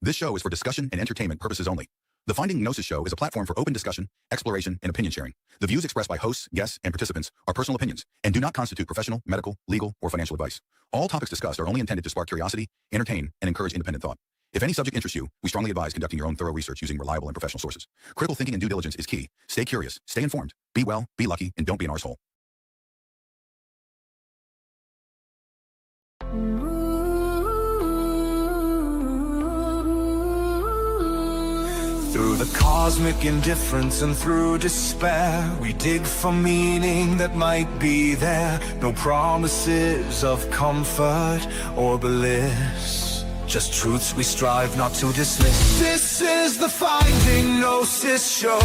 This show is for discussion and entertainment purposes only. The Finding Gnosis show is a platform for open discussion, exploration, and opinion sharing. The views expressed by hosts, guests, and participants are personal opinions and do not constitute professional, medical, legal, or financial advice. All topics discussed are only intended to spark curiosity, entertain, and encourage independent thought. If any subject interests you, we strongly advise conducting your own thorough research using reliable and professional sources. Critical thinking and due diligence is key. Stay curious, stay informed, be well, be lucky, and don't be an arsehole. Through the cosmic indifference and through despair, we dig for meaning that might be there. No promises of comfort or bliss, just truths we strive not to dismiss. This is the Finding Gnosis show,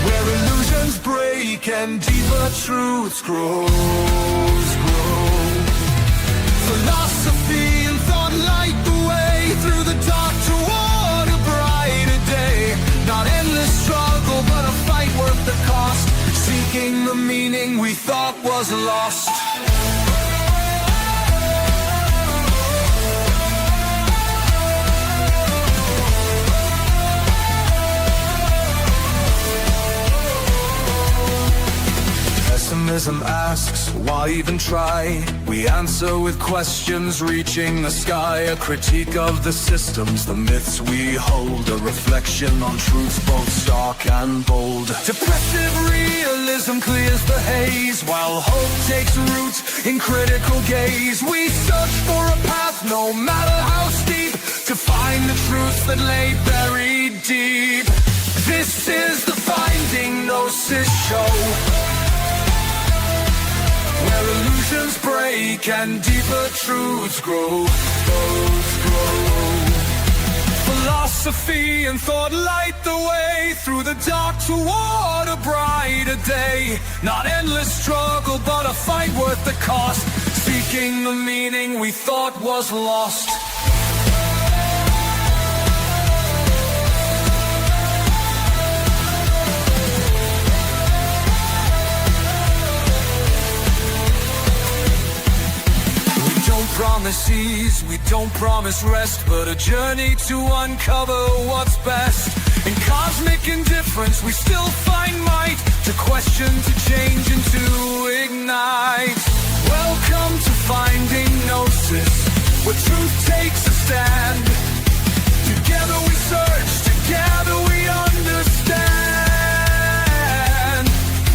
where illusions break and deeper truths grow. Philosophy and thought light the way through the dark toward a brighter day. Not endless struggle, but a fight worth the cost, seeking the meaning we thought was lost. Pessimism asks, why even try? We answer with questions reaching the sky. A critique of the systems, the myths we hold. A reflection on truths both stark and bold. Depressive realism clears the haze, while hope takes root in critical gaze. We search for a path, no matter how steep, to find the truths that lay buried deep. This is the Finding Gnosis show, where illusions break and deeper truths grow. Philosophy and thought light the way through the dark toward a brighter day. Not endless struggle, but a fight worth the cost, seeking the meaning we thought was lost. Promise ease, we don't promise rest, but a journey to uncover what's best. In cosmic indifference, we still find might to question, to change, and to ignite. Welcome to Finding Gnosis, where truth takes a stand. Together we search, together we understand.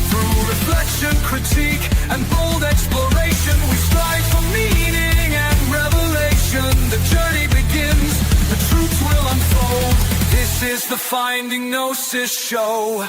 Through reflection, critique, and bold exploration, we strive for meaning. The journey begins, the truth will unfold. This is the Finding Gnosis show.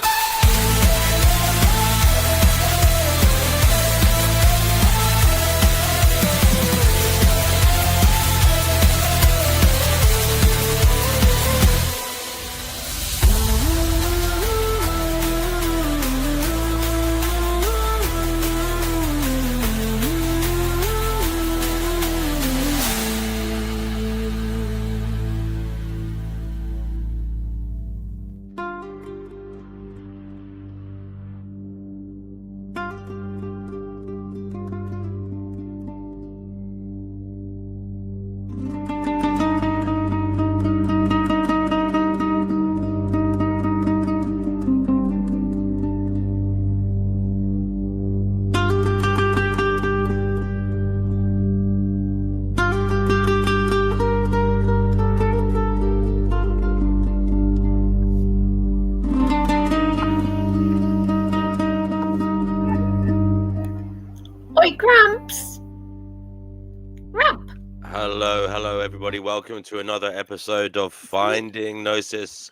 Hello, everybody. Welcome to another episode of Finding Gnosis.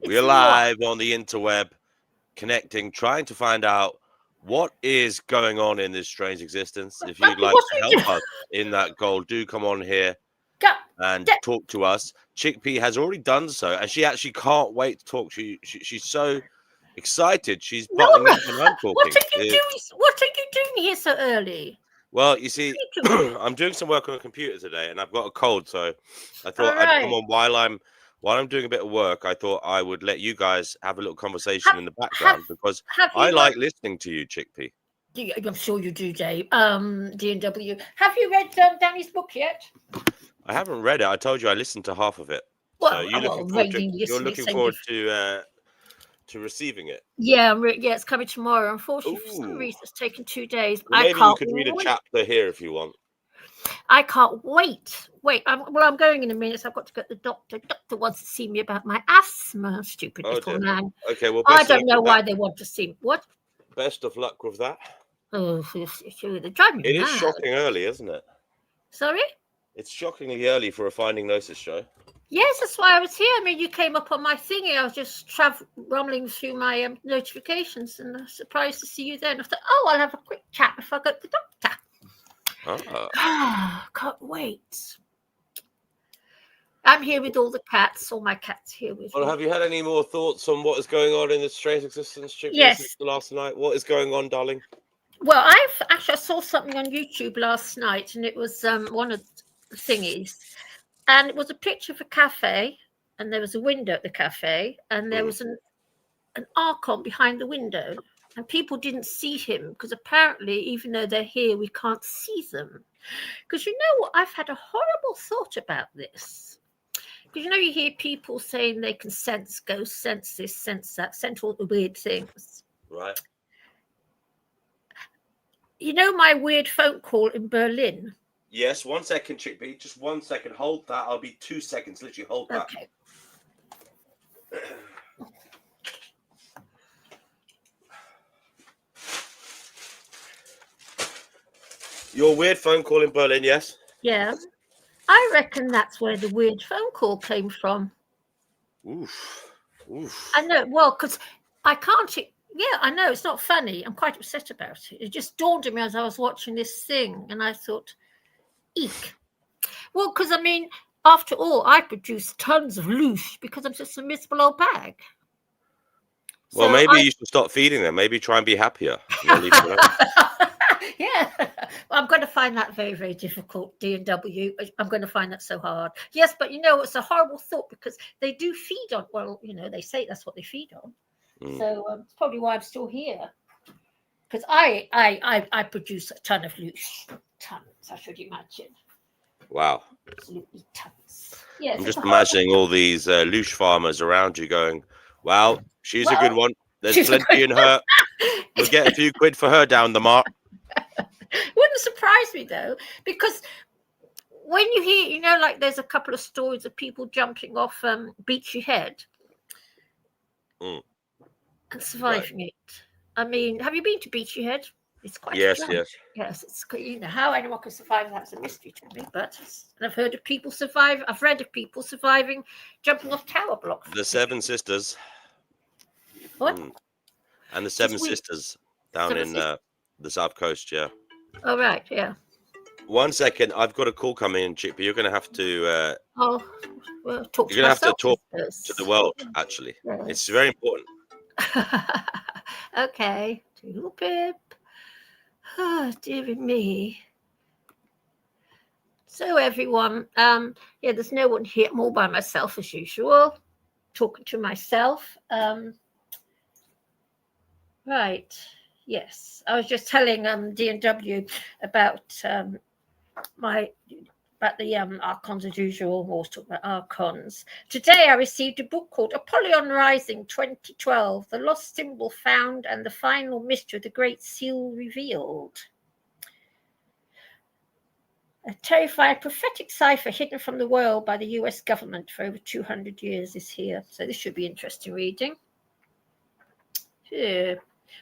We're live on the interweb, connecting, trying to find out what is going on in this strange existence. If you'd like to help us in that goal, do come on here and talk to us. Chickpea has already done so, and she actually can't wait to talk. She's so excited. She's butting up and I'm talking. What are you doing here so early? Well, you see, I'm doing some work on a computer today, and I've got a cold, so I thought I'd come on while I'm doing a bit of work. I thought I would let you guys have a little conversation in the background because I like listening to you, Chickpea. I'm sure you do, Dave. DNW. Have you read Danny's book yet? I haven't read it. I told you I listened to half of it. Well, So you're looking forward to receiving it. Yeah, it's coming tomorrow. Unfortunately, for some Ooh. reason, it's taken 2 days. Well, I maybe you can't could read a wait. chapter here if you want. I can't wait. I'm going in a minute. So I've got to go to the doctor. Doctor wants to see me about my asthma. Stupid little man. Okay, well, I don't know why they want to see me. What? Best of luck with that. Oh, they drive me It mad. is shocking early, isn't it? Sorry? It's shockingly early for a Finding Gnosis show. Yes, that's why I was here. I mean, you came up on my thingy. I was just rumbling through my notifications, and I was surprised to see you then. I thought, I'll have a quick chat before I go to the doctor. Can't wait. I'm here with all the cats. All my cats here with me. Well, have you had any more thoughts on what is going on in the strange existence trip Yes. last night? What is going on, darling? Well, I saw something on YouTube last night, and it was one of the thingies, and it was a picture of a cafe, and there was a window at the cafe, and there was an archon behind the window, and people didn't see him because apparently, even though they're here, we can't see them. Because you know what? I've had a horrible thought about this. Because you know, you hear people saying they can sense ghosts, sense this, sense that, sense all the weird things. Right. You know my weird phone call in Berlin? Yes, 1 second, Chickpea. Just 1 second. Hold that. I'll be 2 seconds. Literally, hold that. Okay. Your weird phone call in Berlin, yes? Yeah. I reckon that's where the weird phone call came from. Oof. I know. Well, because I can't... Yeah, I know. It's not funny. I'm quite upset about it. It just dawned on me as I was watching this thing, and I thought, eek. Well, because, I mean, after all, I produce tons of loose because I'm just a miserable old bag. Well, so maybe you should stop feeding them. Maybe try and be happier. Yeah. Well, I'm going to find that very, very difficult, D&W. I'm going to find that so hard. Yes, but, you know, it's a horrible thought because they do feed on, well, you know, they say that's what they feed on. So it's probably why I'm still here, because I produce a ton of loose, tons. I should imagine. Wow. Absolutely tons. Yes. I'm just imagining all these loose farmers around you going, "Wow, she's a good one. There's plenty in her. We'll get a few quid for her down the mark." Wouldn't surprise me though, because when you hear, you know, like there's a couple of stories of people jumping off Beachy Head. And surviving it. I mean, have you been to Beachy Head? It's quite yes. Yes, it's, you know, how anyone can survive that's a mystery to me. But I've heard of people survive. I've read of people surviving jumping off tower blocks. The Seven Sisters. What? And the Seven Sisters down in the South Coast. Yeah. Oh right, yeah. 1 second, I've got a call coming in, Chick, but you're going to have to. Well, talk to you're going to have to talk first. to the world. Actually, yes. It's very important. Okay, Toodle Pip. Oh, dear me. So everyone, yeah, there's no one here. I'm all by myself as usual, talking to myself. Right. Yes, I was just telling D&W about about the archons as usual. We'll talk about archons. Today I received a book called Apollyon Rising 2012, The Lost Symbol Found and the Final Mystery of the Great Seal Revealed. A terrifying prophetic cipher hidden from the world by the US government for over 200 years is here. So this should be interesting reading. Yeah.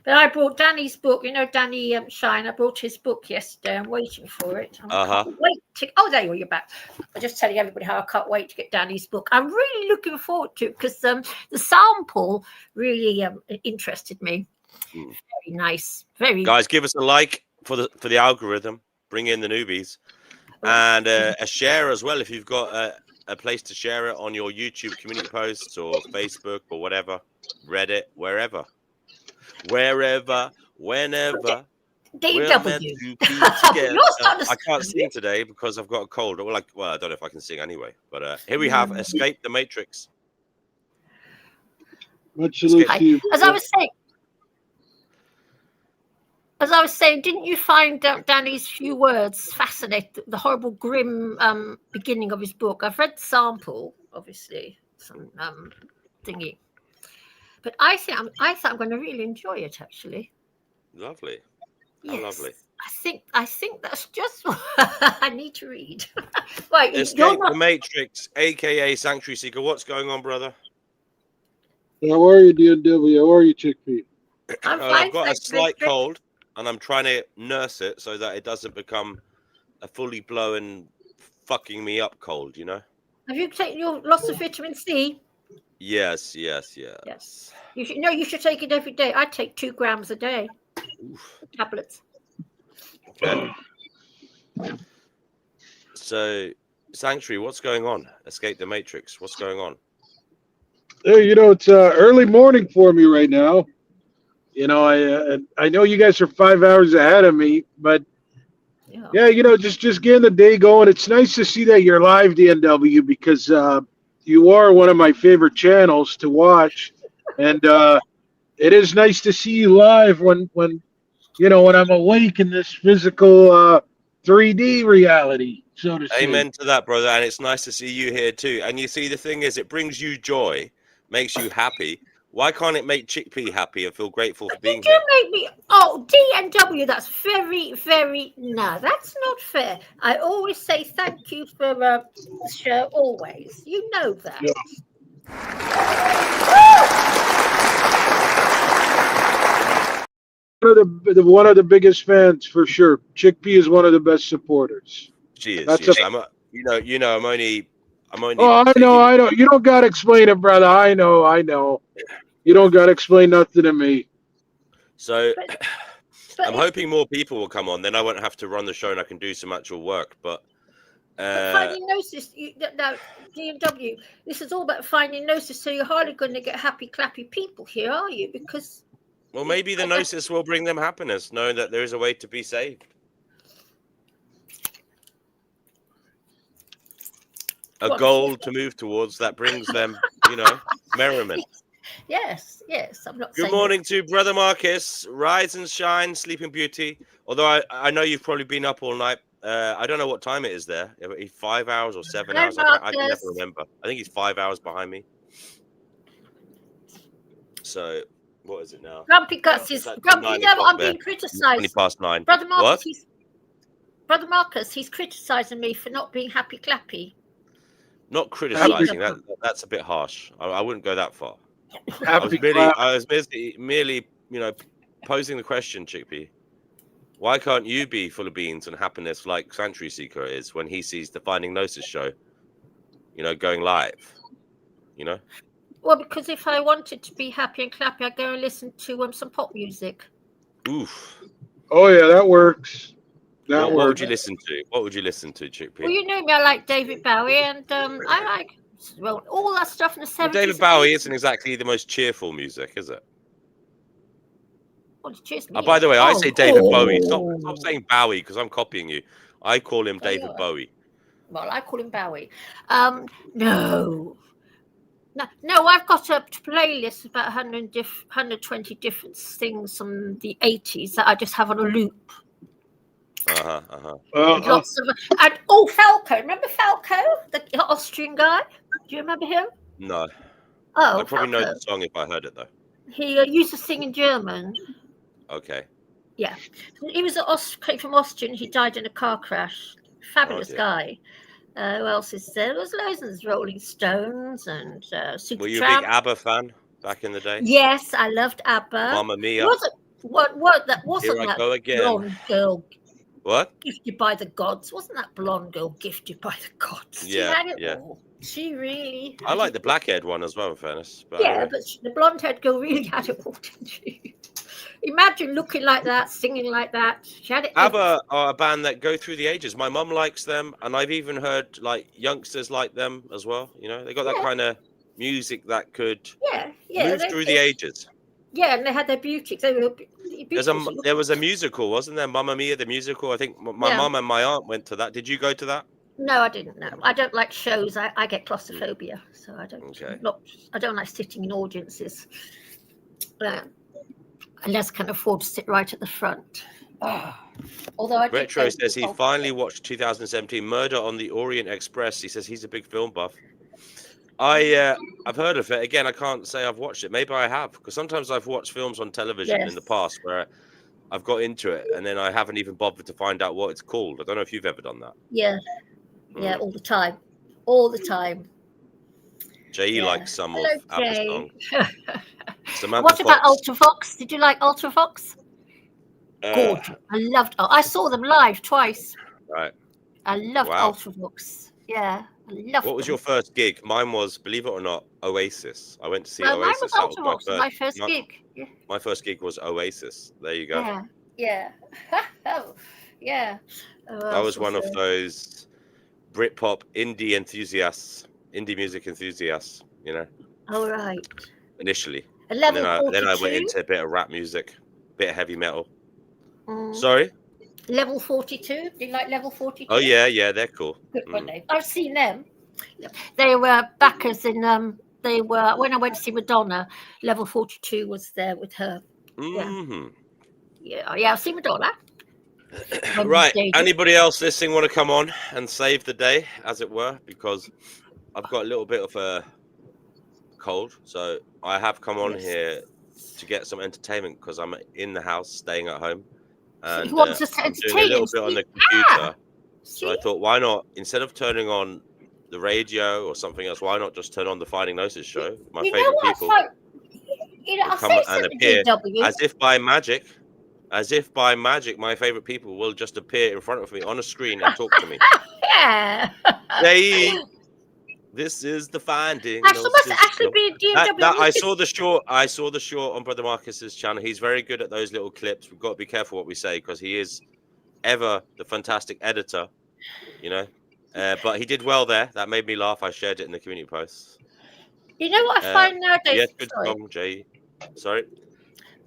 But I brought Danny's book. You know, Danny Shine. I brought his book yesterday. I'm waiting for it. I can't wait to. Oh, there you are. You're back. I'm just telling everybody how I can't wait to get Danny's book. I'm really looking forward to it because the sample really interested me. Very nice. Very. Guys, give us a like for the algorithm. Bring in the newbies, and a share as well if you've got a place to share it on your YouTube community posts or Facebook or whatever, Reddit, wherever, whenever. DW. I can't sing today because I've got a cold. Well, I don't know if I can sing anyway. But here we have Escape the Matrix. As I was saying. as I was saying, didn't you find Danny's few words fascinating? The horrible, grim beginning of his book. I've read the sample, obviously, some thingy, but I think I'm going to really enjoy it. Actually, Lovely. How yes. lovely. I think that's just what I need to read. Right, Escape the Matrix, aka Sanctuary Seeker. What's going on, brother? How are you, DNW? How are you, Chickpea? I've got a slight cold, and I'm trying to nurse it so that it doesn't become a fully blown, fucking me up cold. You know. Have you taken your lots of vitamin C? Yes. Yes. You should. No, you should take it every day. I take 2 grams a day. Oof. Tablets. Okay. So, Sanctuary, what's going on? Escape the Matrix. What's going on? Hey, it's early morning for me right now. I know you guys are 5 hours ahead of me, but yeah, just getting the day going. It's nice to see that you're live, DNW, because you are one of my favorite channels to watch, and it is nice to see you live when I'm awake in this physical 3D reality, so to say. Amen to that, brother. And it's nice to see you here too. And you see, the thing is, it brings you joy, makes you happy. Why can't it make Chickpea happy and feel grateful for being here? You make me. Oh, DNW. That's very, very. No, that's not fair. I always say thank you for the show. Always. You know that. Yeah. One of the biggest fans for sure. Chickpea is one of the best supporters. She is. That's she is. I'm only. Oh, I know. You don't gotta explain it, brother. I know. You don't gotta explain nothing to me. So, I'm hoping more people will come on. Then I won't have to run the show and I can do some actual work. But finding Gnosis, now DNW. This is all about finding Gnosis. So you're hardly going to get happy, clappy people here, are you? Because. Well, maybe the Gnosis will bring them happiness, knowing that there is a way to be saved. A goal to move towards that brings them, merriment. Yes. I'm not. Good morning to Brother Marcus. Rise and shine, Sleeping Beauty. Although I know you've probably been up all night. I don't know what time it is there. 5 hours or 7 hours? I can never remember. I think he's 5 hours behind me. So, what is it now? Grumpy Guts is grumpy. You know what? I'm being criticised. 9:20. Brother Marcus, Brother Marcus, he's criticising me for not being happy clappy. Not criticising. That's a bit harsh. I wouldn't go that far. I was merely, posing the question, Chickpea. Why can't you be full of beans and happiness like Sanctuary Seeker is when he sees the Finding Gnosis show, going live? Well, because if I wanted to be happy and clappy, I'd go and listen to some pop music. Oof. Oh yeah, that works. What would you listen to? What would you listen to, Chickpea? Well, you know me. I like David Bowie, and I like all that stuff in the 70s. Well, David Bowie isn't exactly the most cheerful music, is it? Well, it cheers me. Oh, by the way, I say David Bowie. Stop saying Bowie because I'm copying you. I call him David Bowie. Well, I call him Bowie. No, I've got a playlist of about 120 different things from the 80s that I just have on a loop. Lots of and Falco. Remember Falco, the Austrian guy? Do you remember him? No. Oh, I probably know the song if I heard it though. He used to sing in German. Okay. Yeah, he was from Austria. He died in a car crash. Fabulous guy. Who else is there? There was loads of Rolling Stones and Supertramp. Were you a big ABBA fan back in the day? Yes, I loved ABBA. Mamma Mia. That wasn't Here I that go again. blonde girl. What? Gifted by the gods. Wasn't that blonde girl gifted by the gods? Yeah, she had it all. She really. I like the black-haired one as well, in fairness. But but the blonde-haired girl really had it all, didn't she? Imagine looking like that, singing like that. She had it. ABBA are a band that go through the ages. My mum likes them, and I've even heard youngsters like them as well. They got that kind of music that could move through the ages. Yeah, and they had their beauty. They were beautiful. There was a musical, wasn't there? Mamma Mia, the musical. I think my mum and my aunt went to that. Did you go to that? No, I didn't. No, I don't like shows. I get claustrophobia, so I don't. Okay. I don't like sitting in audiences. unless I can afford to sit right at the front. Although I did Retro go says to he the finally watched 2017 Murder on the Orient Express. He says he's a big film buff. I've heard of it. Again, I can't say I've watched it. Maybe I have, because sometimes I've watched films on television in the past where I've got into it and then I haven't even bothered to find out what it's called. I don't know if you've ever done that. Yeah, all the time. All the time. J.E. likes some of Apple song. Samantha What about Fox. Ultravox? Did you like Ultravox? Gorgeous. I loved. I saw them live twice. Right. I loved Ultravox. Yeah, I loved. What was your first gig? Mine was, believe it or not, Oasis. I went to see Mine Oasis. was Ultravox. My first gig. Yeah. My first gig was Oasis. There you go. Yeah. Oh, yeah. I was one of those Britpop indie enthusiasts, indie music enthusiasts, you know. All right. Initially. And then I went into a bit of rap music, a bit of heavy metal. Sorry? Level 42. Do you like Level 42? Oh yeah, they're cool. Good one, Dave. I've seen them. They were backers in they were when I went to see Madonna. Level 42 was there with her. Yeah, I've seen Madonna. Right. Anybody else listening want to come on and save the day, as it were? Because I've got a little bit of a cold, so I have come on here to get some entertainment because I'm in the house, staying at home, and I'm doing a little bit on the computer. So I thought, why not, instead of turning on the radio or something else, why not just turn on the Finding Gnosis show? My favorite people will come and appear as if by magic. As if by magic, my favorite people will just appear in front of me on a screen and talk to me. Yeah. This is the Finding. Must actually be DMW. I saw the short. I saw the short on Brother Marcus's channel. He's very good at those little clips. We've got to be careful what we say because he is ever the fantastic editor, you know. But he did well there. That made me laugh. I shared it in the community posts. You know what I find nowadays? Yeah, good song, Jay. Sorry.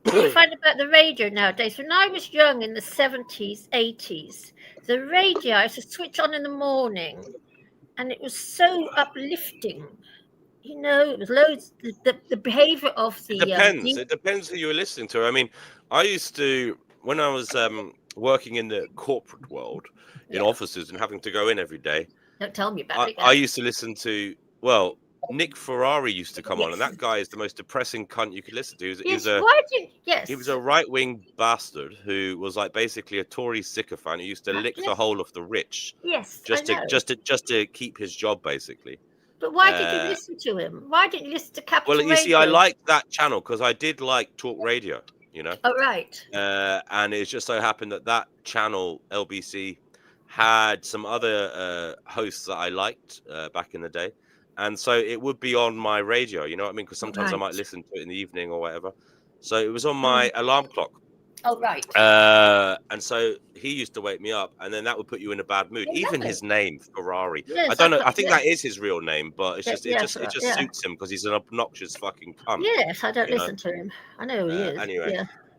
What do you find about the radio nowadays? When I was young in the 70s, 80s, the radio I used to switch on in the morning and it was so uplifting. You know, it was loads, the behavior of the... It depends. It depends who you were listening to. I mean, I used to, when I was working in the corporate world, in offices and having to go in every day. Don't tell me about it. I used to listen to, Nick Ferrari used to come on, and that guy is the most depressing cunt you could listen to. He was a right-wing bastard who was like basically a Tory sycophant who used to lick the whole of the rich. Yes, just to keep his job, basically. But why did you listen to him? Why didn't you listen to Capital Radio? Well, you see, I liked that channel because I did like talk radio, you know. Oh, right. And it just so happened that channel, LBC, had some other hosts that I liked back in the day. And so it would be on my radio, you know what I mean? Because sometimes I might listen to it in the evening or whatever. So it was on my alarm clock. Oh, right. And so he used to wake me up, and then that would put you in a bad mood. Even his name, Ferrari. Yes, I don't know. I think that is his real name, but it's just it just suits him because he's an obnoxious fucking cunt. Yes, I don't listen to him. I know he is. Anyway,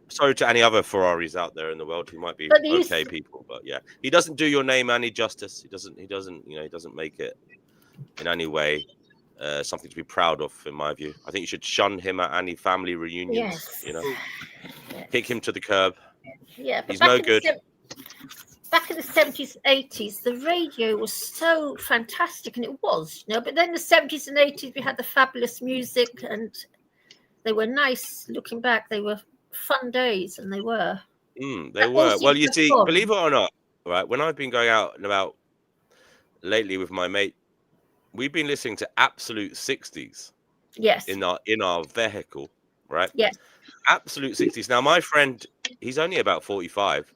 sorry to any other Ferraris out there in the world who might be okay people, but yeah, he doesn't do your name any justice. He doesn't. You know, he doesn't make it in any way something to be proud of, in my view. I think you should shun him at any family reunions. Yes. You know, kick him to the curb. Yeah, but he's no good. Back in the 70s, 80s, the radio was so fantastic, and it was, you know. But then the 70s and 80s, we had the fabulous music, and they were nice. Looking back, they were fun days, and they were. They were. Well, you see, believe it or not, right? When I've been going out and about lately with my mate, we've been listening to absolute 60s. Yes. In our vehicle, right? Yes. Absolute 60s. Now, my friend, he's only about 45,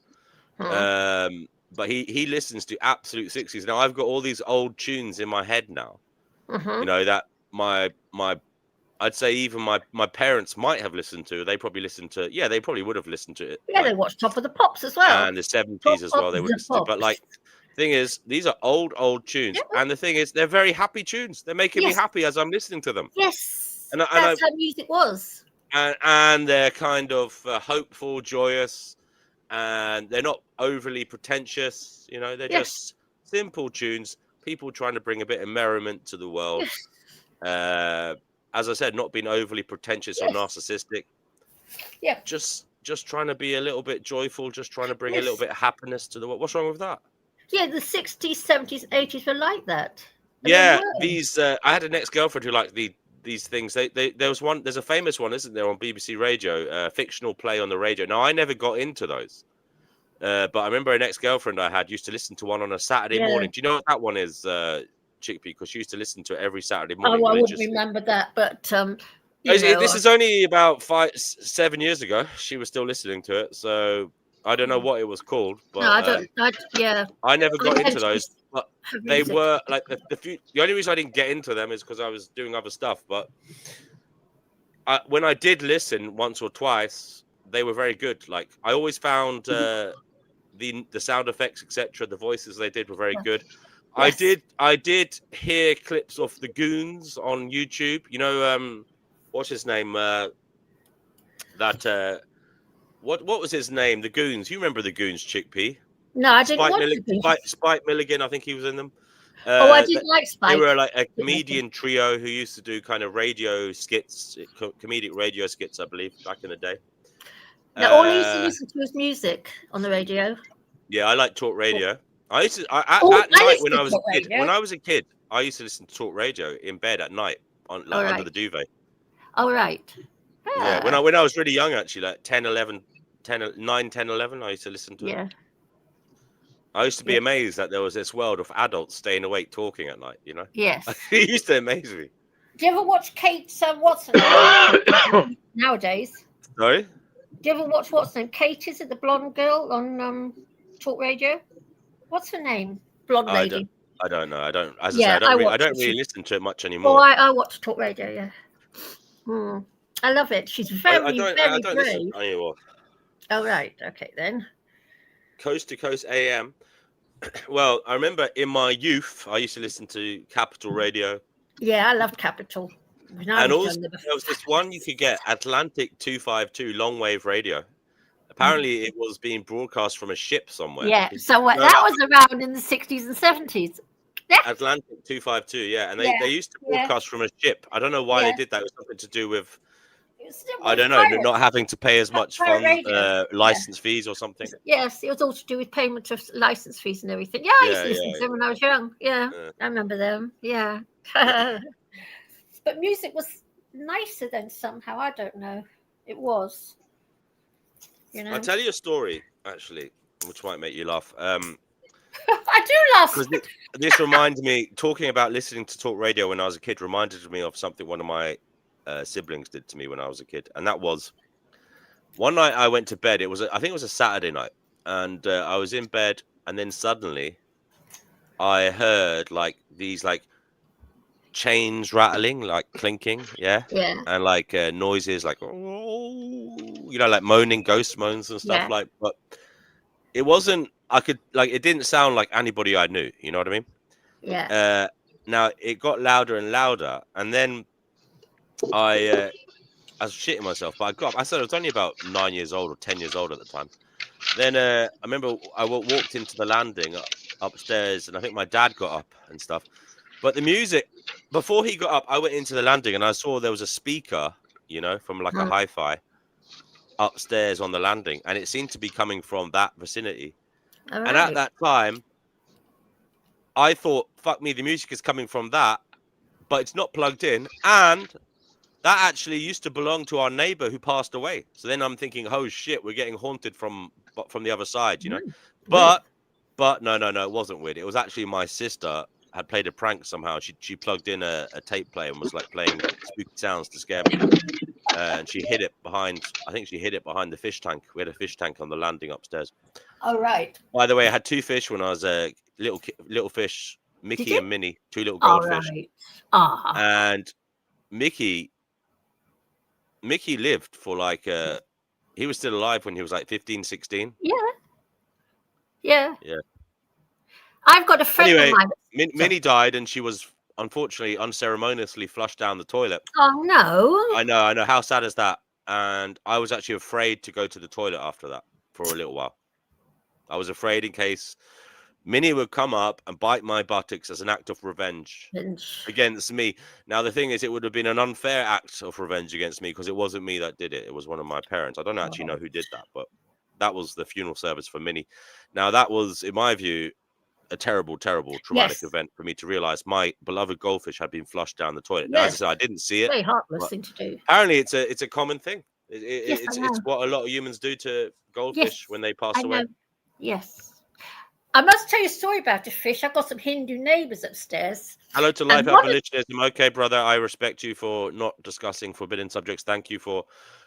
but he listens to absolute 60s. Now, I've got all these old tunes in my head now. You know, that I'd say even my parents might have listened to. They probably listened to. Yeah, they probably would have listened to it. Yeah, they watched Top of the Pops as well. And the 70s as well. They would listen to. But like, thing is, these are old tunes, and the thing is, they're very happy tunes. They're making me happy as I'm listening to them. Yes, that's how music was. And they're kind of hopeful, joyous, and they're not overly pretentious. You know, they're just simple tunes. People trying to bring a bit of merriment to the world. As I said, not being overly pretentious or narcissistic. Yeah. just trying to be a little bit joyful, just trying to bring a little Yes. bit of happiness to the world. What's wrong with that? Yeah, the 60s, 70s, 80s were like that. And Yeah, they were. these I had an ex-girlfriend who liked these things. There's a famous one, isn't there, on BBC Radio, fictional play on the radio. Now I never got into those. But I remember an ex-girlfriend I had used to listen to one on a Saturday Yeah. morning. Do you know what that one is, Chickpea? Because she used to listen to it every Saturday Oh, morning I wouldn't religiously. remember that, but This is only about 7 years ago. She was still listening to it, so I don't know what it was called, no, but I don't. I never got into eventually those. But have they music. were like the only reason I didn't get into them is because I was doing other stuff. But when I did listen once or twice, they were very good. Like I always found the sound effects, etc., the voices they did were very good. Yes. I did hear clips of the Goons on YouTube. You know, what's his name? What was his name? The Goons. You remember the Goons, Chickpea? No, I didn't watch the Goonies. Spike Milligan, I think he was in them. Oh, I didn't like They Spike. were like a comedian trio who used to do kind of radio skits, comedic radio skits, I believe, back in the day. Now, all I used to listen to was music on the radio. Yeah, I like talk radio. I used to at I night listened when to I was a talk kid. radio. When I was a kid, I used to listen to talk radio in bed at night, under right. the duvet. Oh, right. Yeah, when I was really young, actually, like 9, 10, 11, I used to listen to it. Yeah. I used to be amazed that there was this world of adults staying awake talking at night, you know? Yes. It used to amaze me. Do you ever watch Kate Watson nowadays? Sorry? Do you ever watch what's her name? Kate, is it the blonde girl on talk radio? What's her name? Blonde lady. I don't know. I don't. As I say, I don't really listen to it much anymore. Oh, I watch talk radio. Yeah. I love it. She's very, I don't brave. listen anymore. Oh, right. Okay, then. Coast to Coast AM. Well, I remember in my youth, I used to listen to Capital Radio. Yeah, I loved Capital. And also, there was this one you could get, Atlantic 252 long wave radio. Apparently, it was being broadcast from a ship somewhere. Yeah, somewhere. That was around in the 60s and 70s. Yeah. Atlantic 252, yeah. And they used to broadcast from a ship. I don't know why they did that. It was something to do with, I don't know, not having to pay as much license fees or something. Yes, it was all to do with payment of license fees and everything. Yeah, I used to listen to them when I was young. Yeah, I remember them. Yeah. But music was nicer then somehow. I don't know. It was. You know? I'll tell you a story, actually, which might make you laugh. I do laugh. Because this reminds me, talking about listening to talk radio when I was a kid reminded me of something one of my siblings did to me when I was a kid. And that was, one night I went to bed. I think it was a Saturday night. And I was in bed. And then suddenly I heard like these like chains rattling, like clinking. Yeah. And like noises like, you know, like moaning, ghost moans and stuff but it wasn't, it didn't sound like anybody I knew, you know what I mean? Yeah. Now it got louder and louder, and then I was shitting myself, but I got up. I said I was only about 9 years old or 10 years old at the time. Then I remember I walked into the landing upstairs, and I think my dad got up and stuff. But the music, before he got up, I went into the landing and I saw there was a speaker, you know, from like a hi-fi upstairs on the landing, and it seemed to be coming from that vicinity. And at that time, I thought, fuck me, the music is coming from that, but it's not plugged in. And that actually used to belong to our neighbor who passed away. So then I'm thinking, oh shit, we're getting haunted from the other side, you know? But no, it wasn't weird. It was actually my sister had played a prank somehow. She plugged in a tape player and was like playing spooky sounds to scare me. And she hid it behind, I think she hid it behind the fish tank. We had a fish tank on the landing upstairs. Oh, right. By the way, I had two fish when I was a little fish, Mickey and Minnie, two little goldfish. And Mickey lived for like, he was still alive when he was like 15, 16. Yeah. I've got a friend of mine. Minnie died, and she was unfortunately unceremoniously flushed down the toilet. Oh, no. I know. How sad is that? And I was actually afraid to go to the toilet after that for a little while. I was afraid in case Minnie would come up and bite my buttocks as an act of revenge against me. Now, the thing is, it would have been an unfair act of revenge against me because it wasn't me that did it. It was one of my parents. I don't actually know who did that, but that was the funeral service for Minnie. Now, that was, in my view, a terrible, terrible, traumatic event for me to realize my beloved goldfish had been flushed down the toilet. Now, as I said, I didn't see it. Very heartless thing to do. Apparently, it's a common thing. It's what a lot of humans do to goldfish when they pass away. Yes. I must tell you a story about a fish. I've got some Hindu neighbors upstairs. Hello to Life Abolitionism. Okay, brother, I respect you for not discussing forbidden subjects. Thank you for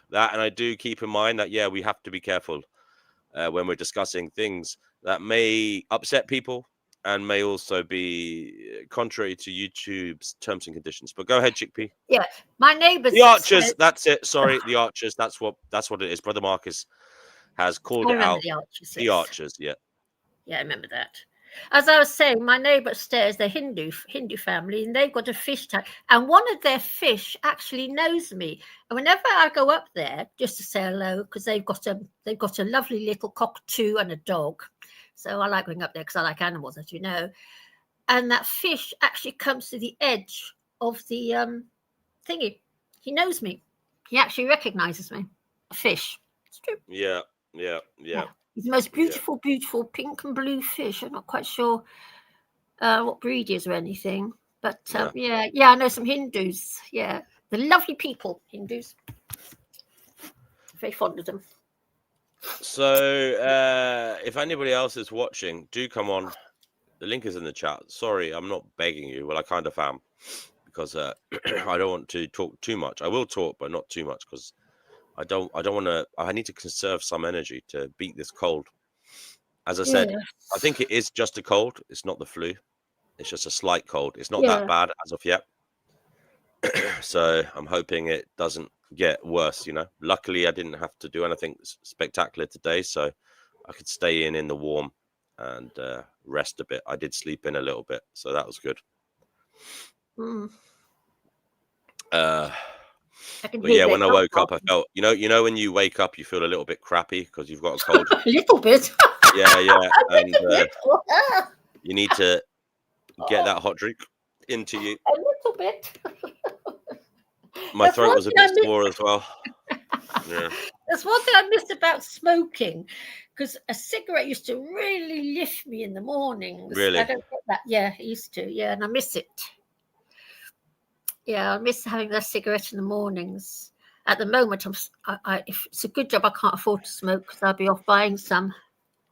that. And I do keep in mind that, we have to be careful when we're discussing things that may upset people and may also be contrary to YouTube's terms and conditions. But go ahead, Chickpea. Yeah, my neighbors. The Archers. That's it. Sorry, the Archers. That's what it is. Brother Marcus has called it out. The Archers. The Archers. Yeah. Yeah, I remember that. As I was saying, my neighbour upstairs, they're Hindu family, and they've got a fish tank. And one of their fish actually knows me. And whenever I go up there, just to say hello, because they've got a lovely little cockatoo and a dog. So I like going up there because I like animals, as you know. And that fish actually comes to the edge of the thingy. He knows me. He actually recognises me. A fish. It's true. Yeah. He's the most beautiful, beautiful pink and blue fish. I'm not quite sure what breed he is or anything. But I know some Hindus. Yeah, they're lovely people, Hindus. Very fond of them. So if anybody else is watching, do come on. The link is in the chat. Sorry, I'm not begging you. Well, I kind of am. Because I don't want to talk too much. I will talk, but not too much because I don't want to. I need to conserve some energy to beat this cold. As I said, I think it is just a cold. It's not the flu. It's just a slight cold. It's not that bad as of yet. So I'm hoping it doesn't get worse. Luckily I didn't have to do anything spectacular today, so I could stay in the warm and rest a bit. I did sleep in a little bit, so that was good. But yeah, when I woke up, I felt, when you wake up, you feel a little bit crappy because you've got a cold. A little bit. Yeah. And you need to get that hot drink into you. A little bit. My throat was a bit sore as well. Yeah. There's one thing I missed about smoking, because a cigarette used to really lift me in the mornings. Really? I don't get that. Yeah, it used to. Yeah, and I miss it. Yeah, I miss having that cigarette in the mornings. At the moment, if it's a good job, I can't afford to smoke because I'll be off buying some.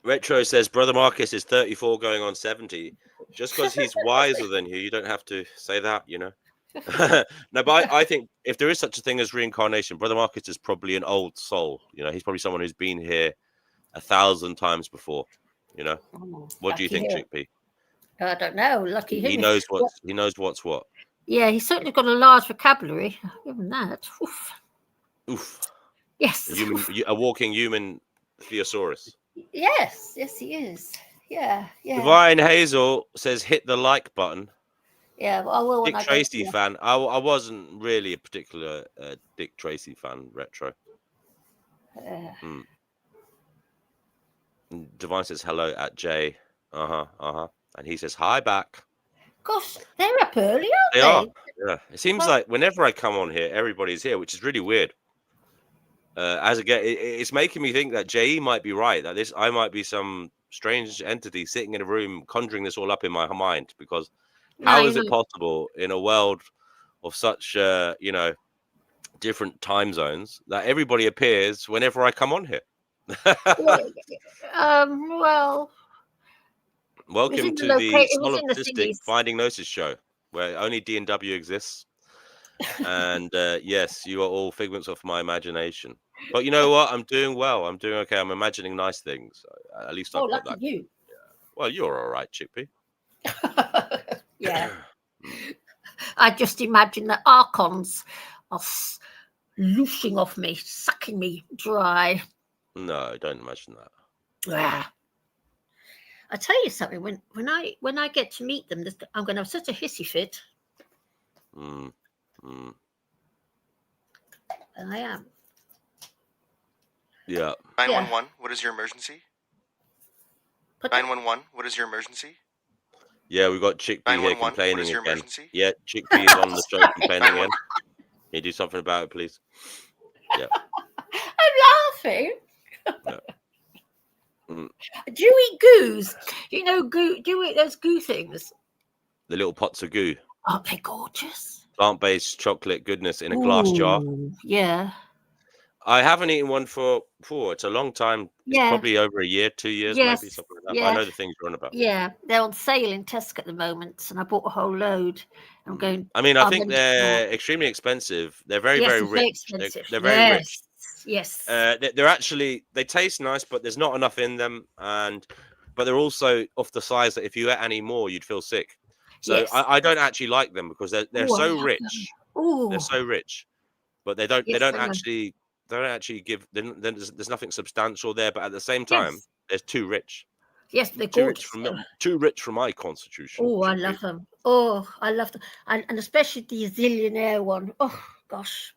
Retro says, Brother Marcus is 34 going on 70. Just because he's wiser than you don't have to say that, No, but I think if there is such a thing as reincarnation, Brother Marcus is probably an old soul. He's probably someone who's been here 1,000 times before. What do you think, Chickpea? I don't know. Lucky him. He knows what's what. Yeah, he's certainly got a large vocabulary. Even that. Oof. Yes. A walking human thesaurus. Yes, he is. Yeah. Divine Hazel says, hit the like button. Yeah, well, I will. Dick Tracy fan. I wasn't really a particular Dick Tracy fan, Retro. Divine says hello at Jay. And he says hi back. Gosh, they're up early, aren't they? They are. Yeah. It seems like whenever I come on here, everybody's here, which is really weird. It's making me think that JE might be right. That I might be some strange entity sitting in a room conjuring this all up in my mind. Because how is it possible in a world of such, different time zones that everybody appears whenever I come on here? Well. Welcome to the Solipsistic Finding Gnosis show, where only D&W exists. And yes, you are all figments of my imagination. But you know what? I'm doing well. I'm doing okay. I'm imagining nice things. At least I've got that. You. Yeah. Well, you're all right, Chickpea. Yeah. I just imagine that archons are loosing off me, sucking me dry. No, don't imagine that. Yeah. I tell you something. When I get to meet them, I'm going to have such a hissy fit. And I am. Yeah. 911. What is your emergency? Put 911, what is your emergency? Yeah, we've got Chickpea here 911, what complaining is your again. emergency? Yeah, Chickpea is on the show complaining again. Can you do something about it, please? Yeah. I'm laughing. Yeah. Mm. Do you eat goos? You know, goo. Do you eat those goo things? The little pots of goo. Aren't they gorgeous? Plant-based chocolate goodness in a glass jar. Ooh, yeah. I haven't eaten one for it's a long time. It's Yeah. probably over a year, 2 years, Yes. maybe something like that. Yeah. But I know the things you're on about. Yeah, they're on sale in Tesco at the moment, and I bought a whole load. I'm going. I mean, I I'm think gonna- they're extremely expensive. They're very, yes, very it's rich. very expensive. They're very rich. Yes. They're actually, they taste nice, but there's not enough in them, but they're also of the size that if you ate any more, you'd feel sick. So Yes. I don't actually like them because they're Ooh, I so love rich. Ooh. They're so rich, but they don't Yes, I know. actually give. There's nothing substantial there, but at the same time, Yes. they're too rich. Yes, they're Too rich gorgeous. too rich for my constitution. Oh, I Chickpea. love them. Oh, I love them, and especially the zillionaire one. Oh gosh,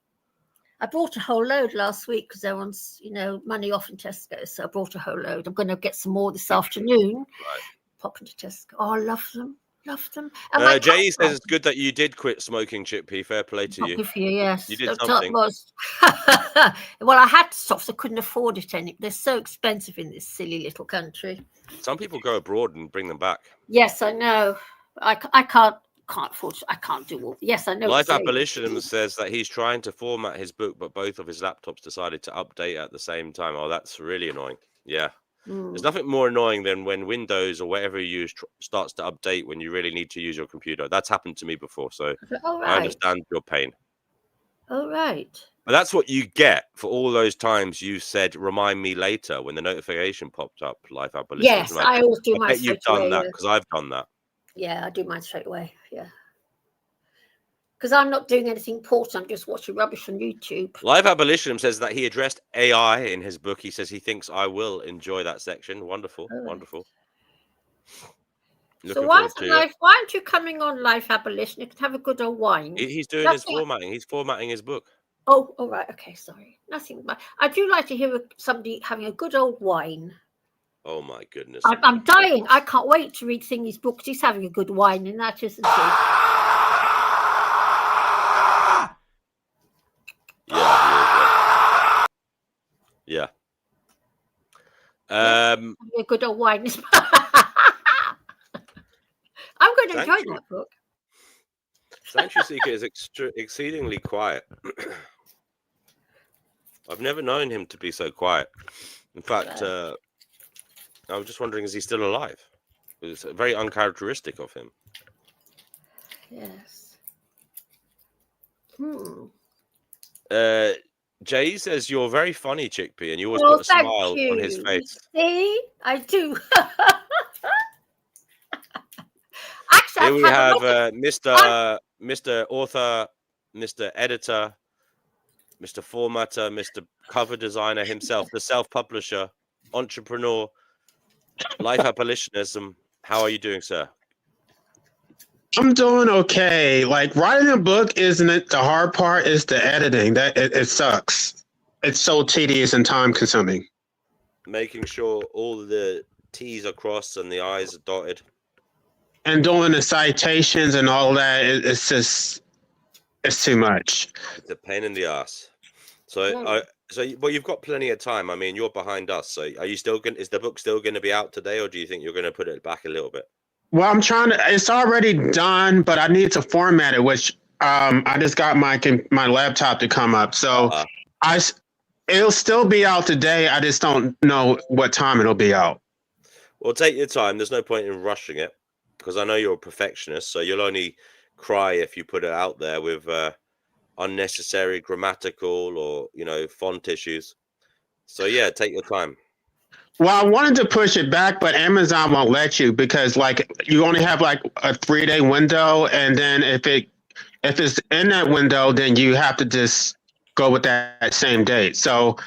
I bought a whole load last week because everyone's, money off in Tesco. So I bought a whole load. I'm going to get some more this afternoon. Right. Pop into Tesco. Oh, I love them. Love them. And my Jay cat says it's good that you did quit smoking, Chickpea. Fair play to you. Good for you, yes. You did Don't something. Well, I had to stop, so I couldn't afford it any. They're so expensive in this silly little country. Some people go abroad and bring them back. Yes, I know. I can't afford. I can't do all. Yes, I know. Life Abolitionism says that he's trying to format his book, but both of his laptops decided to update at the same time. Oh, that's really annoying. Yeah. There's nothing more annoying than when Windows or whatever you use starts to update when you really need to use your computer. That's happened to me before, so I understand your pain. All right. But that's what you get for all those times you said, "Remind me later," when the notification popped up. Life Abolitionism. Yes, I always do I mine bet you've straight done away. that because I've done that. Yeah, I do mine straight away. Yeah. Because I'm not doing anything important. I'm just watching rubbish on YouTube. Life Abolitionism says that he addressed AI in his book. He says he thinks I will enjoy that section. Wonderful, wonderful. So why aren't you coming on Life Abolition? You could have a good old wine. He's doing his formatting. He's formatting his book. Oh, all right. Okay, sorry. Nothing. I do like to hear somebody having a good old wine. Oh my goodness! I'm dying. I can't wait to read Thingy's book. He's having a good wine in that, isn't he? Yeah. A good old wine. I'm going to enjoy that book. Sanctuary Seeker is exceedingly quiet. I've never known him to be so quiet. In fact, I was just wondering, is he still alive? It's very uncharacteristic of him. Yes. Jay says you're very funny, Chickpea, and you always put a smile on his face. See, I do. Actually, here we have Mr. Author, Mr. Editor, Mr. Formatter, Mr. Cover Designer himself, the self-publisher, entrepreneur, Life Abolitionism. How are you doing, sir? I'm doing okay. Like, writing a book isn't it the hard part? Is the editing. That it sucks. It's so tedious and time consuming. Making sure all the T's are crossed and the I's are dotted. And doing the citations and all that, it's too much. It's a pain in the ass. So, but you've got plenty of time. I mean, you're behind us. So, are you still going? Is the book still going to be out today, or do you think you're going to put it back a little bit? Well, I'm trying to. It's already done, but I need to format it. Which I just got my laptop to come up, so it'll still be out today. I just don't know what time it'll be out. Well, take your time. There's no point in rushing it because I know you're a perfectionist. So you'll only cry if you put it out there with unnecessary grammatical or font issues. So yeah, take your time. Well, I wanted to push it back, but Amazon won't let you because you only have a 3-day window, and then if it's in that window, then you have to just go with that same date. So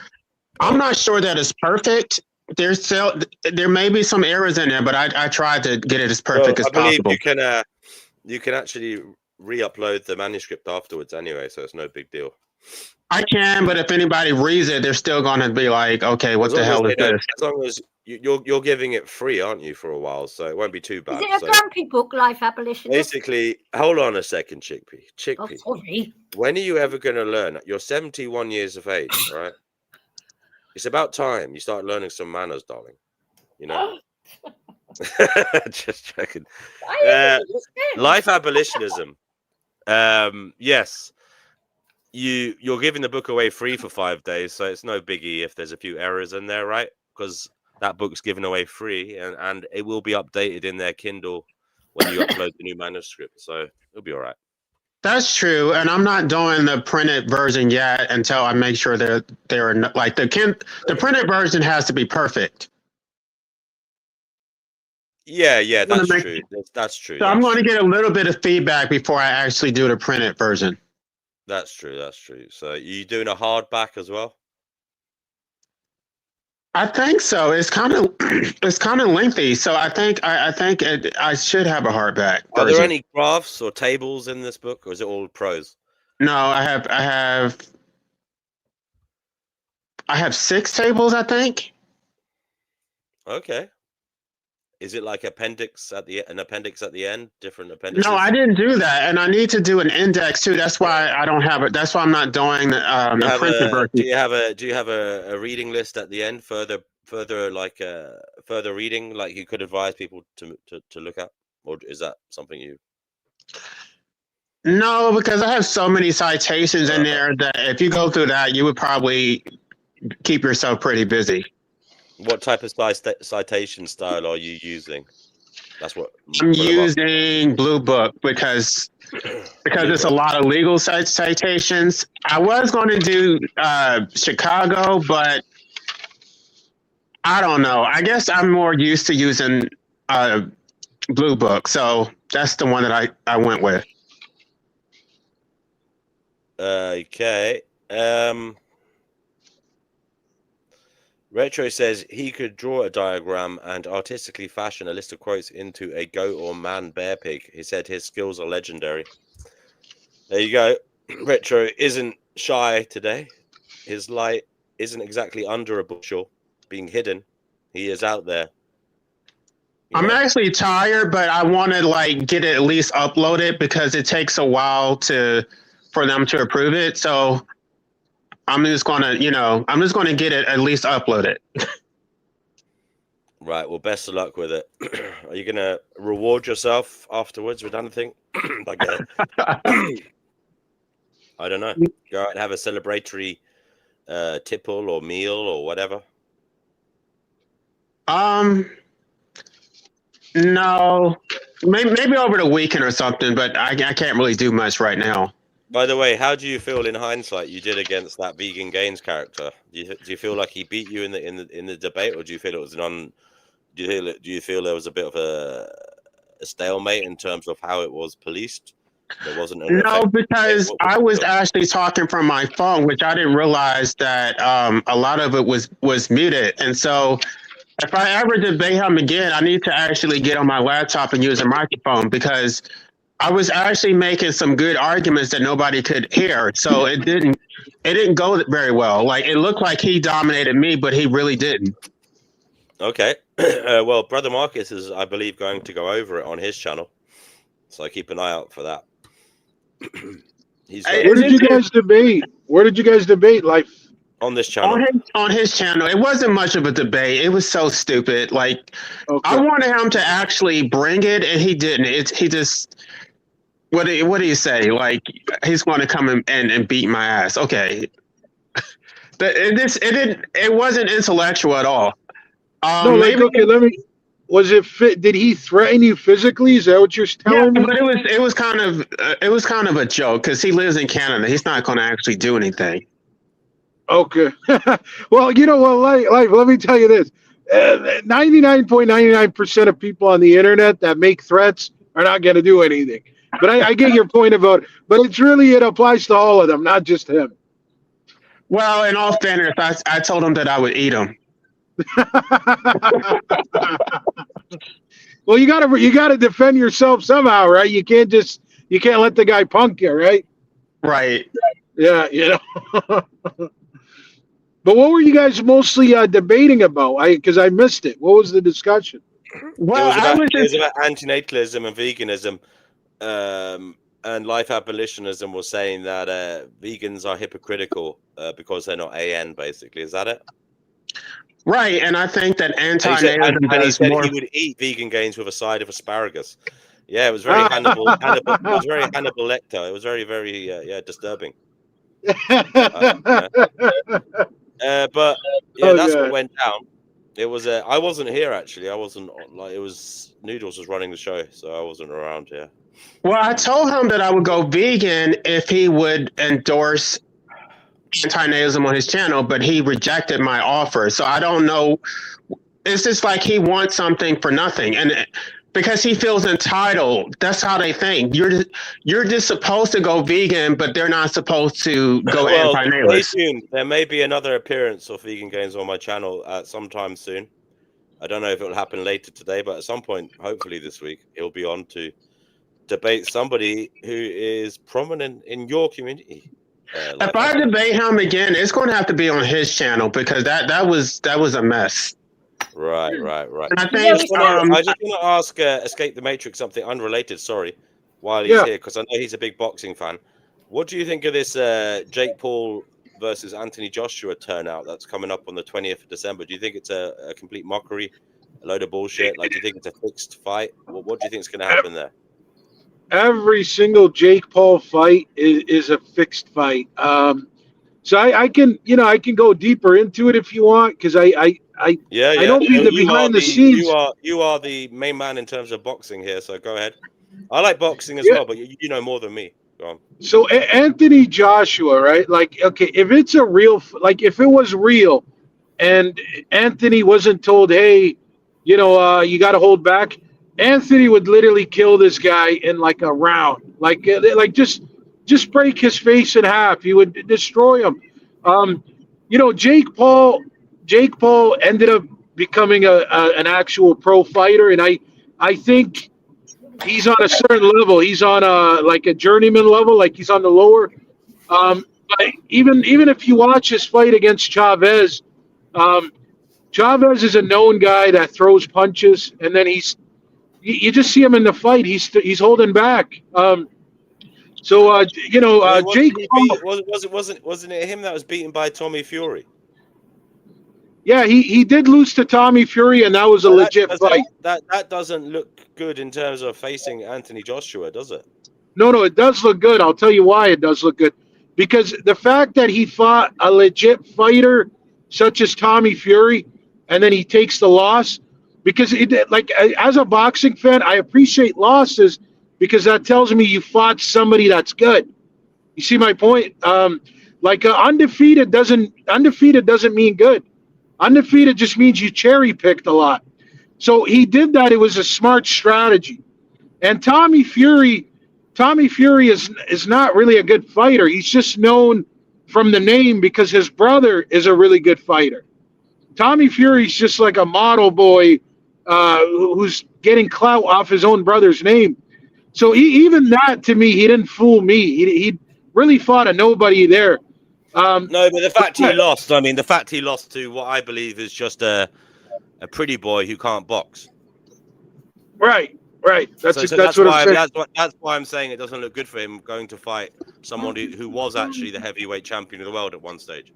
I'm not sure that it's perfect. There may be some errors in there, but I tried to get it as perfect as possible. You can actually re-upload the manuscript afterwards anyway, so it's no big deal. I can, but if anybody reads it, they're still going to be like, okay, what the hell is this? you're giving it free, aren't you, for a while? So it won't be too bad. Is it a So grumpy book, Life Abolitionist? basically, hold on a second, Chickpea. Oh, Chickpea, sorry. when are you ever going to learn? You're 71 years of age, right? It's about time you start learning some manners, darling. You know. Just checking. Life abolitionism. Yes. You're giving the book away free for 5 days, so it's no biggie if there's a few errors in there, right? Because that book's given away free, and it will be updated in their Kindle when you upload the new manuscript, so it'll be all right. That's true, and I'm not doing the printed version yet until I make sure they're like the printed version has to be perfect. Yeah, that's true. That's true. So I'm going to get a little bit of feedback before I actually do the printed version. That's true. So you doing a hardback as well? I think so. It's kind of lengthy, so I think I should have a hardback version. Are there any graphs or tables in this book, or is it all prose? No, I have 6 tables, I think. Okay. Is it like an appendix at the end? Different appendices? No, I didn't do that, and I need to do an index too. That's why I don't have it. That's why I'm not doing the printed version. Do you have a reading list at the end? Further reading, like you could advise people to look at, or is that something you? No, because I have so many citations in there that if you go through that, you would probably keep yourself pretty busy. What type of citation style are you using? That's what I'm using Blue Book because it's a lot of legal citations. I was going to do Chicago, but I don't know. I guess I'm more used to using Blue Book, so that's the one that I went with. Okay. Retro says he could draw a diagram and artistically fashion a list of quotes into a goat or man bear pig. He said his skills are legendary. There you go. Retro isn't shy today. His light isn't exactly under a bushel being hidden. He is out there. I'm actually tired, but I want to get it at least uploaded because it takes a while for them to approve it. So I'm just gonna get it at least uploaded. Right. Well, best of luck with it. Are you gonna reward yourself afterwards with anything? I don't know. Go out and have a celebratory tipple or meal or whatever. No, maybe over the weekend or something, but I can't really do much right now. By the way, how do you feel in hindsight you did against that Vegan Gaines character? Do you feel like he beat you in the debate, or do you feel it was do you feel there was a bit of a stalemate in terms of how it was policed? There wasn't no, because I was actually talking from my phone, which I didn't realize that a lot of it was muted, and so if I ever debate him again, I need to actually get on my laptop and use a microphone because I was actually making some good arguments that nobody could hear. So it didn't go very well. Like it looked like he dominated me, but he really didn't. Okay. Well, Brother Marcus is, I believe, going to go over it on his channel. So keep an eye out for that. Where did you guys debate? Life? On this channel. On his channel. It wasn't much of a debate. It was so stupid. Like I wanted him to actually bring it and he didn't. He just what do you say? Like he's going to come and beat my ass. Okay. It wasn't intellectual at all. Was it fit? Did he threaten you physically? Is that what you're telling me? But it was kind of a joke because he lives in Canada. He's not going to actually do anything. Okay. Well, you know what, Life, let me tell you this. 99.99% of people on the internet that make threats are not going to do anything. But I get your point about it. But it applies to all of them, not just him. Well, in all fairness, I told him that I would eat him. Well, you gotta defend yourself somehow, right? You can't let the guy punk you, right? Right. Yeah, But what were you guys mostly debating about? Because I missed it. What was the discussion? Well, I was It was just about antinatalism and veganism, and life abolitionism was saying that vegans are hypocritical because they're not AN. Basically, is that it? right, and I think that And he said, anti-natalism and he does said more. he would eat vegan gains with a side of asparagus. Yeah, it was very Hannibal. It was very Hannibal Lecter. It was very, very disturbing. But yeah, Oh, that's what God. went down. It was I wasn't here actually. I wasn't it was Noodles was running the show, so I wasn't around here. Well, I told him that I would go vegan if he would endorse anti-natalism on his channel, but he rejected my offer. So I don't know. It's just like he wants something for nothing, and because he feels entitled. That's how they think. You're just supposed to go vegan, but they're not supposed to go Well, stay anti-natalist. tuned. There may be another appearance of Vegan Gains on my channel at sometime soon. I don't know if it will happen later today, but at some point, hopefully this week, he'll be on to debate somebody who is prominent in your community. If I debate him again, it's going to have to be on his channel because that was a mess. Right. And I I think just want to ask Escape the Matrix something unrelated. Sorry, while he's here, because I know he's a big boxing fan. What do you think of this Jake Paul versus Anthony Joshua turnout that's coming up on the 20th of December? Do you think it's a complete mockery, a load of bullshit? Like, do you think it's a fixed fight? What do you think is going to happen there? Every single Jake Paul fight is a fixed fight. So I can go deeper into it if you want, because I know the behind the scenes. You are the main man in terms of boxing here, so go ahead. I like boxing as well, but you know more than me. Go on. So Anthony Joshua, right? Like, okay, if it's a real, like if it was real, and Anthony wasn't told, hey, you got to hold back, Anthony would literally kill this guy in like a round, like just break his face in half. He would destroy him. Jake Paul ended up becoming an actual pro fighter, and I think he's on a certain level. He's on a journeyman level, like he's on the lower. But even if you watch his fight against Chavez, Chavez is a known guy that throws punches, and then you just see him in the fight. He's holding back. Jake Paul, wasn't it him that was beaten by Tommy Fury? Yeah, he did lose to Tommy Fury, and that was a legit fight. That doesn't look good in terms of facing Anthony Joshua, does it? No, it does look good. I'll tell you why it does look good. Because the fact that he fought a legit fighter such as Tommy Fury, and then he takes the loss, because as a boxing fan, I appreciate losses because that tells me you fought somebody that's good. You see my point? Undefeated doesn't mean good. Undefeated just means you cherry picked a lot. So he did that. It was a smart strategy. And Tommy Fury is not really a good fighter. He's just known from the name because his brother is a really good fighter. Tommy Fury's just like a model boy who's getting clout off his own brother's name. So even that, to me, he didn't fool me. He really fought a nobody there. No, but the fact he lost, the fact he lost to what I believe is just a pretty boy who can't box. Right. That's what I'm saying. That's why I'm saying it doesn't look good for him going to fight someone who was actually the heavyweight champion of the world at one stage.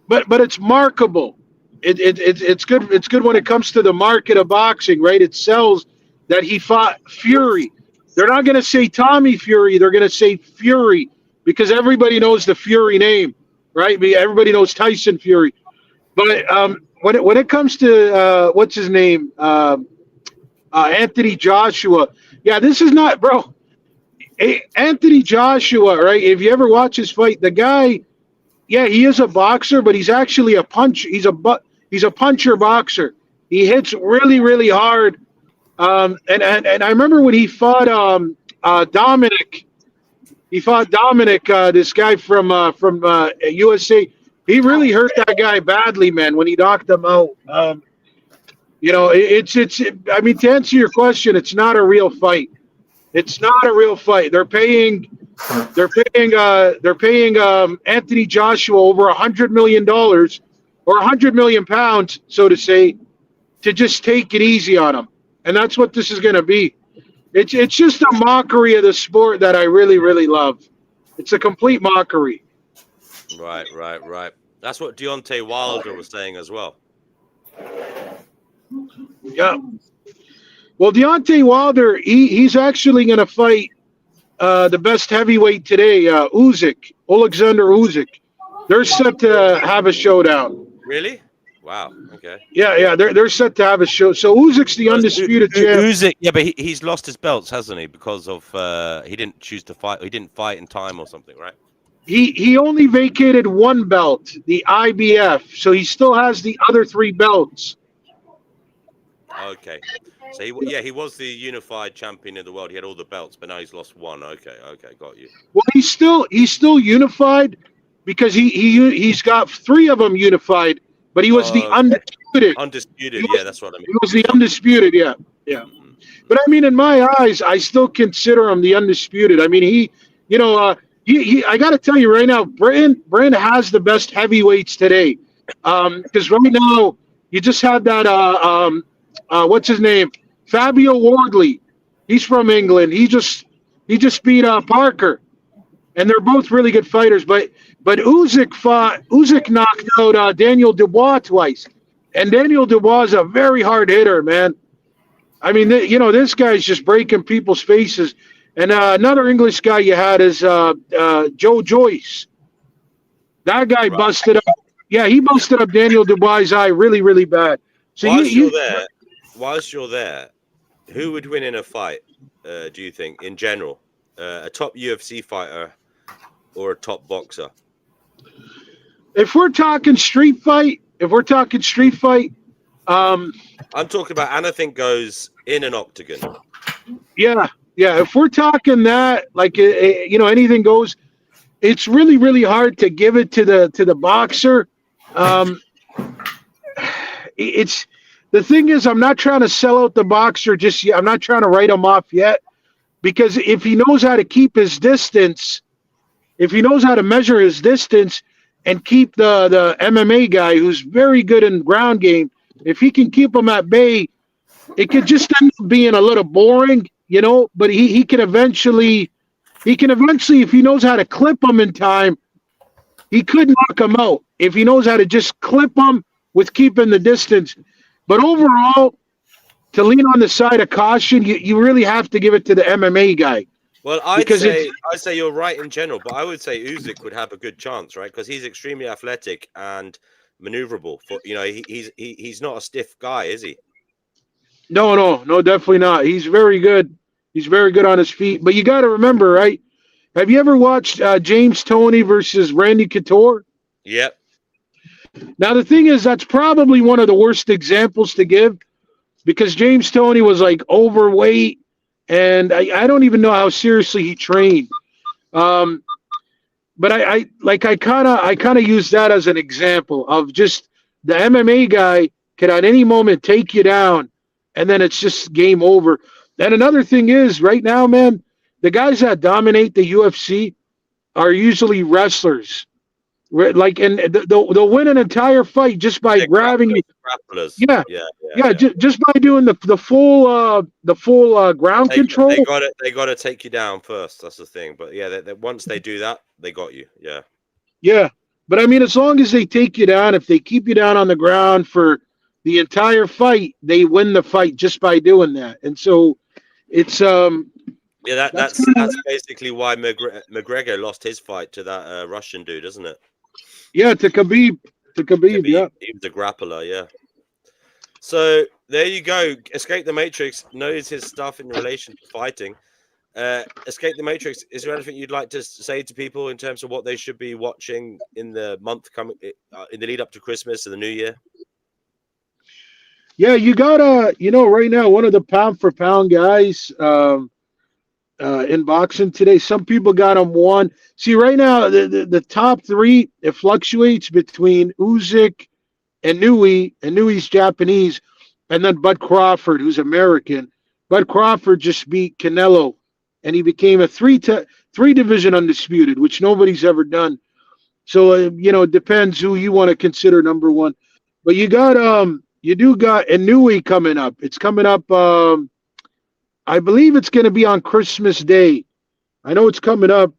But it's markable. It's good. It's good when it comes to the market of boxing, right? It sells that he fought Fury. They're not going to say Tommy Fury. They're going to say Fury because everybody knows the Fury name, right? Everybody knows Tyson Fury. But when it comes to what's his name, Anthony Joshua, this is not, bro. Anthony Joshua, right? If you ever watch his fight, the guy, he is a boxer, but he's actually a punch. He's a puncher boxer. He hits really, really hard. And I remember when he fought Dominic. He fought Dominic, this guy from USA. He really hurt that guy badly, man, when he knocked him out. To answer your question, it's not a real fight. It's not a real fight. They're paying Anthony Joshua over $100 million or 100 million pounds, so to say, to just take it easy on him. And that's what this is going to be. It's just a mockery of the sport that I really, really love. It's a complete mockery. Right. That's what Deontay Wilder was saying as well. Yeah. Well, Deontay Wilder, he's actually going to fight the best heavyweight today, Alexander Usyk. They're set to have a showdown. Really? Wow. Okay. Yeah. They're set to have a show. So Usyk's the undisputed champ. Usyk, yeah, but he's lost his belts, hasn't he? Because of he didn't choose to fight. He didn't fight in time or something, right? He only vacated one belt, the IBF. So he still has the other 3 belts. Okay. So he was the unified champion of the world. He had all the belts, but now he's lost one. Okay, got you. Well, he's still unified because he's got 3 of them unified, but he was the undisputed. Undisputed, that's what I mean. He was the undisputed, yeah. Mm-hmm. But I mean, in my eyes, I still consider him the undisputed. I mean, he I got to tell you right now, Britain has the best heavyweights today. Because right now you just had that what's his name, Fabio Wardley. He's from England. He just beat Parker, and they're both really good fighters. But Usyk knocked out Daniel Dubois twice, and Daniel Dubois is a very hard hitter, man. I mean, this guy's just breaking people's faces. And another English guy you had is Joe Joyce. That guy busted up. Yeah, he busted up Daniel Dubois' eye really, really bad. So whilst you're there, who would win in a fight, do you think, in general? A top UFC fighter or a top boxer? If we're talking street fight, I'm talking about anything goes in an octagon. Yeah. If we're talking that, like anything goes, it's really, really hard to give it to the boxer. It's the thing is, I'm not trying to sell out the boxer just yet. I'm not trying to write him off yet, because if he knows how to keep his distance, if he knows how to measure his distance and keep the MMA guy who's very good in ground game, if he can keep him at bay, it could just end up being a little boring, but he can eventually, if he knows how to clip him in time, he could knock him out if he knows how to just clip him with keeping the distance. But overall, to lean on the side of caution, you really have to give it to the MMA guy. Well, I'd say you're right in general, but I would say Usyk would have a good chance, right? Because he's extremely athletic and maneuverable. He's not a stiff guy, is he? No, definitely not. He's very good. He's very good on his feet. But you got to remember, right? Have you ever watched James Toney versus Randy Couture? Yep. Now, the thing is, that's probably one of the worst examples to give, because James Toney was like overweight, and I don't even know how seriously he trained. But I kind of use that as an example of just the MMA guy can at any moment take you down, and then it's just game over. And another thing is, right now, man, the guys that dominate the UFC are usually wrestlers. Like, and they'll win an entire fight just by grabbing you. Yeah. Just by doing the full ground control. They got to take you down first. That's the thing. But yeah, once they do that, they got you. Yeah. Yeah, but I mean, as long as they take you down, if they keep you down on the ground for the entire fight, they win the fight just by doing that. And so it's that's basically why McGregor lost his fight to that Russian dude, isn't it? Yeah, to Khabib, yeah. He was a grappler, yeah. So there you go. Escape the Matrix knows his stuff in relation to fighting. Escape the Matrix, is there anything you'd like to say to people in terms of what they should be watching in the month coming, in the lead up to Christmas and the New Year? Yeah, you gotta, right now, one of the pound for pound guys in boxing today, some people got him one. See, right now, the top 3, it fluctuates between Usyk and Nui, and Nui's Japanese, and then Bud Crawford, who's American. Bud Crawford just beat Canelo, and he became a three division undisputed, which nobody's ever done. So it depends who you want to consider number one. But you do got Inui coming up. It's coming up. I believe it's going to be on Christmas Day. I know it's coming up.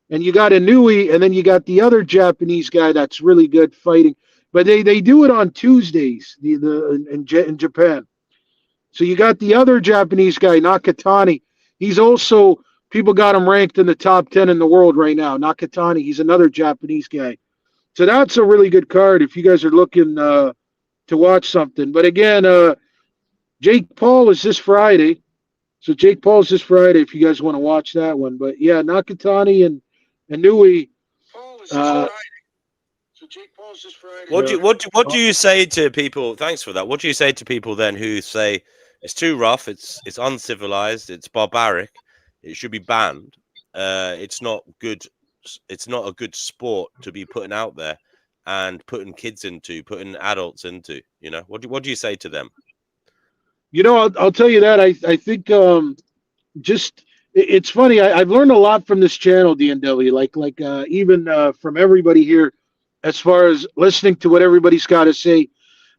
And you got Inui, and then you got the other Japanese guy that's really good fighting. But they do it on Tuesdays in Japan. So you got the other Japanese guy, Nakatani. He's also, people got him ranked in the top 10 in the world right now. Nakatani, he's another Japanese guy. So that's a really good card if you guys are looking to watch something. But again, Jake Paul is this Friday. So Jake Paul's this Friday if you guys want to watch that one. But yeah, Nakatani and Nui. What do you say to people? Thanks for that. What do you say to people then who say it's too rough, it's uncivilized, it's barbaric, it should be banned? It's not good. It's not a good sport to be putting out there and putting kids into, putting adults into. What do you say to them? I'll tell you that I think it's funny. I've learned a lot from this channel, DNW. Like even from everybody here, as far as listening to what everybody's got to say.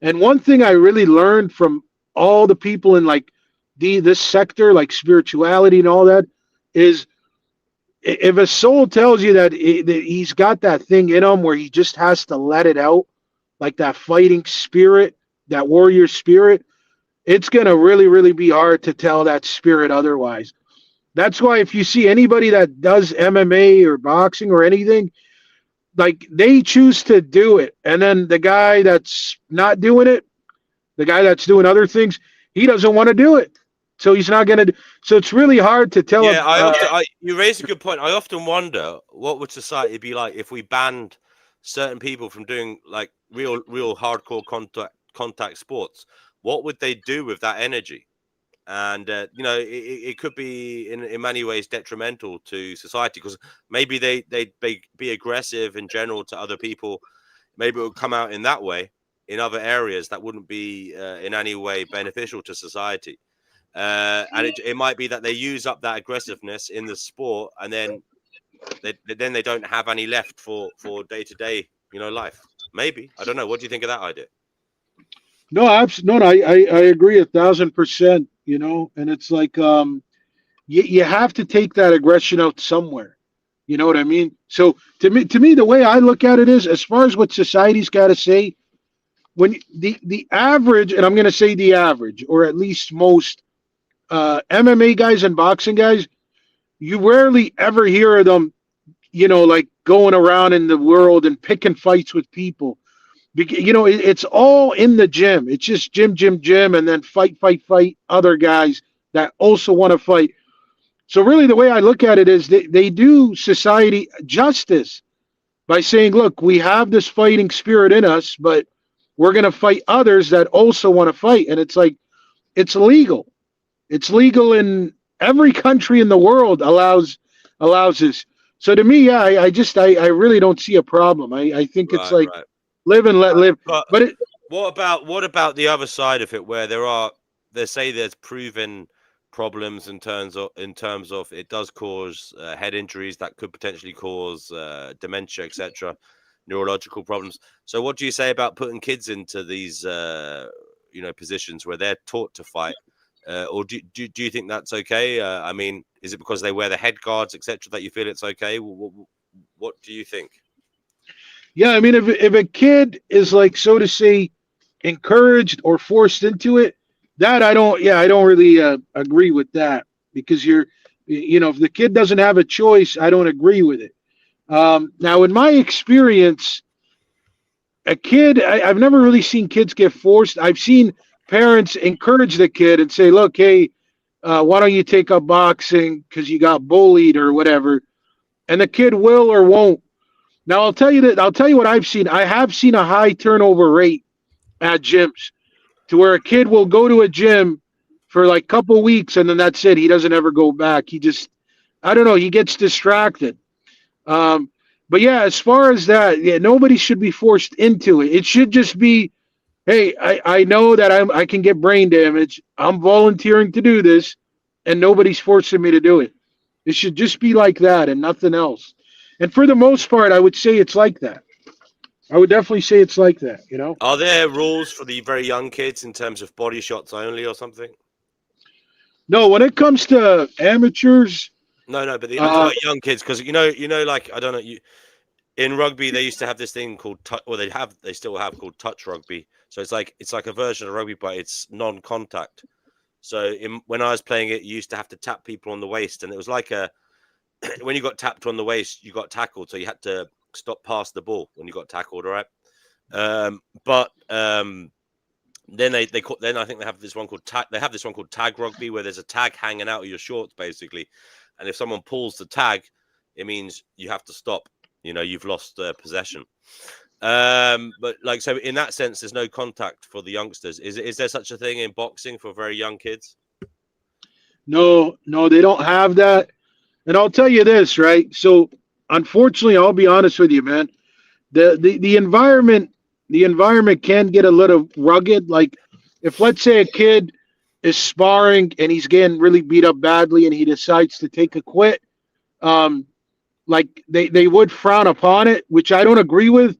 And one thing I really learned from all the people in like this sector, like spirituality and all that, is if a soul tells you that he's got that thing in him where he just has to let it out, like that fighting spirit, that warrior spirit, it's going to really, really be hard to tell that spirit otherwise. That's why if you see anybody that does MMA or boxing or anything, like they choose to do it. And then the guy that's not doing it, the guy that's doing other things, he doesn't want to do it. So he's not going to. So it's really hard to tell. Yeah, you raise a good point. I often wonder what would society be like if we banned certain people from doing like real hardcore contact sports. What would they do with that energy? And it could be in many ways detrimental to society, because maybe they'd be aggressive in general to other people. Maybe it would come out in that way in other areas that wouldn't be in any way beneficial to society. And it might be that they use up that aggressiveness in the sport, and then they don't have any left for day-to-day life. Maybe. I don't know. What do you think of that idea? No, absolutely. No, I agree 1,000%. And it's like you have to take that aggression out somewhere. You know what I mean? So to me, the way I look at it is, as far as what society's got to say, when the average, and I'm going to say the average, or at least most MMA guys and boxing guys, you rarely ever hear of them, like going around in the world and picking fights with people. It's all in the gym. It's just gym, and then fight other guys that also want to fight. So really the way I look at it is they do society justice by saying, look, we have this fighting spirit in us, but we're going to fight others that also want to fight. And it's like, it's legal. It's legal in every country in the world allows this. So to me, yeah, I really don't see a problem. I think it's like, right. Live and let live. But what about the other side of it, where there's proven problems in terms of it does cause head injuries that could potentially cause dementia, etc., neurological problems. So what do you say about putting kids into these positions where they're taught to fight? Or do you think that's okay? I mean, is it because they wear the head guards, etc., that you feel it's okay? What do you think? Yeah, I mean, if a kid is like, so to say, encouraged or forced into it, that I don't really agree with that, because if the kid doesn't have a choice, I don't agree with it. Now, in my experience, a kid, I've never really seen kids get forced. I've seen parents encourage the kid and say, look, hey, why don't you take up boxing because you got bullied or whatever, and the kid will or won't. Now, I'll tell you what I've seen. I have seen a high turnover rate at gyms, to where a kid will go to a gym for like a couple weeks and then that's it. He doesn't ever go back. He just, I don't know, he gets distracted. But yeah, as far as that, yeah, nobody should be forced into it. It should just be, hey, I know that I can get brain damage. I'm volunteering to do this, and nobody's forcing me to do it. It should just be like that and nothing else. And for the most part, I would say it's like that. I would definitely say it's like that, you know? Are there rules for the very young kids in terms of body shots only or something? No, when it comes to amateurs, No, but I'm talking about young kids because you know, like I don't know, in rugby they used to have this thing called they still have called touch rugby. So it's like a version of rugby, but it's non-contact. So when I was playing it, you used to have to tap people on the waist, and it was like when you got tapped on the waist, you got tackled, so you had to stop past the ball when you got tackled, all right? Then I think they have this one called tag rugby, where there's a tag hanging out of your shorts basically, and if someone pulls the tag, it means you have to stop. You know, you've lost possession. But like, so in that sense, there's no contact for the youngsters. Is there such a thing in boxing for very young kids? No, they don't have that. And I'll tell you this, right? So, unfortunately, I'll be honest with you, man. The environment can get a little rugged. Like, if let's say a kid is sparring and he's getting really beat up badly, and he decides to take a quit, like they would frown upon it, which I don't agree with.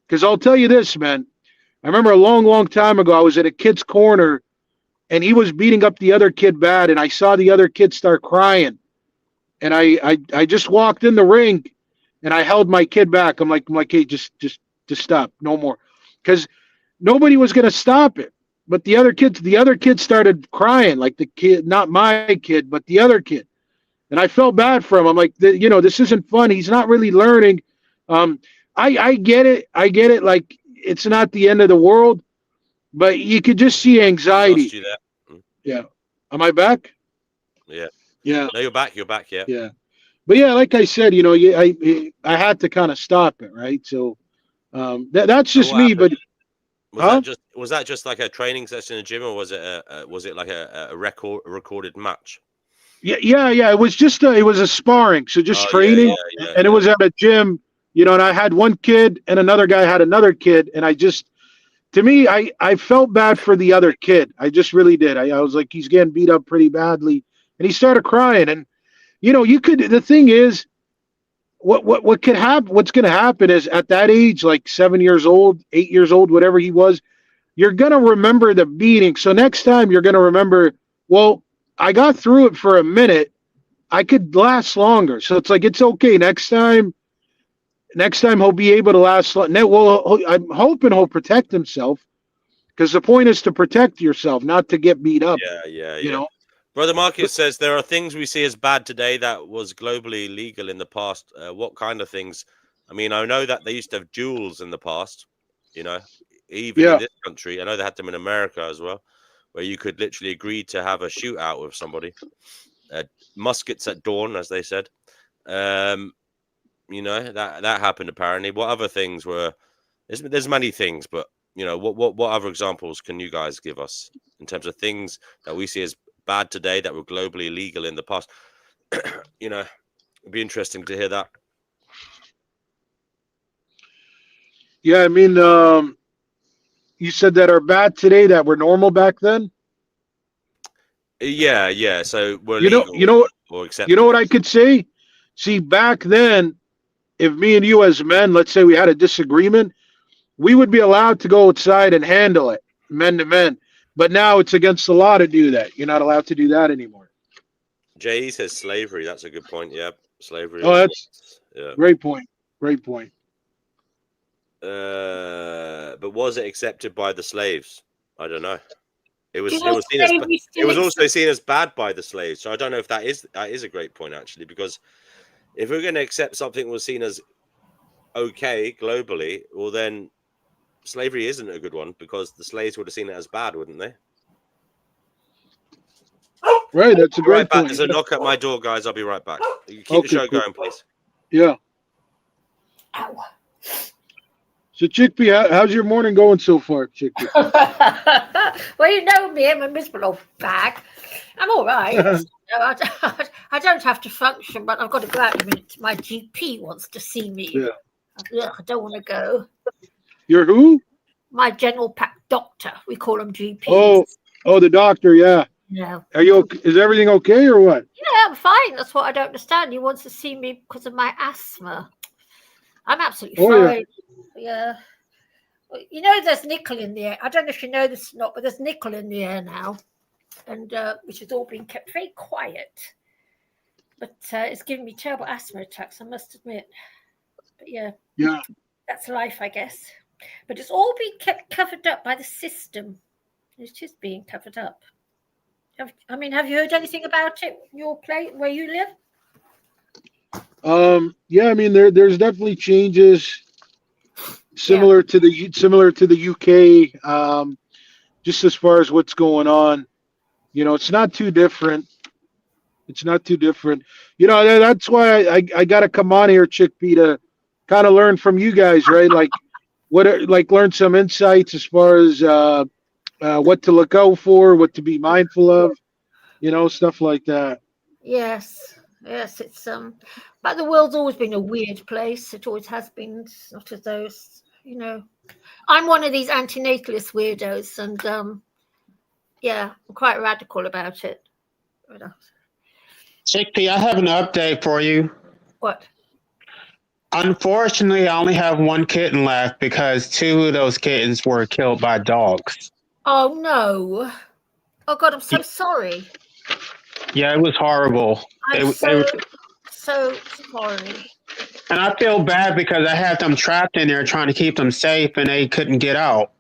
Because I'll tell you this, man. I remember a long time ago, I was at a kid's corner, and he was beating up the other kid bad, and I saw the other kid start crying. And I just walked in the ring, and I held my kid back. I'm like, hey, just stop, no more, because nobody was gonna stop it. But the other kid started crying, like the kid, not my kid, but the other kid, and I felt bad for him. I'm like, this isn't fun. He's not really learning. I get it. Like, it's not the end of the world, but you could just see anxiety. Lost you there. Yeah, am I back? Yeah. Yeah. No, you're back. Yeah. Yeah. But yeah, like I said, I had to kind of stop it, right? So that's just me. Happened? But was that just like a training session in the gym, or was it like a recorded match? Yeah. It was just it was a sparring, so just training, and it was at a gym, and I had one kid, and another guy had another kid, and I felt bad for the other kid. I just really did. I was like, he's getting beat up pretty badly, and he started crying, and the thing is, what could happen? What's going to happen is, at that age, like 7 years old, 8 years old, whatever he was, you're going to remember the beating. So next time you're going to remember, well, I got through it for a minute. I could last longer. So it's like, it's okay. Next time he'll be able to last. Well, I'm hoping he'll protect himself, because the point is to protect yourself, not to get beat up. Yeah. Brother Marcus says there are things we see as bad today that was globally legal in the past. What kind of things? I mean, I know that they used to have duels in the past, even in this country. I know they had them in America as well, where you could literally agree to have a shootout with somebody. Muskets at dawn, as they said. That happened apparently. What other things were? There's many things, but what other examples can you guys give us in terms of things that we see as bad today that were globally illegal in the past? It'd be interesting to hear that. Yeah, I mean, you said that are bad today that were normal back then. Yeah. So we're what I could say? See, back then, if me and you as men, let's say we had a disagreement, we would be allowed to go outside and handle it, men to men. But now it's against the law to do that. You're not allowed to do that anymore. Jay says slavery. That's a good point. Yeah, slavery. Oh, that's great point. But was it accepted by the slaves? I don't know. It was also seen as bad by the slaves. So I don't know if that is a great point, actually, because if we're going to accept something that was seen as okay globally, well then slavery isn't a good one, because the slaves would have seen it as bad, wouldn't they? Right, that's a great point. There's a knock at my door, guys. I'll be right back. You keep the show going, please. Yeah. So, Chickpea, how's your morning going so far, Chickpea? Well, you know me, I'm a miserable old bag. I'm all right. I don't have to function, but I've got to go out in a minute. My GP wants to see me. Yeah. I don't want to go. You're who? My general doctor. We call him GP. Oh, the doctor. Yeah. Yeah. Are you? Is everything okay or what? Yeah, I'm fine. That's what I don't understand. He wants to see me because of my asthma. I'm absolutely Oh, yeah. fine. Yeah. Well, you know, there's nickel in the air. I don't know if you know this or not, but there's nickel in the air now, and which has all been kept very quiet. But it's giving me terrible asthma attacks, I must admit. But yeah, that's life, I guess. But it's all been kept covered up by the system. It is being covered up. Have you heard anything about it? Your place, where you live? Yeah, I mean, there's definitely changes similar to the UK. Just as far as what's going on, it's not too different. It's not too different. That's why I got to come on here, Chickpea, to kind of learn from you guys, right? Like learn some insights as far as what to look out for, what to be mindful of, stuff like that. Yes, it's but the world's always been a weird place. It always has been. It's not as though I'm one of these antinatalist weirdos, and I'm quite radical about it. Chickpea, I have an update for you. What? Unfortunately, I only have one kitten left because 2 of those kittens were killed by dogs. Oh no! Oh God, I'm so sorry. Yeah, it was horrible. I'm so sorry. And I feel bad because I had them trapped in there trying to keep them safe, and they couldn't get out.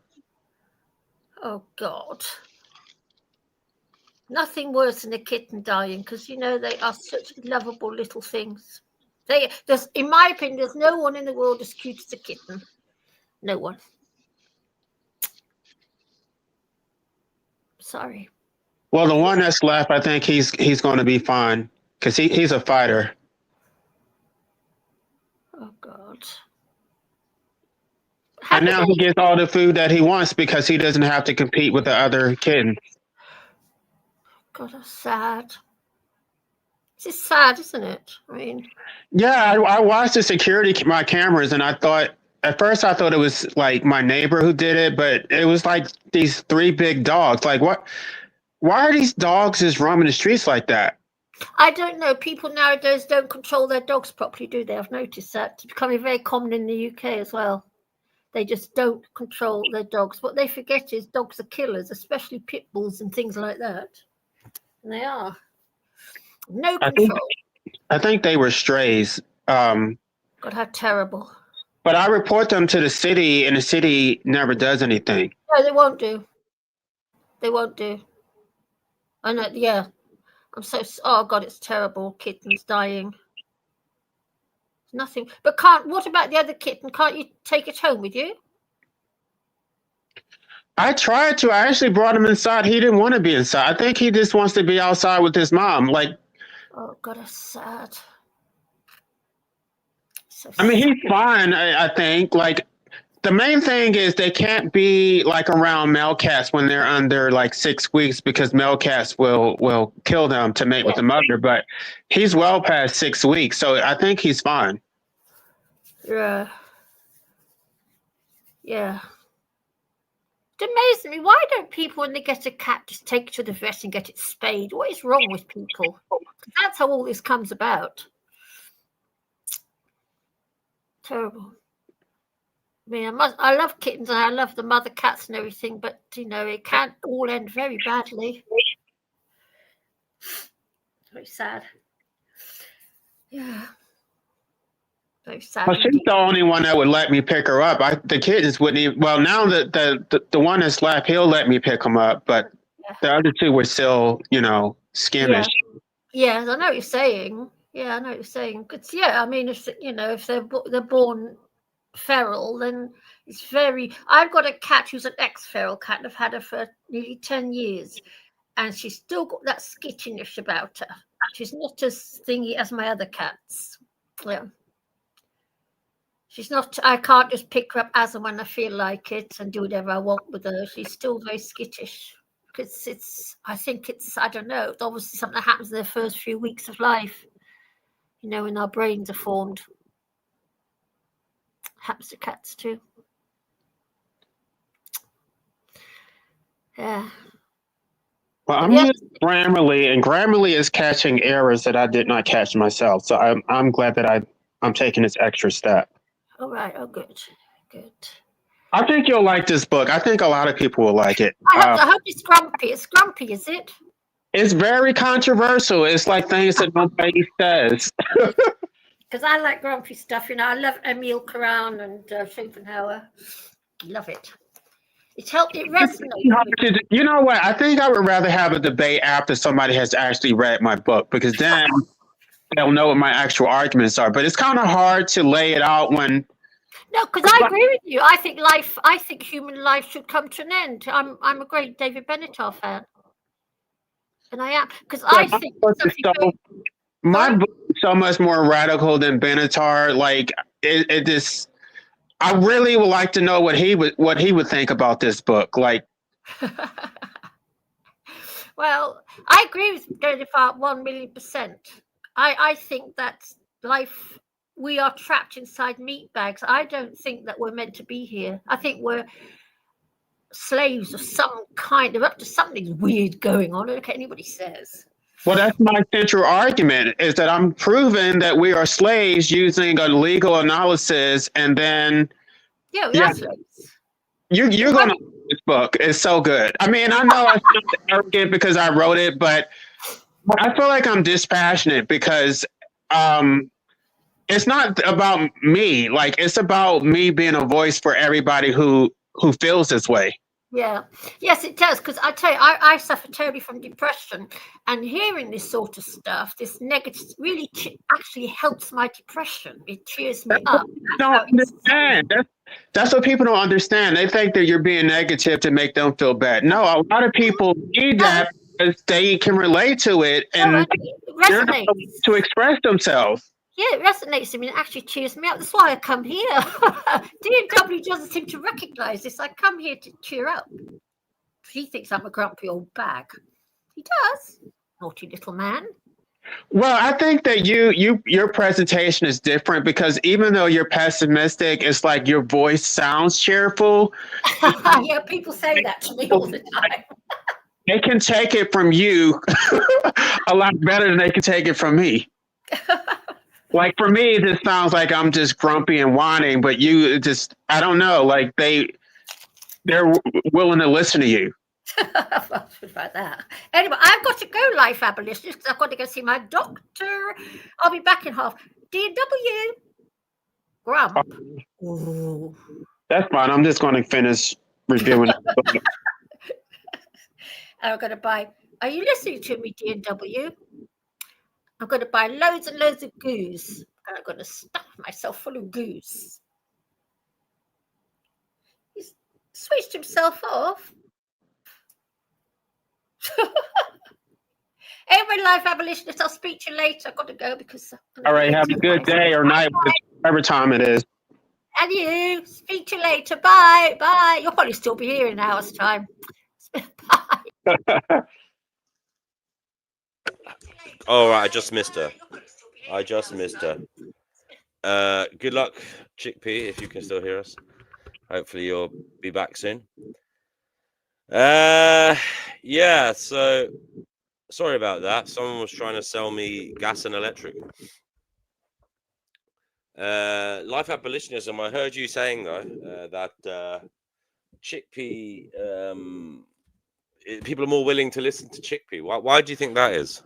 Oh God. Nothing worse than a kitten dying, because they are such lovable little things. In my opinion, there's no one in the world as cute as a kitten. No one. Sorry. Well, the one that's left, I think he's going to be fine because he's a fighter. Oh God. And now he gets all the food that he wants because he doesn't have to compete with the other kittens. God, that's sad. This is sad, isn't it? I mean, yeah, I watched the security my cameras, and at first I thought it was like my neighbor who did it, but it was like these 3 big dogs. Like, what? Why are these dogs just roaming the streets like that? I don't know. People nowadays don't control their dogs properly, do they? I've noticed that. It's becoming very common in the UK as well. They just don't control their dogs. What they forget is dogs are killers, especially pit bulls and things like that. And they are. No control. I think they were strays. God, how terrible. But I report them to the city, and the city never does anything. No, they won't do. They won't do. I know, yeah. Oh God, it's terrible. Kittens dying. Nothing. But what about the other kitten? Can't you take it home with you? I tried to. I actually brought him inside. He didn't want to be inside. I think he just wants to be outside with his mom. Oh God, that's sad. So I mean, he's fine. I think. The main thing is they can't be around male cats when they're under 6 weeks because male cats will kill them to mate with the mother. But he's well past 6 weeks, so I think he's fine. Yeah. Yeah. It amazes me. Why don't people, when they get a cat, just take it to the vet and get it spayed? What is wrong with people? That's how all this comes about. Terrible. I mean, I love kittens and I love the mother cats and everything, but it can all end very badly. Very sad. Yeah. Very sad. Well, she's the only one that would let me pick her up. The kittens wouldn't even. Well, now the one that's left, he'll let me pick them up, but the other 2 were still, skittish. Yeah, I know what you're saying. Yeah, I know what you're saying. Because I mean, if they're born feral, then it's very. I've got a cat who's an ex-feral cat. I've had her for nearly 10 years, and she's still got that skittishness about her. She's not as thingy as my other cats. Yeah, she's not. I can't just pick her up as and when I feel like it and do whatever I want with her. She's still very skittish. Because I think I don't know. It's obviously something that happens in their first few weeks of life. When our brains are formed. Happens to cats too. Yeah. Well, I'm using Grammarly, and Grammarly is catching errors that I did not catch myself. So I'm glad that I'm taking this extra step. All right. Oh, good. Good. I think you'll like this book. I think a lot of people will like it. I hope it's grumpy. It's grumpy, is it? It's very controversial. It's like things that nobody says. Because I like grumpy stuff. You know, I love Emil Karan and Schopenhauer. Love it. It resonates. You know what? I think I would rather have a debate after somebody has actually read my book, because then they'll know what my actual arguments are. But it's kind of hard to lay it out when. No, because I agree with you. I think human life should come to an end. I'm a great David Benatar fan. And I am, because I think my book is so much more radical than Benatar. Like it just, I really would like to know what he would think about this book. Like, well, I agree with Benatar 1,000,000%. I think that life, we are trapped inside meat bags. I don't think that we're meant to be here. I think we're slaves of some kind. They're up to something weird going on. I don't care what anybody says. Well, that's my central argument, is that I'm proving that we are slaves using a legal analysis, and then Slaves. You're gonna like this book. It's so good. I mean, I know I sound arrogant because I wrote it, but I feel like I'm dispassionate because it's not about me. Like, it's about me being a voice for everybody who feels this way. Yeah. Yes, it does. Because I tell you, I suffer terribly from depression, and hearing this sort of stuff, this negative, really actually helps my depression. It cheers me up. Don't understand. That's what people don't understand. They think that you're being negative to make them feel bad. No, a lot of people need that because they can relate to it and they're not able to express themselves. Yeah, it resonates with me and actually cheers me up. That's why I come here. D&W doesn't seem to recognize this. I come here to cheer up. He thinks I'm a grumpy old bag. He does. Naughty little man. Well, I think that your presentation is different because even though you're pessimistic, it's like your voice sounds cheerful. Yeah, people say that to me all the time. They can take it from you a lot better than they can take it from me. Like, for me, this sounds like I'm just grumpy and whining, but you just, I don't know, like they're willing to listen to you. About that. Anyway, I've got to go, life abolitionist, because I've got to go see my doctor. I'll be back in half. D&W. Grump. Ooh. That's fine. I'm just going to finish reviewing it. I'm going to buy. Are you listening to me, D&W? I'm going to buy loads and loads of goose, and I'm going to stuff myself full of goose. He's switched himself off. Anyway, life abolitionist, I'll speak to you later. I've got to go because. All right, have a good day or night, whatever time it is. And you. Speak to you later. Bye. Bye. You'll probably still be here in an hour's time. Bye. All right, I just missed her. Good luck, Chickpea, if you can still hear us. Hopefully you'll be back soon. Yeah, so sorry about that. Someone was trying to sell me gas and electric. Life abolitionism, I heard you saying, though, that Chickpea, people are more willing to listen to Chickpea. Why do you think that is?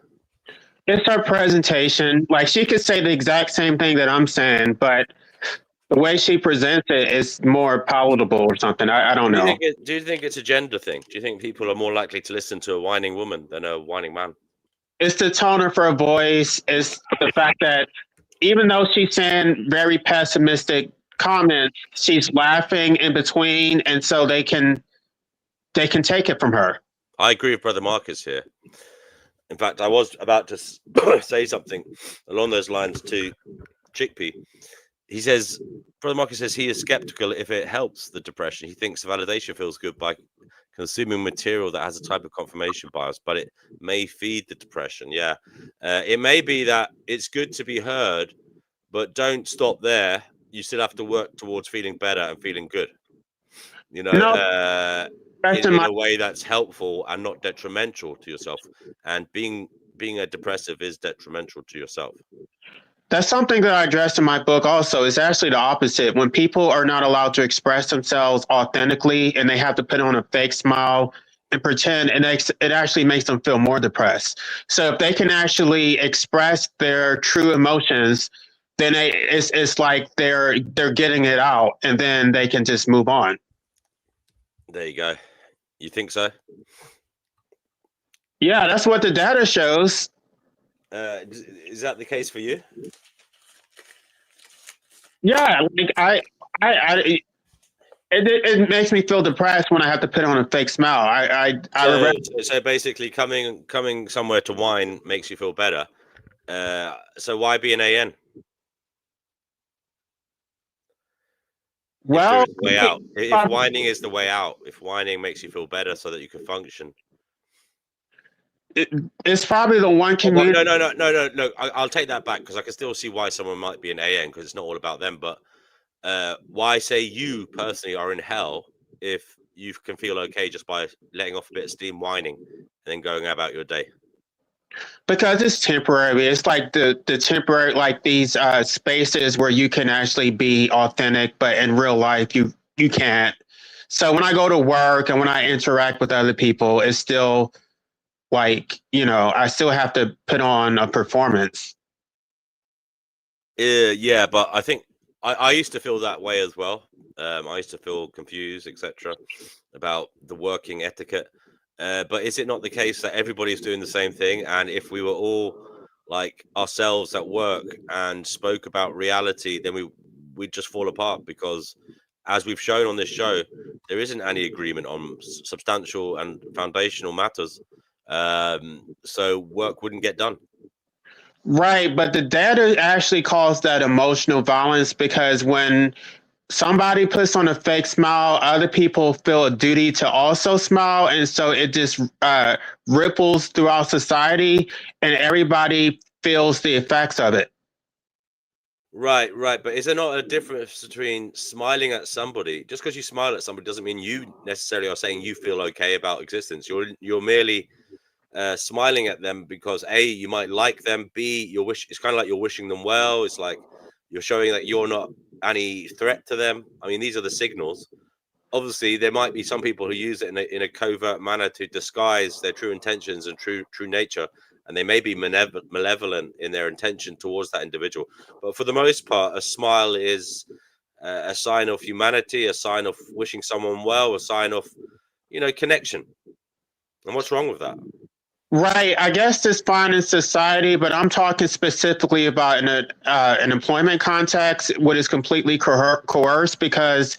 It's her presentation. Like, she could say the exact same thing that I'm saying, but the way she presents it is more palatable or something. I don't know. Do you think it's a gender thing? Do you think people are more likely to listen to a whining woman than a whining man? It's the tone of her voice. It's the fact that even though she's saying very pessimistic comments, she's laughing in between, and so they can take it from her. I agree with Brother Marcus here. In fact, I was about to say something along those lines to Chickpea. He says, Brother Marcus says he is skeptical if it helps the depression. He thinks validation feels good by consuming material that has a type of confirmation bias, but it may feed the depression. Yeah, it may be that it's good to be heard, but don't stop there. You still have to work towards feeling better and feeling good. You know, in a way that's helpful and not detrimental to yourself. And being a depressive is detrimental to yourself. That's something that I addressed in my book also. It's actually the opposite. When people are not allowed to express themselves authentically and they have to put on a fake smile and pretend, and it actually makes them feel more depressed. So if they can actually express their true emotions, then it's like they're getting it out, and then they can just move on. There you go. You think so? Yeah, that's what the data shows. Is that the case for you? Yeah, like it makes me feel depressed when I have to put on a fake smile. So basically, coming somewhere to whine makes you feel better. So why be an AN? Well, if there is a way out, if whining is the way out, if whining makes you feel better so that you can function. It's probably the one community. No. I'll take that back because I can still see why someone might be an AN because it's not all about them. But why say you personally are in hell if you can feel okay just by letting off a bit of steam, whining, and then going about your day? Because it's temporary. It's like the temporary, like these spaces where you can actually be authentic, but in real life you can't. So when I go to work and when I interact with other people, it's still like, I still have to put on a performance. Yeah, but I think I used to feel that way as well. I used to feel confused, etc., about the working etiquette. But is it not the case that everybody's doing the same thing? And if we were all like ourselves at work and spoke about reality, then we'd just fall apart because, as we've shown on this show, there isn't any agreement on substantial and foundational matters. So work wouldn't get done. Right, but the data actually calls that emotional violence because when somebody puts on a fake smile, other people feel a duty to also smile, and so it just ripples throughout society, and everybody feels the effects of it. Right. But is there not a difference between smiling at somebody? Just because you smile at somebody doesn't mean you necessarily are saying you feel okay about existence. You're merely smiling at them because A, you might like them. B, it's kind of like you're wishing them well. It's like you're showing that you're not any threat to them. I mean, these are the signals. Obviously, there might be some people who use it in a covert manner to disguise their true intentions and true nature, and they may be malevolent in their intention towards that individual. But for the most part, a smile is a sign of humanity, a sign of wishing someone well, a sign of connection. And what's wrong with that? Right, I guess it's fine in society, but I'm talking specifically about in an employment context, what is completely coerced because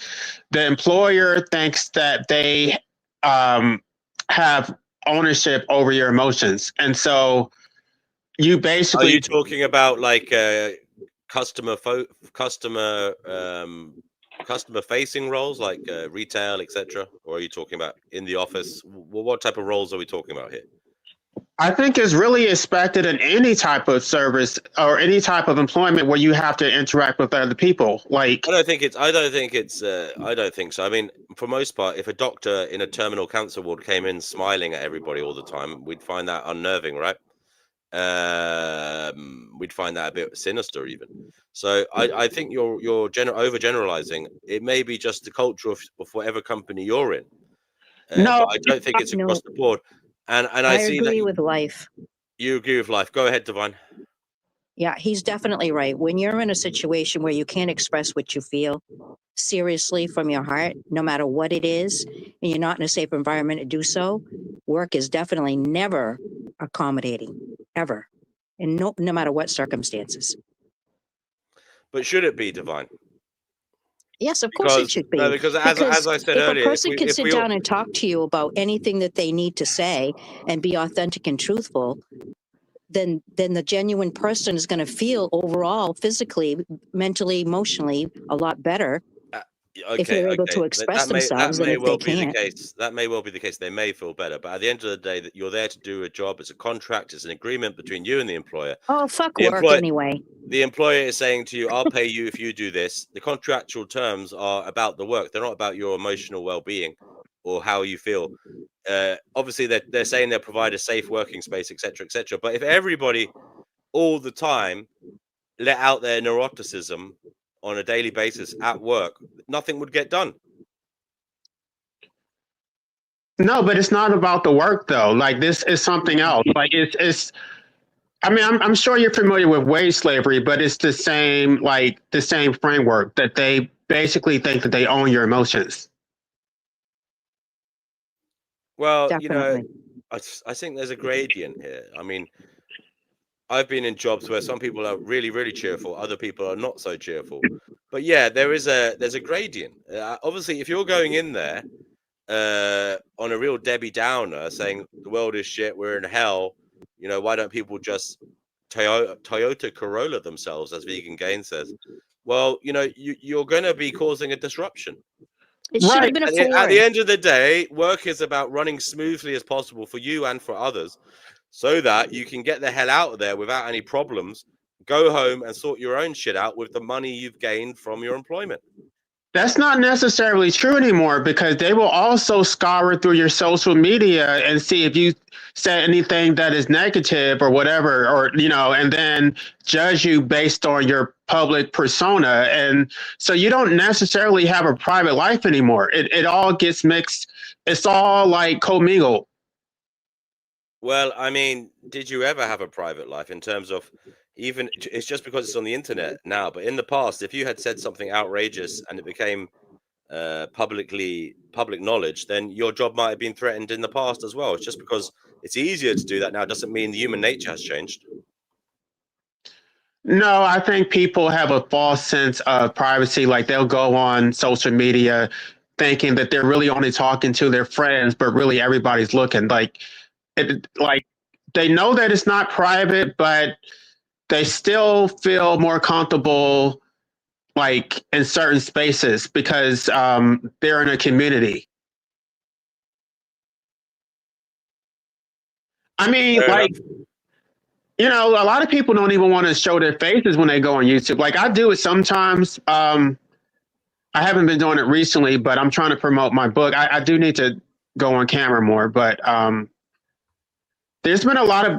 the employer thinks that they have ownership over your emotions, and so you basically. Are you talking about like customer facing roles like retail, etc., or are you talking about in the office? What type of roles are we talking about here? I think it's really expected in any type of service or any type of employment where you have to interact with other people. Like, I don't think so. I mean, for most part, if a doctor in a terminal cancer ward came in smiling at everybody all the time, we'd find that unnerving, right? We'd find that a bit sinister even. So I think you're overgeneralizing. It may be just the culture of whatever company you're in. no, But I don't think it's across the board. And I see agree that with Life. you agree with Life. Go ahead, Divine. Yeah, he's definitely right. When you're in a situation where you can't express what you feel seriously from your heart, no matter what it is, and you're not in a safe environment to do so, work is definitely never accommodating, ever, and no matter what circumstances. But should it be, Divine? Yes, of course it should be. No, because as I said if earlier, a person can sit down and talk to you about anything that they need to say and be authentic and truthful, then the genuine person is going to feel overall, physically, mentally, emotionally, a lot better. If they're able to express themselves, and if they can't. That may well be the case. They may feel better, but at the end of the day, that you're there to do a job. It's a contract. It's an agreement between you and the employer. Oh, fuck work anyway. The employer is saying to you, "I'll pay you if you do this." The contractual terms are about the work. They're not about your emotional well-being or how you feel. Obviously, they're saying they'll provide a safe working space, etc., etc. But if everybody all the time let out their neuroticism on a daily basis at work, nothing would get done. No, but it's not about the work though. Like this is something else. Like it's. I mean, I'm sure you're familiar with wage slavery, but it's the same, like the same framework that they basically think that they own your emotions. Well, Definitely. I think there's a gradient here. I mean, I've been in jobs where some people are really, really cheerful, other people are not so cheerful. But yeah, there's a gradient. Obviously, if you're going in there on a real Debbie Downer, saying the world is shit, we're in hell, why don't people just Toyota Corolla themselves, as Vegan Gain says? Well, you're going to be causing a disruption. It should Right. have been a Ford. At the end of the day, work is about running smoothly as possible for you and for others, so that you can get the hell out of there without any problems, go home and sort your own shit out with the money you've gained from your employment. That's not necessarily true anymore because they will also scour through your social media and see if you said anything that is negative or whatever, or, and then judge you based on your public persona. And so you don't necessarily have a private life anymore. It all gets mixed. It's all like commingled. Well, I mean, did you ever have a private life in terms of even it's just because it's on the internet now, but in the past, if you had said something outrageous and it became public knowledge, then your job might have been threatened in the past as well. It's just because it's easier to do that now doesn't mean the human nature has changed. No, I think people have a false sense of privacy. Like they'll go on social media thinking that they're really only talking to their friends, but really everybody's looking. Like they know that it's not private, but they still feel more comfortable like in certain spaces because they're in a community. I mean, Fair like, enough. a lot of people don't even want to show their faces when they go on YouTube. Like I do it sometimes. I haven't been doing it recently, but I'm trying to promote my book. I do need to go on camera more, but there's been a lot of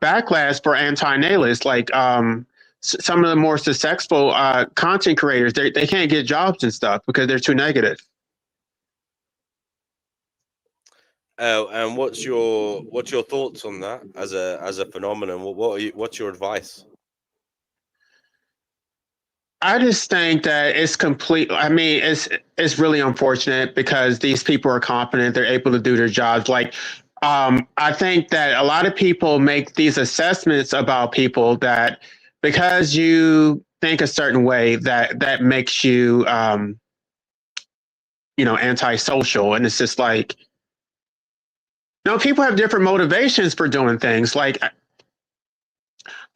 backlash for anti-nihilists. Like some of the more successful content creators, they can't get jobs and stuff because they're too negative. And what's your thoughts on that as a phenomenon? What's your advice? I just think that it's complete. I mean, it's really unfortunate because these people are competent. They're able to do their jobs. Like, I think that a lot of people make these assessments about people that because you think a certain way that makes you, antisocial. And it's just like, people have different motivations for doing things. Like,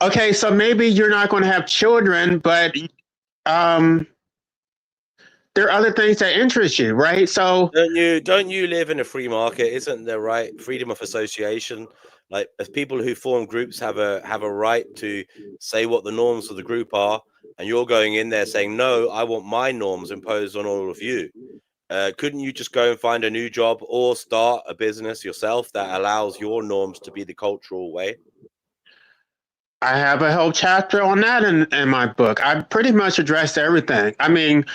okay, so maybe you're not going to have children, but there are other things that interest you, right? So don't you live in a free market? Isn't there right freedom of association? Like, as people who form groups have a right to say what the norms of the group are, and you're going in there saying, no, I want my norms imposed on all of you. Couldn't you just go and find a new job or start a business yourself that allows your norms to be the cultural way? I have a whole chapter on that in my book. I pretty much addressed everything. I mean,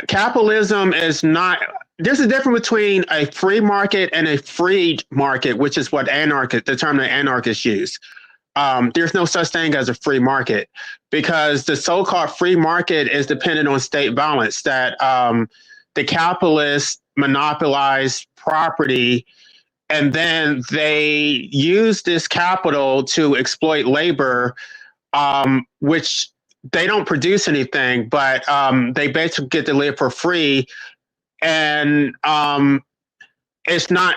capitalism is not. There's a difference between a free market and a freed market, which is what the term that anarchists use. There's no such thing as a free market because the so-called free market is dependent on state balance. That the capitalists monopolize property. And then they use this capital to exploit labor, which they don't produce anything, but they basically get to live for free. And it's not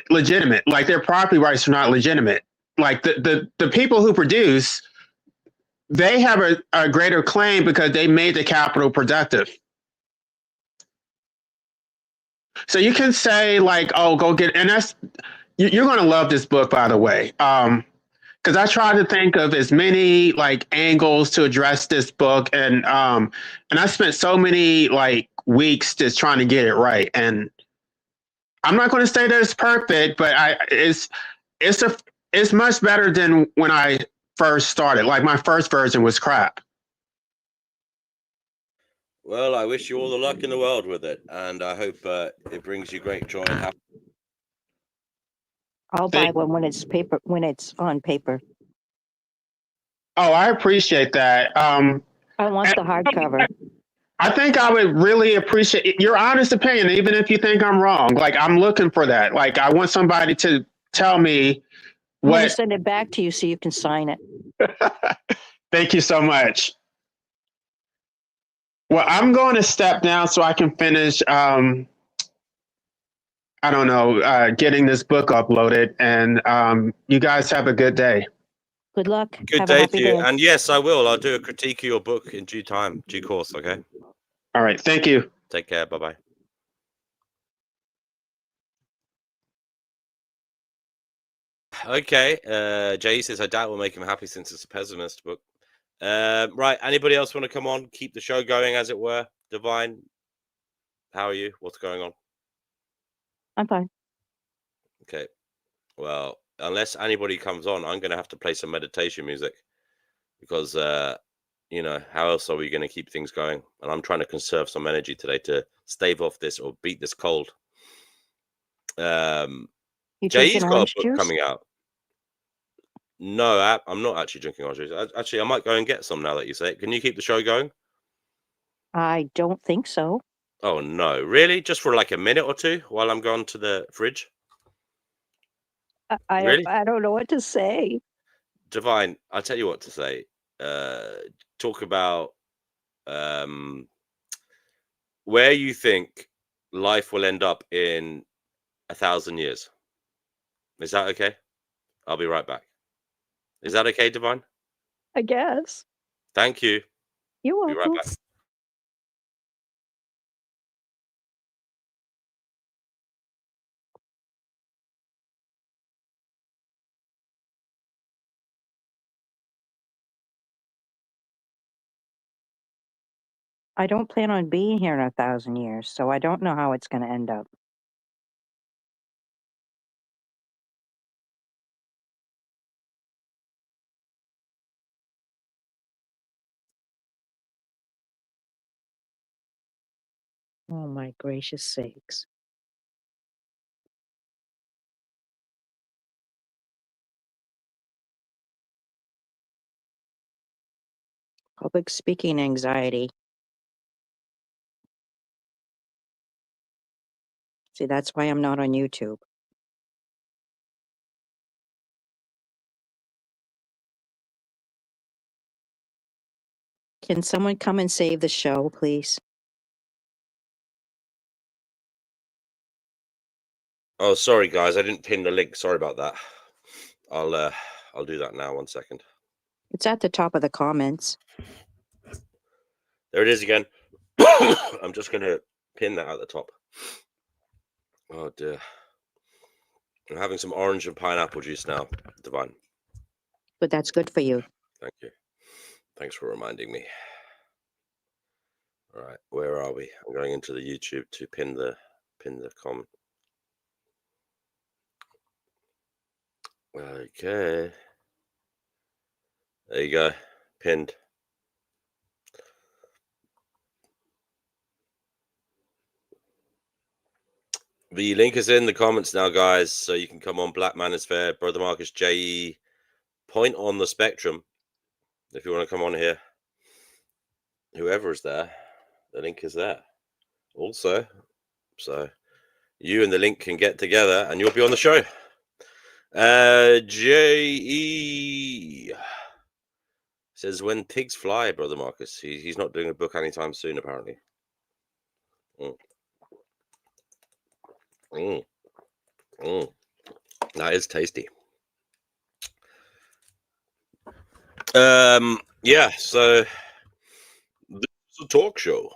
legitimate. Like their property rights are not legitimate. Like the people who produce, they have a greater claim because they made the capital productive. So you can say like, oh, go get, and you're going to love this book, by the way. Because I tried to think of as many like angles to address this book. And I spent so many like weeks just trying to get it right. And I'm not going to say that it's perfect, but it's much better than when I first started. Like my first version was crap. Well, I wish you all the luck in the world with it, and I hope it brings you great joy and happiness. I'll buy one when it's on paper. Oh, I appreciate that. I want the hardcover. I think I would really appreciate your honest opinion, even if you think I'm wrong. Like, I'm looking for that. Like, I want somebody to tell me I'm going to what. send it back to you so you can sign it. Thank you so much. Well, I'm going to step down so I can finish, I don't know, getting this book uploaded. And you guys have a good day. Good luck. Good Have day a happy to you. day. And yes, I will. I'll do a critique of your book in due course. Okay. All right. Thank you. Take care. Bye-bye. Okay. Jay says, I doubt we'll make him happy since it's a pessimist book. Right. Anybody else want to come on? Keep the show going, as it were. Divine, how are you? What's going on? I'm fine. Okay. Well, unless anybody comes on, I'm going to have to play some meditation music because, how else are we going to keep things going? And I'm trying to conserve some energy today to stave off this or beat this cold. You Jay's drinking got a orange book juice? coming out. No, I'm not actually drinking orange juice. Actually, I might go and get some now that you say it. Can you keep the show going? I don't think so. Oh, no. Really? Just for like a minute or two while I'm going to the fridge? Really? I don't know what to say. Divine, I'll tell you what to say. Talk about where you think life will end up in 1,000 years. Is that okay? I'll be right back. Is that okay, Divine? I guess. Thank you. You're Be welcome. right back. I don't plan on being here in 1,000 years, so I don't know how it's going to end up. Oh my gracious sakes. Public speaking anxiety. See, that's why I'm not on YouTube. Can someone come and save the show, please? Oh, sorry, guys. I didn't pin the link. Sorry about that. I'll do that now. 1 second. It's at the top of the comments. There it is again. I'm just going to pin that at the top. Oh, dear. I'm having some orange and pineapple juice now, Divine. But that's good for you. Thank you. Thanks for reminding me. All right, where are we? I'm going into the YouTube to pin the comment. Okay. There you go. Pinned. The link is in the comments now, guys, so you can come on. Black Manosphere, Brother Marcus J.E. Point on the spectrum if you want to come on here. Whoever is there, the link is there also. So you and the link can get together and you'll be on the show. J.E. says, when pigs fly, Brother Marcus. He's not doing a book anytime soon, apparently. That is tasty. Yeah, so this is a talk show.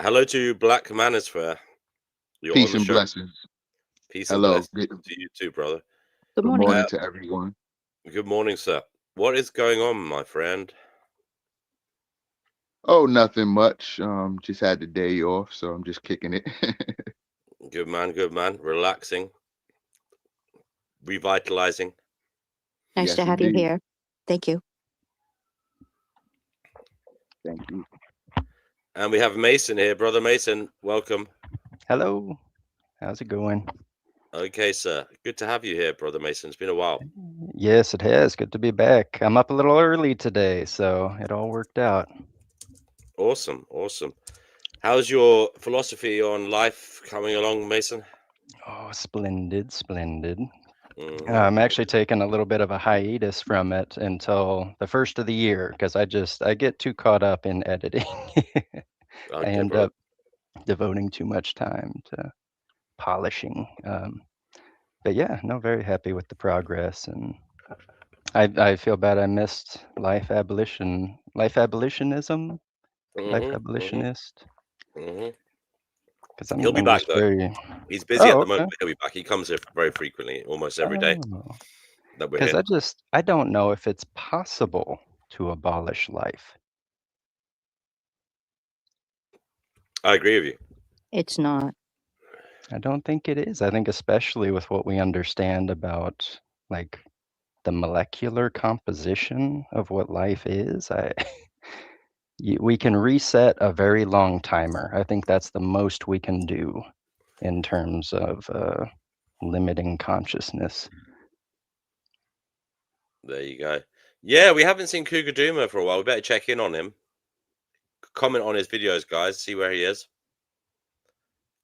Hello to Black Manosphere. You're Peace on the and show. blessings. Peace Hello. and blessings to you too, brother. Good Good morning. morning to everyone. Good morning, sir. What is going on, my friend? Oh, nothing much. Just had the day off, so I'm just kicking it. Good man, good man. Relaxing, revitalizing. Nice Yes, to have you indeed. here. Thank you. Thank you. And we have Mason here. Brother Mason, welcome. Hello. How's it going? Okay, sir. Good to have you here, Brother Mason. It's been a while. Yes, it has. Good to be back. I'm up a little early today, so it all worked out. Awesome. Awesome. How's your philosophy on life coming along, Mason? Oh, splendid, splendid. Mhm. I'm actually taking a little bit of a hiatus from it until the first of the year because I get too caught up in editing. I Okay, end brother. up devoting too much time to polishing. But yeah, no, very happy with the progress, and I feel bad I missed life abolitionism, life Mm-hmm. Mm-hmm. abolitionist, Mm-hmm. because He'll be I'm back just though. very. He's busy at Oh, the moment, okay. but he'll be back. He comes here very frequently, almost every day Oh, that we're because here. I don't know if it's possible to abolish life. I agree with you. It's not. I don't think it is. I think especially with what we understand about like the molecular composition of what life is, we can reset a very long timer. I think that's the most we can do in terms of limiting consciousness. There you go. Yeah, we haven't seen Cougar Duma for a while. We better check in on him. Comment on his videos, guys. See where he is.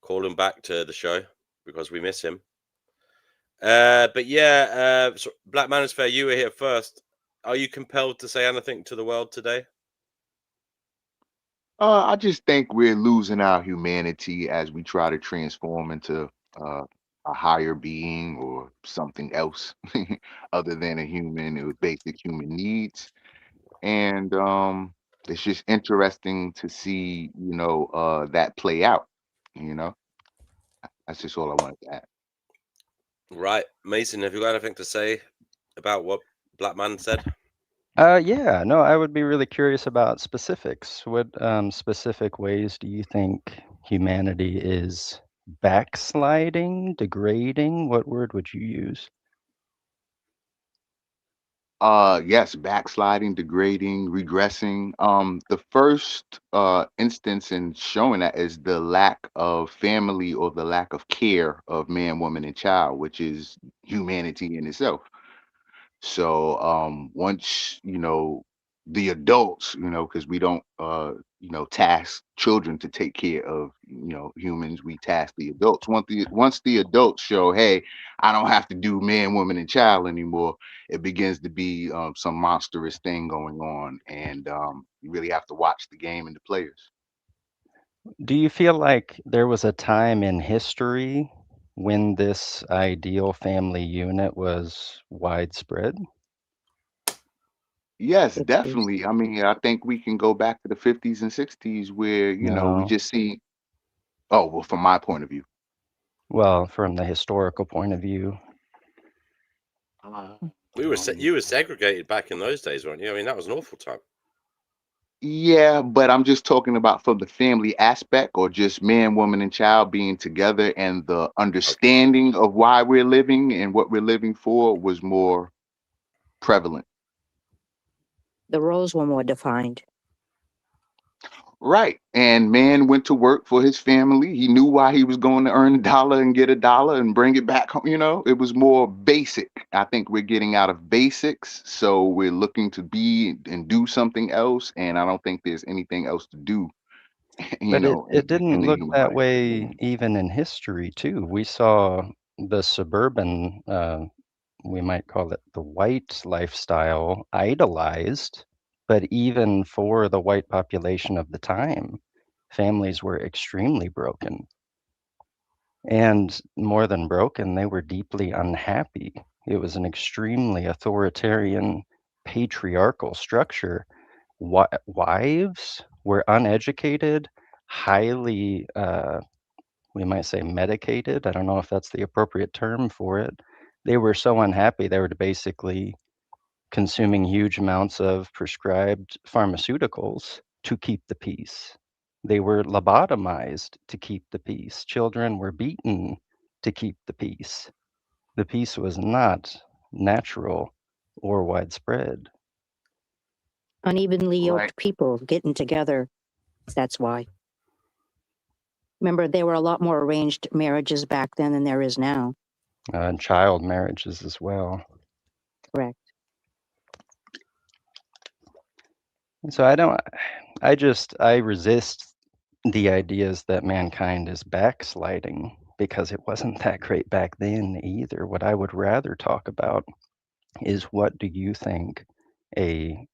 Call him back to the show because we miss him. But yeah, so Black Manosphere, you were here first. Are you compelled to say anything to the world today? I just think we're losing our humanity as we try to transform into uh, a higher being or something else other than a human with basic human needs. And it's just interesting to see, that play out. You know, that's just all I wanted to add. Right, Mason, have you got anything to say about what Black Man said? Yeah, no, I would be really curious about specifics. What specific ways do you think humanity is backsliding, degrading? What word would you use? Yes, backsliding, degrading, regressing. The first instance in showing that is the lack of family or the lack of care of man, woman, and child, which is humanity in itself. So once the adults, because we don't task children to take care of humans, we task the adults. Once the adults show, hey, I don't have to do man, woman, and child anymore, it begins to be some monstrous thing going on, and you really have to watch the game and the players. Do you feel like there was a time in history when this ideal family unit was widespread? Yes, 50s. definitely. I mean, I think we can go back to the 50s and 60s where we No. just see. Oh, well, from my point of view. Well, from the historical point of view. Uh, You were segregated back in those days, weren't you? I mean, that was an awful time. Yeah, but I'm just talking about from the family aspect or just man, woman, and child being together and the Okay. understanding of why we're living and what we're living for was more prevalent. The roles were more defined. Right. And man went to work for his family. He knew why he was going to earn a dollar and get a dollar and bring it back home. It was more basic. I think we're getting out of basics. So we're looking to be and do something else. And I don't think there's anything else to do, But it in didn't the look human that life. way even in history too. We saw the suburban, we might call it the white lifestyle, idolized, but even for the white population of the time, families were extremely broken. And more than broken, they were deeply unhappy. It was an extremely authoritarian, patriarchal structure. Wives were uneducated, highly, we might say medicated. I don't know if that's the appropriate term for it. They were so unhappy, they were basically consuming huge amounts of prescribed pharmaceuticals to keep the peace. They were lobotomized to keep the peace. Children were beaten to keep the peace. The peace was not natural or widespread. Unevenly yoked Right. people getting together. That's why. Remember, there were a lot more arranged marriages back then than there is now. And child marriages as well. Correct. So I resist the ideas that mankind is backsliding because it wasn't that great back then either. What I would rather talk about is, what do you think a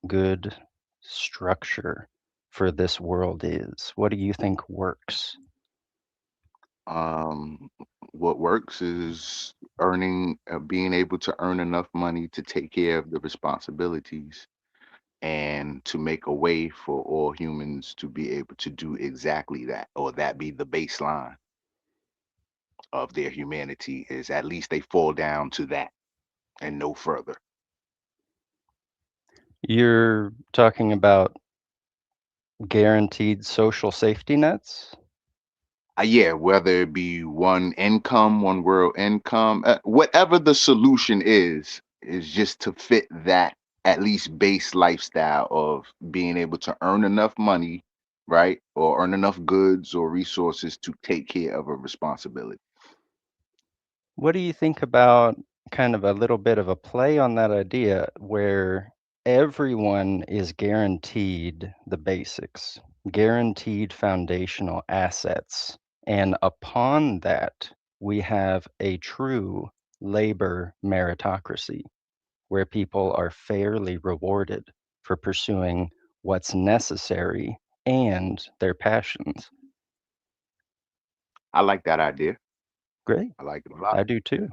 good structure for this world is? What do you think works? Um, what works is being able to earn enough money to take care of the responsibilities and to make a way for all humans to be able to do exactly that, or that be the baseline of their humanity, is at least they fall down to that and no further. You're talking about guaranteed social safety nets? Yeah, whether it be one world income, whatever the solution is just to fit that at least base lifestyle of being able to earn enough money, right? Or earn enough goods or resources to take care of a responsibility. What do you think about kind of a little bit of a play on that idea where everyone is guaranteed the basics, guaranteed foundational assets, and upon that, we have a true labor meritocracy where people are fairly rewarded for pursuing what's necessary and their passions? I like that idea. Great. I like it a lot. I do too.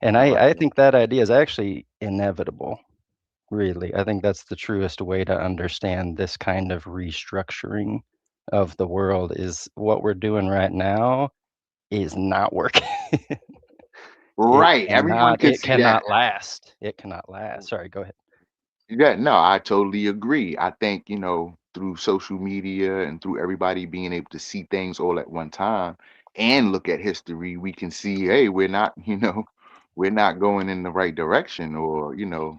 And I like I it. think that idea is actually inevitable, really. I think that's the truest way to understand this kind of restructuring of the world. Is what we're doing right now is not working. Right. Everyone can It see that. cannot last. It cannot last. Sorry, go ahead. Yeah, no, I totally agree. I think, through social media and through everybody being able to see things all at one time and look at history, we can see, hey, we're not, we're not going in the right direction, or, through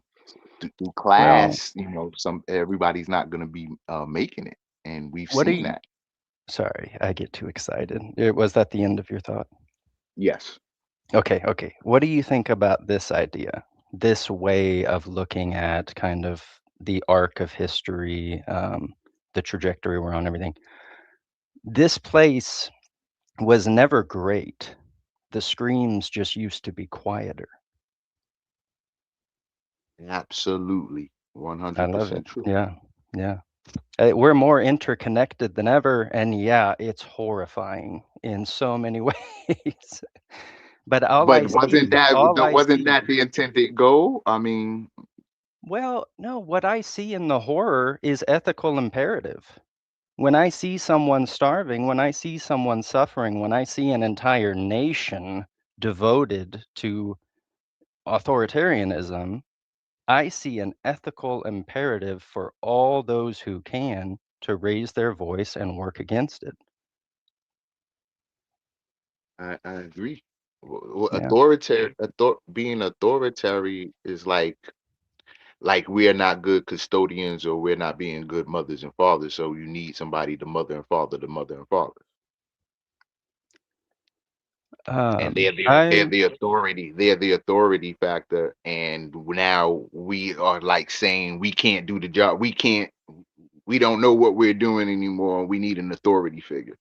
Well, class, some everybody's not going to be making it. And we've what do seen you that. sorry, I get too excited. Was that the end of your thought? Yes. Okay, okay. What do you think about this idea? This way of looking at kind of the arc of history, the trajectory we're on, everything. This place was never great. The screams just used to be quieter. Absolutely. I love it. 100% true. Yeah, yeah. We're more interconnected than ever, and yeah, it's horrifying in so many ways. But But all I wasn't see that the intended goal? I mean, Well, no, what I see in the horror is ethical imperative. When I see someone starving, when I see someone suffering, when I see an entire nation devoted to authoritarianism, I see an ethical imperative for all those who can to raise their voice and work against it. I agree. Yeah. Being authoritarian is like we are not good custodians, or we're not being good mothers and fathers. So you need somebody to mother and father the mother and father, and they're I the authority. They're the authority factor, and now we are like saying we can't do the job. We can't. We don't know what we're doing anymore. We need an authority figure.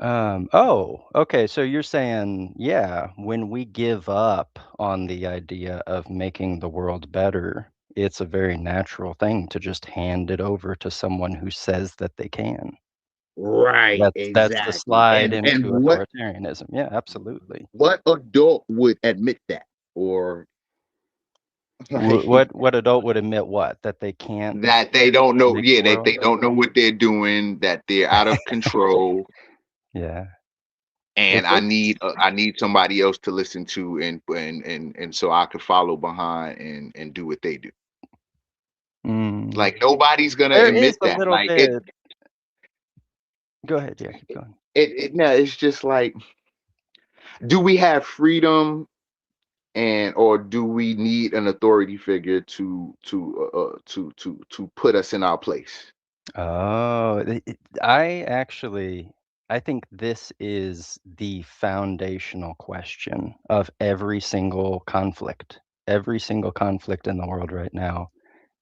Oh, okay. So you're saying, yeah, when we give up on the idea of making the world better, it's a very natural thing to just hand it over to someone who says that they can. Right, That's the exactly. slide And into authoritarianism. Yeah, absolutely. what adult would admit that? Or like What adult would admit what? That they can't that they don't know, make the yeah, that world? they don't know what they're doing, that they're out of control, Yeah. and It's I need somebody else to listen to, and so I can follow behind and do what they do. mm, Like nobody's gonna there is admit a that. little Like it bit. Go ahead. Yeah, keep going. it, it no, it's just like, do we have freedom and or do we need an authority figure to put us in our place? Oh, I think this is the foundational question of every single conflict. Every single conflict in the world right now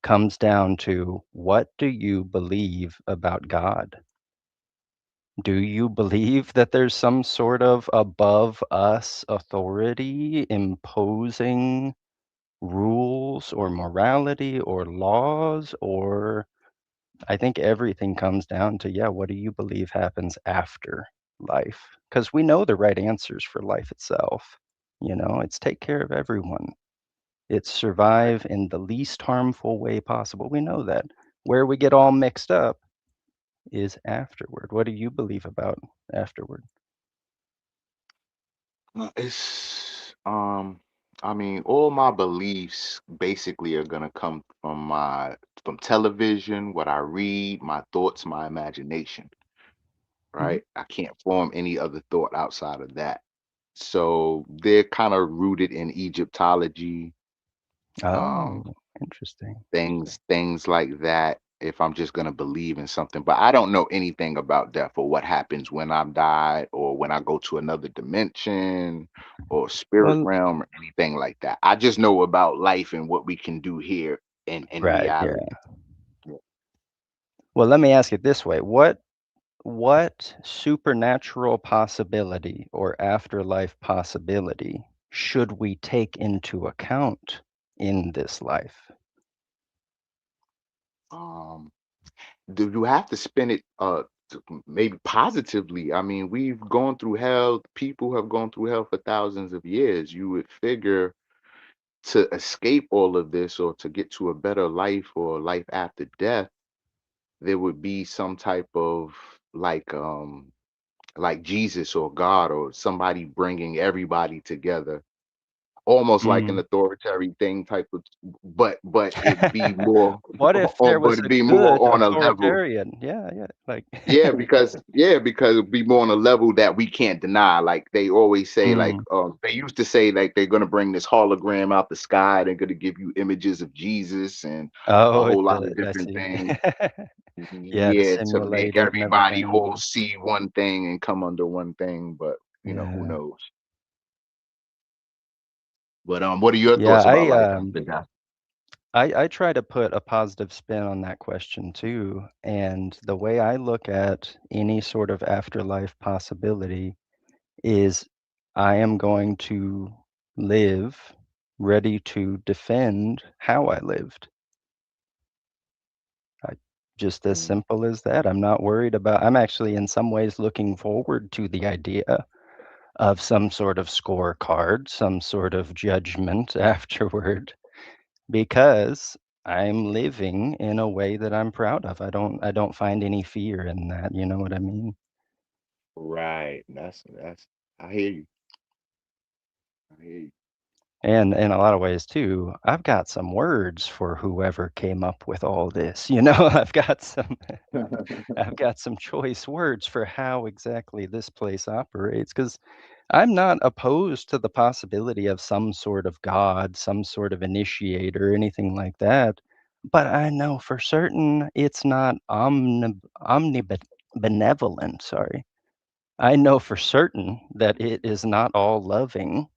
comes down to, what do you believe about God? Do you believe that there's some sort of above us authority imposing rules or morality or laws? Or I think everything comes down to, yeah, what do you believe happens after life? Because we know the right answers for life itself. It's take care of everyone. It's Right. survive in the least harmful way possible. We know that. Where we get all mixed up is afterward. What do you believe about afterward? It's I mean, all my beliefs basically are gonna come from television, what I read, my thoughts, my imagination, Mhm. right? I can't form any other thought outside of that. So they're kind of rooted in Egyptology, um, Oh, interesting. things like that. If I'm just gonna believe in something, but I don't know anything about death or what happens when I'm died or when I go to another dimension or spirit Well, realm or anything like that. I just know about life and what we can do here in right, yeah. reality. Yeah. Well, let me ask it this way. What supernatural possibility or afterlife possibility should we take into account in this life? Um, do you have to spin it maybe positively? I mean, we've gone through hell, people have gone through hell for thousands of years. You would figure to escape all of this or to get to a better life or life after death, there would be some type of like like Jesus or God or somebody bringing everybody together, almost like an Mm. authoritarian thing type of, but it be more What if or there but was it a be good more on a level. authoritarian? Yeah, yeah, like Because it'd be more on a level that we can't deny. Like they always say, like Mm. they used to say, like they're gonna bring this hologram out the sky. They're gonna give you images of Jesus and a Oh, whole lot the of I different see. things. Yeah, the Yeah, to make simulated and everybody all everything. see one thing and come under one thing. But who Yeah. knows? But what are your Yeah, thoughts about life after death? I try to put a positive spin on that question too. And the way I look at any sort of afterlife possibility is, I am going to live ready to defend how I lived. I, just as Mm, simple as that. I'm not worried about, I'm actually in some ways looking forward to the idea of some sort of scorecard, some sort of judgment afterward, because I'm living in a way that I'm proud of. I don't find any fear in that, you know what I mean? right. That's. I hear you. I hear you. And in a lot of ways too, I've got some words for whoever came up with all this. You know, I've got some choice words for how exactly this place operates, because I'm not opposed to the possibility of some sort of God, some sort of initiator, anything like that. But I know for certain it's not omnibenevolent. Sorry. I know for certain that it is not all loving,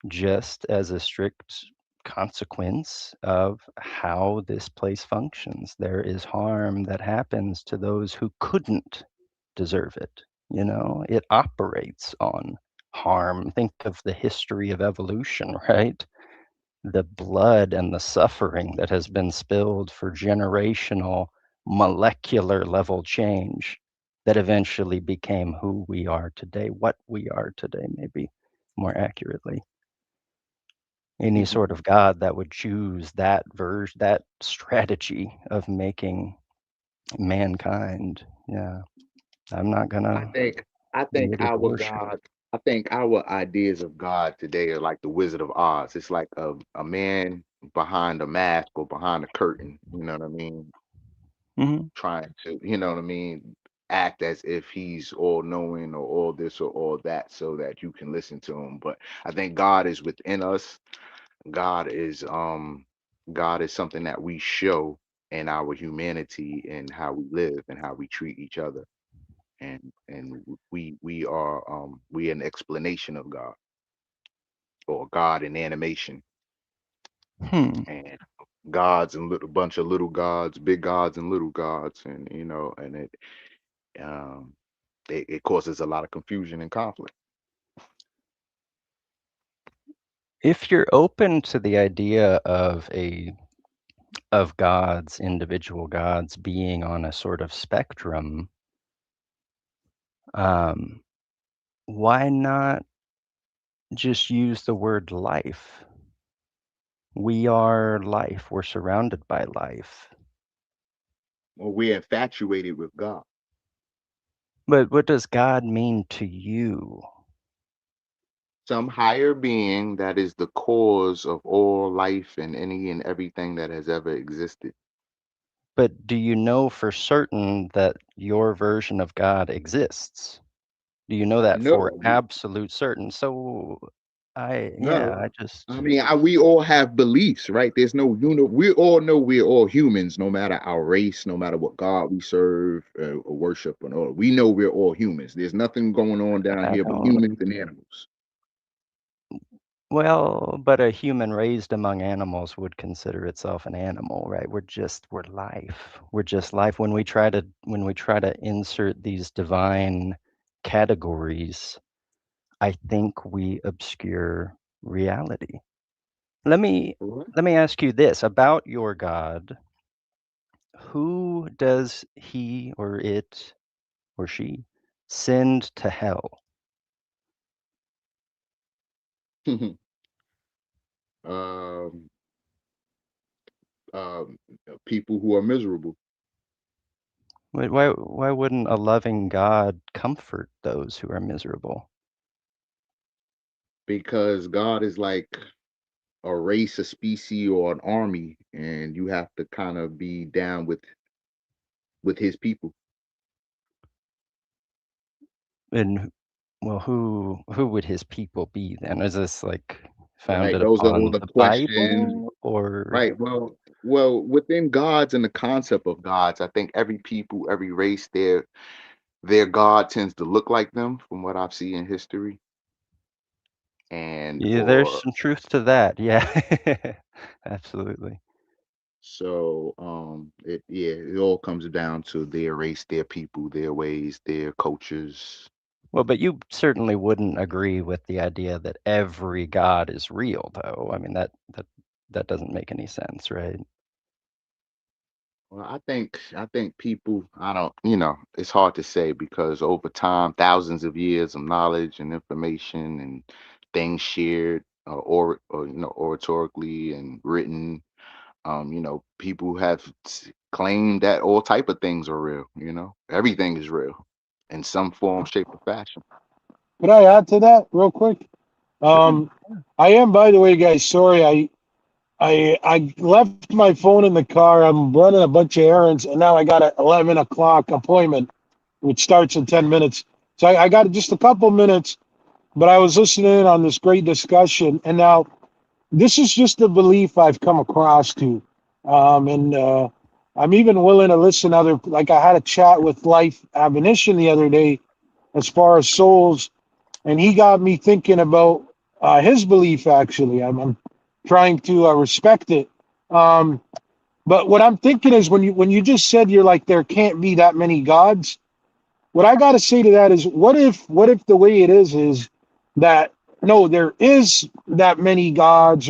just as a strict consequence of how this place functions. There is harm that happens to those who couldn't deserve it. It operates on harm. Think of the history of evolution, right? The blood and the suffering that has been spilled for generational molecular level change that eventually became who we are today, what we are today, maybe more accurately. Any sort of God that would choose that strategy of making mankind. Yeah, I'm not I gonna think I be think able to our worship. God, I think our ideas of God today are like the Wizard of Oz. It's like a man behind a mask or behind a curtain, you know what I mean? Mhm. Trying to, you know what I mean? act as if he's all knowing or all this or all that so that you can listen to him. But I think God is within us. God is um God is something that we show in our humanity and how we live and how we treat each other. And we an explanation of God, or God in animation. Hmm. And gods and little bunch of little gods, big gods and little gods, and and um it causes a lot of confusion and conflict. If you're open to the idea of gods, individual gods being on a sort of spectrum, um, why not just use the word life? We are life. We're surrounded by life. Or we're infatuated with God. But what does God mean to you? Some higher being that is the cause of all life and any and everything that has ever existed. But do you know for certain that your version of God exists? Do you know that for No, absolute certain? So no. I I just, mean, we all have beliefs, right? There's no we all know we're all humans, no matter our race, no matter what God we serve or worship, and all. We know we're all humans. There's nothing going on down I here but don't, humans and animals. well, but a human raised among animals would consider itself an animal, right? We're life. We're just life. When we try to insert these divine categories, I think we obscure reality. Let me Right. let me ask you this about your God. Who does he or it or she send to hell? um, um, People who are miserable, Why wouldn't a loving God comfort those who are miserable? because God is like a race, a species, or an army, and you have to kind of be down with His people. And well, who would his people be then? Is this like Right? founded Those are all upon the the questions. Bible or Right. Well, within gods and the concept of gods, I think every people, every race, their god tends to look like them, from what I've seen in history. And yeah, there's or some truth to that. Yeah. Absolutely. so it all comes down to their race, their people, their ways, their cultures. Well, but you certainly wouldn't agree with the idea that every god is real, though. I mean, that doesn't make any sense, right? Well, I think people, I don't, it's hard to say because over time, thousands of years of knowledge and information and things shared, or oratorically and written, people have claimed that all type of things are real. Everything is real in some form, shape, or fashion. Could I add to that real quick? Sure. Um, I am, by the way, guys. Sorry, I left my phone in the car. I'm running a bunch of errands, and now I got a 11 o'clock appointment, which starts in 10 minutes. So I got just a couple minutes, but I was listening in on this great discussion, and now this is just the belief I've come across to, and I'm even willing to listen to other. Like I had a chat with Life Abolition the other day, as far as souls, and he got me thinking about his belief. Actually, I'm trying to respect it. Um, but what I'm thinking is when you just said you're like there can't be that many gods. What I got to say to that is what if the way it is that no, there is that many gods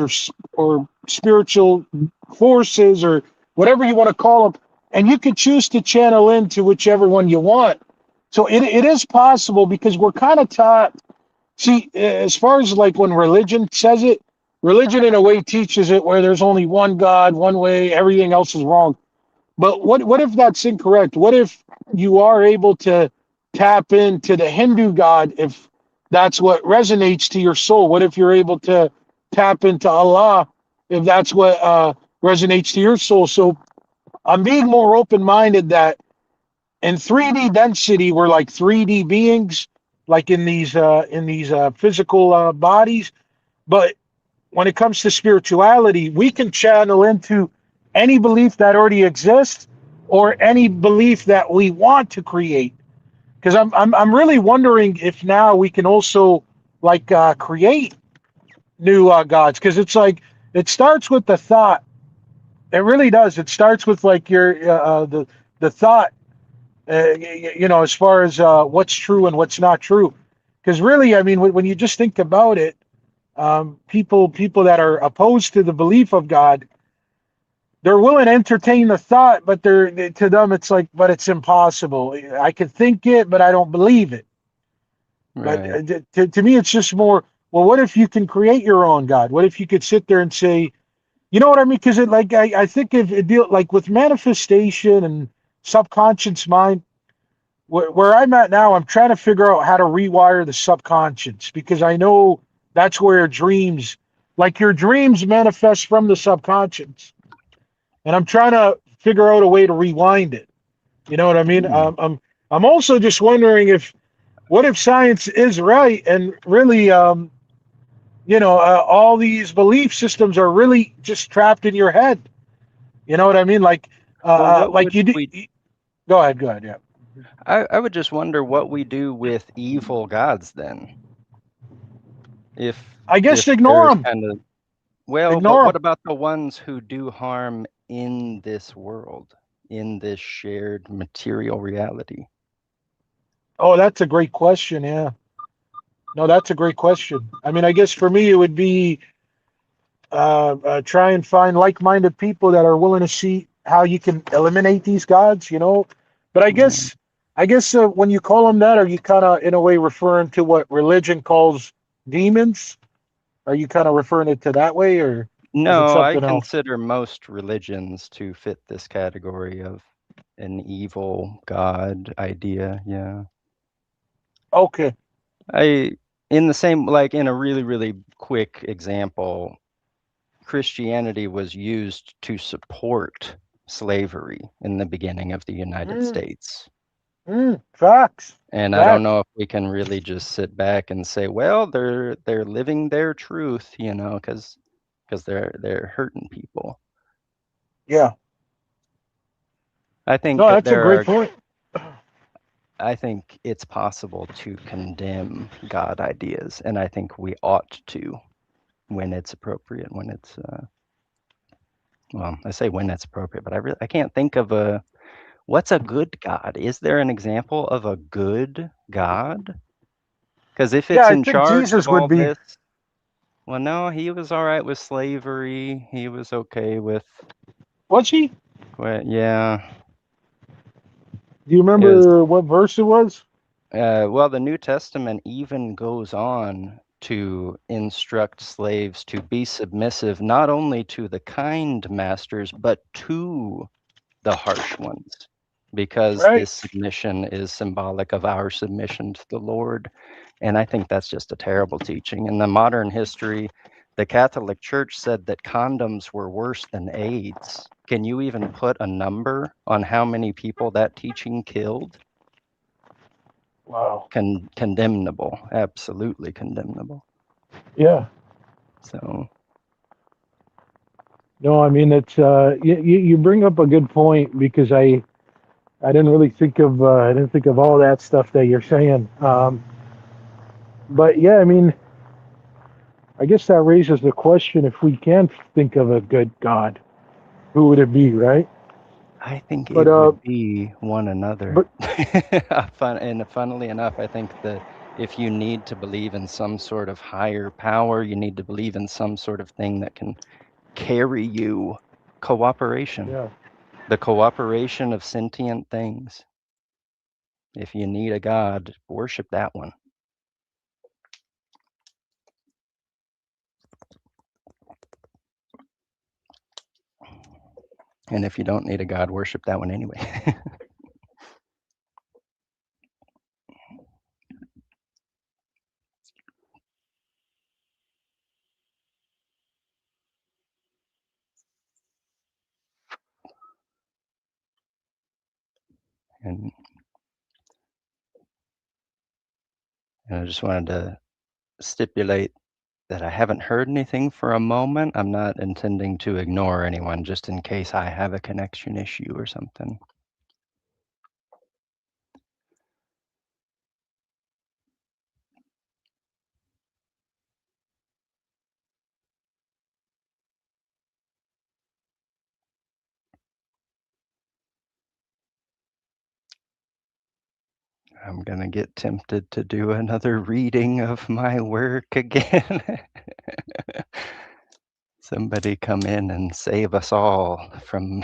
or spiritual forces or whatever you want to call them, and you can choose to channel into whichever one you want. So it is possible because we're kind of taught. See, as far as like when religion says it, religion in a way teaches it where there's only one God, one way, everything else is wrong. But what if that's incorrect? What if you are able to tap into the Hindu God if that's what resonates to your soul? What if you're able to tap into Allah if that's what resonates to your soul? So I'm being more open minded that in 3D density, we're like 3D beings, like in these physical bodies. But when it comes to spirituality, we can channel into any belief that already exists or any belief that we want to create. Because I'm really wondering if now we can also like create new gods. Because it's like it starts with the thought. It really does. It starts with like your the thought. As far as what's true and what's not true. Because really, I mean, when you just think about it, people that are opposed to the belief of God, they're willing to entertain the thought, but to them it's like, but it's impossible. I can think it, but I don't believe it. But Right. to me, it's just more. Well, what if you can create your own God? What if you could sit there and say, you know what I mean? Because it like I think if it deal like with manifestation and subconscious mind, where I'm at now, I'm trying to figure out how to rewire the subconscious because I know that's where dreams, like your dreams, manifest from the subconscious, and I'm trying to figure out a way to rewind it. You know what I mean? Hmm. I'm also just wondering if what if science is right and really, all these belief systems are really just trapped in your head. You know what I mean? Well, what Like would you do. we? Go ahead. Go ahead. Yeah. I would just wonder what we do with evil gods then. I guess If ignore there's them. kind of well, but Ignore them. what about the ones who do harm in this world, in this shared material reality? Oh, that's a great question. Yeah. No, that's a great question. I mean, I guess for me, it would be try and find like-minded people that are willing to see how you can eliminate these gods. But Right. I guess when you call them that, are you kind of in a way referring to what religion calls demons? Are you kind of referring it to that way, or is it No, I something else? consider most religions to fit this category of an evil god idea. Yeah. Okay. I in the same like in a really really quick example, Christianity was used to support slavery in the beginning of the United Mm, States. facts. And I don't Facts. know if we can really just sit back and say, well, they're living their truth, because they're hurting people. Yeah. I think No, that that's a great point. I think it's possible to condemn God ideas, and I think we ought to when it's appropriate, when it's well, I say when it's appropriate, but I can't think of what's a good God? Is there an example of a good God? Because if Yeah, it's I in think charge of Jesus would all be. this, well, no, he was all right with slavery. He was okay with, Was he? well, yeah, Do you it was. remember what verse it was? Well, the New Testament even goes on to instruct slaves to be submissive not only to the kind masters, but to the harsh ones, because Right. this submission is symbolic of our submission to the Lord. And I think that's just a terrible teaching. In the modern history, the Catholic Church said that condoms were worse than AIDS. Can you even put a number on how many people that teaching killed? Wow. Condemnable, absolutely condemnable. Yeah. So, No, I mean it's you bring up a good point because I didn't really think of all that stuff that you're saying. But yeah, I mean, I guess that raises the question: if we can think of a good God, who would it be, right? I think But it would be one another. but And funnily enough, I think that if you need to believe in some sort of higher power, you need to believe in some sort of thing that can carry you. Cooperation, yeah, the cooperation of sentient things. If you need a God, worship that one. And if you don't need a God, worship that one anyway. And I just wanted to stipulate that I haven't heard anything for a moment. I'm not intending to ignore anyone just in case I have a connection issue or something. I'm going to get tempted to do another reading of my work again. Somebody come in and save us all from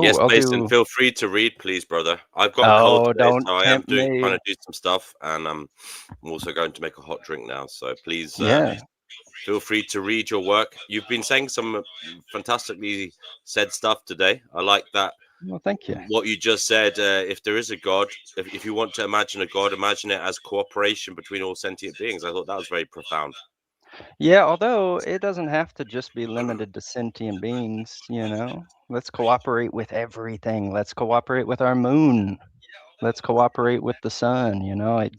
Yes, I'll Mason, do. feel free to read, please, brother. I've got a cold Oh, today, don't so I am tempt trying me. to do some stuff, and I'm also going to make a hot drink now. So please, Yeah. feel free to read your work. You've been saying some fantastically said stuff today. I like that. Well, thank you. What you just said, if there is a God, if you want to imagine a God, imagine it as cooperation between all sentient beings. I thought that was very profound. Yeah, although it doesn't have to just be limited to sentient beings, you know. Let's cooperate with everything. Let's cooperate with our moon. Let's cooperate with the sun, you know. It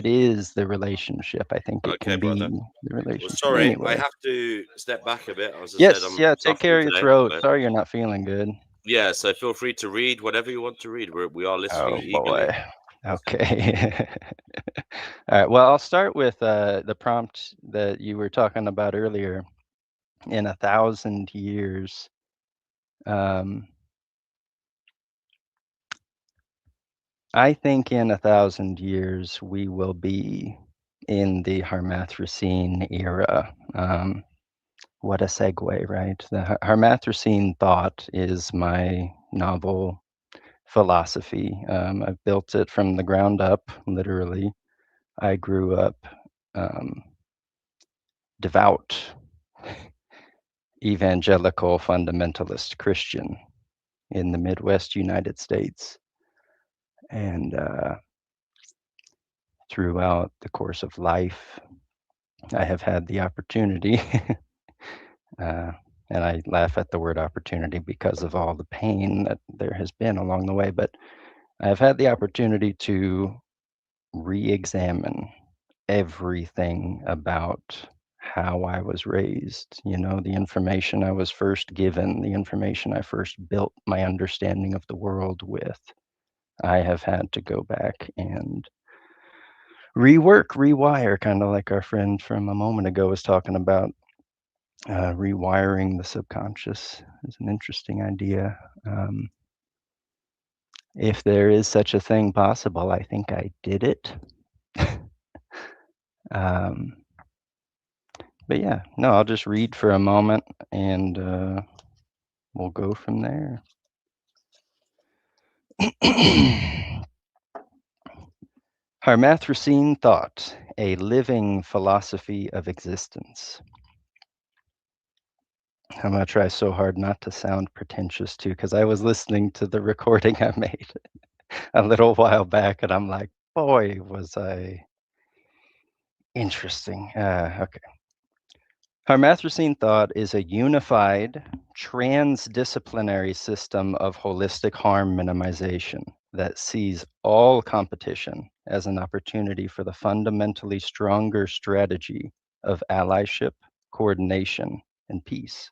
is the relationship. I think it Okay, can brother. be the Well, relationship. sorry, I Anyway. have to step back a bit. As I said, Yes, I'm yeah, take care suffering of your today. throat. But Sorry you're not feeling good. yeah, so feel free to read whatever you want to read. We are listening Oh eagerly. boy. Okay. All right. Well, I'll start with the prompt that you were talking about earlier. In 1,000 years, I think in 1,000 years we will be in the Hermathracene era. What a segue, right? The Hermathracene thought is my novel philosophy. I've built it from the ground up, literally. I grew up devout, evangelical, fundamentalist Christian in the Midwest United States. And throughout the course of life, I have had the opportunity, and I laugh at the word opportunity because of all the pain that there has been along the way, but I've had the opportunity to re-examine everything about how I was raised, you know, the information I was first given, the information I first built my understanding of the world with. I have had to go back and rewire, kind of like our friend from a moment ago was talking about. Rewiring the subconscious is an interesting idea. If there is such a thing possible, I think I did it. um, but yeah, no, I'll just read for a moment and we'll go from there. Hermathracene thought, a living philosophy of existence. I'm going to try so hard not to sound pretentious too, because I was listening to the recording I made a little while back and I'm like, boy, was I interesting. Okay. Hermathracene thought is a unified, transdisciplinary system of holistic harm minimization that sees all competition as an opportunity for the fundamentally stronger strategy of allyship, coordination, and peace.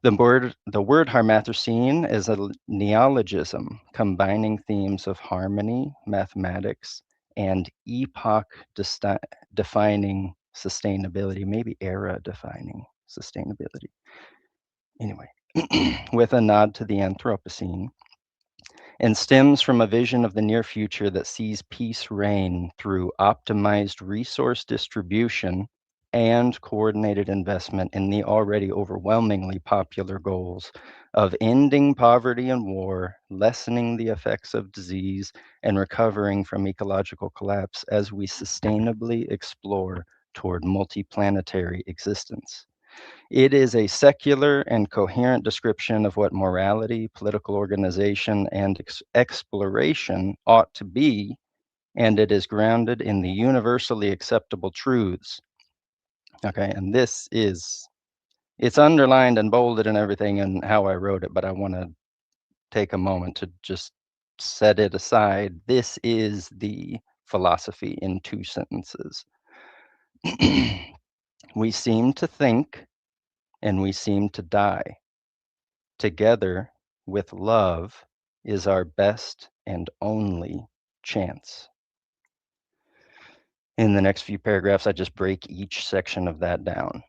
The word Hermathracene is a neologism combining themes of harmony, mathematics, and epoch-defining sustainability, maybe era-defining sustainability. Anyway, with a nod to the Anthropocene, and stems from a vision of the near future that sees peace reign through optimized resource distribution and coordinated investment in the already overwhelmingly popular goals of ending poverty and war, lessening the effects of disease, and recovering from ecological collapse as we sustainably explore toward multiplanetary existence. It is a secular and coherent description of what morality, political organization, and exploration ought to be, and it is grounded in the universally acceptable truths. Okay, and it's underlined and bolded and everything and how I wrote it, but I want to take a moment to just set it aside. This is the philosophy in 2 sentences. We seem to think and we seem to die. Together with love is our best and only chance. In the next few paragraphs, I just break each section of that down.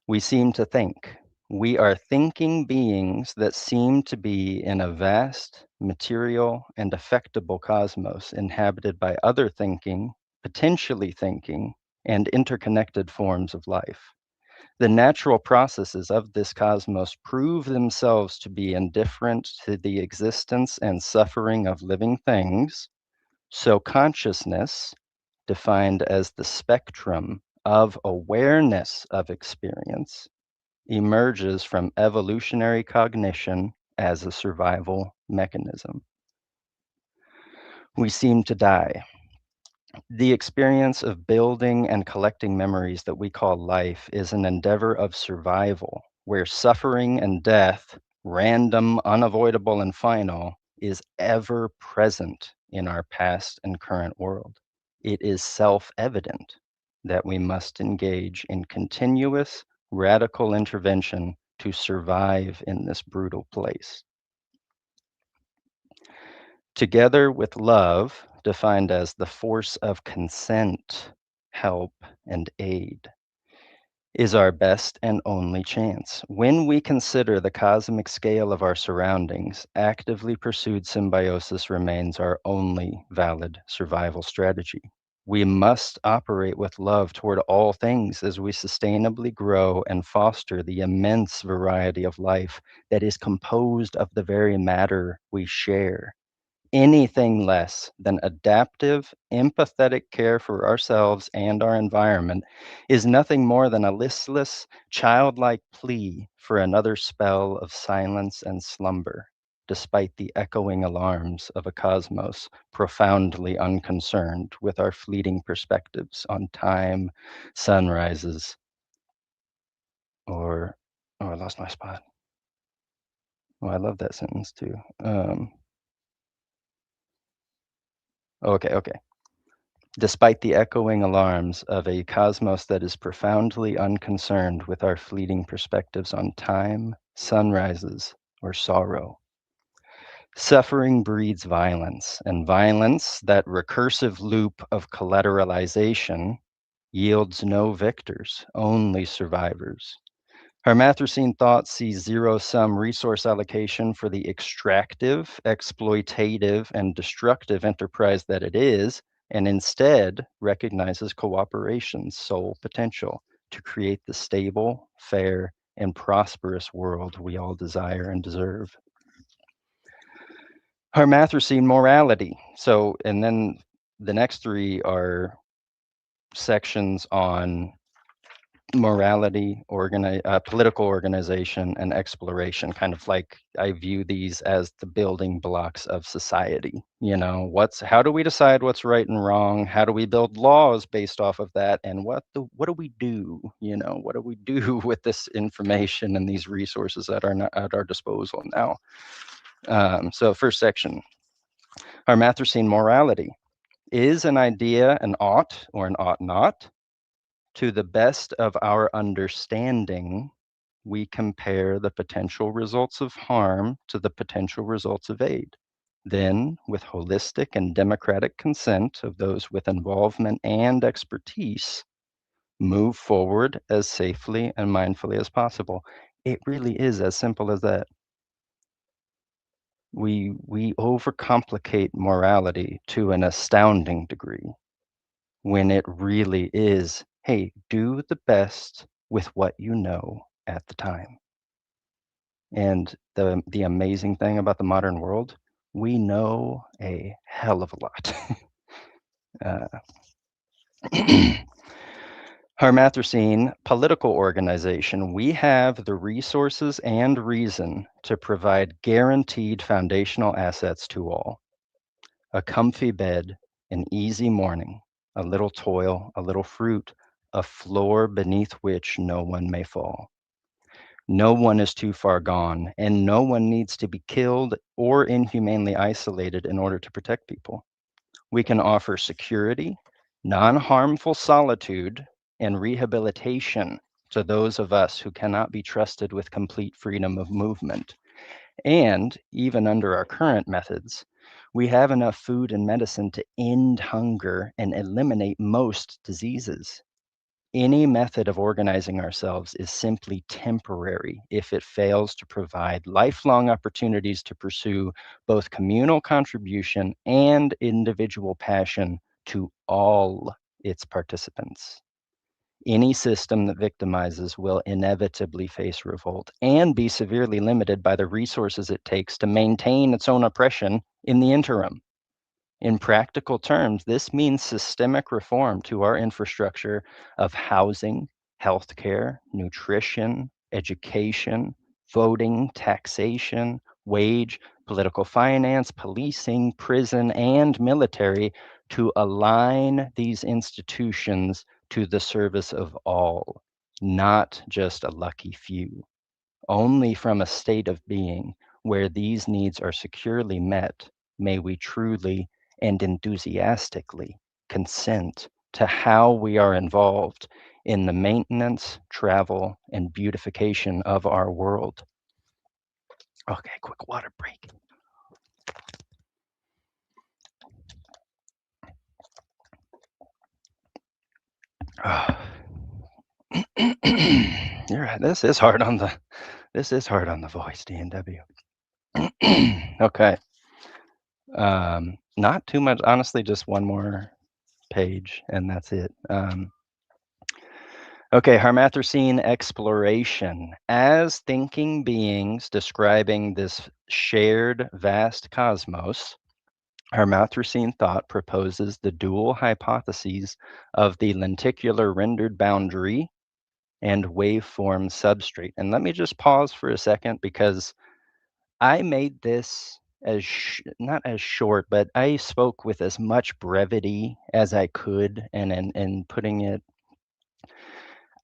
We seem to think. We are thinking beings that seem to be in a vast, material, and affectable cosmos inhabited by other thinking, potentially thinking, and interconnected forms of life. The natural processes of this cosmos prove themselves to be indifferent to the existence and suffering of living things, so consciousness, defined as the spectrum of awareness of experience, emerges from evolutionary cognition as a survival mechanism. We seem to die. The experience of building and collecting memories that we call life is an endeavor of survival, where suffering and death, random, unavoidable, and final, is ever present in our past and current world. It is self-evident that we must engage in continuous, radical intervention to survive in this brutal place. Together with love, defined as the force of consent, help, and aid, is our best and only chance. When we consider the cosmic scale of our surroundings, actively pursued symbiosis remains our only valid survival strategy. We must operate with love toward all things as we sustainably grow and foster the immense variety of life that is composed of the very matter we share. Anything less than adaptive, empathetic care for ourselves and our environment is nothing more than a listless, childlike plea for another spell of silence and slumber, despite the echoing alarms of a cosmos profoundly unconcerned with our fleeting perspectives on time, sunrises, or, oh, I lost my spot. Oh, I love that sentence too. Okay. Despite the echoing alarms of a cosmos that is profoundly unconcerned with our fleeting perspectives on time, sunrises, or sorrow. Suffering breeds violence, and violence, that recursive loop of collateralization, yields no victors, only survivors. Hermathracene thought sees zero-sum resource allocation for the extractive, exploitative, and destructive enterprise that it is, and instead recognizes cooperation's sole potential to create the stable, fair, and prosperous world we all desire and deserve. Hermathracene morality. So, and then the next 3 are sections on morality, political organization, and exploration. Kind of like I view these as the building blocks of society. You know, how do we decide what's right and wrong? How do we build laws based off of that? And what do we do? You know, what do we do with this information and these resources that are not at our disposal now? So first section, Hermathracene morality. Is an idea an ought or an ought not? To the best of our understanding, we compare the potential results of harm to the potential results of aid. Then, with holistic and democratic consent of those with involvement and expertise, move forward as safely and mindfully as possible. It really is as simple as that. We overcomplicate morality to an astounding degree, when it really is, hey, do the best with what you know at the time. And the amazing thing about the modern world, we know a hell of a lot. Hermathrazine political organization, we have the resources and reason to provide guaranteed foundational assets to all. A comfy bed, an easy morning, a little toil, a little fruit, a floor beneath which no one may fall. No one is too far gone, and no one needs to be killed or inhumanely isolated in order to protect people. We can offer security, non-harmful solitude, and rehabilitation to those of us who cannot be trusted with complete freedom of movement. And even under our current methods, we have enough food and medicine to end hunger and eliminate most diseases. Any method of organizing ourselves is simply temporary if it fails to provide lifelong opportunities to pursue both communal contribution and individual passion to all its participants. Any system that victimizes will inevitably face revolt and be severely limited by the resources it takes to maintain its own oppression in the interim. In practical terms, this means systemic reform to our infrastructure of housing, healthcare, nutrition, education, voting, taxation, wage, political finance, policing, prison, and military to align these institutions to the service of all, not just a lucky few. Only from a state of being where these needs are securely met may we truly and enthusiastically consent to how we are involved in the maintenance, travel, and beautification of our world. Okay, quick water break. You're right. This is hard on the voice, DNW. Okay. Not too much, honestly, just one more page and that's it. Okay, Hermathrazine exploration. As thinking beings describing this shared vast cosmos, Hermathrazine thought proposes the dual hypotheses of the lenticular rendered boundary and waveform substrate. And let me just pause for a second because I made this as not as short, but I spoke with as much brevity as I could, and in putting it,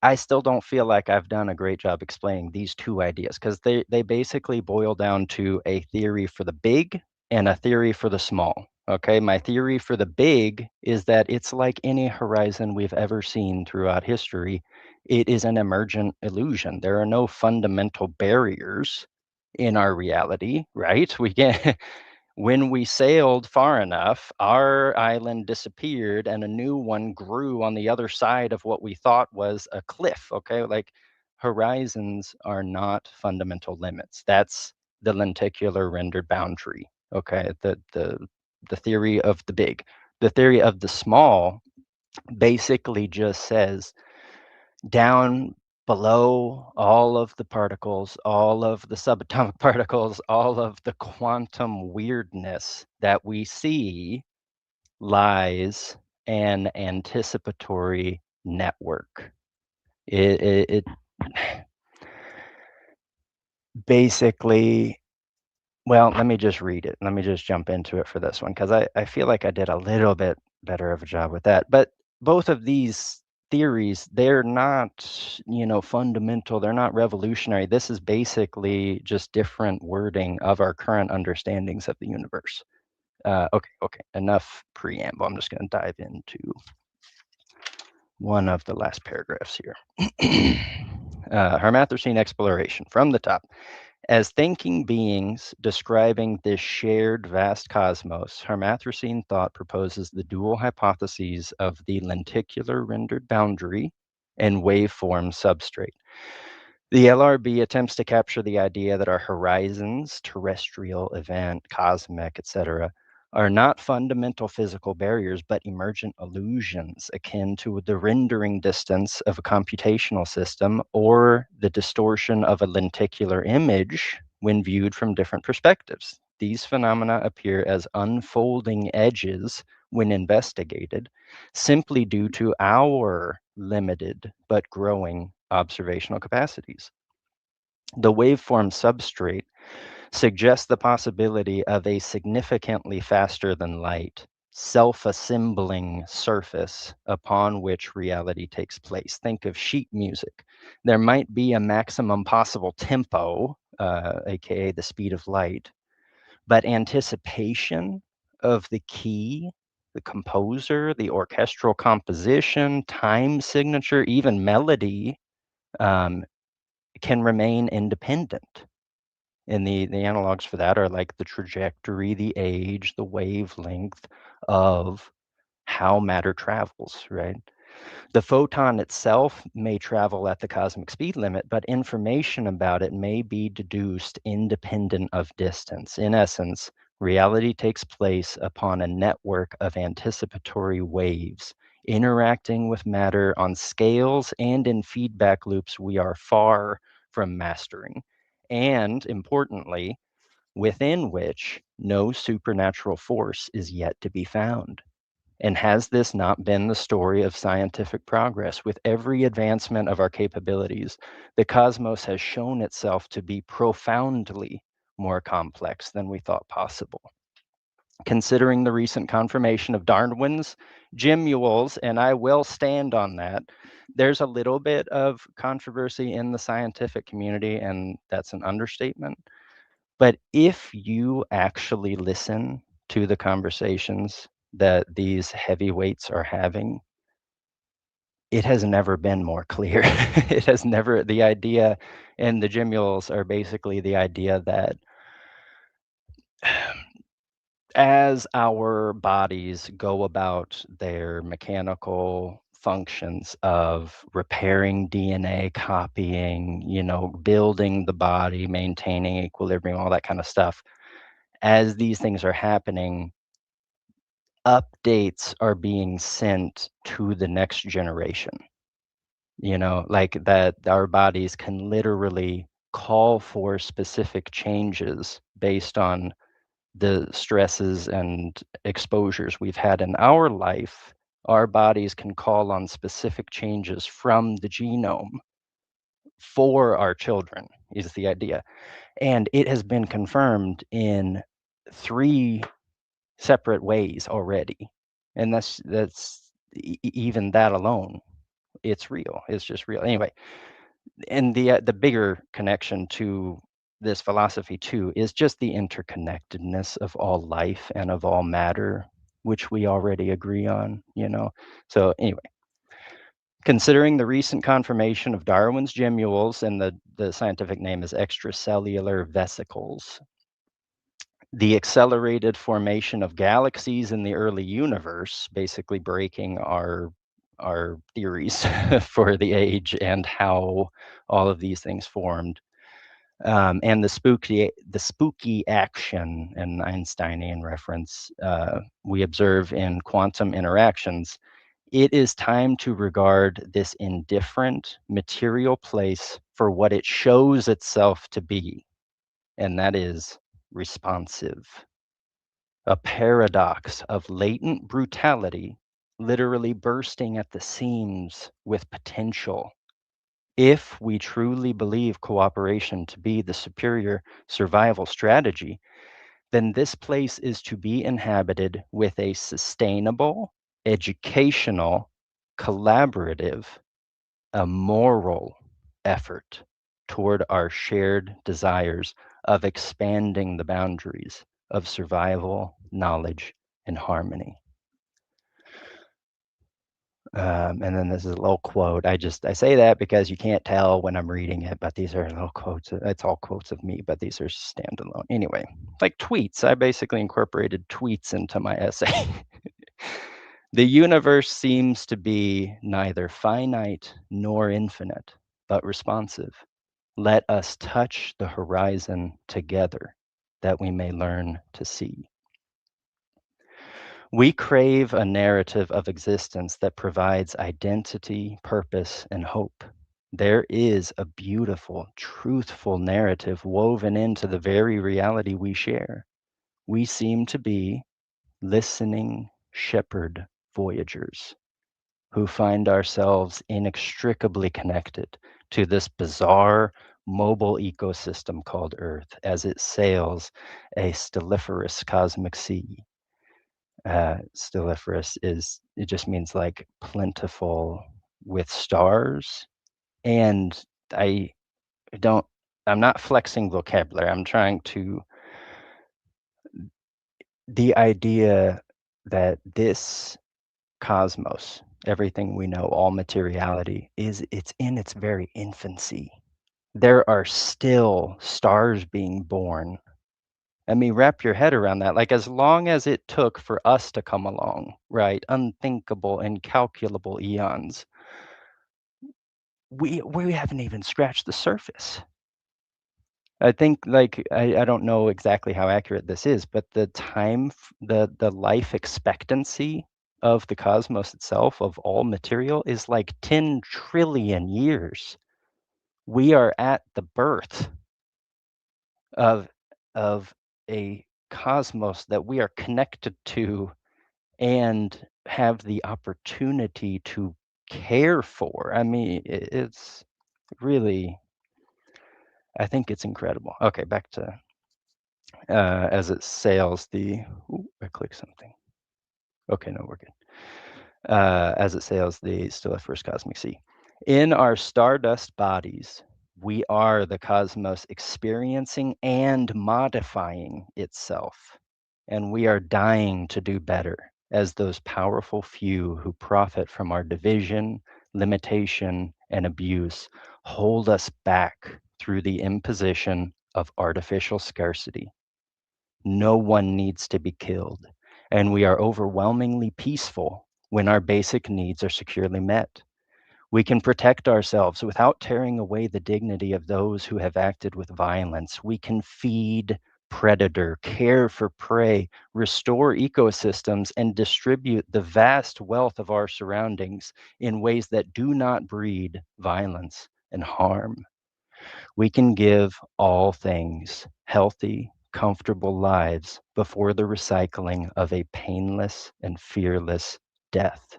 I still don't feel like I've done a great job explaining these two ideas because they basically boil down to a theory for the big and a theory for the small. Okay, my theory for the big is that it's like any horizon we've ever seen throughout history. It is an emergent illusion. There are no fundamental barriers in our reality, right? We can when we sailed far enough, our island disappeared and a new one grew on the other side of what we thought was a cliff. Okay, like horizons are not fundamental limits. That's the lenticular rendered boundary. Okay, the theory of the big. The theory of the small basically just says down below all of the particles, all of the subatomic particles, all of the quantum weirdness that we see lies an anticipatory network. It basically, well, let me just read it. Let me just jump into it for this one because I feel like I did a little bit better of a job with that. But both of these theories, they're not, fundamental. They're not revolutionary. This is basically just different wording of our current understandings of the universe. Okay. Enough preamble. I'm just going to dive into one of the last paragraphs here. Hermathrazine exploration from the top. As thinking beings describing this shared vast cosmos, Hermathrazine thought proposes the dual hypotheses of the lenticular rendered boundary and waveform substrate. The LRB attempts to capture the idea that our horizons, terrestrial, event, cosmic, etc., are not fundamental physical barriers, but emergent illusions akin to the rendering distance of a computational system or the distortion of a lenticular image when viewed from different perspectives. These phenomena appear as unfolding edges when investigated, simply due to our limited but growing observational capacities. The waveform substrate suggests the possibility of a significantly faster than light, self-assembling surface upon which reality takes place. Think of sheet music. There might be a maximum possible tempo, aka the speed of light, but anticipation of the key, the composer, the orchestral composition, time signature, even melody can remain independent. And the analogs for that are like the trajectory, the age, the wavelength of how matter travels, right? The photon itself may travel at the cosmic speed limit, but information about it may be deduced independent of distance. In essence, reality takes place upon a network of anticipatory waves, interacting with matter on scales and in feedback loops we are far from mastering. And importantly, within which no supernatural force is yet to be found. And has this not been the story of scientific progress? With every advancement of our capabilities, the cosmos has shown itself to be profoundly more complex than we thought possible. Considering the recent confirmation of Darwin's gemules, and I will stand on that, there's a little bit of controversy in the scientific community, and that's an understatement. But if you actually listen to the conversations that these heavyweights are having, it has never been more clear. It has never, the idea, and the gemules are basically the idea that as our bodies go about their mechanical functions of repairing DNA, copying, building the body, maintaining equilibrium, all that kind of stuff, as these things are happening, updates are being sent to the next generation. Like that our bodies can literally call for specific changes based on the stresses and exposures we've had in our life. Our bodies can call on specific changes from the genome for our children, is the idea. And it has been confirmed in 3 separate ways already. And that's even that alone, it's real. It's just real. Anyway, and the bigger connection to this philosophy too is just the interconnectedness of all life and of all matter, which we already agree on, So anyway, considering the recent confirmation of Darwin's gemules, and the scientific name is extracellular vesicles, the accelerated formation of galaxies in the early universe, basically breaking our theories for the age and how all of these things formed, and the spooky action and Einsteinian reference we observe in quantum interactions. It is time to regard this indifferent material place for what it shows itself to be, and that is responsive. A paradox of latent brutality, literally bursting at the seams with potential. If we truly believe cooperation to be the superior survival strategy, then this place is to be inhabited with a sustainable, educational, collaborative, a moral effort toward our shared desires of expanding the boundaries of survival, knowledge, and harmony. And then this is a little quote. I say that because you can't tell when I'm reading it, but these are little quotes. It's all quotes of me, but these are standalone. Anyway, like tweets. I basically incorporated tweets into my essay. The universe seems to be neither finite nor infinite, but responsive. Let us touch the horizon together, that we may learn to see. We crave a narrative of existence that provides identity, purpose, and hope. There is a beautiful, truthful narrative woven into the very reality we share. We seem to be listening shepherd voyagers who find ourselves inextricably connected to this bizarre mobile ecosystem called Earth as it sails a stelliferous cosmic sea. Stelliferous it just means like plentiful with stars. And I'm not flexing vocabulary. I'm trying to, the idea that this cosmos, everything we know, all materiality, it's in its very infancy. There are still stars being born. I mean, wrap your head around that. Like, as long as it took for us to come along, right? Unthinkable, incalculable eons. We haven't even scratched the surface. I think, like, I don't know exactly how accurate this is, but the life expectancy of the cosmos itself, of all material, is like 10 trillion years. We are at the birth of a cosmos that we are connected to and have the opportunity to care for. I mean, it's really, I think it's incredible. Okay, back to as it sails the, I clicked something. Okay, no, we're good. As it sails the stelliferous cosmic sea. In our stardust bodies, we are the cosmos experiencing and modifying itself. And we are dying to do better as those powerful few who profit from our division, limitation, and abuse hold us back through the imposition of artificial scarcity. No one needs to be killed, and we are overwhelmingly peaceful when our basic needs are securely met. We can protect ourselves without tearing away the dignity of those who have acted with violence. We can feed predator, care for prey, restore ecosystems, and distribute the vast wealth of our surroundings in ways that do not breed violence and harm. We can give all things healthy, comfortable lives before the recycling of a painless and fearless death.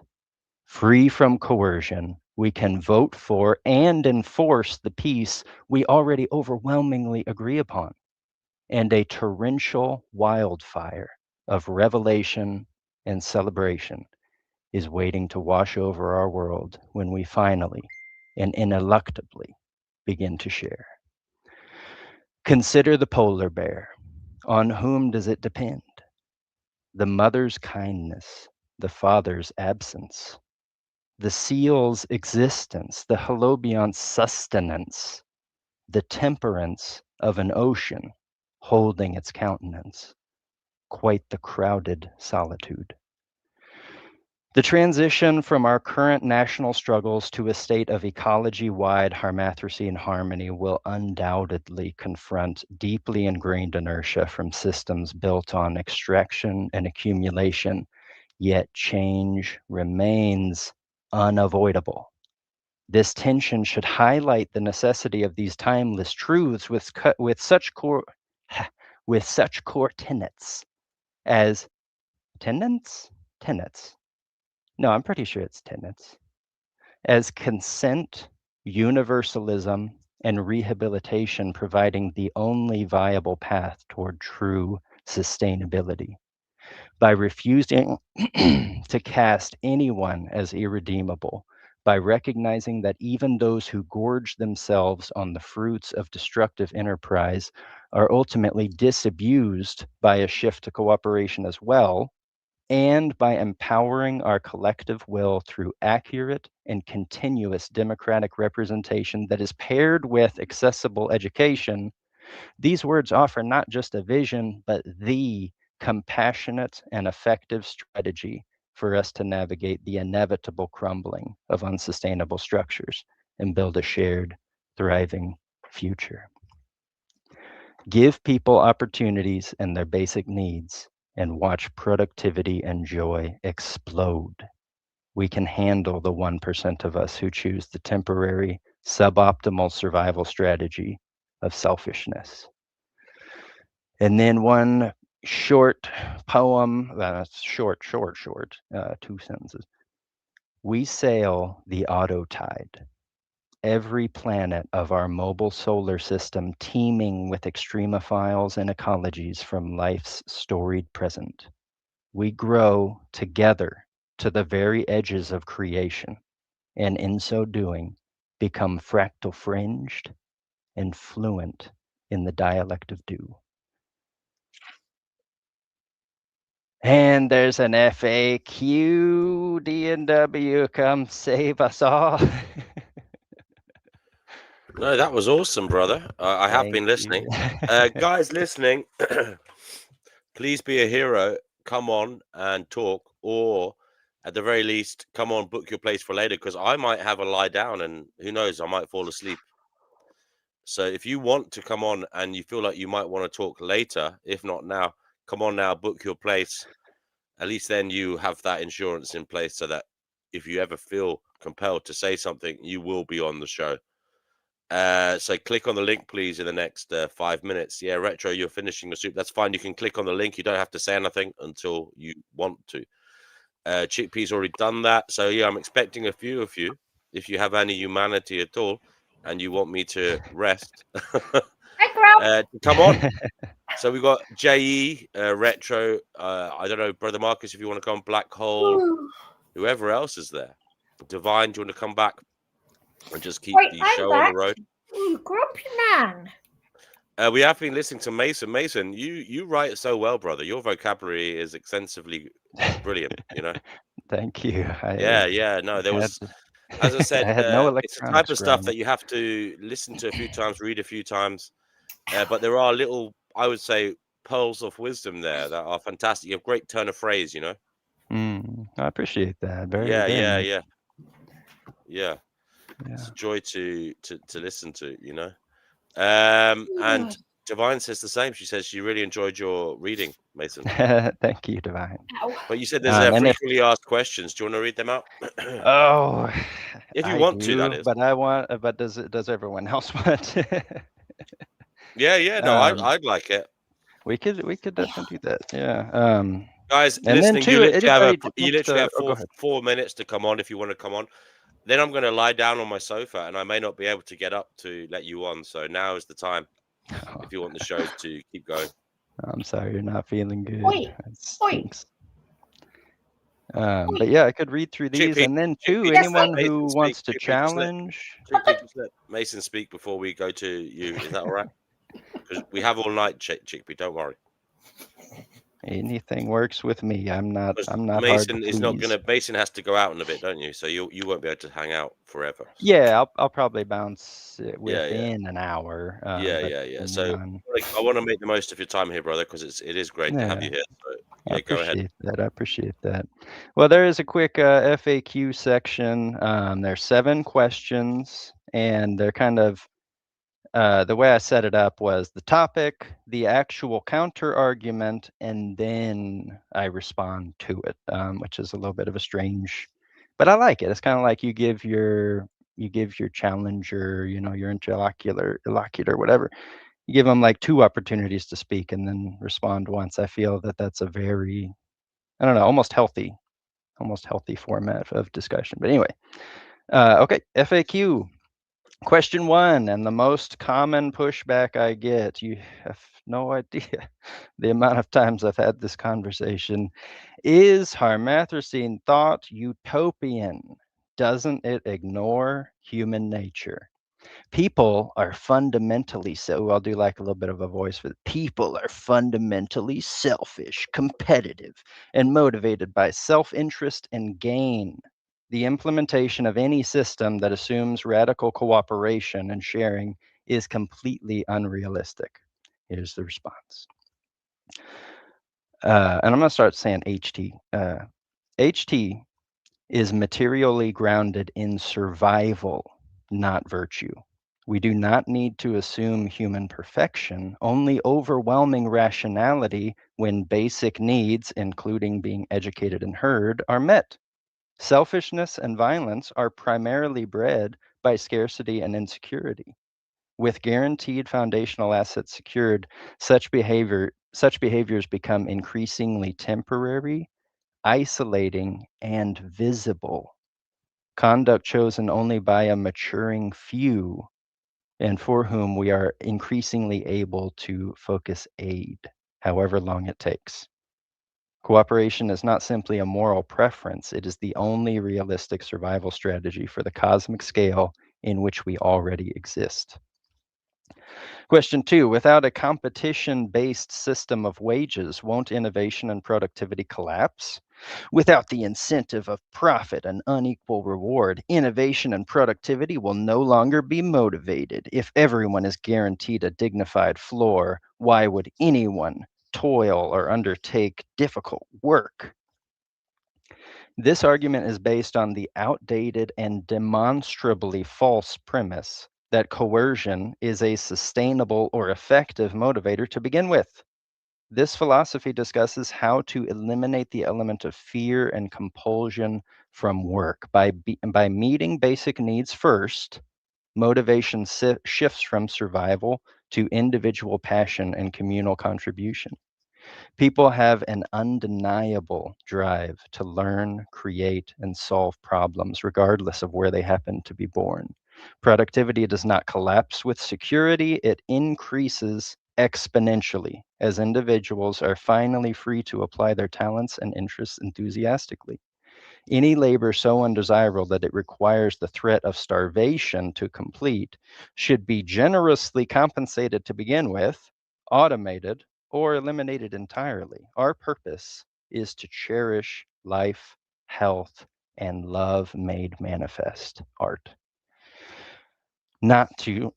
Free from coercion, we can vote for and enforce the peace we already overwhelmingly agree upon, and a torrential wildfire of revelation and celebration is waiting to wash over our world when we finally and ineluctably begin to share. Consider the polar bear. On whom does it depend? The mother's kindness, the father's absence, the seal's existence, the halobion's sustenance, the temperance of an ocean holding its countenance. Quite the crowded solitude. The transition from our current national struggles to a state of ecology-wide harmathrasy and harmony will undoubtedly confront deeply ingrained inertia from systems built on extraction and accumulation, yet change remains unavoidable. This tension should highlight the necessity of these timeless truths with such core tenets as tenets. No, I'm pretty sure it's tenets. As consent, universalism, and rehabilitation providing the only viable path toward true sustainability. By refusing to cast anyone as irredeemable, by recognizing that even those who gorge themselves on the fruits of destructive enterprise are ultimately disabused by a shift to cooperation as well, and by empowering our collective will through accurate and continuous democratic representation that is paired with accessible education, these words offer not just a vision, but the compassionate and effective strategy for us to navigate the inevitable crumbling of unsustainable structures and build a shared, thriving future. Give people opportunities and their basic needs, and watch productivity and joy explode. We can handle the 1% of us who choose the temporary, suboptimal survival strategy of selfishness. And then one short poem. That's short, 2 sentences. We sail the auto tide, every planet of our mobile solar system teeming with extremophiles and ecologies from life's storied present. We grow together to the very edges of creation, and in so doing, become fractal fringed and fluent in the dialect of dew. And there's an FAQ, D&W, come save us all. No, that was awesome, brother. I have been listening. Guys listening, please be a hero. Come on and talk, or at the very least, come on, book your place for later, because I might have a lie down, and who knows, I might fall asleep. So if you want to come on and you feel like you might want to talk later, if not now, come on now, book your place. At least then you have that insurance in place so that if you ever feel compelled to say something, you will be on the show. So click on the link, please, in the next 5 minutes. Yeah, Retro, you're finishing the soup. That's fine. You can click on the link. You don't have to say anything until you want to. Chickpea's already done that. So, yeah, I'm expecting a few of you, if you have any humanity at all, and you want me to rest, come on. So we got JE, Retro. I don't know, Brother Marcus, if you want to come, Black Hole, whoever else is there. Divine, do you want to come back and just keep the show on the road? Ooh, grumpy man. We have been listening to Mason. Mason, you write so well, brother. Your vocabulary is extensively brilliant, you know? Thank you. Yeah. No, there was, as I said, I had no it's the type electronics of stuff growing that you have to listen to a few times, read a few times. But there are little, I would say, pearls of wisdom there that are fantastic. You have great turn of phrase, you know? I appreciate that. Very much. Yeah. It's a joy to listen to, you know? And Divine says the same. She says she really enjoyed your reading, Mason. Thank you, Divine. But you said there's frequently asked questions. Do you want to read them out? Oh, if you I want do, to, that is. But I want. But does everyone else want to? Yeah. No, I'd like it. We could definitely do that. Yeah. Guys, and listening, then you literally have go 4 minutes to come on if you want to come on. Then I'm going to lie down on my sofa, and I may not be able to get up to let you on. So now is the time if you want the show to keep going. I'm sorry you're not feeling good. That stinks. But yeah, I could read through these, Chickpea, and then Chickpea, anyone who wants to challenge. Chickpea, just let Mason speak before we go to you. Is that all right? Because we have all night, Chickpea. Don't worry. Anything works with me. I'm not Mason hard to is not please. gonna. Mason has to go out in a bit, don't you? So you won't be able to hang out forever. Yeah, I'll probably bounce within an hour. Yeah. So I want to make the most of your time here, brother, because it is great to have you here. So yeah, go ahead. I appreciate that. Well, there is a quick FAQ section. There's 7 questions, and they're kind of the way I set it up was the topic, the actual counter argument, and then I respond to it, which is a little bit of a strange, but I like it. It's kind of like you give your challenger, your interlocutor, whatever. You give them like 2 opportunities to speak and then respond once. I feel that that's a very, I don't know, almost healthy format of discussion. But anyway, okay, FAQ. Question 1, and the most common pushback I get, you have no idea the amount of times I've had this conversation, is Harmathracene thought utopian? Doesn't it ignore human nature? People are fundamentally, so I'll do like a little bit of a voice for people are fundamentally selfish, competitive, and motivated by self-interest and gain. The implementation of any system that assumes radical cooperation and sharing is completely unrealistic. Here's the response. And I'm going to start saying HT. HT is materially grounded in survival, not virtue. We do not need to assume human perfection, only overwhelming rationality when basic needs, including being educated and heard, are met. Selfishness and violence are primarily bred by scarcity and insecurity. With guaranteed foundational assets secured, such behavior such behaviors become increasingly temporary, isolating, and visible. Conduct chosen only by a maturing few and for whom we are increasingly able to focus aid, however long it takes. Cooperation is not simply a moral preference, it is the only realistic survival strategy for the cosmic scale in which we already exist. Question 2, without a competition-based system of wages, won't innovation and productivity collapse? Without the incentive of profit and unequal reward, innovation and productivity will no longer be motivated. If everyone is guaranteed a dignified floor, why would anyone toil or undertake difficult work? This argument is based on the outdated and demonstrably false premise that coercion is a sustainable or effective motivator to begin with. This philosophy discusses how to eliminate the element of fear and compulsion from work. By meeting basic needs first, motivation shifts from survival to individual passion and communal contribution. People have an undeniable drive to learn, create, and solve problems, regardless of where they happen to be born. Productivity does not collapse with security, it increases exponentially as individuals are finally free to apply their talents and interests enthusiastically. Any labor so undesirable that it requires the threat of starvation to complete should be generously compensated to begin with, automated, or eliminated entirely. Our purpose is to cherish life, health, and love made manifest, art, not to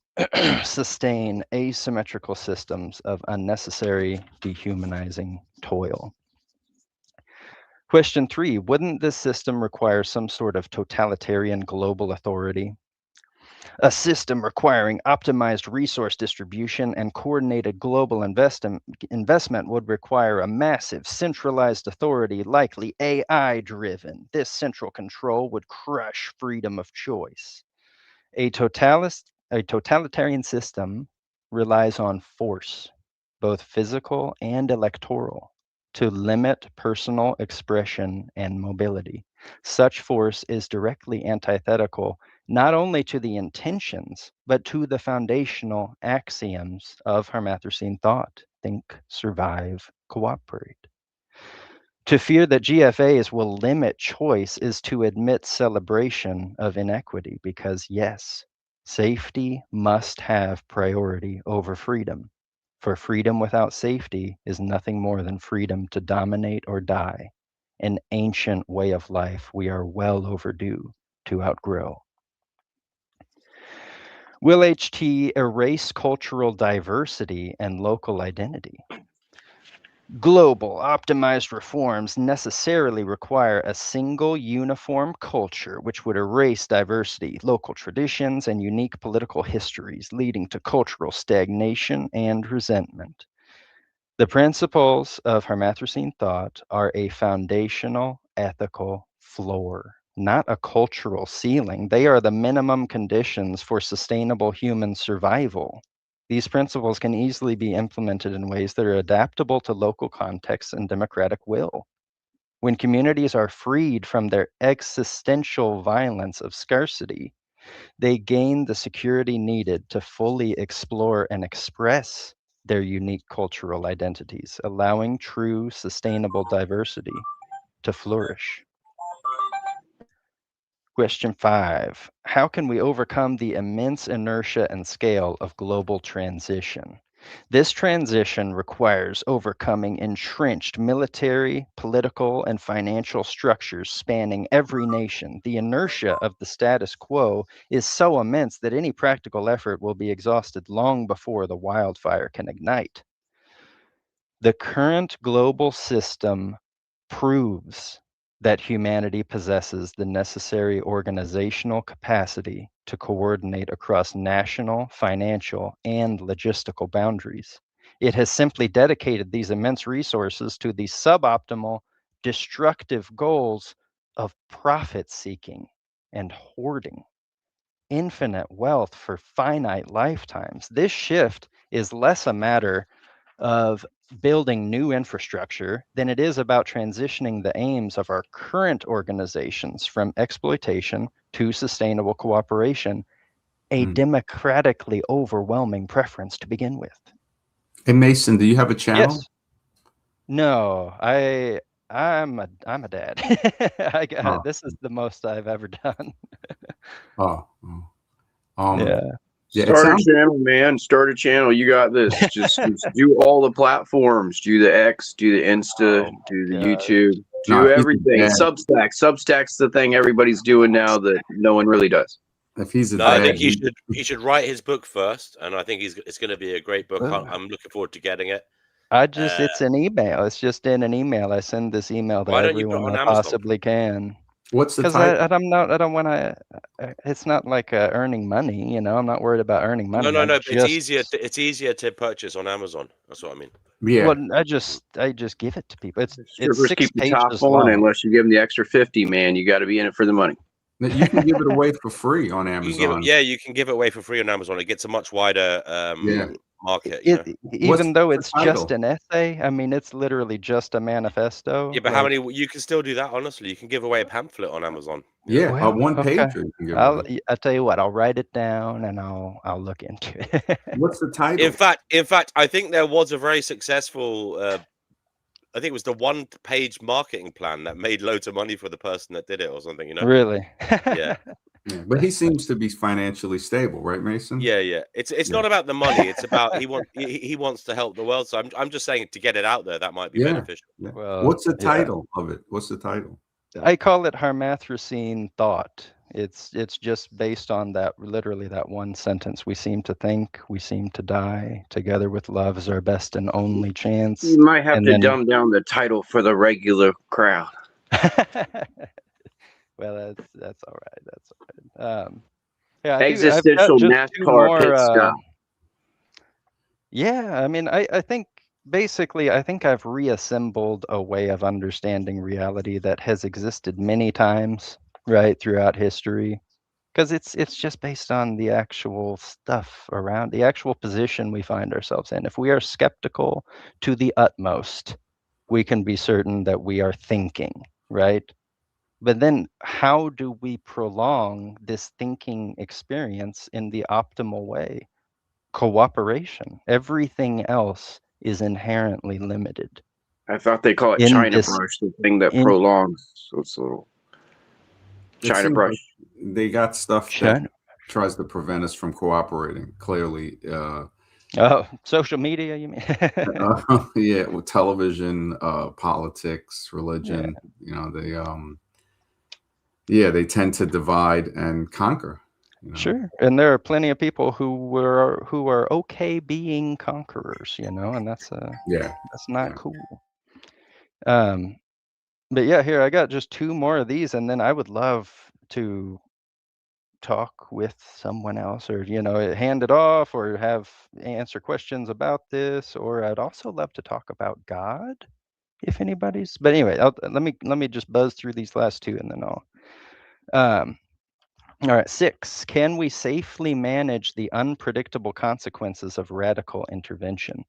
sustain asymmetrical systems of unnecessary, dehumanizing toil. Question 3, wouldn't this system require some sort of totalitarian global authority? A system requiring optimized resource distribution and coordinated global investment would require a massive centralized authority, likely AI driven. This central control would crush freedom of choice. A totalitarian system relies on force, both physical and electoral, to limit personal expression and mobility. Such force is directly antithetical not only to the intentions, but to the foundational axioms of Hermathrocean thought: think, survive, cooperate. To fear that GFAs will limit choice is to admit celebration of inequity because, yes, safety must have priority over freedom. For freedom without safety is nothing more than freedom to dominate or die, an ancient way of life we are well overdue to outgrow. Will HT erase cultural diversity and local identity? Global, optimized reforms necessarily require a single uniform culture which would erase diversity, local traditions, and unique political histories, leading to cultural stagnation and resentment. The principles of Hermathrocean thought are a foundational ethical floor, not a cultural ceiling. They are the minimum conditions for sustainable human survival. These principles can easily be implemented in ways that are adaptable to local contexts and democratic will. When communities are freed from their existential violence of scarcity, they gain the security needed to fully explore and express their unique cultural identities, allowing true sustainable diversity to flourish. Question 5, how can we overcome the immense inertia and scale of global transition? This transition requires overcoming entrenched military, political, and financial structures spanning every nation. The inertia of the status quo is so immense that any practical effort will be exhausted long before the wildfire can ignite. The current global system proves that humanity possesses the necessary organizational capacity to coordinate across national, financial, and logistical boundaries. It has simply dedicated these immense resources to the suboptimal, destructive goals of profit seeking and hoarding. Infinite wealth for finite lifetimes. This shift is less a matter of building new infrastructure than it is about transitioning the aims of our current organizations from exploitation to sustainable cooperation, a democratically overwhelming preference to begin with. Hey Mason, do you have a channel? Yes. No, I'm a dad. This is the most I've ever done. Yeah. Yeah, Start a channel, man. Start a channel. You got this. Just do all the platforms. Do the X, do the Insta, do the YouTube, do everything. Substack's the thing everybody's doing now that no one really does. If he's a No, dad, I think he should write his book first, and I think it's going to be a great book. I'm looking forward to getting it. It's an email. It's just in an email. I send this email to Why don't you put it everyone on I Amazon? possibly can. What's the Because title? I don't want to. It's not like earning money, you know. I'm not worried about earning money. No. But it's easier to purchase on Amazon. That's what I mean. Yeah. Well, I just give it to people. It's Strippers 6 keep the top pages on long. unless you give them the extra 50, man. You got to be in it for the money. You can give it away for free on Amazon. You can give it away for free on Amazon. It gets a much wider market. Even though it's just an essay, I mean, it's literally just a manifesto. Yeah, but how many? You can still do that. Honestly, you can give away a pamphlet on Amazon. Yeah, a one page. Okay. I'll tell you what. I'll write it down and I'll look into it. What's the title? In fact, I think there was a very successful. I think it was the one-page marketing plan that made loads of money for the person that did it, or something. You know? Really? Yeah. Yeah, but he seems to be financially stable, right, Mason? Yeah. It's not about the money. It's about he wants to help the world. So I'm just saying, to get it out there, that might be beneficial. Yeah. Well, what's the title of it? What's the title? I call it Harmathracene thought. It's just based on literally that one sentence. We seem to think, we seem to die. Together with love is our best and only chance. You might have to dumb down the title for the regular crowd. Well, that's all right. That's all right. Yeah, Existential NASCAR pit stop. Yeah, I mean, I think basically, I think I've reassembled a way of understanding reality that has existed many times, right, throughout history, because it's just based on the actual stuff around, the actual position we find ourselves in. If we are skeptical to the utmost, we can be certain that we are thinking, right? But then how do we prolong this thinking experience in the optimal way? Cooperation. Everything else is inherently limited. I thought they call it China brush, the thing that prolongs. So it's a little China brush. Like they got stuff that tries to prevent us from cooperating, clearly. Social media, you mean? Yeah, with television, politics, religion, you know, they tend to divide and conquer. You know? Sure, and there are plenty of people who are okay being conquerors, you know, and that's not cool. But yeah, here I got just 2 more of these, and then I would love to talk with someone else, or hand it off, or answer questions about this, or I'd also love to talk about God, if anybody's. But anyway, let me just buzz through these last 2, and then I'll. All right, 6. Can we safely manage the unpredictable consequences of radical intervention?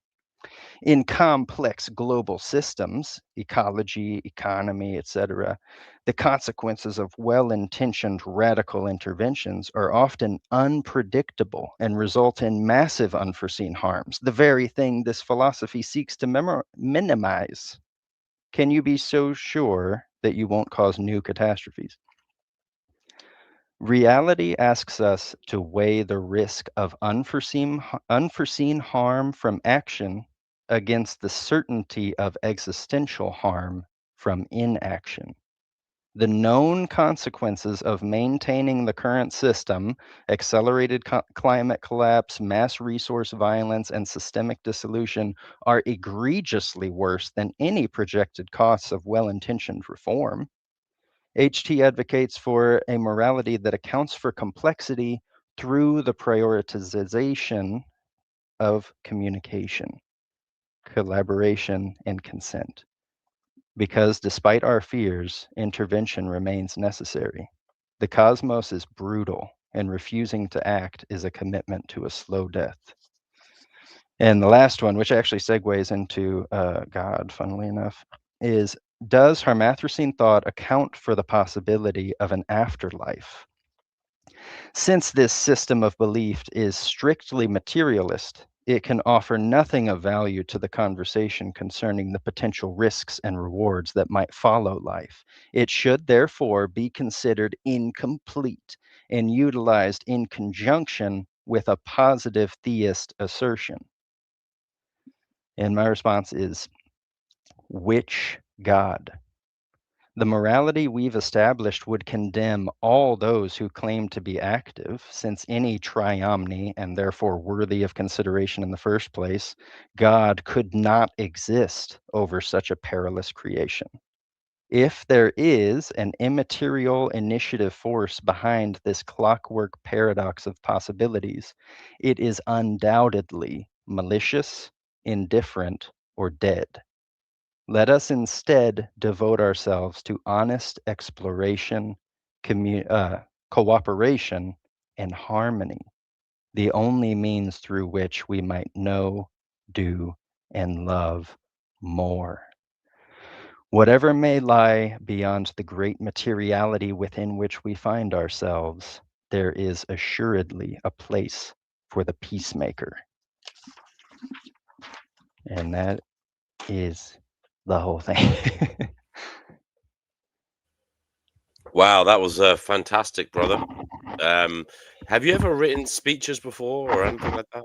In complex global systems, ecology, economy, etc., the consequences of well-intentioned radical interventions are often unpredictable and result in massive unforeseen harms, the very thing this philosophy seeks to minimize. Can you be so sure that you won't cause new catastrophes? Reality asks us to weigh the risk of unforeseen harm from action against the certainty of existential harm from inaction. The known consequences of maintaining the current system, accelerated climate collapse, mass resource violence, and systemic dissolution, are egregiously worse than any projected costs of well-intentioned reform. HT advocates for a morality that accounts for complexity through the prioritization of communication, collaboration, and consent. Because despite our fears, intervention remains necessary. The cosmos is brutal, and refusing to act is a commitment to a slow death. And the last one, which actually segues into God, funnily enough, is, does Hermathracene thought account for the possibility of an afterlife? Since this system of belief is strictly materialist, it can offer nothing of value to the conversation concerning the potential risks and rewards that might follow life. It should therefore be considered incomplete and utilized in conjunction with a positive theist assertion. And my response is, which God? The morality we've established would condemn all those who claim to be active, since any triomni, and therefore worthy of consideration in the first place, God could not exist over such a perilous creation. If there is an immaterial initiative force behind this clockwork paradox of possibilities, it is undoubtedly malicious, indifferent, or dead. Let us instead devote ourselves to honest exploration, cooperation, and harmony, the only means through which we might know, do, and love more. Whatever may lie beyond the great materiality within which we find ourselves, there is assuredly a place for the peacemaker. And that is the whole thing. Wow, that was fantastic, brother. Have you ever written speeches before or anything like that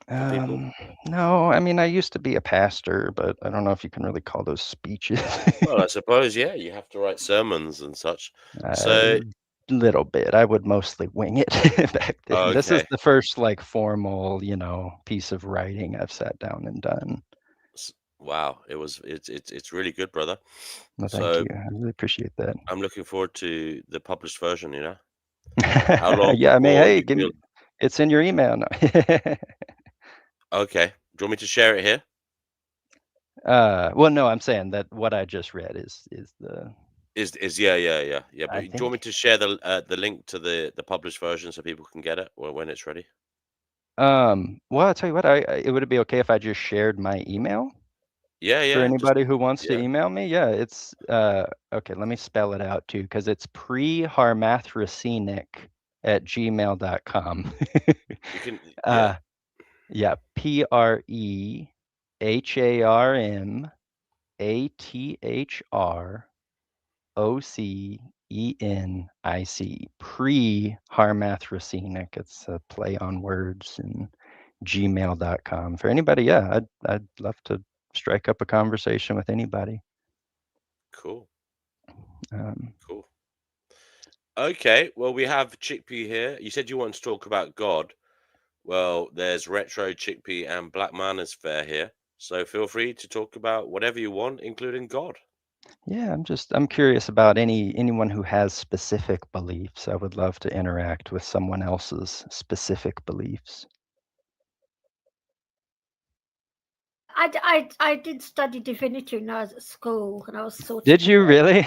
for people? No, I mean, I used to be a pastor, but I don't know if you can really call those speeches. Well, I suppose, yeah, you have to write sermons and such. A So, little bit. I would mostly wing it back then. This is okay. the first like formal, piece of writing I've sat down and done. Wow, it's really good, brother. Well, thank So you. I really appreciate that. I'm looking forward to the published version, How long Yeah, I mean, before hey, you feel it's in your email now. okay? Do you want me to share it here? Well, no, I'm saying that what I just read is the Is yeah. But I do you want think. me to share the link to the published version so people can get it when it's ready? Well, I'll tell you what, it would it be okay if I just shared my email for Yeah, just anybody who wants to yeah. email me? Yeah, it's okay, let me spell it out too, because it's preharmathracenic@gmail.com. You can Yeah, PREHARMATHROCENIC, pre-harmathracenic. It's a play on words, and gmail.com. For anybody, yeah, I'd love to strike up a conversation with anybody. Cool. Um, Cool. Okay, well, we have Chickpea here. You said you wanted to talk about God. Well, there's Retro, Chickpea, and Black Manners Fair here. So feel free to talk about whatever you want, including God. yeah, I'm curious about anyone who has specific beliefs. I would love to interact with someone else's specific beliefs. I did study divinity when I was at school, and I was sort of. Did you really?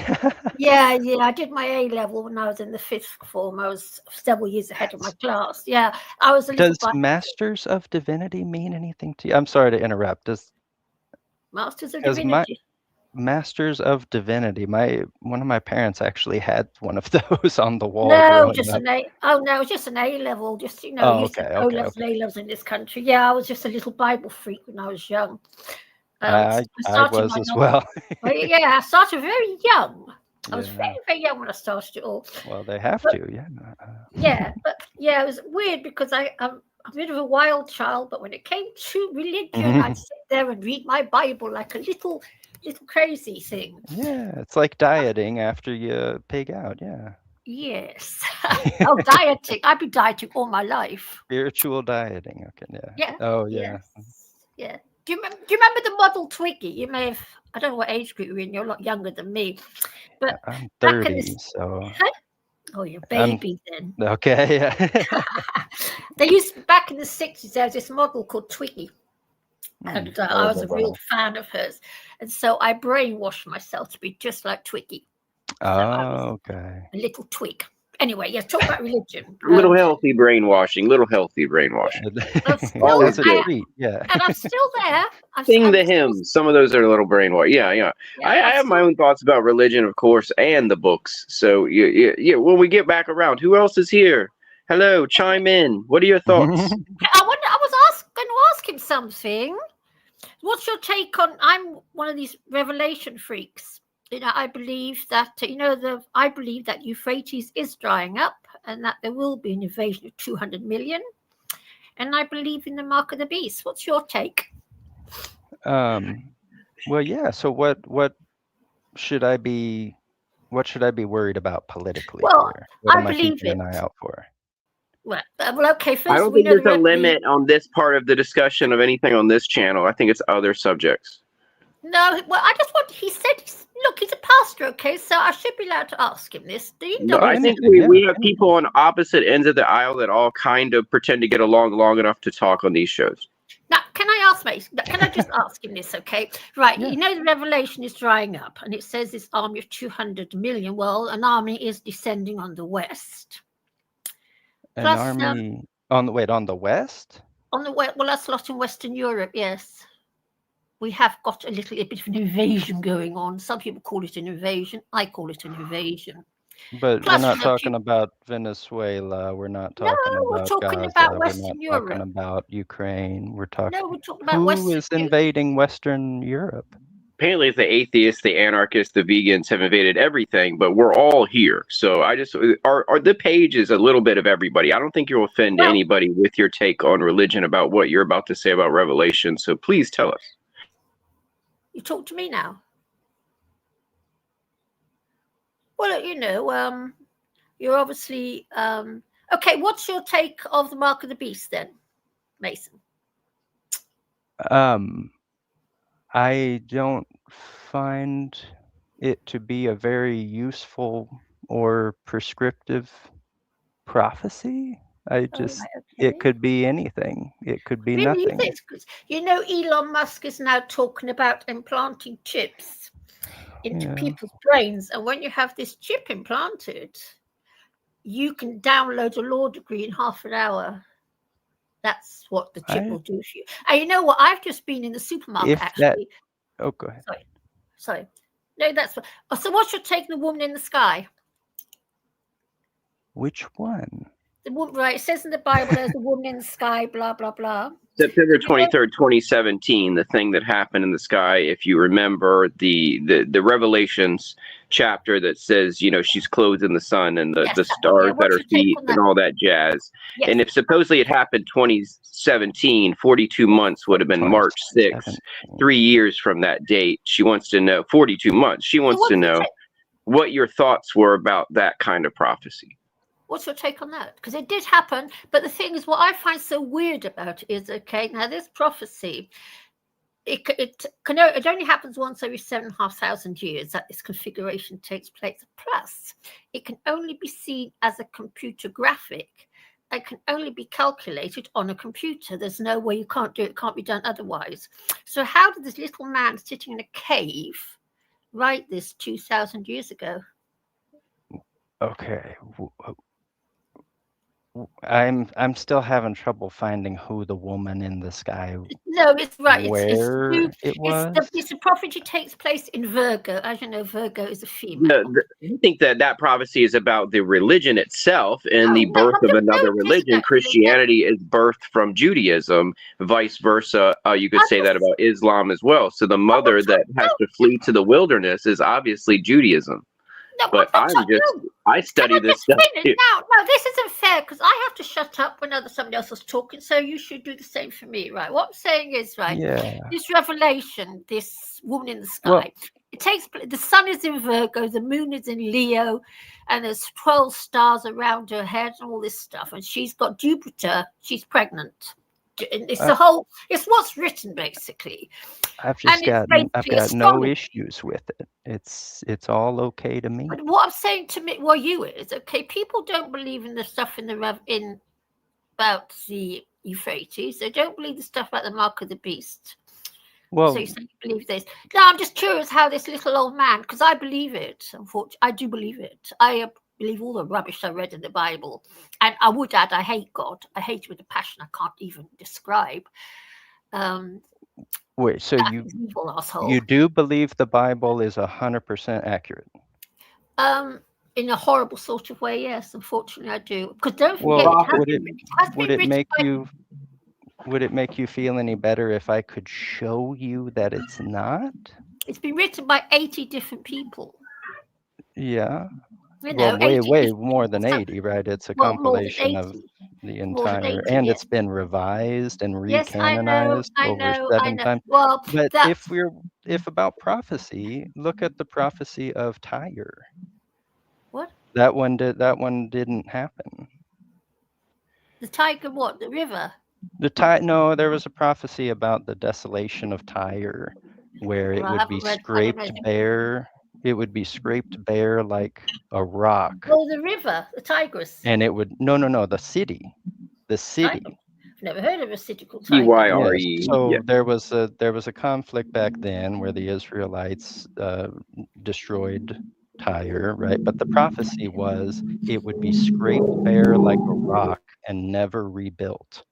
Yeah. I did my A level when I was in the 5th form. I was several years ahead of my class. Yeah, I was a little. Does Masters of Divinity mean anything to you? I'm sorry to interrupt. Masters of Because my Divinity? Masters of Divinity, one of my parents actually had one of those on the wall No, growing just up. an A. Oh no, just an A level. Just Oh, you said okay, O okay, levels okay. and A levels in this country. Yeah, I was just a little Bible freak when I was young. I started was my as novel. well. Yeah, I started very young. I was Yeah. very, very young when I started it all. Well, they have But, to, yeah. It was weird because I'm a bit of a wild child, but when it came to religion, I'd sit there and read my Bible like a little crazy thing. Yeah, it's like dieting after you pig out, yeah. Yes. Oh, dieting. I've been dieting all my life. Spiritual dieting, okay, yeah. Yeah. Oh, Yes. yeah. Yeah. Do you remember the model Twiggy? You may have. I don't know what age group you're in. You're a lot younger than me, but I'm back in 30, so oh, you're I'm baby then. okay, yeah. They used back in the 60s. There was this model called Twiggy, and I was a real fan of hers, and so I brainwashed myself to be just like Twiggy. So I was Okay. a little twig, Anyway, yeah, talk about religion. Little healthy brainwashing. Little healthy brainwashing. Always That's a good. treat. Yeah. And I'm still there. Sing the hymns. Some of those are a little brainwash. Yeah. I have my own thoughts about religion, of course, and the books. So yeah. When we get back around, who else is here? Hello, chime in. What are your thoughts? I was going to ask him something. What's your take on? I'm one of these revelation freaks. I believe that I believe that Euphrates is drying up, and that there will be an invasion of 200 million. And I believe in the mark of the beast. What's your take? Well, yeah. So what should I be worried about politically here? What am I keeping an eye out for? Well, okay. First, I don't think there's a limit on this part of the discussion of anything on this channel. I think it's other subjects. No, well, I just want. He said, "Look, he's a pastor, okay? So I should be allowed to ask him this." Do you know? No, I think we have people on opposite ends of the aisle that all kind of pretend to get along long enough to talk on these shows. Now, can I ask, mate? Can I just ask him this, okay? Right, yeah. The revelation is drying up, and it says this army of 200 million. Well, an army is descending on the west. An army on the west? On the west. Well, that's a lot in Western Europe. Yes, we have got a bit of an invasion going on. Some people call it an invasion. I call it an invasion. But we're not talking about Venezuela. We're not talking about Gaza. Western Europe. Talking about Ukraine. We're talking about who is invading Western Europe? Apparently, the atheists, the anarchists, the vegans have invaded everything, but we're all here. So the page is a little bit of everybody. I don't think you'll offend anybody with your take on religion about what you're about to say about Revelation. So please tell us. You talk to me now. Well, you're obviously okay. What's your take of the mark of the beast then, Mason? I don't find it to be a very useful or prescriptive prophecy. It could be anything. It could be nothing. Elon Musk is now talking about implanting chips into people's brains, and when you have this chip implanted, you can download a law degree in half an hour. That's what the chip will do for you. And you know what? I've just been in the supermarket actually. Go ahead. Sorry. No, that's what. So what's your take on the woman in the sky? Which one? The woman, right? It says in the Bible, there's a woman in the sky. Blah blah blah. September 23rd, 2017, the thing that happened in the sky, if you remember the Revelations chapter that says, she's clothed in the sun and the stars at her feet and all that jazz. Yes. And if supposedly it happened 2017, 42 months would have been March 6th, 3 years from that date. She wants to know, 42 months, she wants to know what your thoughts were about that kind of prophecy. What's your take on that? Because it did happen, but the thing is, what I find so weird about it is, now this prophecy, it only happens once every 7,500 years that this configuration takes place. Plus, it can only be seen as a computer graphic. It can only be calculated on a computer. There's no way you can't do it. It can't be done otherwise. So how did this little man sitting in a cave write this 2,000 years ago? Okay. I'm still having trouble finding who the woman in the sky. No, it's right. Where it was. It's a prophecy takes place in Virgo. As you know, Virgo is a female. I think that prophecy is about the religion itself and the birth of another religion. Christianity is birthed from Judaism. Vice versa, you could say that about Islam as well. So the mother that has to flee to the wilderness is obviously Judaism. No, but I study this stuff too. No, this isn't fair because I have to shut up when somebody else is talking. So you should do the same for me, right? What I'm saying is, this revelation, this woman in the sky, it takes place. The sun is in Virgo, the moon is in Leo, and there's 12 stars around her head and all this stuff. And she's got Jupiter. She's pregnant. It's it's what's written basically. I've got no issues with it. It's all okay to me. But what I'm saying to me, is okay. People don't believe in the stuff about the Euphrates. They don't believe the stuff about the mark of the beast. Well, so you say you believe this? No, I'm just curious how this little old man, because I believe it. Unfortunately, I do believe it. believe all the rubbish I read in the Bible. And I would add, I hate God. I hate it with a passion I can't even describe. Wait, so evil asshole. you do believe the Bible is 100% accurate? In a horrible sort of way, yes. Unfortunately, I do. Because don't forget, would it make you feel any better if I could show you that it's not? It's been written by 80 different people. Yeah. You know, well, way more than 80, right? It's a compilation of the entire, and it's been revised and recanonized over 7 times. Well, but if about prophecy, look at the prophecy of Tyre. What? That one didn't happen. The tiger, what? The river? No, there was a prophecy about the desolation of Tyre, where it would be scraped bare. It would be scraped bare like a rock. Oh, the river, the Tigris. And it would the city. I've never heard of a city called Tigris. Tyre. So there was a conflict back then where the Israelites destroyed Tyre, right? But the prophecy was it would be scraped bare like a rock and never rebuilt.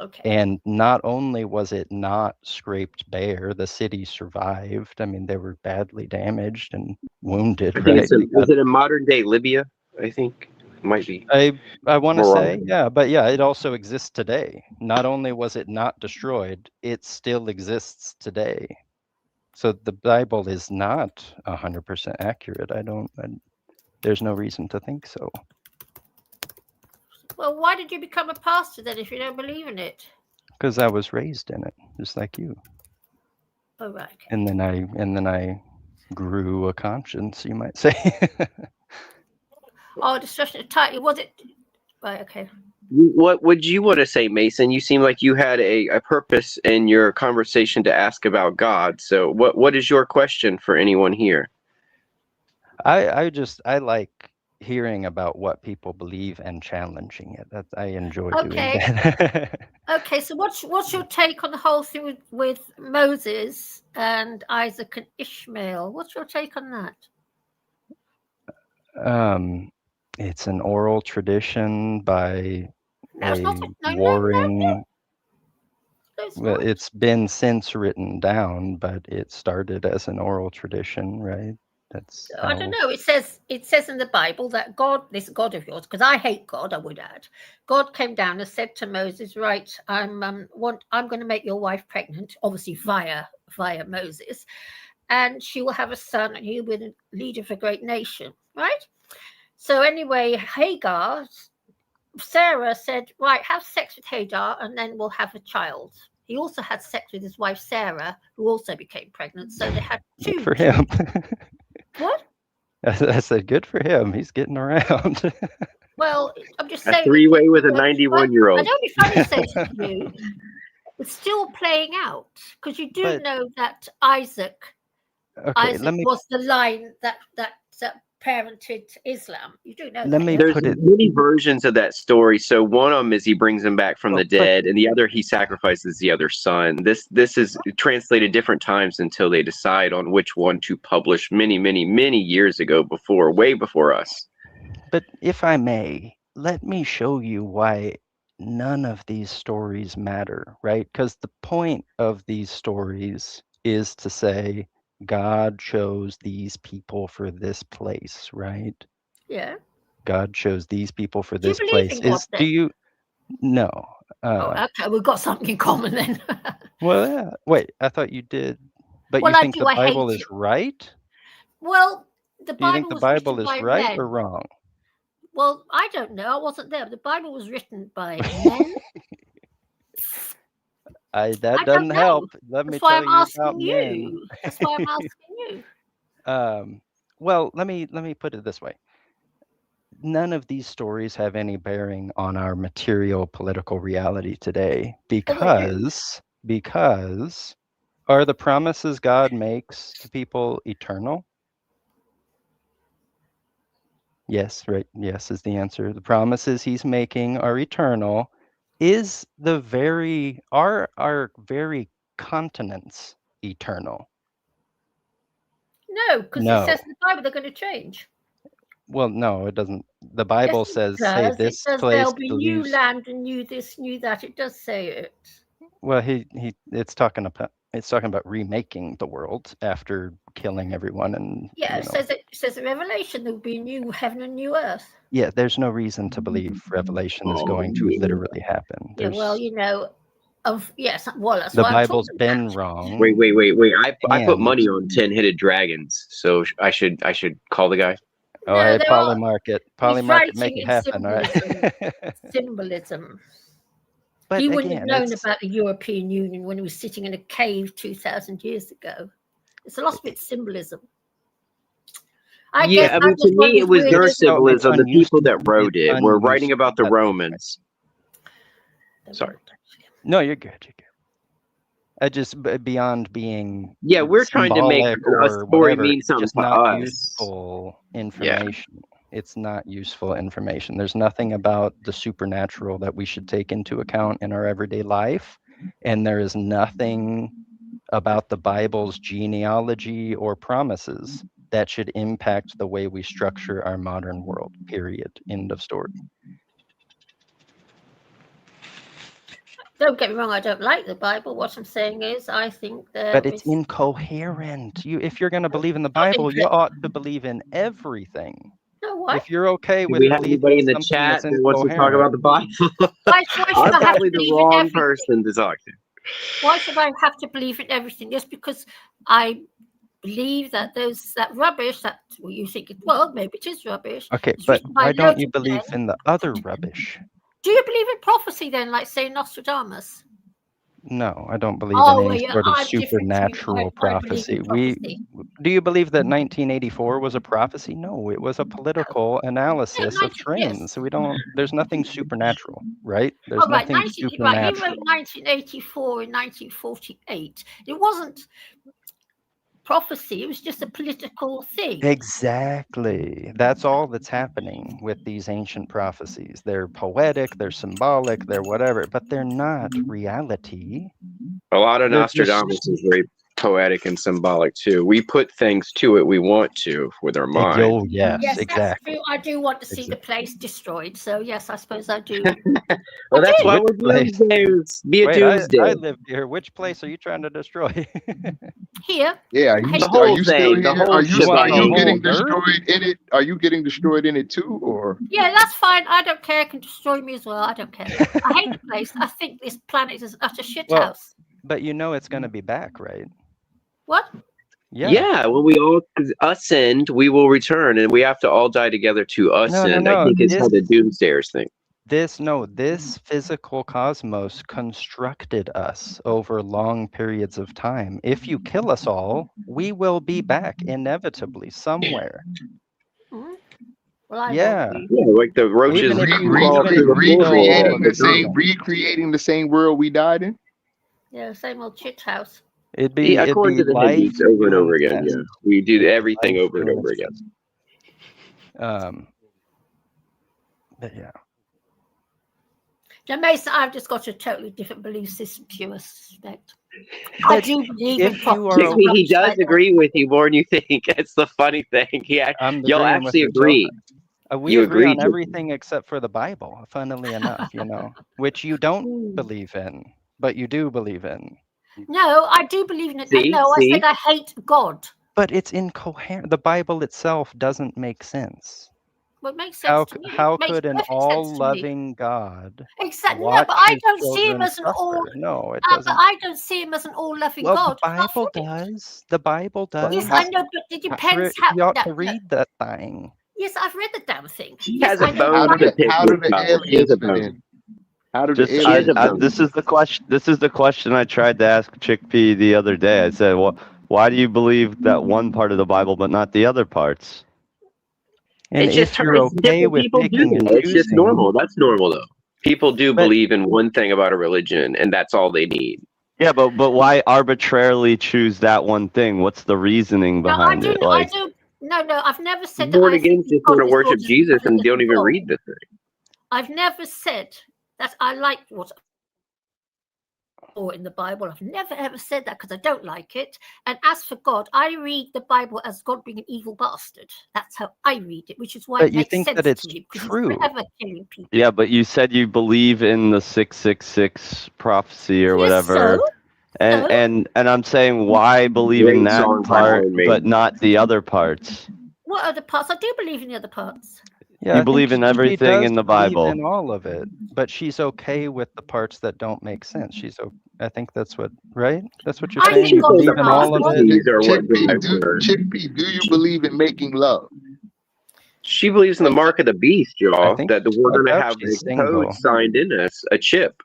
Okay. And not only was it not scraped bare, the city survived. I mean, they were badly damaged and wounded. I think right? is it in modern day Libya? I think it might be. I want to say, yeah, but yeah, it also exists today. Not only was it not destroyed, it still exists today. So the Bible is not 100% accurate. There's no reason to think so. Well, why did you become a pastor then if you don't believe in it? Because I was raised in it, just like you. Oh, right. Okay. And then I grew a conscience, you might say. Discussion of title. Was it? Right. Okay. What would you want to say, Mason? You seem like you had a purpose in your conversation to ask about God. So what is your question for anyone here? I like hearing about what people believe and challenging it. I enjoy doing that. Okay, so what's your take on the whole thing with Moses and Isaac and Ishmael? What's your take on that? It's an oral tradition by warring. Well, it's been since written down, but it started as an oral tradition, right? I don't know. It says in the Bible that God, this God of yours, because I hate God, I would add, God came down and said to Moses, "Right, I'm going to make your wife pregnant, obviously via Moses, and she will have a son, and he will be the leader of a great nation." Right. So anyway, Hagar, Sarah said, "Right, have sex with Hagar, and then we'll have a child." He also had sex with his wife Sarah, who also became pregnant. So they had two. Good for him. What? I said, good for him. He's getting around. Well, I'm just saying. A three-way with a 91-year-old. I don't know if I say to you, it's still playing out because you do know that Isaac was the line that parented Islam. You do know that. There's many versions of that story. So one of them is he brings him back from the dead, and the other he sacrifices the other son. This is translated different times until they decide on which one to publish many years ago, way before us. But if I may, let me show you why none of these stories matter, right? Because the point of these stories is to say, God chose these people for this place, right? Yeah. God chose these people for do this you place. Do you? No. Okay, we've got something in common then. Well, yeah. Wait, I thought you did. But you think the Bible is right? Well, the Bible. Do you think the Bible is right or wrong? Well, I don't know. I wasn't there. The Bible was written by men. That doesn't help. Let me tell you about men. That's why I'm asking you. Well, let me put it this way. None of these stories have any bearing on our material political reality today because are the promises God makes to people eternal? Yes, right. Yes is the answer. The promises he's making are eternal. Is our very continents eternal? No, because it says in the Bible they're going to change. Well, no, it doesn't. The Bible says, "Hey, It this says place there'll be new believes." land and new this, new that. It does say it. Well, it's talking about remaking the world after killing everyone, and yeah, it says in Revelation there'll be a new heaven and new earth. Yeah, there's no reason to believe Revelation is going to literally happen. Yeah, well, yes, well, that's the why Bible's I'm been about. wrong. Wait. I put and- money on 10-headed dragons, so I should call the guy. Oh, No, hey, they're Polymarket, make writing it in happen, all right? symbolism. But He wouldn't have again, known about the European Union when he was sitting in a cave 2,000 years ago. It's a lot of its symbolism. I mean, to me, it was their symbolism. The people that wrote it were writing about the Romans. Sorry. No, you're good. I just beyond being we're trying to make a story mean something just to not us. useful information. It's not useful information. There's nothing about the supernatural that we should take into account in our everyday life, and there is nothing about the Bible's genealogy or promises that should impact the way we structure our modern world. Period. End of story. Don't get me wrong, I don't like the Bible. What I'm saying is I think that But it's incoherent. If you're going to believe in the Bible, you ought to believe in everything. No, what? If you're okay Do with we have believing anybody in the something chat that's that wants to talk about the Bible? Why should I'm I have probably to the believe in wrong everything? person to talk to. Why should I have to believe in everything? Just because I believe that there's that rubbish that you think maybe it is rubbish. Okay, It's but written by why don't you loads of believe men. in the other rubbish? Do you believe in prophecy then, like say Nostradamus? No, I don't believe in any sort of I'm different to you. supernatural I believe prophecy. in prophecy. Do you believe that 1984 was a prophecy? No, it was a political analysis of trends. So there's nothing supernatural, right? There's nothing supernatural. He wrote 1984 and 1948. It wasn't prophecy. It was just a political thing. Exactly. That's all that's happening with these ancient prophecies. They're poetic, they're symbolic, they're whatever, but they're not reality. A lot of Nostradamus is very poetic and symbolic too. We put things to it we want to with our mind. Oh, yes, exactly. That's true. I do want to see the place destroyed. So yes, I suppose I do. Well, that's why we're doomsdayers. Be a doomsday. I live here. Which place are you trying to destroy? Here. Yeah, are you still here? Are you getting nerd? destroyed in it? Are you getting destroyed in it too, or? Yeah, that's fine. I don't care. It can destroy me as well. I don't care. I hate the place. I think this planet is utter shit house. But you know it's going to be back, right? What? Yeah, when we all ascend, we will return, and we have to all die together to ascend. No. I think it's how the doomsdayers think. This physical cosmos constructed us over long periods of time. If you kill us all, we will be back inevitably somewhere. Mm-hmm. Well, yeah, like the roaches recreating the same world we died in. Yeah, same old shit house. According to the Hindus, over and over again. Yeah, we do everything over and over again. But yeah. Now, Mason, I've just got a totally different belief system to you, I suspect. I do believe in prophecy. He does agree with you more than you think. That's the funny thing. Y'all actually agree. We agree on everything except for the Bible, funnily enough, which you don't believe in, but you do believe in. No, I do believe in it. I said I hate God. But it's incoherent. The Bible itself doesn't make sense. Well, it makes sense to me. How could an all-loving God? Exactly. No, but I don't see him as an all. No, it doesn't. But I don't see him as an all-loving God. The Bible does. The Bible does. Yes, I know, but it depends how. You ought to read that thing. Yes, I've read the damn thing. He has a bone. How do the aliens fit in? How do the aliens? This is the question. This is the question I tried to ask Chickpea the other day. I said, "Well, why do you believe that one part of the Bible but not the other parts?" And it's just it's just normal. That's normal though. People do believe in one thing about a religion, and that's all they need. Yeah, but why arbitrarily choose that one thing? What's the reasoning behind it? Like, No, I've never said born again just want to worship Jesus and don't even read the thing. I've never said that I like what. in the Bible. I've never ever said that because I don't like it. And as for God, I read the Bible as God being an evil bastard. That's how I read it, which is why it makes sense to me, because he's forever killing people. Yeah, but you said you believe in the 666 prophecy or whatever. And I'm saying, why believe in that part but not the other parts? What other parts? I do believe in the other parts. Yeah, you believe in everything in the Bible. In all of it, but she's okay with the parts that don't make sense. I think that's what, right? That's what you're saying. You believe in all of it. Chickpea, do you believe in making love? She believes in the mark of the beast, y'all. That we're going to have a code signed in us, a chip.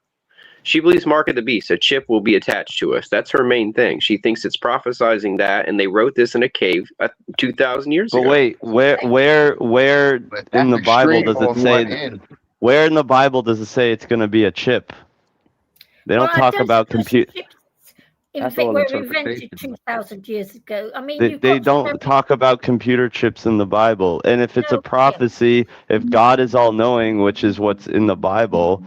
She believes mark of the beast, a chip will be attached to us. That's her main thing. She thinks it's prophesizing that, and they wrote this in a cave 2,000 years ago. But wait, where in the Bible does it say? Where in the Bible does it say it's going to be a chip? They don't talk about compute. Were invented 2,000 years ago. I mean, they don't talk about computer chips in the Bible. And if it's a prophecy, if God is all-knowing, which is what's in the Bible,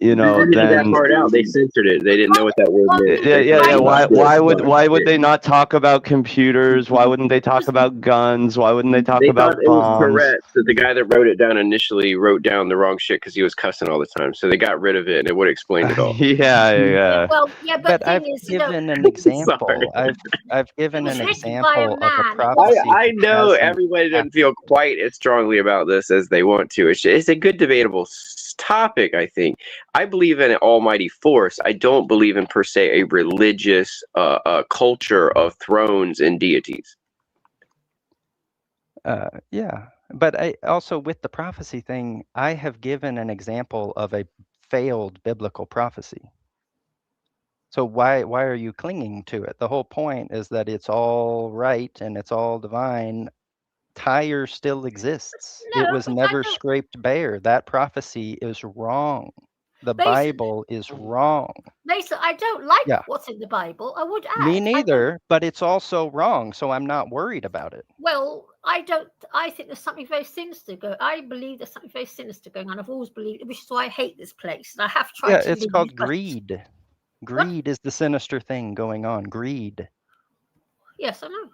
then that part out. They censored it. They didn't know what that word meant. Yeah. Why would they not talk about computers? Why wouldn't they talk about guns? Why wouldn't they talk about bombs? It was Tourette that the guy that wrote it down initially wrote down the wrong shit because he was cussing all the time. So they got rid of it, and it would explain it all. Yeah. Well, yeah, but I've given an example. I've given an example of a prophecy. I know everybody doesn't feel quite as strongly about this as they want to. It's a good debatable topic, I think. I believe in an almighty force. I don't believe in per se a religious culture of thrones and deities. Yeah, but I also, with the prophecy thing, I have given an example of a failed biblical prophecy. So why are you clinging to it? The whole point is that it's all right and it's all divine. Tyre still exists. It was never scraped bare. That prophecy is wrong. The Bible is wrong. Mason, I don't like what's in the Bible. I would add. Me neither, but it's also wrong, so I'm not worried about it. Well, I don't. I think there's something very sinister going. I believe there's something very sinister going on. I've always believed, which is why I hate this place. And I have tried. Yeah, it's called greed. Greed is the sinister thing going on. Greed. Yes, I know.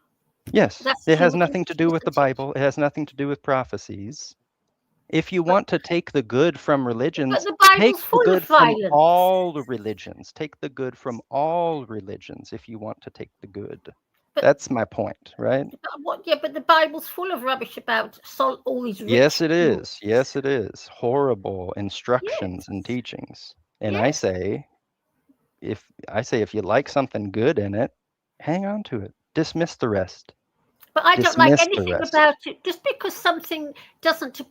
Yes, it has nothing to do with the Bible. It has nothing to do with prophecies. If you want to take the good from religions, take the good from all religions. Take the good from all religions if you want to take the good. That's my point, right? But the Bible's full of rubbish about all these. Yes, it is. Yes, it is. Horrible instructions and teachings. And I say, if you like something good in it, hang on to it. Dismiss the rest. But I don't like anything about it. Just because something doesn't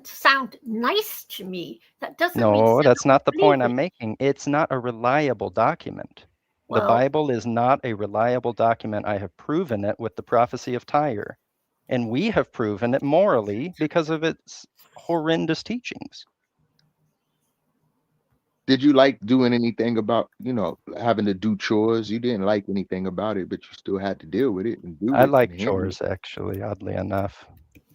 sound nice to me, that doesn't mean. No, that's not the point I'm making. It's not a reliable document. The Bible is not a reliable document. I have proven it with the prophecy of Tyre. And we have proven it morally because of its horrendous teachings. Did you like doing anything about, having to do chores? You didn't like anything about it, but you still had to deal with it and do it. I like chores, actually, oddly enough.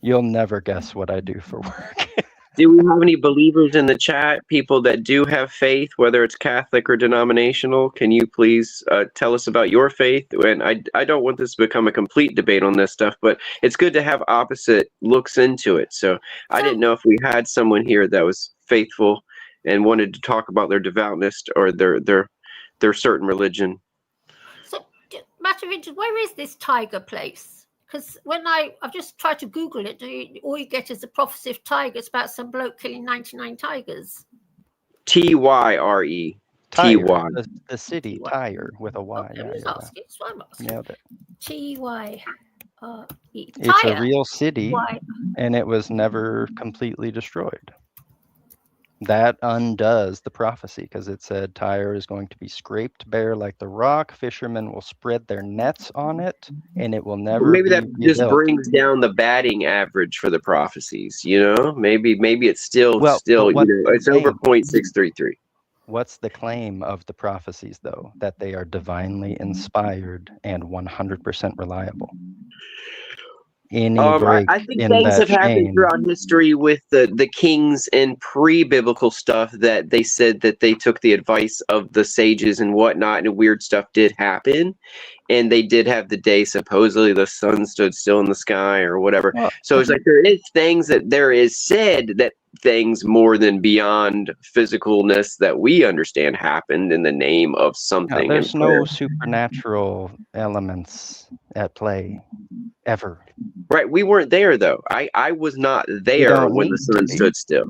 You'll never guess what I do for work. Do we have any believers in the chat, people that do have faith, whether it's Catholic or denominational? Can you please tell us about your faith? And I don't want this to become a complete debate on this stuff, but it's good to have opposite looks into it. So I didn't know if we had someone here that was faithful and wanted to talk about their devoutness or their certain religion. So, matter of interest, where is this tiger place? Because when I've just tried to Google it, all you get is the prophecy of Tiger. It's about some bloke killing 99 tigers. Tyre. T-Y. The city, Tyre, with a Y. Okay, asking. That's what I'm asking. Nailed it. Tyre. It's a real city, and it was never completely destroyed. That undoes the prophecy because it said Tyre is going to be scraped bare like the rock. Fishermen will spread their nets on it, and it will never. Well, maybe that just brings down the batting average for the prophecies. Maybe it's still it's over 0.633. What's the claim of the prophecies, though? That they are divinely inspired and 100% reliable. any break I think in things that have happened chain. throughout history with the kings and pre-biblical stuff that they said that they took the advice of the sages and whatnot, and weird stuff did happen. And they did have the day, supposedly the sun stood still in the sky or whatever. Well, So it's like there is things that there is said that things more than beyond physicalness that we understand happened in the name of something. there's and prayer. no supernatural elements at play ever. Right, we weren't there though. I was not there don't when the need to sun be. stood still.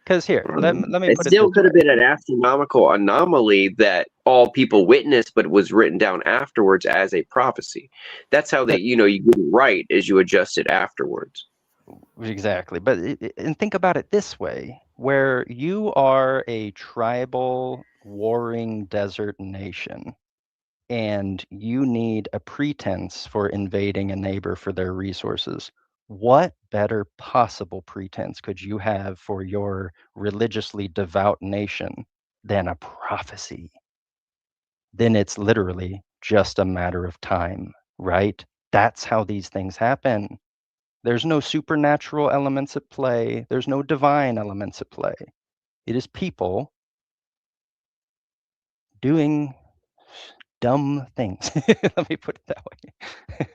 Because here, let me It put it still this could have way. been an astronomical anomaly that all people witnessed, but was written down afterwards as a prophecy. That's how they, you get it right as you adjust it afterwards. Exactly. But and think about it this way, where you are a tribal warring desert nation and you need a pretense for invading a neighbor for their resources. What better possible pretense could you have for your religiously devout nation than a prophecy? Then it's literally just a matter of time, right? That's how these things happen. There's no supernatural elements at play. There's no divine elements at play. It is people doing dumb things. Let me put it that way.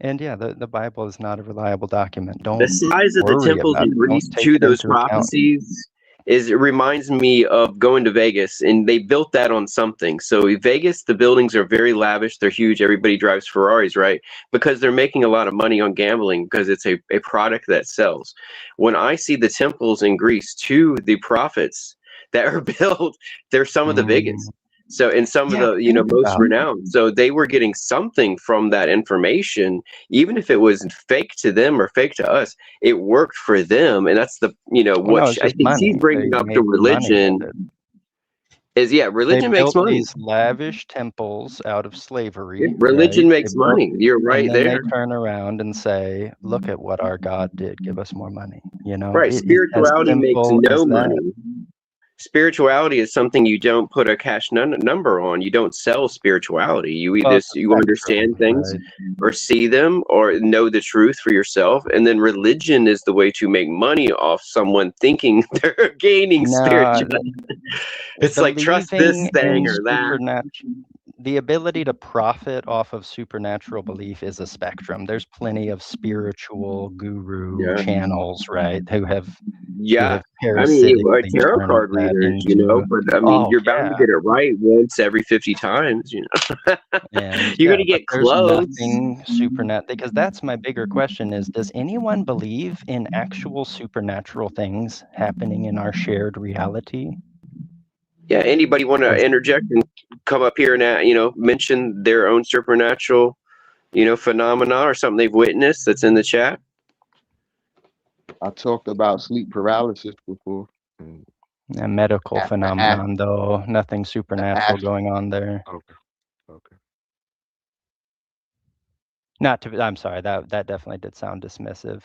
And yeah, the Bible is not a reliable document. Don't The size of the worry temples about in it. Don't Greece take to it those into account. prophecies it reminds me of going to Vegas, and they built that on something. So Vegas, the buildings are very lavish, they're huge, everybody drives Ferraris, right? Because they're making a lot of money on gambling because it's a product that sells. When I see the temples in Greece to the prophets that are built, they're some of the biggest. So, and some of the, most renowned. So they were getting something from that information, even if it was fake to them or fake to us, it worked for them. And that's the, I think she's bringing up the religion is, religion makes money. These lavish temples out of slavery. Religion makes money. You're right and then there. They turn around and say, look at what our God did. Give us more money. Right. Spirituality makes no money. Spirituality is something you don't put a cash number on. You don't sell spirituality. You either you understand things or see them or know the truth for yourself. And then religion is the way to make money off someone thinking they're gaining spirituality. It's like trust this thing or that. The ability to profit off of supernatural belief is a spectrum. There's plenty of spiritual guru channels, right? Who have I mean, tarot card readers, but I mean, you're bound to get it right once every 50 times, And you're gonna get close. Nothing supernatural, because that's my bigger question: is does anyone believe in actual supernatural things happening in our shared reality? Yeah, anybody want to interject and come up here and mention their own supernatural, phenomena or something they've witnessed that's in the chat? I talked about sleep paralysis before. A medical phenomenon, though, nothing supernatural going on there. Okay. I'm sorry, that definitely did sound dismissive.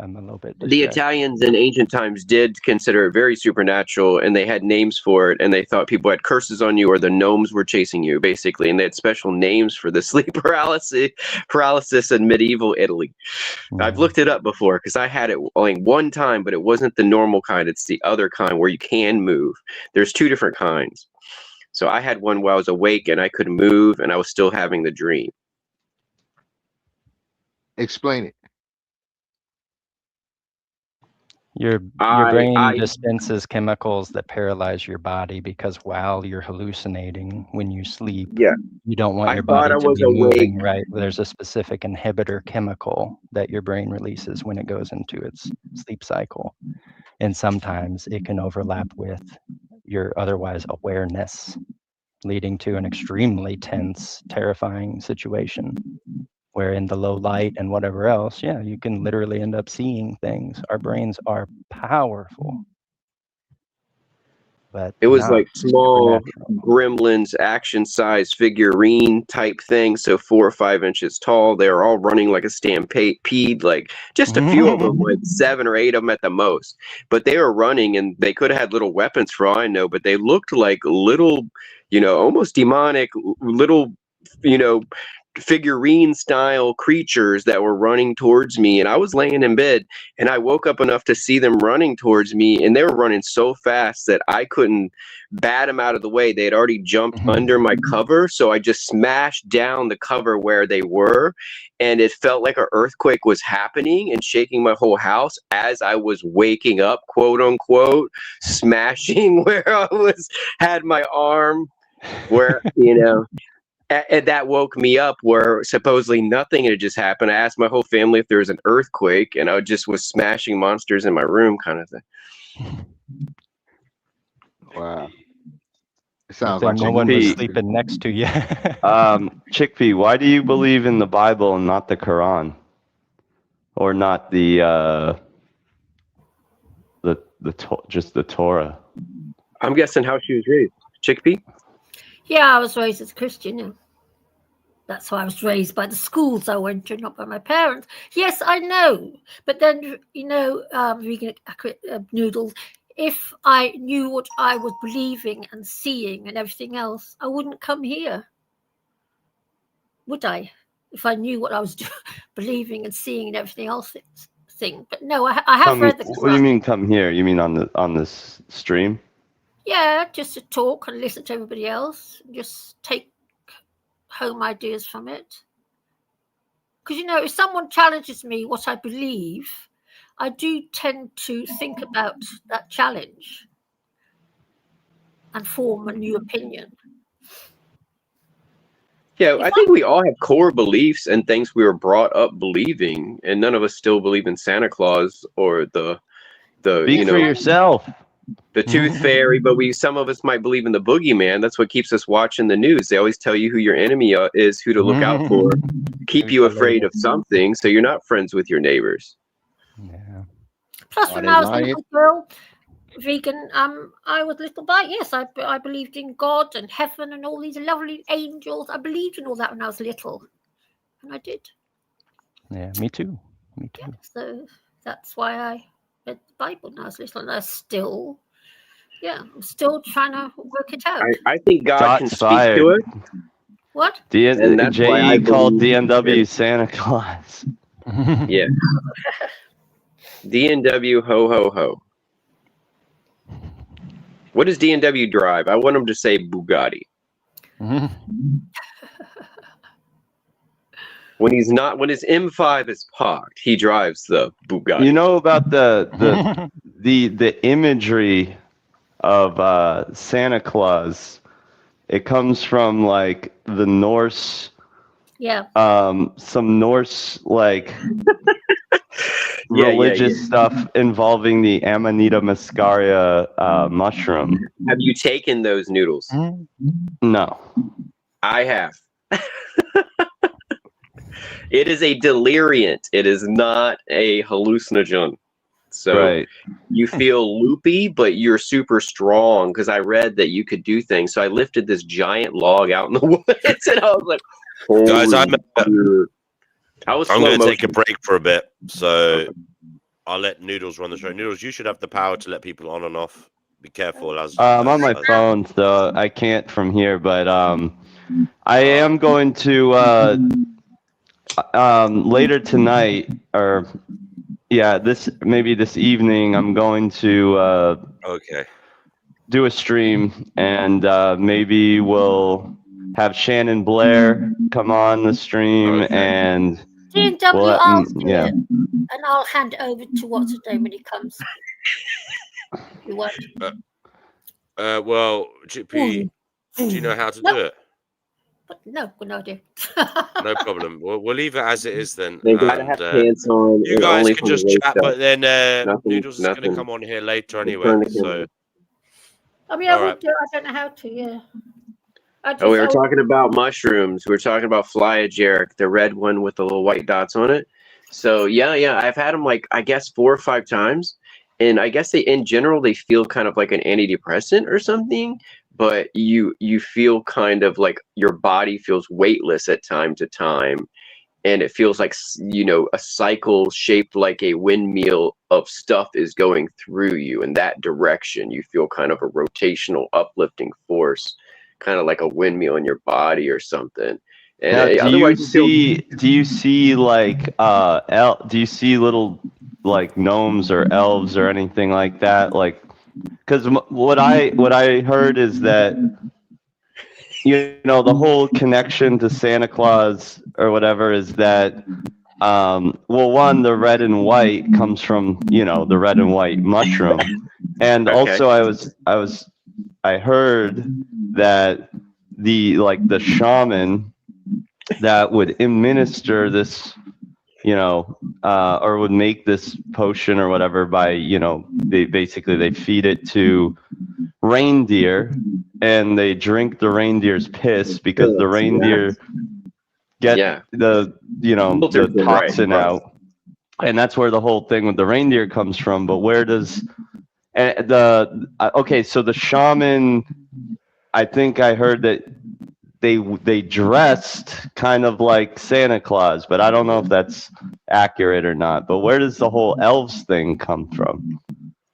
I'm a little bit distracted. The Italians in ancient times did consider it very supernatural, and they had names for it, and they thought people had curses on you or the gnomes were chasing you, basically, and they had special names for the sleep paralysis in medieval Italy. I've looked it up before because I had it only one time, but it wasn't the normal kind. It's the other kind where you can move. There's two different kinds. So I had one where I was awake and I could move, and I was still having the dream. Explain it. Your brain dispenses chemicals that paralyze your body because while you're hallucinating when you sleep, you don't want your body to be moving, right? There's a specific inhibitor chemical that your brain releases when it goes into its sleep cycle. And sometimes it can overlap with your otherwise awareness, leading to an extremely tense, terrifying situation. Where in the low light and whatever else, you can literally end up seeing things. Our brains are powerful. But it was like small Gremlins action size figurine type thing. So 4 or 5 inches tall. They were all running like a stampede, like just a few of them, like 7 or 8 of them at the most. But they were running and they could have had little weapons for all I know, but they looked like little, almost demonic little, figurine style creatures that were running towards me, and I was laying in bed and I woke up enough to see them running towards me, and they were running so fast that I couldn't bat them out of the way. They had already jumped under my cover, so I just smashed down the cover where they were, and it felt like an earthquake was happening and shaking my whole house as I was waking up, quote unquote, smashing where I had my arm where, and that woke me up where supposedly nothing had just happened. I asked my whole family if there was an earthquake, and I just was smashing monsters in my room, kind of thing. Wow. It sounds So like no one was sleeping next to you. Chickpea, why do you believe in the Bible and not the Quran? Or not just the Torah? I'm guessing how she was raised. Chickpea? Yeah, I was raised as a Christian. Yeah. That's why I was raised by the schools I went to, not by my parents. Yes, I know. But then, vegan noodles, if I knew what I was believing and seeing and everything else, I wouldn't come here. Would I? If I knew what I was believing and seeing and everything else thing. But no, I have read the Quran. What do you mean come here? You mean on this stream? Yeah, just to talk and listen to everybody else. Just take home ideas from it. Because, if someone challenges me what I believe, I do tend to think about that challenge and form a new opinion. Yeah, I think we all have core beliefs and things we were brought up believing, and none of us still believe in Santa Claus or the Speak for yourself. The tooth fairy, but some of us might believe in the boogeyman. That's what keeps us watching the news. They always tell you who your enemy is, who to look out for, keep you afraid of something, so you're not friends with your neighbors. Yeah. Plus, when I was a little girl, vegan, I was little by. Yes, I believed in God and heaven and all these lovely angels. I believed in all that when I was little, and I did. Yeah, me too. Me too. Yeah, so that's why I read the Bible when I was little, and I'm still trying to work it out. I think God can speak to it. What? And that's why I called DNW Santa Claus. Yeah. DNW ho ho ho. What does DNW drive? I want him to say Bugatti. When his M5 is parked, he drives the Bugatti. You know about the imagery of Santa Claus? It comes from like the Norse. Yeah. Some Norse religious stuff involving the Amanita muscaria mushroom. Have you taken those noodles? No. I have. It is a deliriant. It is not a hallucinogen. So you feel loopy, but you're super strong, because I read that you could do things. So I lifted this giant log out in the woods, and I was like, guys, I'm going to take a motion. break for a bit. So I'll let Noodles run the show. Noodles, you should have the power to let people on and off. Be careful. I'm on my phone, so I can't from here, but I am going to later tonight, or this evening, I'm going to do a stream, and maybe we'll have Shannon Blair come on the stream, and DNW asked it, and I'll hand over to what's his name when he comes. You want? Well, Chippy, do you know how to do it? But no idea. No problem. We'll leave it as it is then. They gotta have pants on. You guys only can just chat, but then Noodles is going to nothing. come on here later anyway. So, I mean, I would do. I don't know how to. Yeah. We were talking about mushrooms. We were talking about Flyageric, the red one with the little white dots on it. So yeah, I've had them I guess 4 or 5 times, and I guess in general they feel kind of like an antidepressant or something. But you feel kind of like your body feels weightless at time to time, and it feels like a cycle shaped like a windmill of stuff is going through you in that direction. You feel kind of a rotational, uplifting force, kind of like a windmill in your body or something. And now, otherwise, do you see like do you see little like gnomes or elves or anything like that? Like, because what I heard is that, you know, the whole connection to Santa Claus or whatever is that, well, one, the red and white comes from, you know, the red and white mushroom, and Okay. also I heard that the shaman that would administer this, you know, or would make this potion or whatever by, you know, they feed it to reindeer, and they drink the reindeer's piss because the reindeer get the, you know, the Filters them, right, toxin out, and that's where the whole thing with the reindeer comes from. But where does okay, so the shaman, I think I heard that they dressed kind of like Santa Claus, but I don't know if that's accurate or not. But where does the whole elves thing come from?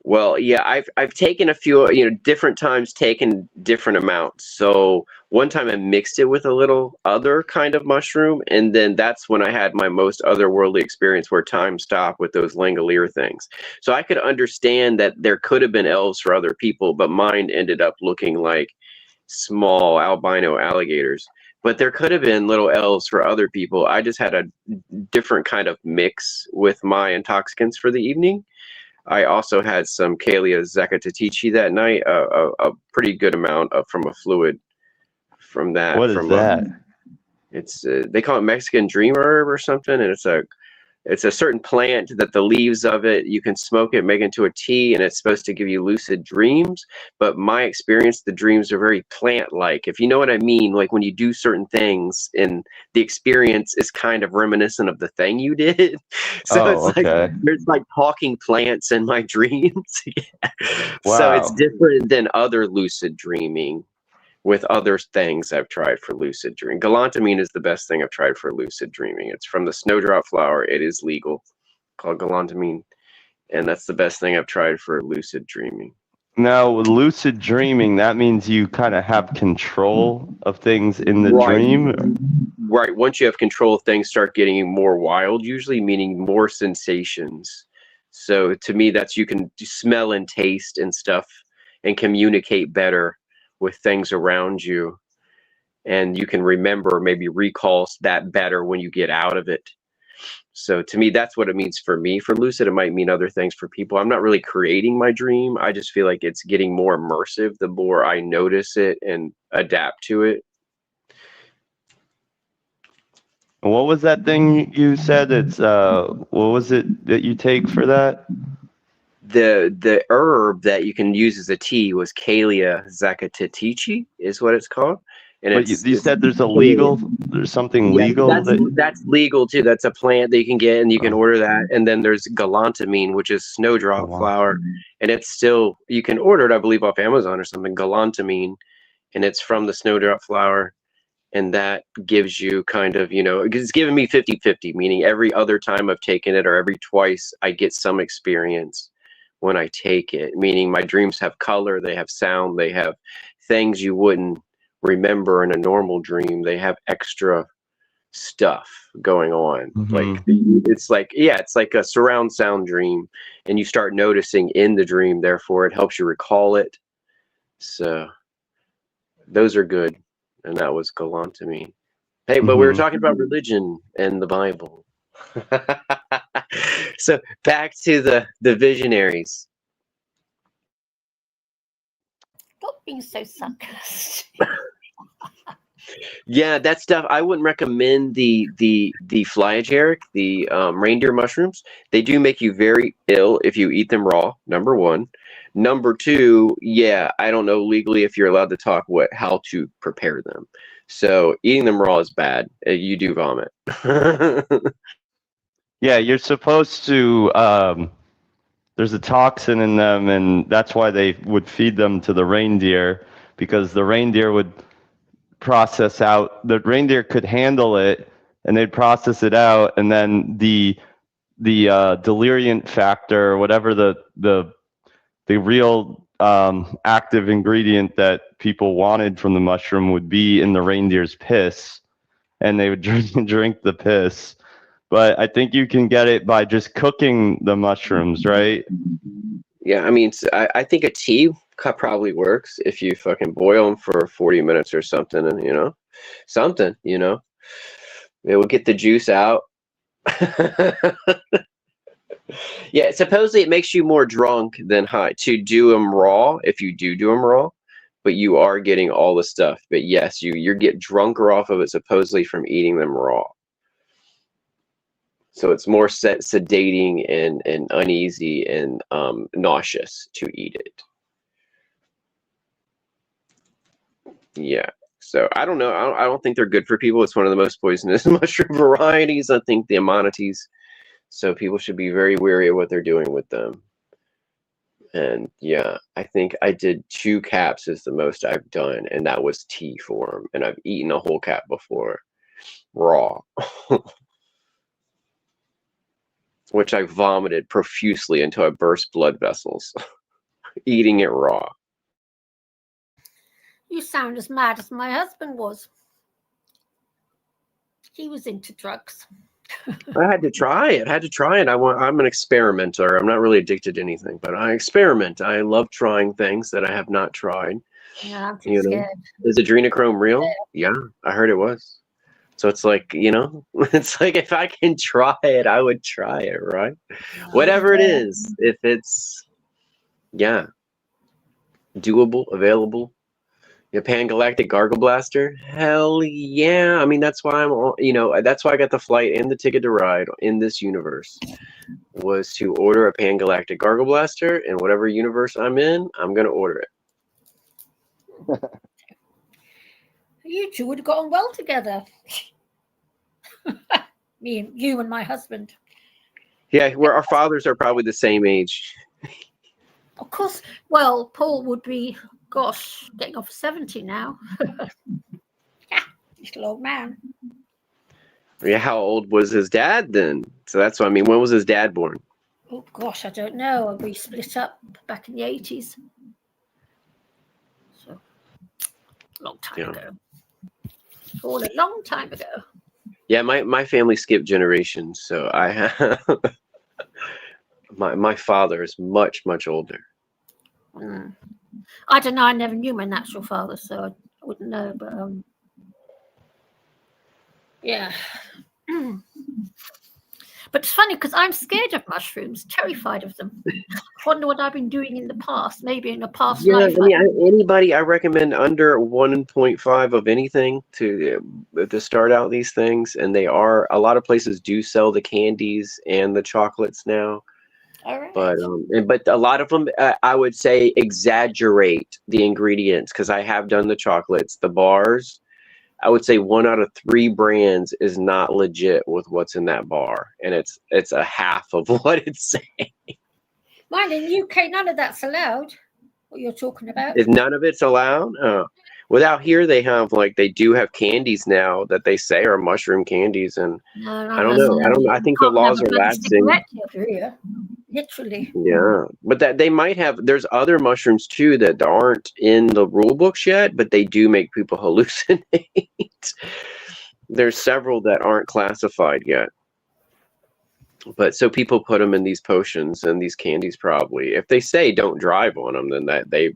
Well, yeah, I've taken a few, you know, different times, taken different amounts. So one time I mixed it with a little other kind of mushroom, and then that's when I had my most otherworldly experience where time stopped with those Langolier things. So I could understand that there could have been elves for other people, but mine ended up looking like small albino alligators. But there could have been little elves for other people. I just had a different kind of mix with my intoxicants for the evening. I also had some Kalia Zakatatichi that night, a pretty good amount from a fluid from that. What is that? It's they call it Mexican dream herb or something, and it's a certain plant that the leaves of it, you can smoke it, make it into a tea, and it's supposed to give you lucid dreams. But my experience, the dreams are very plant-like, if you know what I mean. Like when you do certain things and the experience is kind of reminiscent of the thing you did. So it's like there's like talking plants in my dreams. Yeah. Wow. So it's different than other lucid dreaming with other things I've tried for lucid dreaming. Galantamine is the best thing I've tried for lucid dreaming. It's from the snowdrop flower. It is legal, called galantamine, and that's the best thing I've tried for lucid dreaming. Now, with lucid dreaming, that means you kind of have control of things in the dream? Right. Once you have control, things start getting more wild, usually, meaning more sensations. So to me, that's you can smell and taste and stuff and communicate better with things around you, and you can remember, maybe recall that better when you get out of it. So to me, that's what it means for me for lucid. It might mean other things for people. I'm not really creating my dream. I just feel like it's getting more immersive the more I notice it and adapt to it. What was that thing you said? It's what was it that you take for that? The herb that you can use as a tea was Kalia Zakatatichi, is what it's called. And but you said there's something legal. That's legal too. That's a plant that you can get, and you can order that. And then there's galantamine, which is snowdrop flower, and it's still, you can order it, I believe, off Amazon or something. Galantamine, and it's from the snowdrop flower, and that gives you kind of, you know, it's giving me 50-50, meaning every other time I've taken it or every twice I get some experience when I take it, meaning my dreams have color, they have sound, they have things you wouldn't remember in a normal dream. They have extra stuff going on. Like it's like, yeah, it's like a surround sound dream, and you start noticing in the dream, therefore it helps you recall it. So those are good. And that was galantamine. Hey, but we were talking about religion and the Bible. So back to the visionaries. Stop being so sarcastic. Yeah, that stuff, I wouldn't recommend the flyageric, the reindeer mushrooms. They do make you very ill if you eat them raw, number one. Number two, yeah, I don't know legally if you're allowed to talk how to prepare them. So eating them raw is bad. You do vomit. Yeah, you're supposed to, there's a toxin in them, and that's why they would feed them to the reindeer, because the reindeer would process out, the reindeer could handle it, and they'd process it out, and then the deliriant factor, or whatever the real active ingredient that people wanted from the mushroom would be in the reindeer's piss, and they would drink the piss. But I think you can get it by just cooking the mushrooms, right? Yeah, I mean, I think a tea probably works if you fucking boil them for 40 minutes or something, and it will get the juice out. Yeah, supposedly it makes you more drunk than high to do them raw, if you do them raw, but you are getting all the stuff. But yes, you get drunker off of it supposedly from eating them raw. So it's more sedating and uneasy and nauseous to eat it. Yeah. So I don't know. I don't think they're good for people. It's one of the most poisonous mushroom varieties. I think the Amanites. So people should be very wary of what they're doing with them. And yeah, I think I did 2 caps is the most I've done, and that was tea form. And I've eaten a whole cap before, raw, which I vomited profusely until I burst blood vessels, eating it raw. You sound as mad as my husband was. He was into drugs. I had to try it. I'm an experimenter. I'm not really addicted to anything, but I experiment. I love trying things that I have not tried. Yeah, I'm too scared. Is adrenochrome real? Yeah, I heard it was. So it's like, it's like if I can try it, I would try it, right? Whatever it is, if it's, doable, available. Pan-galactic gargle blaster, hell yeah! I mean, that's why that's why I got the flight and the ticket to ride in this universe, was to order a pan-galactic gargle blaster, and whatever universe I'm in, I'm gonna order it. You two would have gotten well together. Me and you and my husband. Yeah, our fathers are probably the same age. Of course. Well, Paul would be, gosh, getting off 70 now. Yeah, little old man. Yeah, how old was his dad then? So that's what I mean. When was his dad born? Oh gosh, I don't know. We split up back in the 80s. So, a long time ago. All a long time ago. Yeah, my family skipped generations, so I have my father is much older. I don't know. I never knew my natural father, so I wouldn't know. But yeah. But it's funny because I'm scared of mushrooms, terrified of them. I wonder what I've been doing in the past. Maybe in a past life. I mean, anybody I recommend under 1.5 of anything to start out these things, and they are a lot of places do sell the candies and the chocolates now. All right. But a lot of them, I would say, exaggerate the ingredients, because I have done the chocolates, the bars. I would say 1 out of 3 brands is not legit with what's in that bar, and it's a half of what it's saying. Mind in the UK, none of that's allowed. What you're talking about? Is none of it's allowed? Without here, they do have candies now that they say are mushroom candies, and I don't know. I think the laws are laxing. Literally. Yeah, but that they might have. There's other mushrooms too that aren't in the rule books yet, but they do make people hallucinate. There's several that aren't classified yet. But so people put them in these potions and these candies probably. If they say don't drive on them, then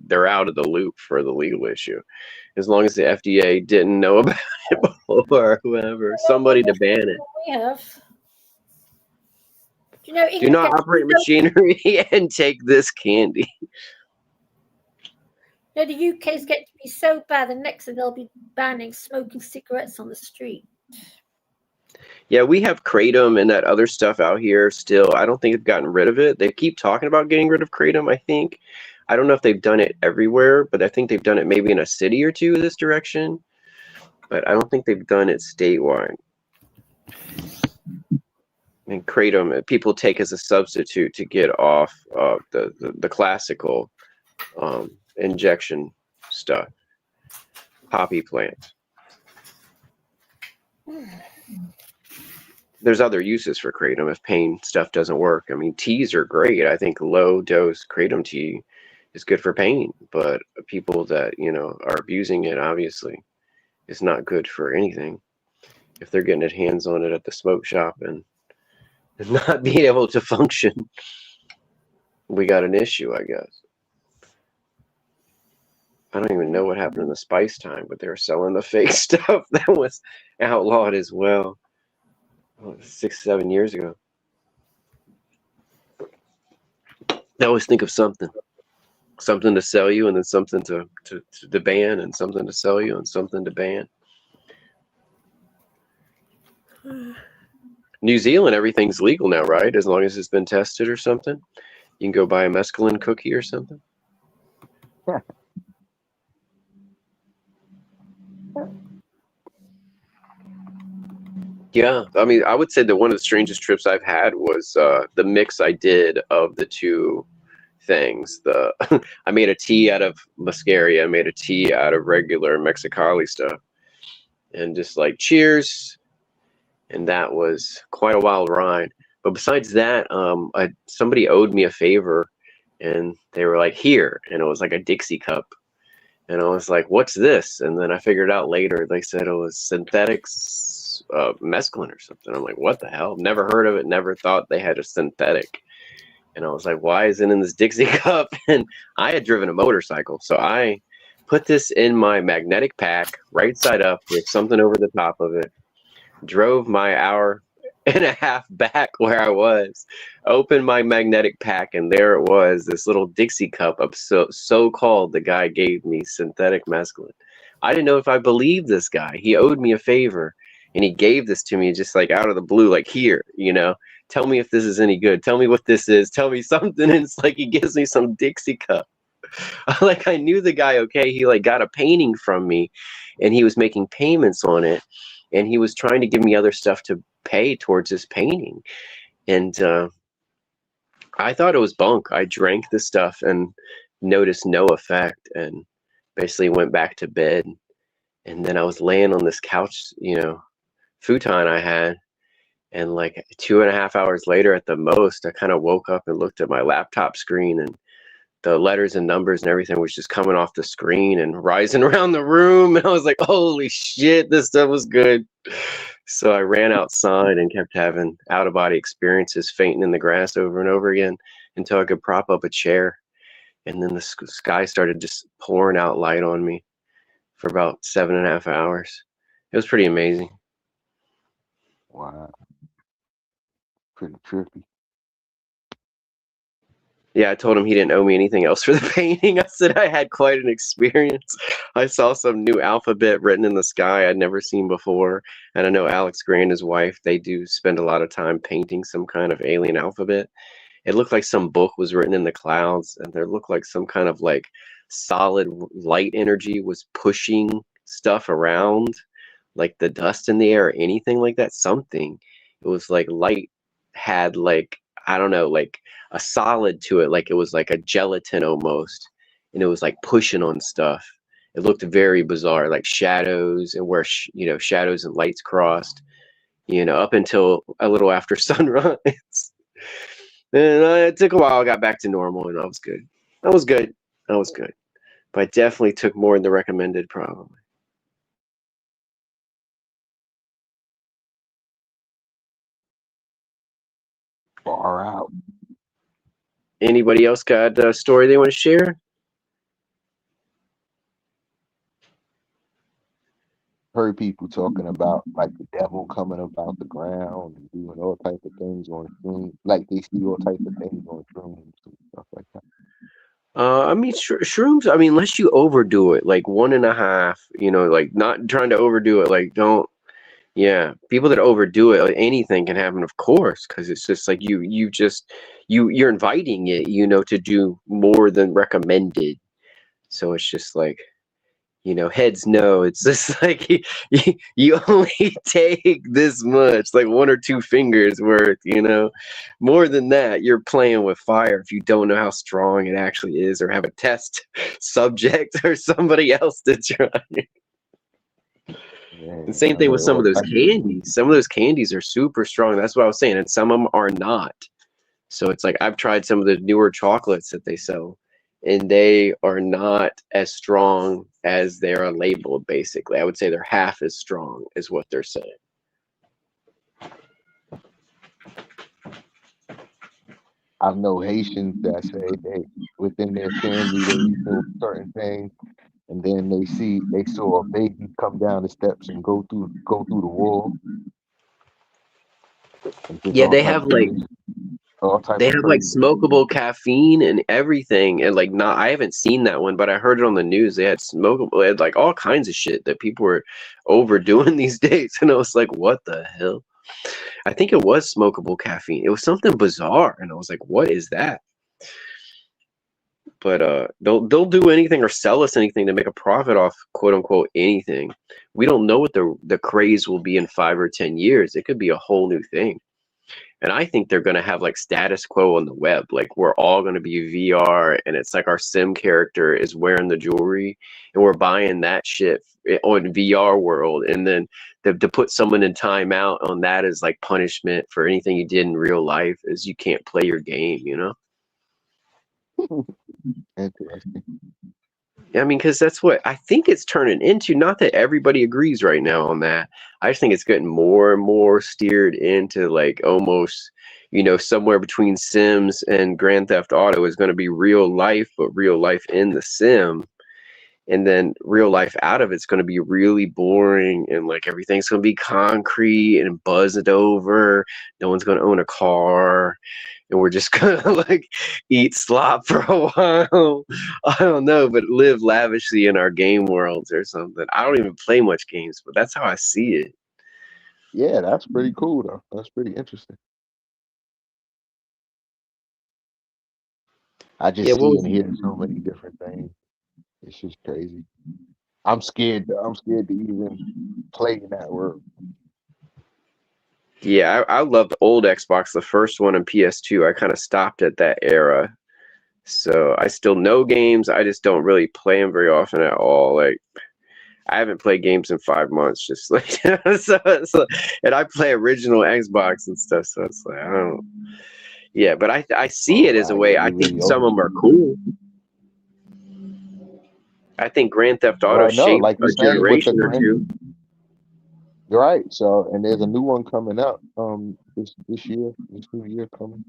they're out of the loop for the legal issue. As long as the FDA didn't know about it before, or whoever, somebody to ban it. We have. Do not operate machinery and take this candy. The UK's getting to be so bad, the next thing they'll be banning smoking cigarettes on the street. Yeah, we have kratom and that other stuff out here still. I don't think they've gotten rid of it. They keep talking about getting rid of kratom, I think. I don't know if they've done it everywhere, but I think they've done it maybe in a city or two this direction. But I don't think they've done it statewide. And kratom, people take as a substitute to get off of the classical injection stuff. Poppy plant. There's other uses for kratom if pain stuff doesn't work. I mean, teas are great. I think low dose kratom tea is good for pain, but people that are abusing it obviously is not good for anything. if they're getting their hands on it at the smoke shop and not being able to function, we got an issue, I guess. I don't even know what happened in the spice time, but they were selling the fake stuff that was outlawed as well. 6, 7 years ago. I always think of something to sell you, and then something to ban, and something to sell you, and something to ban. New Zealand, everything's legal now, right? As long as it's been tested or something. You can go buy a mescaline cookie or something. Yeah, I mean, I would say that one of the strangest trips I've had was the mix I did of the two things. I made a tea out of muscaria, I made a tea out of regular Mexicali stuff, and just like cheers, and that was quite a wild ride. But besides that, somebody owed me a favor, and they were like, here, and it was like a Dixie cup. And I was like, what's this? And then I figured out later, they said it was synthetics mescaline or something. I'm like, what the hell? Never heard of it. Never thought they had a synthetic. And I was like, why is it in this Dixie cup? And I had driven a motorcycle. So I put this in my magnetic pack, right side up with something over the top of it. Drove my hour and a half back where I was, opened my magnetic pack, and there it was, this little Dixie cup of so-called the guy gave me synthetic mescaline. I didn't know if I believed this guy. He owed me a favor, and he gave this to me just like out of the blue, like, here, you know, tell me if this is any good. Tell me what this is. Tell me something. And it's like he gives me some Dixie cup. Like, I knew the guy, okay, he like got a painting from me, and he was making payments on it, and he was trying to give me other stuff to pay towards this painting. And I thought it was bunk. I drank the stuff and noticed no effect, and basically went back to bed. And then I was laying on this couch, you know, futon I had, and like 2.5 hours later at the most, I kind of woke up and looked at my laptop screen, and the letters and numbers and everything was just coming off the screen and rising around the room. And I was like, holy shit, this stuff was good. So I ran outside and kept having out-of-body experiences, fainting in the grass over and over again until I could prop up a chair. And then the sky started just pouring out light on me for about 7.5 hours. It was pretty amazing. Wow. Pretty trippy. Yeah, I told him he didn't owe me anything else for the painting. I said I had quite an experience. I saw some new alphabet written in the sky I'd never seen before. And I know Alex Gray and his wife, they do spend a lot of time painting some kind of alien alphabet. It looked like some book was written in the clouds, and there looked like some kind of like solid light energy was pushing stuff around, like the dust in the air or anything like that. Something. It was like light had like, I don't know, like a solid to it, like it was like a gelatin almost, and it was like pushing on stuff. It looked very bizarre, like shadows, and where you know, shadows and lights crossed, you know, up until a little after sunrise. And it took a while. I got back to normal, and I was good. I was good. But I definitely took more than the recommended, probably. Far out. Anybody else got a story they want to share? Heard people talking about like the devil coming up out the ground and doing all type of things on shrooms. Like they see all type of things on shrooms and stuff like that. I mean, shrooms, I mean, unless you overdo it, like 1.5, you know, like not trying to overdo it, like don't, yeah, people that overdo it, like anything can happen, of course, because it's just like you're inviting it, you know, to do more than recommended. So it's just like, you know, heads no, it's just like you only take this much, like 1 or 2 fingers worth, you know. More than that, you're playing with fire if you don't know how strong it actually is, or have a test subject or somebody else to try. Yeah, The same thing with some of those candies. Some of those candies are super strong. That's what I was saying. And some of them are not. So it's like I've tried some of the newer chocolates that they sell, and they are not as strong as they are labeled, basically. I would say they're half as strong as what they're saying. I know Haitians that say they within their family they do certain things, and then they saw a baby come down the steps and go through the wall, and just Yeah, all type they of have like crazy. smokable caffeine and everything, and like not I haven't seen that one, but I heard it on the news. They had smokable, they had like all kinds of shit that people were overdoing these days, and I was like, what the hell? I think it was smokable caffeine. It was something bizarre, and I was like, what is that? But they'll do anything or sell us anything to make a profit off quote unquote anything. We don't know what the craze will be in 5 or 10 years. It could be a whole new thing. And I think they're going to have like status quo on the web. Like we're all going to be VR, and it's like our sim character is wearing the jewelry, and we're buying that shit on VR world. And then to put someone in timeout on that is like punishment for anything you did in real life is you can't play your game, you know? Interesting. I mean, because that's what I think it's turning into. Not that everybody agrees right now on that. I just think it's getting more and more steered into like almost, somewhere between Sims and Grand Theft Auto is going to be real life, but real life in the sim. And then real life out of it's going to be really boring, and like everything's going to be concrete and buzzed over. No one's going to own a car, and we're just gonna like eat slop for a while. I don't know, but live lavishly in our game worlds or something. I don't even play much games, but that's how I see it. Yeah, that's pretty cool though. That's pretty interesting. I Yeah, just see and hear so many different things. It's just crazy. I'm scared. I'm scared to even play in that world. yeah, I love the old Xbox, the first one, and PS2. I kind of stopped at that era. So I still know games. I just don't really play them very often at all. Like I haven't played games in 5 months, just like so, and I play original Xbox and stuff. So it's like I don't. Yeah, but I see Oh it as a wow, yeah, way. I you're think really some old of them are school. cool. I think Grand Theft Auto Well, no, shaped like you're a saying with the generation or Grand, two. you're right. So, and there's a new one coming up. This year, this new year coming.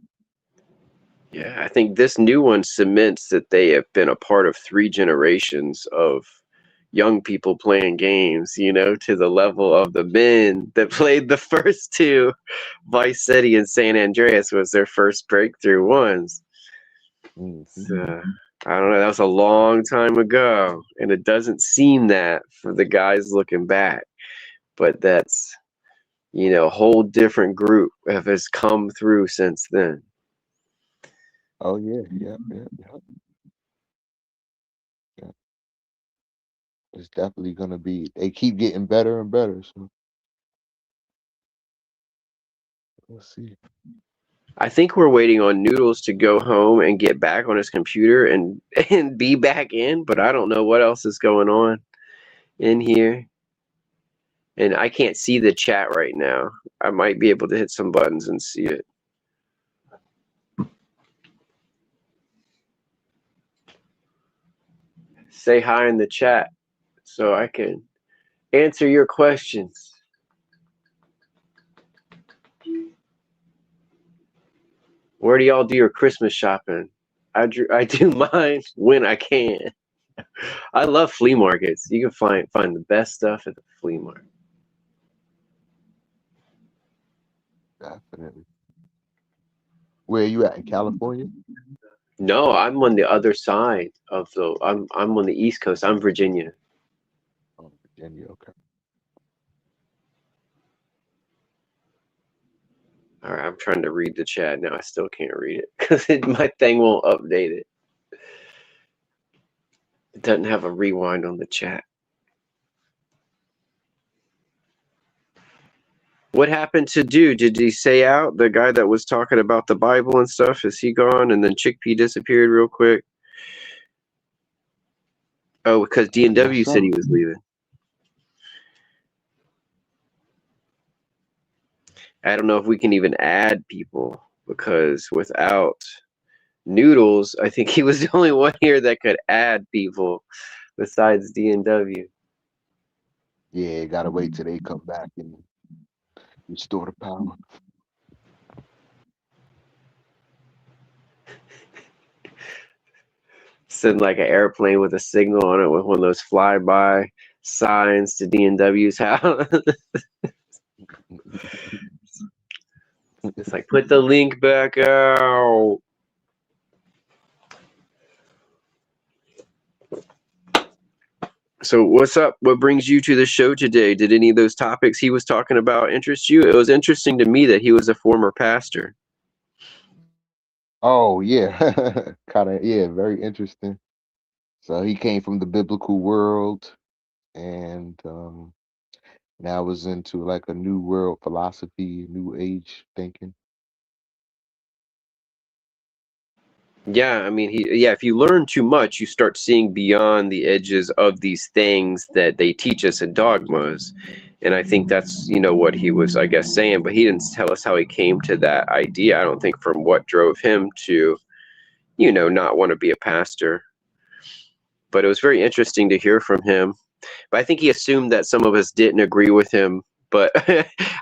Yeah, I think this new one cements that they have been a part of 3 generations of young people playing games, to the level of the men that played the first two. Vice City and San Andreas was their first breakthrough ones. Mm-hmm. So, I don't know, that was a long time ago, and it doesn't seem that for the guys looking back. But that's, a whole different group has come through since then. Oh yeah, yeah. It's definitely gonna be. They keep getting better and better. So let's see. I think we're waiting on Noodles to go home and get back on his computer and and be back in, but I don't know what else is going on in here. And I can't see the chat right now. I might be able to hit some buttons and see it. Say hi in the chat so I can answer your questions. Where do y'all do your Christmas shopping? I do mine when I can. I love flea markets. You can find the best stuff at the flea market. Definitely. Where are you at in California? No, I'm on the other side of the. I'm on the East Coast. I'm Virginia. Oh, Virginia. Okay. All right, I'm trying to read the chat now. I still can't read it because my thing won't update it. It doesn't have a rewind on the chat. What happened to Dude? Did he say out? The guy that was talking about the Bible and stuff, is he gone? And then Chickpea disappeared real quick. Oh, because I guess D&W said he so. was leaving. I don't know if we can even add people because without Noodles, I think he was the only one here that could add people besides D&W. Yeah, gotta wait till they come back and restore the power. Send like an airplane with a signal on it with one of those flyby signs to D&W's house. It's like, put the link back out. So what's up? What brings you to the show today? Did any of those topics he was talking about interest you? It was interesting to me that he was a former pastor. Oh yeah, kind of yeah, very interesting. So he came from the biblical world, and now was into like a new world philosophy, new age thinking. Yeah, I mean, if you learn too much, you start seeing beyond the edges of these things that they teach us in dogmas. And I think that's, what he was, I guess, saying, but he didn't tell us how he came to that idea. I don't think from what drove him to, not want to be a pastor. But it was very interesting to hear from him. But I think he assumed that some of us didn't agree with him. But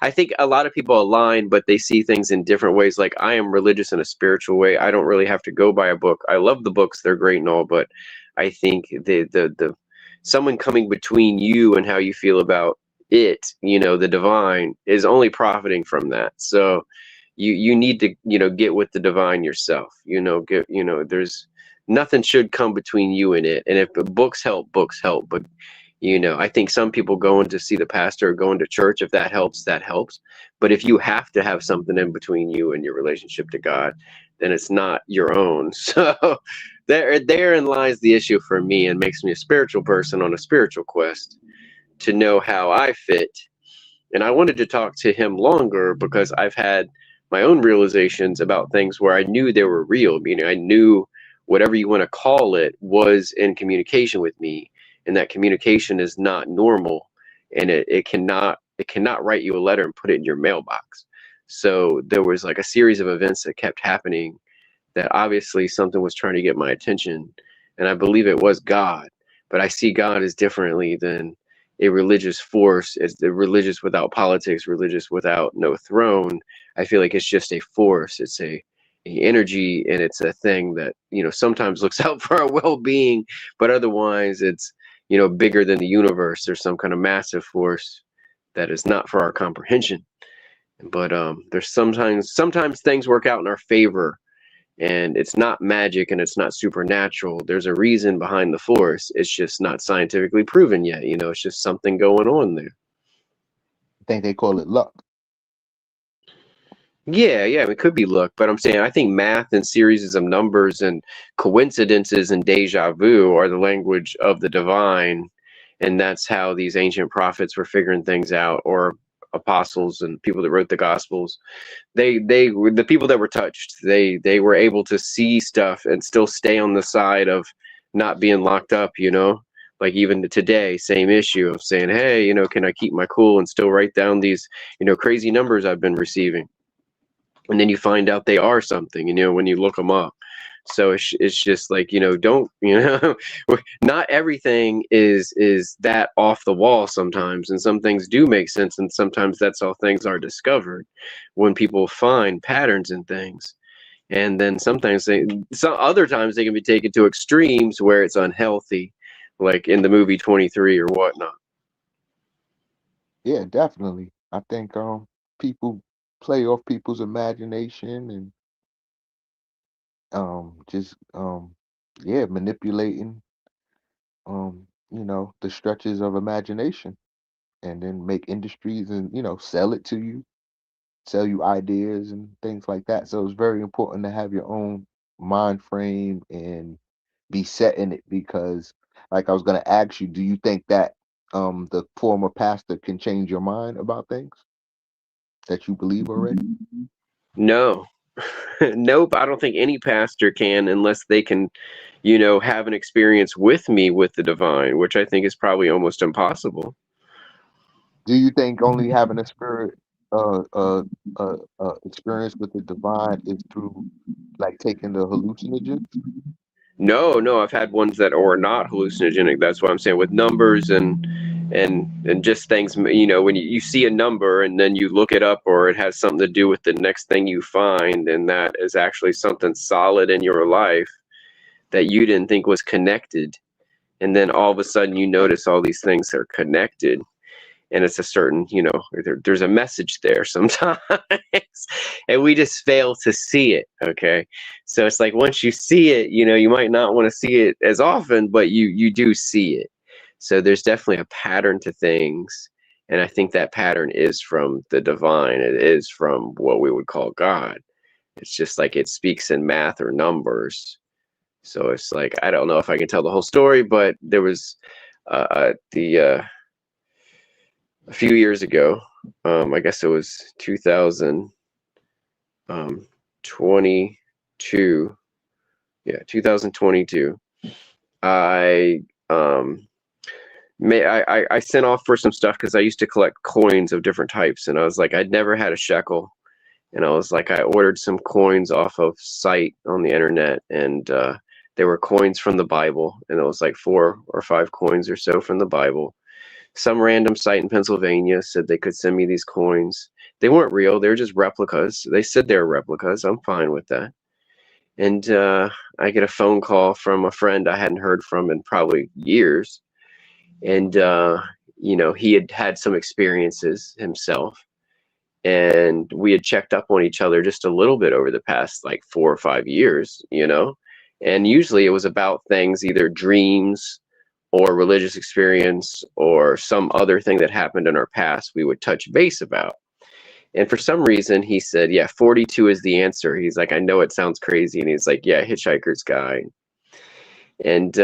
I think a lot of people align, but they see things in different ways. Like, I am religious in a spiritual way. I don't really have to go by a book. I love the books; they're great and all. But I think the someone coming between you and how you feel about it, the divine, is only profiting from that. So you need to get with the divine yourself. There's nothing should come between you and it. And if the books help, but I think some people going to see the pastor or going to church, if that helps, that helps. But if you have to have something in between you and your relationship to God, then it's not your own. So therein lies the issue for me, and makes me a spiritual person on a spiritual quest to know how I fit. And I wanted to talk to him longer because I've had my own realizations about things where I knew they were real. Meaning I knew whatever you want to call it was in communication with me, and that communication is not normal, and it cannot write you a letter and put it in your mailbox. So there was like a series of events that kept happening that obviously something was trying to get my attention, and I believe it was God. But I see God as differently than a religious force. It's the religious without politics, religious without no throne. I feel like it's just a force. It's a energy, and it's a thing that sometimes looks out for our well-being, but otherwise it's bigger than the universe. There's some kind of massive force that is not for our comprehension. But there's sometimes things work out in our favor, and it's not magic and it's not supernatural. There's a reason behind the force. It's just not scientifically proven yet. It's just something going on there. I think they call it luck. Yeah, it could be luck, but I'm saying I think math and series of numbers and coincidences and deja vu are the language of the divine, and that's how these ancient prophets were figuring things out, or apostles and people that wrote the gospels. They were the people that were touched. They were able to see stuff and still stay on the side of not being locked up. Like even today, same issue of saying, hey, can I keep my cool and still write down these crazy numbers I've been receiving? And then you find out they are something, when you look them up. So it's just like, don't, not everything is that off the wall sometimes. And some things do make sense. And sometimes that's how things are discovered, when people find patterns in things. And then sometimes other times they can be taken to extremes where it's unhealthy, like in the movie 23 or whatnot. Yeah, definitely. I think people play off people's imagination, and just manipulating the stretches of imagination, and then make industries and sell you ideas and things like that. So it's very important to have your own mind frame and be set in it, because like I was going to ask you, do you think that the former pastor can change your mind about things that you believe already? No. Nope, I don't think any pastor can, unless they can, have an experience with me with the divine, which I think is probably almost impossible. Do you think only having a spirit experience with the divine is through like taking the hallucinogens? No, I've had ones that are not hallucinogenic. That's what I'm saying, with numbers and just things, when you see a number and then you look it up, or it has something to do with the next thing you find, and that is actually something solid in your life, that you didn't think was connected. And then all of a sudden you notice all these things are connected. And it's a certain, you know, there's a message there sometimes. And we just fail to see it, okay? So it's like once you see it, you know, you might not want to see it as often, but you do see it. So there's definitely a pattern to things. And I think that pattern is from the divine. It is from what we would call God. It's just like it speaks in math or numbers. So it's like, I don't know if I can tell the whole story, but there was a few years ago, I guess it was 2022. Yeah, 2022. I sent off for some stuff because I used to collect coins of different types, and I was like, I'd never had a shekel, and I was like, I ordered some coins off of site on the internet, and they were coins from the Bible, and it was like 4 or 5 coins or so from the Bible. Some random site in Pennsylvania said they could send me these coins. They weren't real. They were just replicas. They said they were replicas. I'm fine with that. And I get a phone call from a friend I hadn't heard from in probably years. And, you know, he had had some experiences himself. And we had checked up on each other just a little bit over the past like 4 or 5 years, you know. And usually it was about things, either dreams or religious experience or some other thing that happened in our past we would touch base about. And for some reason he said, yeah, 42 is the answer. He's like, I know it sounds crazy. And he's like, yeah, Hitchhiker's Guide. And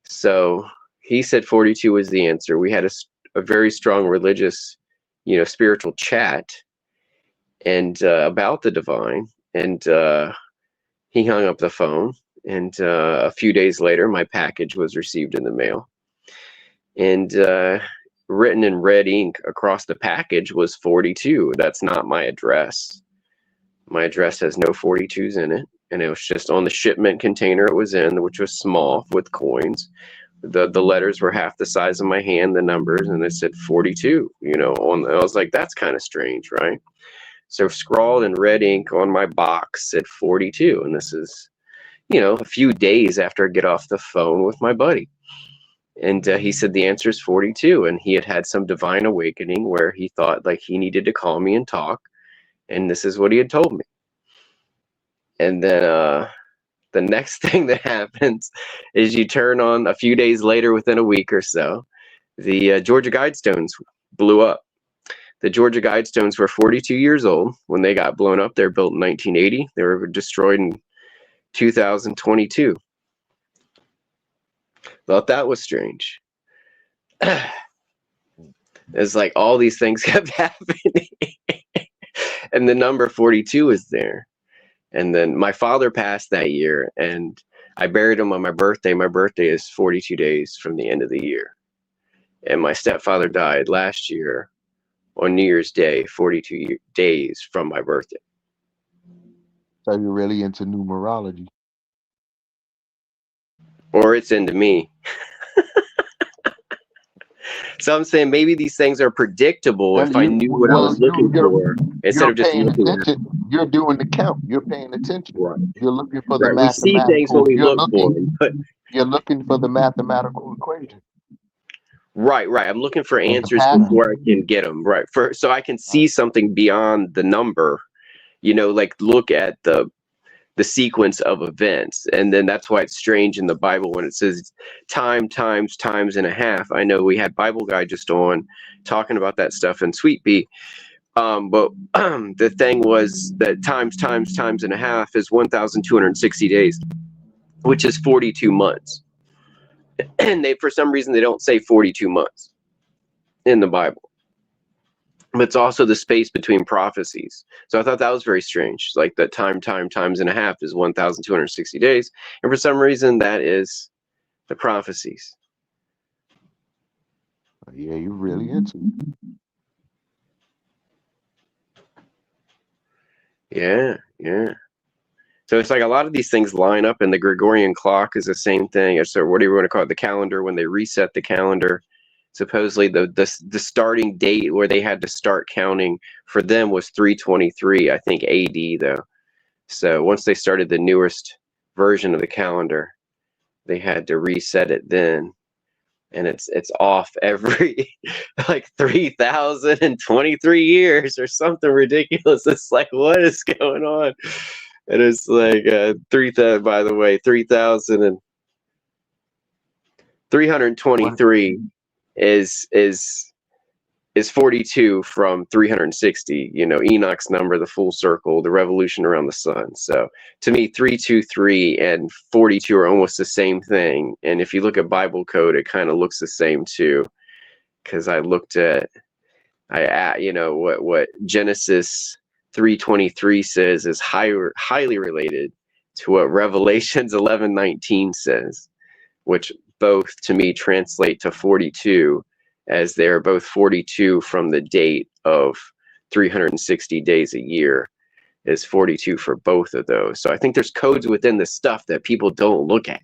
so he said 42 was the answer. We had a very strong religious, you know, spiritual chat and about the divine. And he hung up the phone. And a few days later, my package was received in the mail. And written in red ink across the package was 42. That's not my address. My address has no 42s in it. And it was just on the shipment container it was in, which was small with coins. The letters were half the size of my hand, the numbers, and it said 42, you know. I was like, that's kind of strange, right? So scrawled in red ink on my box said 42. And this is, you know, a few days after I get off the phone with my buddy. And he said the answer is 42. And he had some divine awakening where he thought like he needed to call me and talk. And this is what he had told me. And then the next thing that happens is you turn on a few days later, within a week or so, the Georgia Guidestones blew up. The Georgia Guidestones were 42 years old when they got blown up. They were built in 1980. They were destroyed in 2022. Thought that was strange. It's like all these things kept happening. And the number 42 is there. And then my father passed that year, and I buried him on my birthday. My birthday is 42 days from the end of the year. And my stepfather died last year on New Year's Day, 42 days from my birthday. So you're really into numerology. Or it's into me. So I'm saying maybe these things are predictable if I knew what I was looking for instead of just looking at it. You're doing the count. You're paying attention. Right. You're looking for the We see things when we look for them. But you're looking for the mathematical equation. Right. I'm looking for answers before I can get them. Right. So I can see something beyond the number. You know, like look at the sequence of events. And then that's why it's strange in the Bible when it says time times and a half. I know we had Bible Guy just on talking about that stuff in Sweet Pea. But the thing was that times and a half is 1,260 days, which is 42 months. And for some reason, they don't say 42 months in the Bible. But it's also the space between prophecies. So I thought that was very strange. Like the times and a half is 1,260 days. And for some reason, that is the prophecies. Yeah, you're really into it. Yeah. So it's like a lot of these things line up, and the Gregorian clock is the same thing. So what do you want to call it? The calendar, when they reset the calendar, supposedly the starting date where they had to start counting for them was 323, I think AD though. So once they started the newest version of the calendar. They had to reset it then, and it's off every like 3,023 years or something ridiculous. It's like, what is going on? And it's like 3,000. By the way, 3,323 is 42 from 360. You know, Enoch's number, the full circle, the revolution around the sun. So to me, 323 and 42 are almost the same thing. And if you look at Bible code, it kind of looks the same too. Because I looked at, you know, what Genesis 3:23 says is highly related to what Revelations 11:19 says, which both to me translate to 42, as they're both 42 from the date of 360 days a year is 42 for both of those. So I think there's codes within the stuff that people don't look at.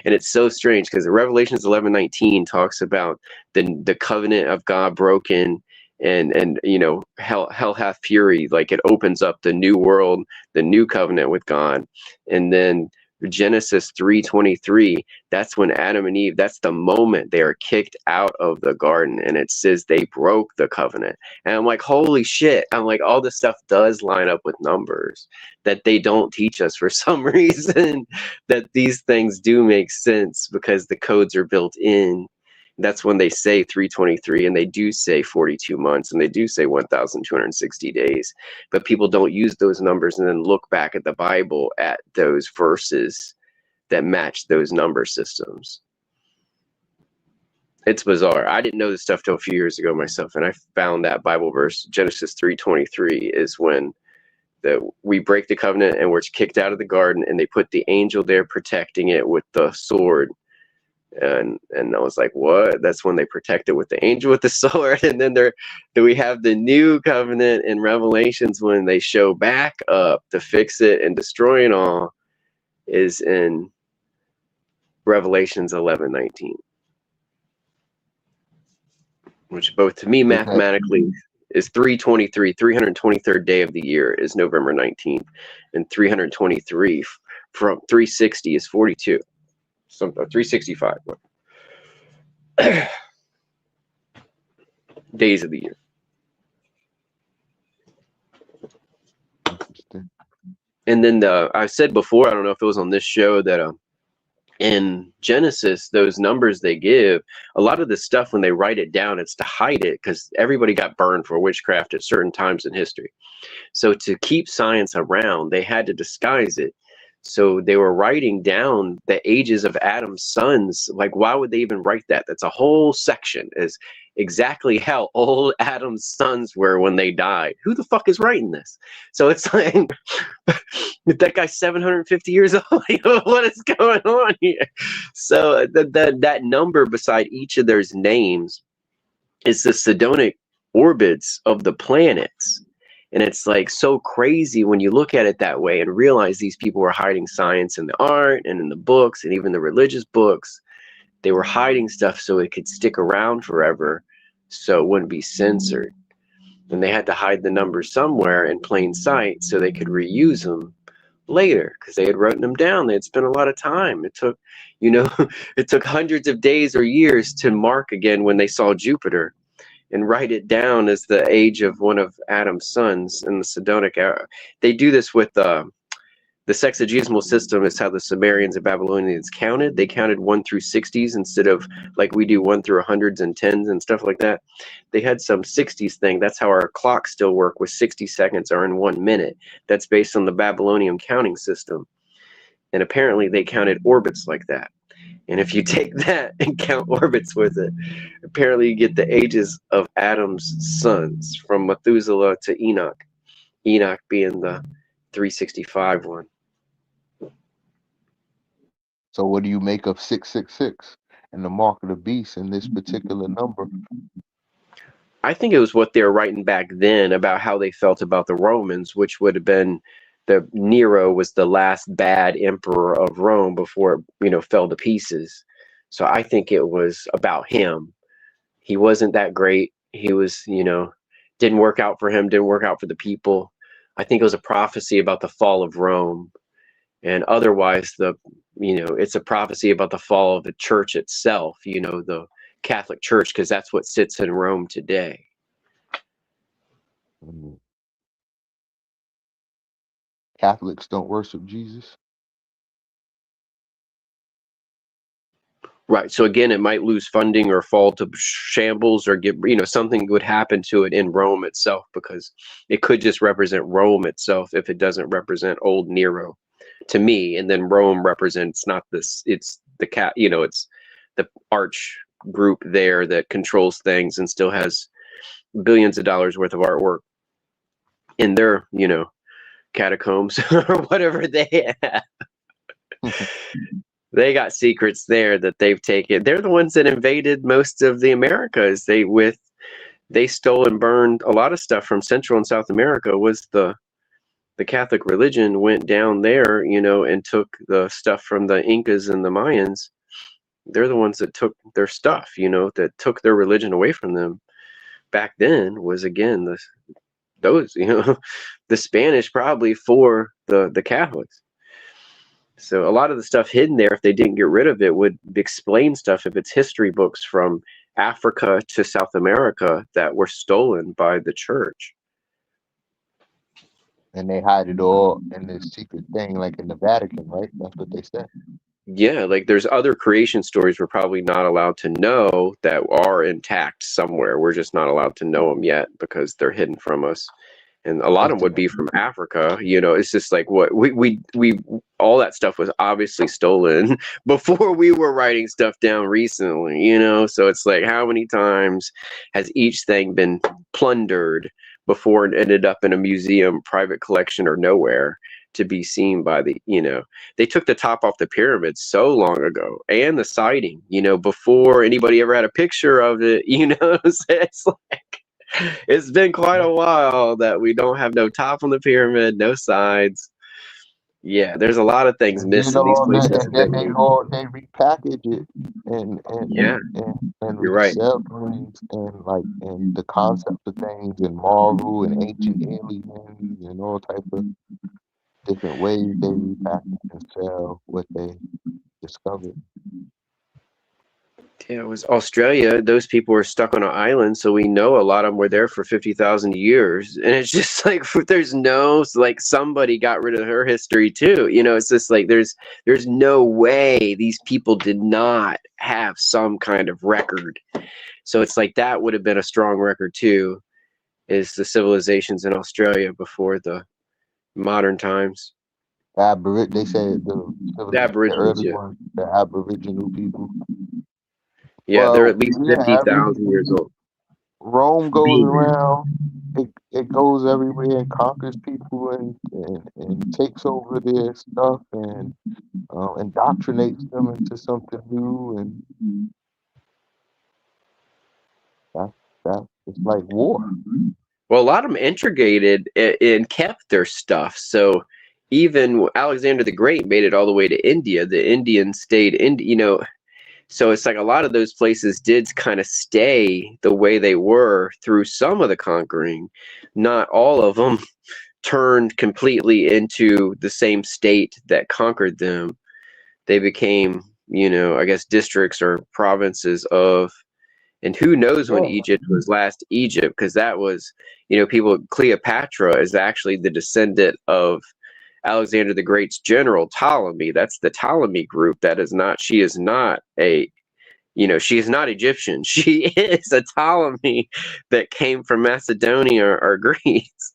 And it's so strange because Revelations 11:19 talks about the covenant of God broken, and you know, hell hath fury, like it opens up the new world, the new covenant with God. And then Genesis 3:23, that's when Adam and Eve, that's the moment they are kicked out of the garden, and it says they broke the covenant. And I'm like, holy shit. I'm like, all this stuff does line up with numbers that they don't teach us for some reason, that these things do make sense because the codes are built in. That's when they say 323, and they do say 42 months, and they do say 1,260 days. But people don't use those numbers and then look back at the Bible at those verses that match those number systems. It's bizarre. I didn't know this stuff till a few years ago myself, and I found that Bible verse, Genesis 3:23, is when we break the covenant and we're kicked out of the garden, and they put the angel there protecting it with the sword. And I was like, what? That's when they protect it with the angel with the sword. And then we have the new covenant in Revelations when they show back up to fix it and destroy it all, is in Revelations 11:19, which both to me mathematically is 323. 323rd day of the year is November 19th, and 323 from 360 is 42. 365 days of the year. And then I said before, I don't know if it was on this show, that in Genesis, those numbers they give, a lot of the stuff when they write it down, it's to hide it, because everybody got burned for witchcraft at certain times in history. So to keep science around, they had to disguise it. So they were writing down the ages of Adam's sons. Like, why would they even write that? That's a whole section, is exactly how old Adam's sons were when they died. Who the fuck is writing this? So it's like, that guy's 750 years old. What is going on here? So that number beside each of those names is the Sidonic orbits of the planets. And it's like so crazy when you look at it that way and realize these people were hiding science in the art and in the books and even the religious books. They were hiding stuff so it could stick around forever, so it wouldn't be censored. And they had to hide the numbers somewhere in plain sight so they could reuse them later, because they had written them down. They had spent a lot of time. It took, you know, it took hundreds of days or years to mark again when they saw Jupiter and write it down as the age of one of Adam's sons in the Sidonic era. They do this with the sexagesimal system, is how the Sumerians and Babylonians counted. They counted 1 through 60s instead of like we do 1 through 100s and 10s and stuff like that. They had some 60s thing. That's how our clocks still work, with 60 seconds are in 1 minute. That's based on the Babylonian counting system. And apparently they counted orbits like that. And if you take that and count orbits with it, apparently you get the ages of Adam's sons from Methuselah to Enoch. Enoch being the 365 one. So what do you make of 666 and the mark of the beast in this particular number? I think it was what they were writing back then about how they felt about the Romans, which would have been Nero was the last bad emperor of Rome before it, you know, fell to pieces. So I think it was about him. He wasn't that great. He was, you know, didn't work out for him, didn't work out for the people. I think it was a prophecy about the fall of Rome. And otherwise, it's a prophecy about the fall of the church itself, the Catholic Church, because that's what sits in Rome today. Catholics don't worship Jesus. Right. So again, it might lose funding or fall to shambles or get, something would happen to it in Rome itself, because it could just represent Rome itself if it doesn't represent old Nero to me. And then Rome represents not this, it's the it's the arch group there that controls things and still has billions of dollars worth of artwork in their, catacombs or whatever they have. They got secrets there that they've taken. They're the ones that invaded most of the Americas. They stole and burned a lot of stuff from Central and South America. Was the Catholic religion went down there, and took the stuff from the Incas and the Mayans. They're the ones that took their stuff, that took their religion away from them. Back then was again those, the Spanish probably for the Catholics. So a lot of the stuff hidden there, if they didn't get rid of it, would explain stuff if it's history books from Africa to South America that were stolen by the church. And they hide it all in this secret thing, like in the Vatican, right? That's what they said. Yeah, like there's other creation stories we're probably not allowed to know that are intact somewhere. We're just not allowed to know them yet because they're hidden from us. And a lot of them would be from Africa. It's just like what we all that stuff was obviously stolen before we were writing stuff down recently, so it's like, how many times has each thing been plundered before it ended up in a museum, private collection, or nowhere to be seen by they took the top off the pyramid so long ago, and the siding, before anybody ever had a picture of it, it's like, it's been quite a while that we don't have no top on the pyramid, no sides. Yeah, there's a lot of things missing these places. And then they repackage it and resell things and the concept of things and Marvel and ancient aliens and all type of different ways they repackage and sell what they discovered. Yeah, it was Australia. Those people were stuck on an island, so we know a lot of them were there for 50,000 years. And it's just like, there's no, like, somebody got rid of her history too. It's just like, there's no way these people did not have some kind of record. So it's like, that would have been a strong record too, is the civilizations in Australia before the modern times. They say the Aboriginal people. Yeah, they're at least 50,000 years old. Rome goes around. It goes everywhere and conquers people and takes over their stuff and indoctrinates them into something new, and that's it's like war. Well, a lot of them integrated and kept their stuff. So even Alexander the Great made it all the way to India. The Indians stayed in, so it's like a lot of those places did kind of stay the way they were through some of the conquering. Not all of them turned completely into the same state that conquered them. They became, I guess, districts or provinces of, and who knows when Egypt was last Egypt, because that was, Cleopatra is actually the descendant of Alexander the Great's general Ptolemy. That's the Ptolemy group. She is not Egyptian. She is a Ptolemy that came from Macedonia or Greece.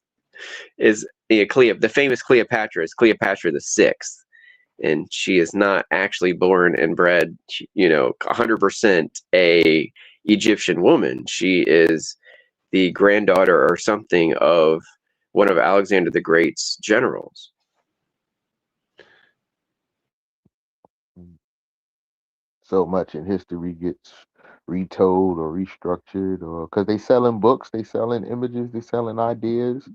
Is the famous Cleopatra is Cleopatra the Sixth, and she is not actually born and bred, 100% a Egyptian woman. She is the granddaughter or something of one of Alexander the Great's generals. So much in history gets retold or restructured, or because they selling books, they selling images, they selling ideas.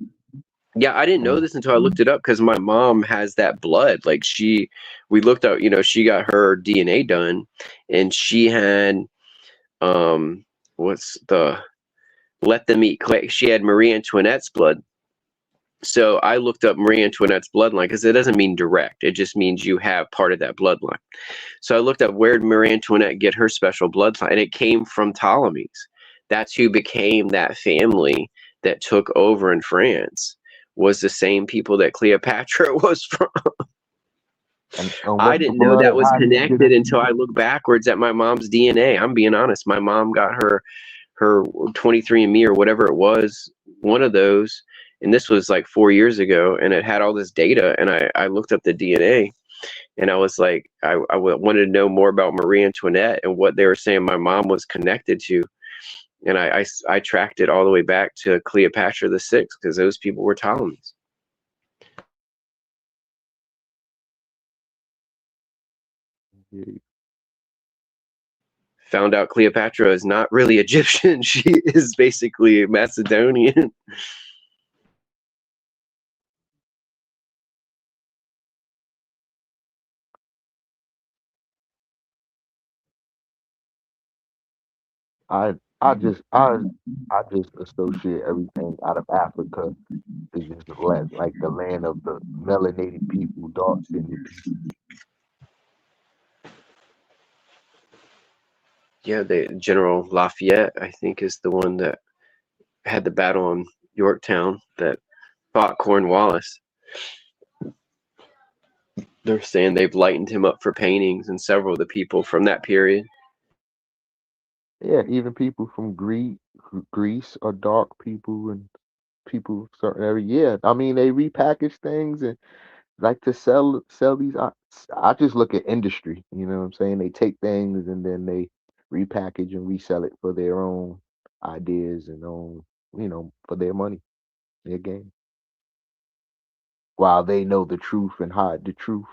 Yeah, I didn't know this until I looked it up, because my mom has that blood. Like we looked up, she got her DNA done, and she had, she had Marie Antoinette's blood. So I looked up Marie Antoinette's bloodline because it doesn't mean direct. It just means you have part of that bloodline. So I looked up where did Marie Antoinette get her special bloodline, and it came from Ptolemies. That's who became that family that took over in France, was the same people that Cleopatra was from. I didn't know that was connected until I looked backwards at my mom's DNA. I'm being honest. My mom got her 23andMe or whatever it was, one of those, and this was like 4 years ago, and it had all this data, and I looked up the DNA, and I was like, I wanted to know more about Marie Antoinette and what they were saying my mom was connected to, and I tracked it all the way back to Cleopatra the Sixth, because those people were Ptolemies. Found out Cleopatra is not really Egyptian. She is basically Macedonian. I just associate everything out of Africa is just like the land of the melanated people, dark skinned people. Yeah, the General Lafayette, I think, is the one that had the battle in Yorktown that fought Cornwallis. They're saying they've lightened him up for paintings, and several of the people from that period. Yeah, even people from Greece are dark people, and people certain area. Yeah, I mean they repackage things and like to sell these. I just look at industry. You know what I'm saying? They take things and then they repackage and resell it for their own ideas and own, for their money, their game. While they know the truth and hide the truth.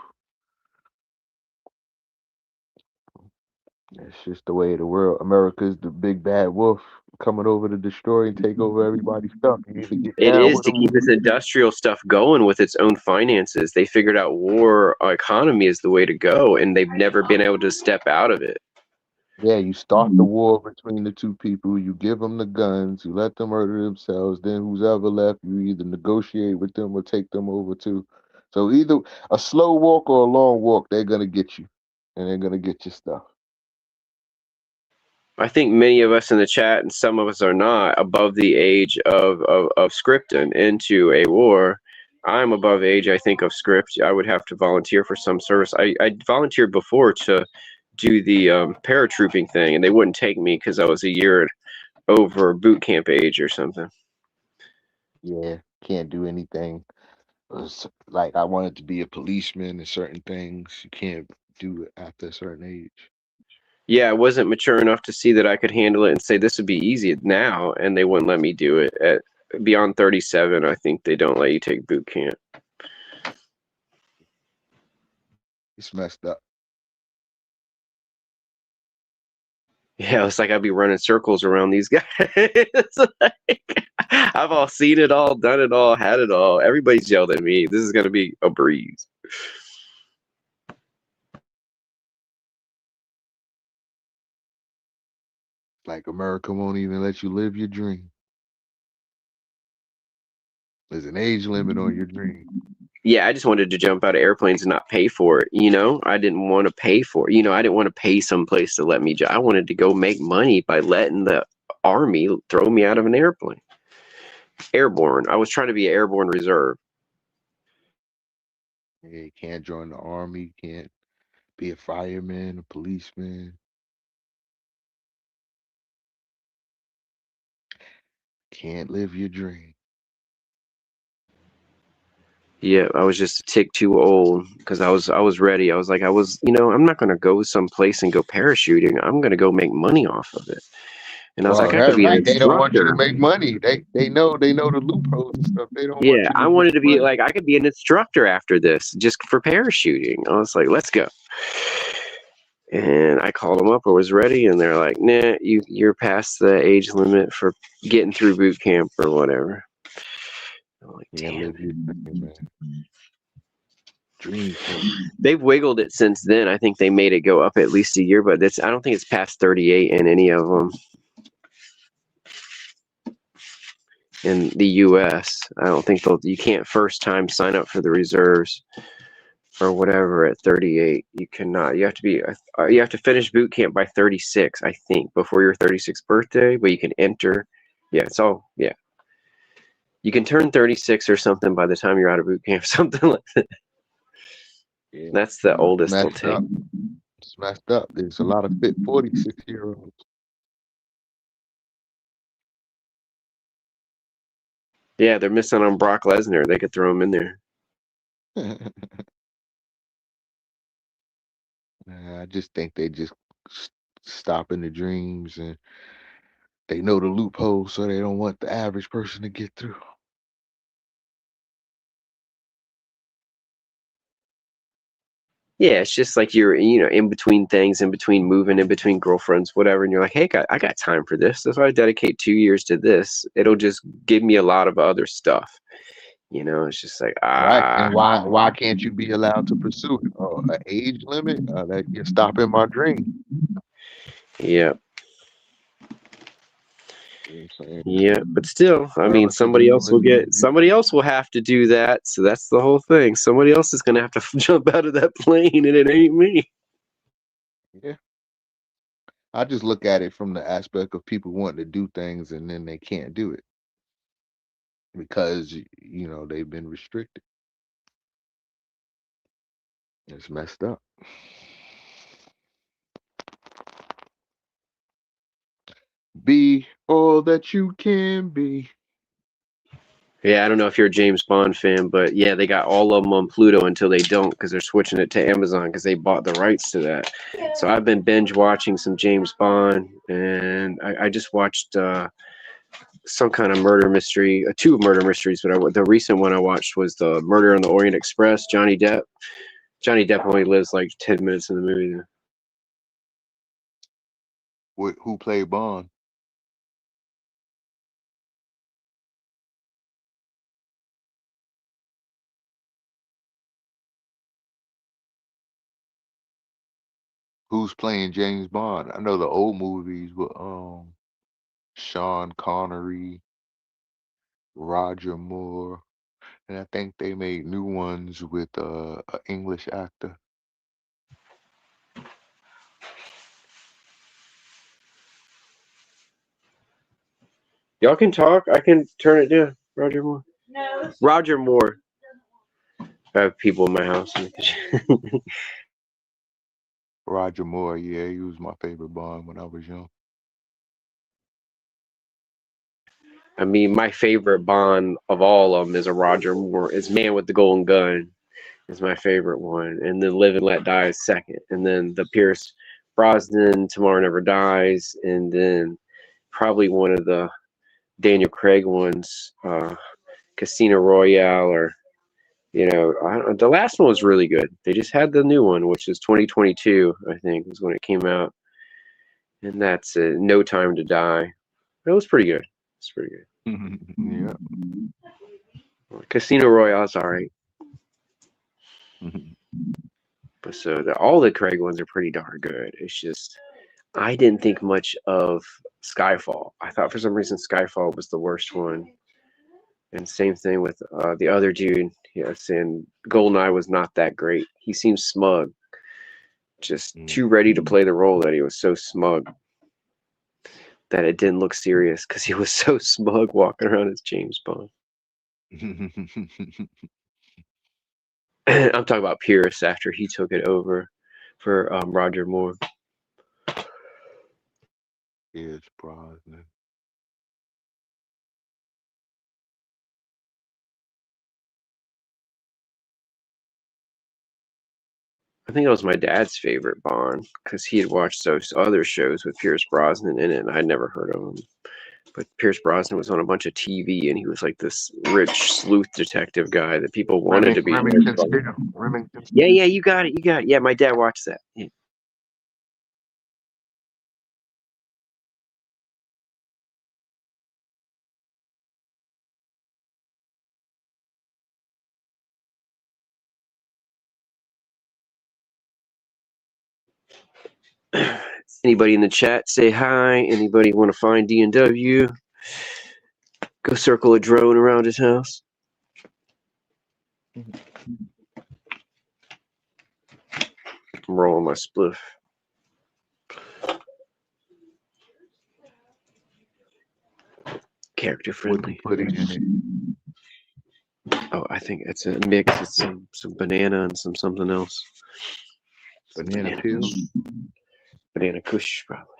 It's just the way of the world. America's the big bad wolf coming over to destroy and take over everybody's stuff. You either get It down is with to them. keep this industrial stuff going with its own finances. They figured out war economy is the way to go, and they've never been able to step out of it. Yeah, you start the war between the two people. You give them the guns. You let them murder themselves. Then who's ever left, you either negotiate with them or take them over too. So either a slow walk or a long walk, they're gonna get you, and they're gonna get your stuff. I think many of us in the chat, and some of us are not, above the age of scripting into a war. I'm above age, I think, of script. I would have to volunteer for some service. I volunteered before to do the paratrooping thing, and they wouldn't take me because I was a year over boot camp age or something. Yeah, can't do anything. Like I wanted to be a policeman and certain things you can't do it after a certain age. Yeah, I wasn't mature enough to see that I could handle it and say this would be easy now, and they wouldn't let me do it. At beyond 37, I think they don't let you take boot camp. It's messed up. Yeah, it's like I'd be running circles around these guys. I've all seen it all, done it all, had it all. Everybody's yelled at me. This is going to be a breeze. Like America won't even let you live your dream. There's an age limit on your dream. Yeah, I just wanted to jump out of airplanes and not pay for it. I didn't want to pay for it. I didn't want to pay someplace to let me. I wanted to go make money by letting the Army throw me out of an airplane. Airborne. I was trying to be an airborne reserve. Yeah, you can't join the Army. You can't be a fireman, a policeman. Can't live your dream. Yeah, I was just a tick too old because I was ready. I was like, I'm not gonna go someplace and go parachuting. I'm gonna go make money off of it. And I was like, I could be an Right. They don't want you to instructor. make money. They know the loopholes and stuff. They don't want Yeah, you to I make wanted to be money. like, I could be an instructor after this just for parachuting. I was like, let's go. And I called them up. I was ready, and they're like, nah, you're past the age limit for getting through boot camp or whatever. I'm like, damn. Live your dream, man. Dream killer. They've wiggled it since then. I think they made it go up at least a year, but I don't think it's past 38 in any of them. in the U.S. I don't think you can't first time sign up for the reserves or whatever at 38. You cannot. You have to finish boot camp by 36, I think, before your 36th birthday. But you can enter. Yeah, it's all. Yeah, you can turn 36 or something by the time you're out of boot camp. Something like that. Yeah. That's the oldest they'll Messed take. up. It's messed up. There's a lot of fit 46-year-olds. Yeah, they're missing on Brock Lesnar. They could throw him in there. I just think they just stopping the dreams, and they know the loophole, so they don't want the average person to get through. Yeah, it's just like you're, in between things, in between moving, in between girlfriends, whatever, and you're like, hey, I got time for this. That's why I dedicate 2 years to this. It'll just give me a lot of other stuff. It's just like, Right. And why can't you be allowed to pursue it? Oh, an age limit? That you're stopping my dream. Yeah. You know what I'm saying? Yeah, but still, I mean, somebody else will have to do that. So that's the whole thing. Somebody else is going to have to jump out of that plane, and it ain't me. Yeah. I just look at it from the aspect of people wanting to do things and then they can't do it because, they've been restricted. It's messed up. Be all that you can be. Yeah, I don't know if you're a James Bond fan, but yeah, they got all of them on Pluto until they don't because they're switching it to Amazon because they bought the rights to that. So I've been binge watching some James Bond, and I just watched some kind of murder mystery, 2 murder mysteries, but the recent one I watched was the Murder on the Orient Express, Johnny Depp. Johnny Depp only lives like 10 minutes in the movie. Who played Bond? Who's playing James Bond? I know the old movies with Sean Connery, Roger Moore, and I think they made new ones with an English actor. Y'all can talk. I can turn it down. Roger Moore. No. Roger Moore. I have people in my house. Roger Moore, yeah, he was my favorite Bond when I was young. I mean, my favorite Bond of all of them is a Roger Moore. It's Man with the Golden Gun is my favorite one. And then Live and Let Die is second. And then the Pierce Brosnan, Tomorrow Never Dies. And then probably one of the Daniel Craig ones, Casino Royale, or, the last one was really good. They just had the new one, which is 2022, I think, was when it came out. And that's No Time to Die. It was pretty good. It's pretty good. Yeah. Casino Royale's all right. But so all the Craig ones are pretty darn good. It's just I didn't think much of Skyfall. I thought for some reason Skyfall was the worst one. And same thing with the other dude. Saying Goldeneye was not that great. He seems smug. Just too ready to play the role that he was so smug that it didn't look serious because he was so smug walking around as James Bond. I'm talking about Pierce after he took it over for Roger Moore. Pierce Brosnan. I think it was my dad's favorite Bond because he had watched those other shows with Pierce Brosnan in it, and I'd never heard of him. But Pierce Brosnan was on a bunch of TV, and he was like this rich sleuth detective guy that people wanted to be. Yeah, you got it. Yeah, my dad watched that. Yeah. Anybody in the chat say hi? Anybody want to find D&W? Go circle a drone around his house. I'm rolling my spliff. Character friendly. Putting in it. Oh, I think it's a mix. It's some banana and something else. Banana peel. Banana kush, probably.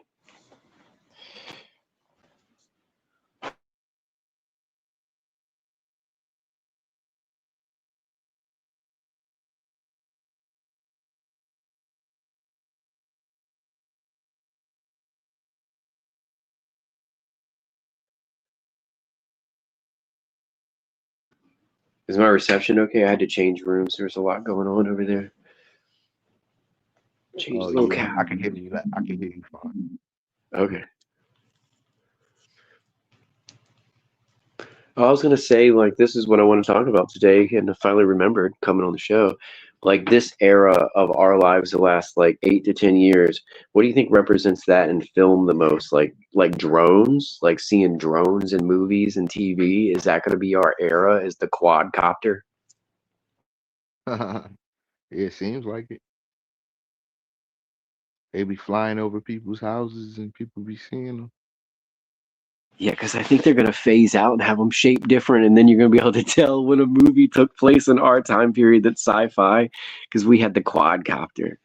Is my reception okay? I had to change rooms. There's a lot going on over there. Change locale. Yeah, I can hear you. I can hear you fine. Okay. I was gonna say, like, this is what I want to talk about today, and I finally remembered coming on the show. Like, this era of our lives, the last like 8 to 10 years. What do you think represents that in film the most? Like drones, like seeing drones in movies and TV. Is that gonna be our era? Is the quadcopter? It seems like it. They be flying over people's houses and people be seeing them. Yeah, because I think they're going to phase out and have them shaped different, and then you're going to be able to tell when a movie took place in our time period that's sci-fi, because we had the quadcopter.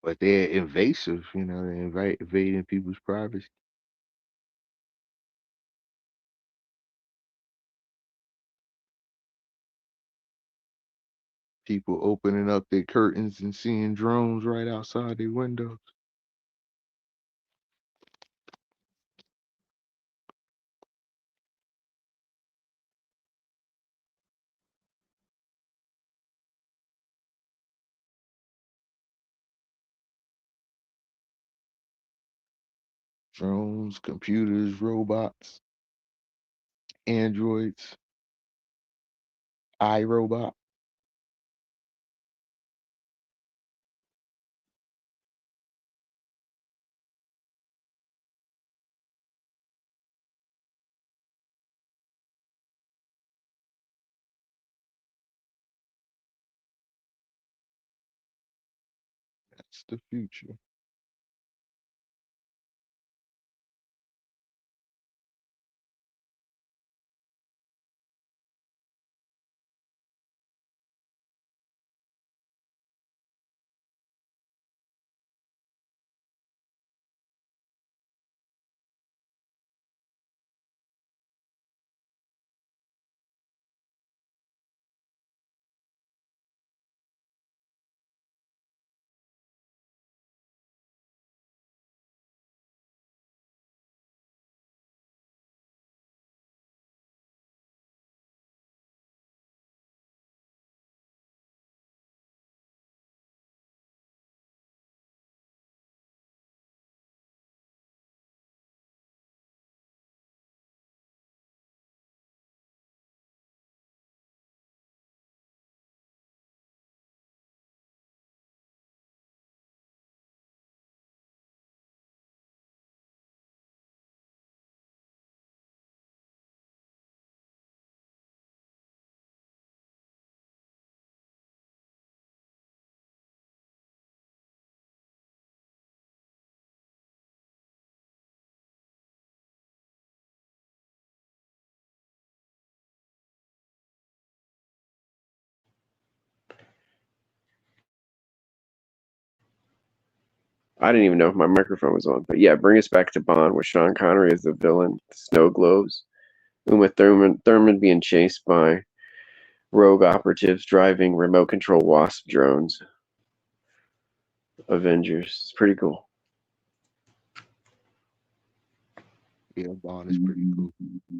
But they're invasive, they're invading people's privacy. People opening up their curtains and seeing drones right outside their windows. Drones, computers, robots, androids, iRobot. That's the future. I didn't even know if my microphone was on, but yeah, bring us back to Bond with Sean Connery as the villain, snow globes, Uma Thurman being chased by rogue operatives driving remote control Wasp drones. Avengers. It's pretty cool. Yeah, Bond is pretty cool.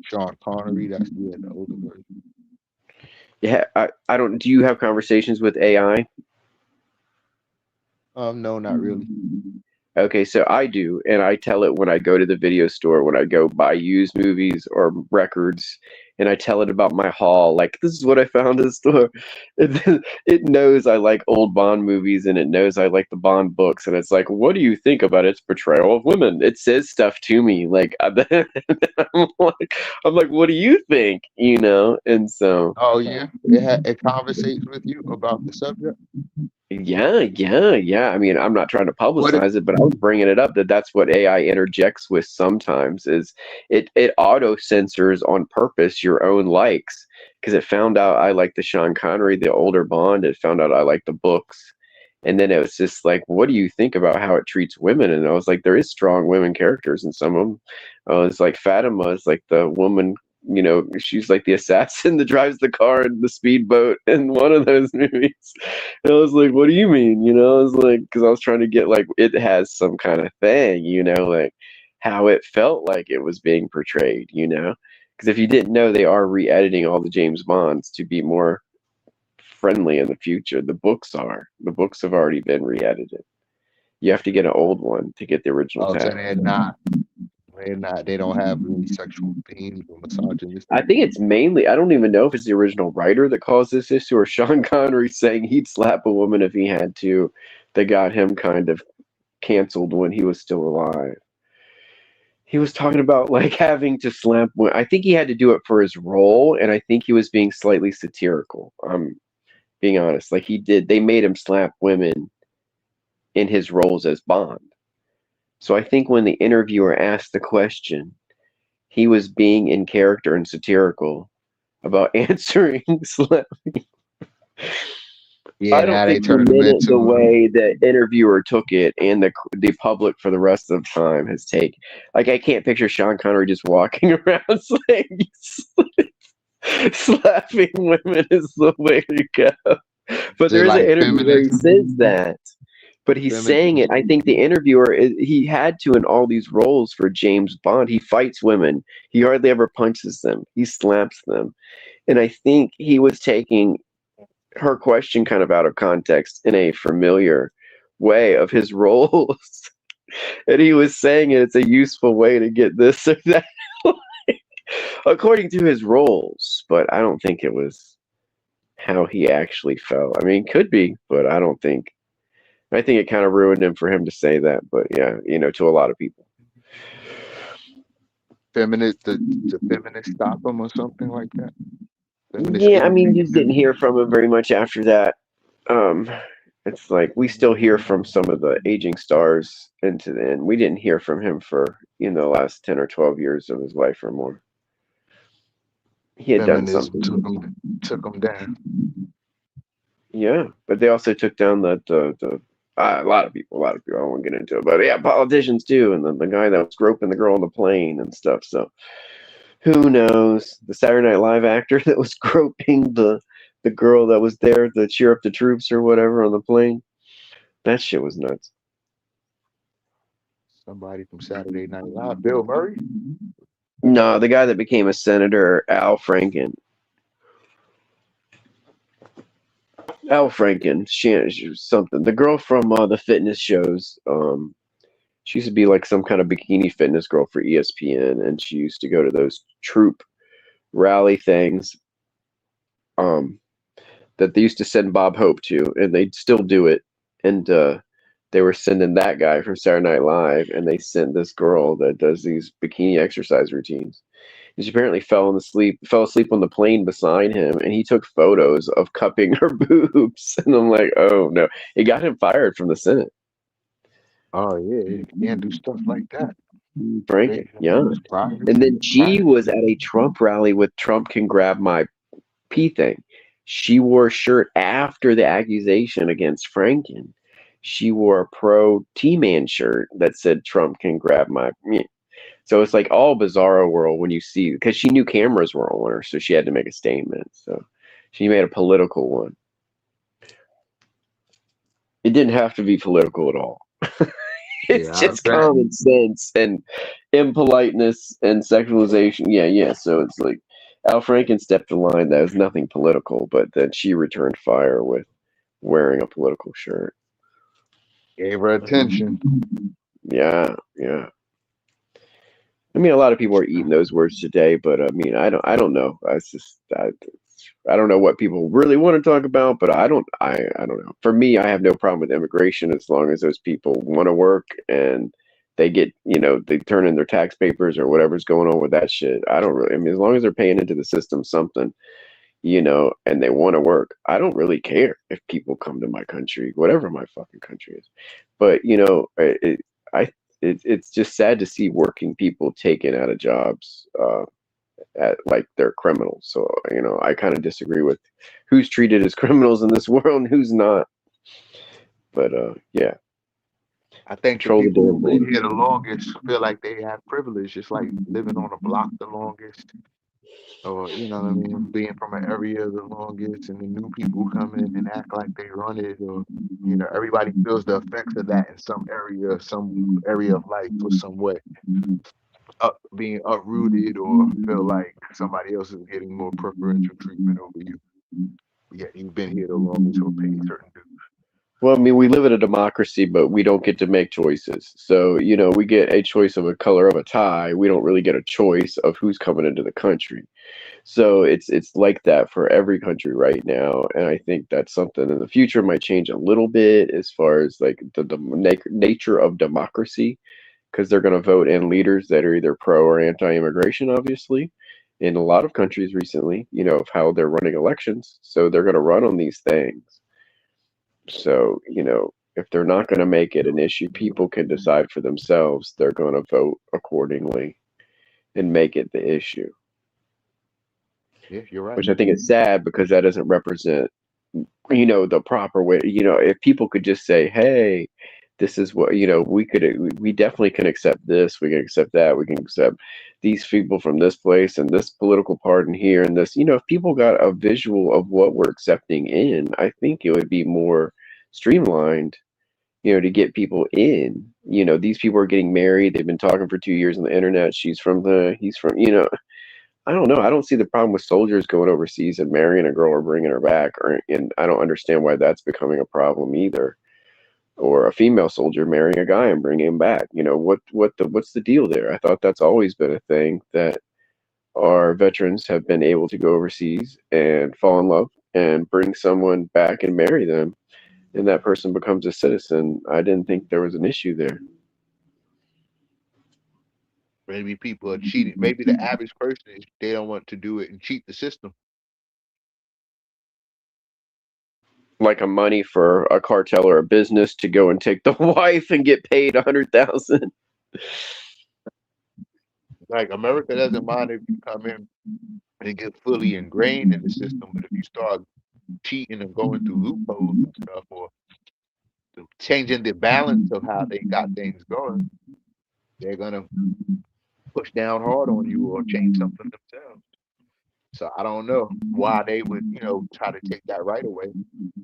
Sean Connery, that's the older version. Yeah, I don't. Do you have conversations with AI? No, not really. Okay, so I do, and I tell it when I go to the video store, when I go buy used movies or records, and I tell it about my haul. Like, this is what I found in the store. It knows I like old Bond movies, and it knows I like the Bond books. And it's like, what do you think about its portrayal of women? It says stuff to me. Like, I'm like, what do you think? You know? And so. Oh yeah, it conversates with you about the subject. Yeah. I mean, I'm not trying to publicize it, but I was bringing it up that's what AI interjects with sometimes is it auto censors on purpose your own likes because it found out I like the Sean Connery, the older Bond. It found out I like the books. And then it was just like, what do you think about how it treats women? And I was like, there is strong women characters in some of them. It's like Fatima is like the woman, she's like the assassin that drives the car in the speedboat in one of those movies. And I was like, what do you mean? I was like, because I was trying to get like, it has some kind of thing, like how it felt like it was being portrayed, because if you didn't know, they are re-editing all the James Bonds to be more friendly in the future. The books have already been re-edited. You have to get an old one to get the original so tag. They don't have really sexual themes or misogynistic. I think it's mainly, I don't even know if it's the original writer that caused this issue or Sean Connery saying he'd slap a woman if he had to, that got him kind of canceled when he was still alive. He was talking about like having to slap women. I think he had to do it for his role, and I think he was being slightly satirical. I'm being honest. Like they made him slap women in his roles as Bond. So I think when the interviewer asked the question, he was being in character and satirical about answering slapping. Yeah, I don't think he meant it the way the interviewer took it, and the public for the rest of the time has taken. Like, I can't picture Sean Connery just walking around saying slapping women is the way to go. But there is an interview where he says that. But he's saying it. I think the interviewer, he had to in all these roles for James Bond. He fights women. He hardly ever punches them. He slaps them. And I think he was taking her question kind of out of context in a familiar way of his roles. And he was saying it's a useful way to get this or that, according to his roles. But I don't think it was how he actually felt. I mean, could be, but I don't think. I think it kind of ruined him for him to say that, but yeah, to a lot of people. The feminists stop him or something like that? I mean, you just didn't hear from him very much after that. It's like we still hear from some of the aging stars into the end. We didn't hear from him for, the last 10 or 12 years of his life or more. He had done something. Took him down. Yeah, but they also took down a lot of people. I won't get into it, but yeah, politicians too, and then the guy that was groping the girl on the plane and stuff. So who knows? The Saturday Night Live actor that was groping the girl that was there to cheer up the troops or whatever on the plane. That shit was nuts. Somebody from Saturday Night Live, Bill Murray? No, the guy that became a senator, Al Franken. Al Franken, she was something. The girl from the fitness shows. She used to be like some kind of bikini fitness girl for ESPN, and she used to go to those troop rally things that they used to send Bob Hope to, and they still do it. And they were sending that guy from Saturday Night Live, and they sent this girl that does these bikini exercise routines. And she apparently fell asleep on the plane beside him, and he took photos of cupping her boobs. And I'm like, oh no, it got him fired from the Senate. Oh yeah, you can't do stuff like that. Frank, yeah. And then she was at a Trump rally with Trump Can Grab My Pee thing. She wore a shirt after the accusation against Franken. She wore a pro T-Man shirt that said Trump Can Grab My Pee. So it's like all bizarro world when you see, because she knew cameras were on her, so she had to make a statement. So she made a political one. It didn't have to be political at all. It's just common sense and impoliteness and sexualization. Yeah. So it's like Al Franken stepped the line. That was nothing political, but then she returned fire with wearing a political shirt. Gave her attention. Yeah. I mean, a lot of people are eating those words today, but I mean, I don't know. I don't know what people really want to talk about, but I don't know. For me, I have no problem with immigration as long as those people want to work and they get, they turn in their tax papers or whatever's going on with that shit. I don't really, I mean, as long as they're paying into the system something, and they want to work, I don't really care if people come to my country, whatever my fucking country is. But, I, it's just sad to see working people taken out of jobs. At like they're criminals. So, I kind of disagree with who's treated as criminals in this world and who's not. But yeah. I think the Control the people damn who've been thing. here the longest feel like they have privilege, just like living on a block the longest, or you know what I mean, being from an area the longest, and the new people come in and act like they run it, or everybody feels the effects of that in some area of life, or some way, being uprooted, or feel like somebody else is getting more preferential treatment over you. Yeah, you've been here the longest or paid certain dues. Well, I mean, we live in a democracy, but we don't get to make choices. So, we get a choice of a color of a tie. We don't really get a choice of who's coming into the country. So it's like that for every country right now, and I think that's something in the future might change a little bit as far as like the nature of democracy, because they're going to vote in leaders that are either pro or anti-immigration, obviously, in a lot of countries recently, of how they're running elections. So they're going to run on these things. So, if they're not going to make it an issue, people can decide for themselves. They're going to vote accordingly and make it the issue. Yeah, you're right. Which I think is sad because that doesn't represent, the proper way. If people could just say, hey, this is what, we definitely can accept this, we can accept that, we can accept these people from this place and this political part in here and this, if people got a visual of what we're accepting in, I think it would be more streamlined, to get people in. These people are getting married, they've been talking for 2 years on the internet, he's from, I don't know. I don't see the problem with soldiers going overseas and marrying a girl or bringing her back, and I don't understand why that's becoming a problem either. Or a female soldier marrying a guy and bringing him back. What's the deal there? I thought that's always been a thing, that our veterans have been able to go overseas and fall in love and bring someone back and marry them, and that person becomes a citizen. I didn't think there was an issue there. Maybe people are cheating. Maybe the average person they don't want to do it and cheat the system. Like a money for a cartel or a business to go and take the wife and get paid $100,000. Like America doesn't mind if you come in and get fully ingrained in the system, but if you start cheating and going through loopholes and stuff, or changing the balance of how they got things going, they're gonna push down hard on you or change something themselves. So I don't know why they would, try to take that right away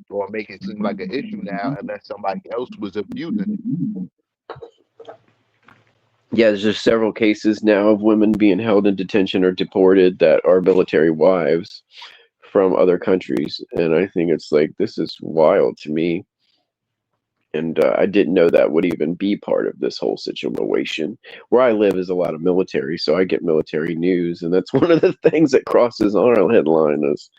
or make it seem like an issue now unless somebody else was abusing it. Yeah, there's just several cases now of women being held in detention or deported that are military wives from other countries. And I think it's like, this is wild to me. And I didn't know that would even be part of this whole situation. Where I live is a lot of military, so I get military news. And that's one of the things that crosses our headline is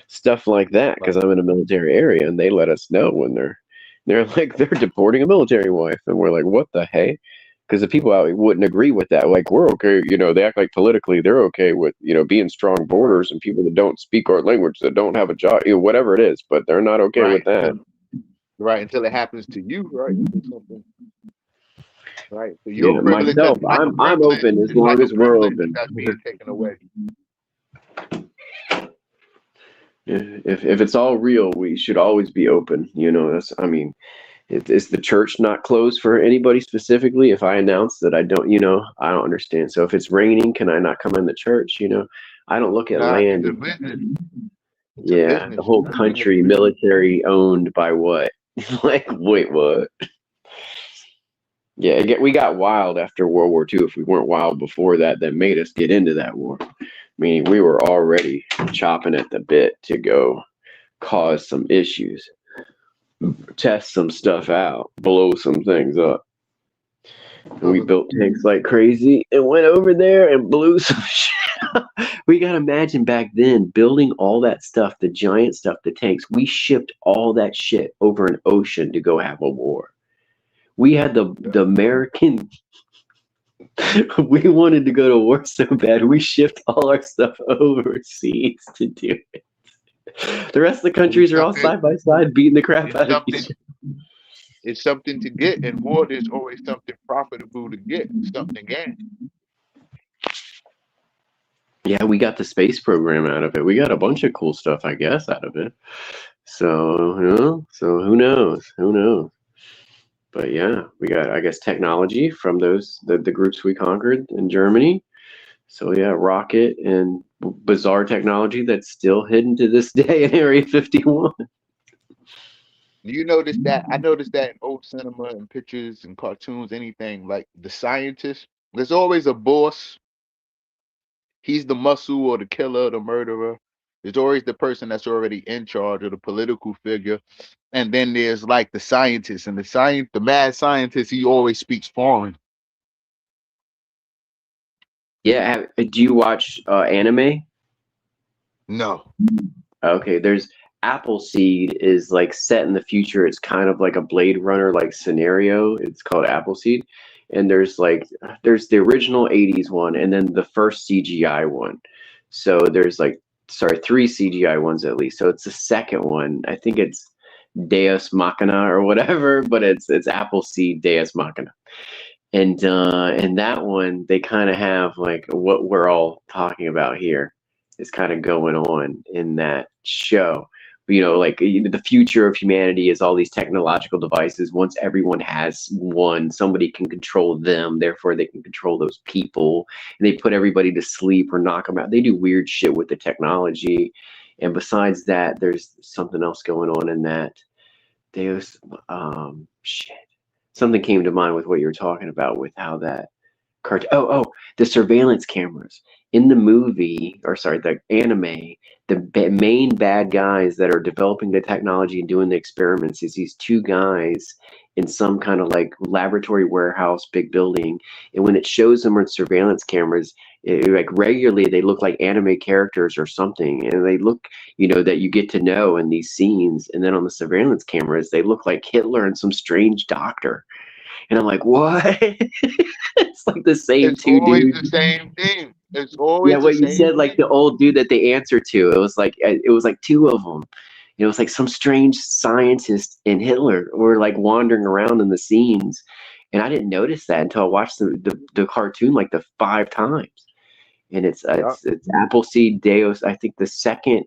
stuff like that, because I'm in a military area and they let us know when they're like, they're deporting a military wife. And we're like, what the heck? Because the people out wouldn't agree with that. Like, we're okay, they act like politically they're okay with, being strong borders and people that don't speak our language, that don't have a job, whatever it is, but they're not okay with that. Right, until it happens to you, right? Something. Right. So your privilege, myself, I'm open as long as we're open. That's being taken away. If it's all real, we should always be open. Is the church not closed for anybody specifically? If I announce that I don't, I don't understand. So if it's raining, can I not come in the church? I don't look at land. The whole country, military owned by what? Like, wait, what? Yeah, we got wild after World War II. If we weren't wild before that, that made us get into that war. Meaning we were already chopping at the bit to go cause some issues, test some stuff out, blow some things up. And we built tanks like crazy and went over there and blew some shit up. We got to imagine back then building all that stuff, the giant stuff, the tanks. We shipped all that shit over an ocean to go have a war. We had the American. We wanted to go to war so bad. We shipped all our stuff overseas to do it. The rest of the countries are all side by side beating the crap out of each other. It's something to get. In war, there's always something profitable to get, something to gain. Yeah, we got the space program out of it. We got a bunch of cool stuff, I guess, out of it. So, so who knows? Who knows? But yeah, we got, I guess, technology from the groups we conquered in Germany. So yeah, rocket and bizarre technology that's still hidden to this day in Area 51. Do you notice that? I noticed that in old cinema and pictures and cartoons, anything like the scientist. There's always a boss. He's the muscle or the killer, the murderer. There's always the person that's already in charge or the political figure. And then there's like the scientist, and the mad scientist, he always speaks foreign. Yeah, do you watch anime? No. Okay, there's Appleseed is like set in the future. It's kind of like a Blade Runner like scenario. It's called Appleseed. And there's the original 80s one and then the first CGI one. So there's three CGI ones at least. So it's the second one. I think it's Deus Machina or whatever, but it's Appleseed Deus Machina. And that one, they kind of have like what we're all talking about here is kind of going on in that show. You know, like the future of humanity is all these technological devices. Once everyone has one, somebody can control them. Therefore, they can control those people. And they put everybody to sleep or knock them out. They do weird shit with the technology. And besides that, there's something else going on in that. There's shit. Something came to mind with what you were talking about with how that the surveillance cameras in the movie, or sorry, the anime, the main bad guys that are developing the technology and doing the experiments is these two guys in some kind of like laboratory warehouse, big building. And when it shows them on surveillance cameras, like regularly they look like anime characters or something, and they look, that you get to know in these scenes. And then on the surveillance cameras, they look like Hitler and some strange doctor. And I'm like, what? It's like the same two dudes. It's always the same thing. It's always what you said, like the old dude that they answer to. It was like two of them. It was like some strange scientist and Hitler were like wandering around in the scenes, and I didn't notice that until I watched the cartoon like the 5 times. And it's Appleseed Deus. I think the second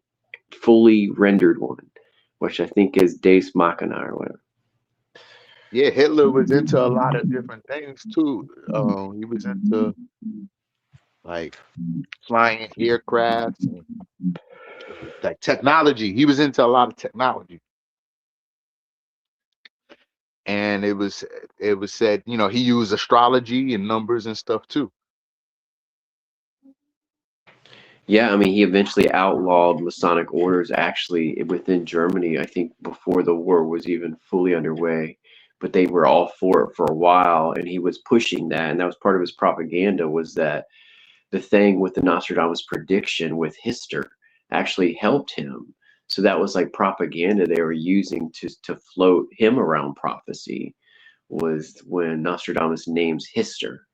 fully rendered one, which I think is Deus Machina or whatever. Yeah, Hitler was into a lot of different things too. He was into like flying aircrafts and like technology. He was into a lot of technology. And it was said, he used astrology and numbers and stuff too. Yeah, I mean, he eventually outlawed Masonic orders actually within Germany, I think before the war was even fully underway. But they were all for it for a while, and he was pushing that. And that was part of his propaganda, was that the thing with the Nostradamus prediction with Hister actually helped him. So that was like propaganda they were using to float him around prophecy, was when Nostradamus names Hister.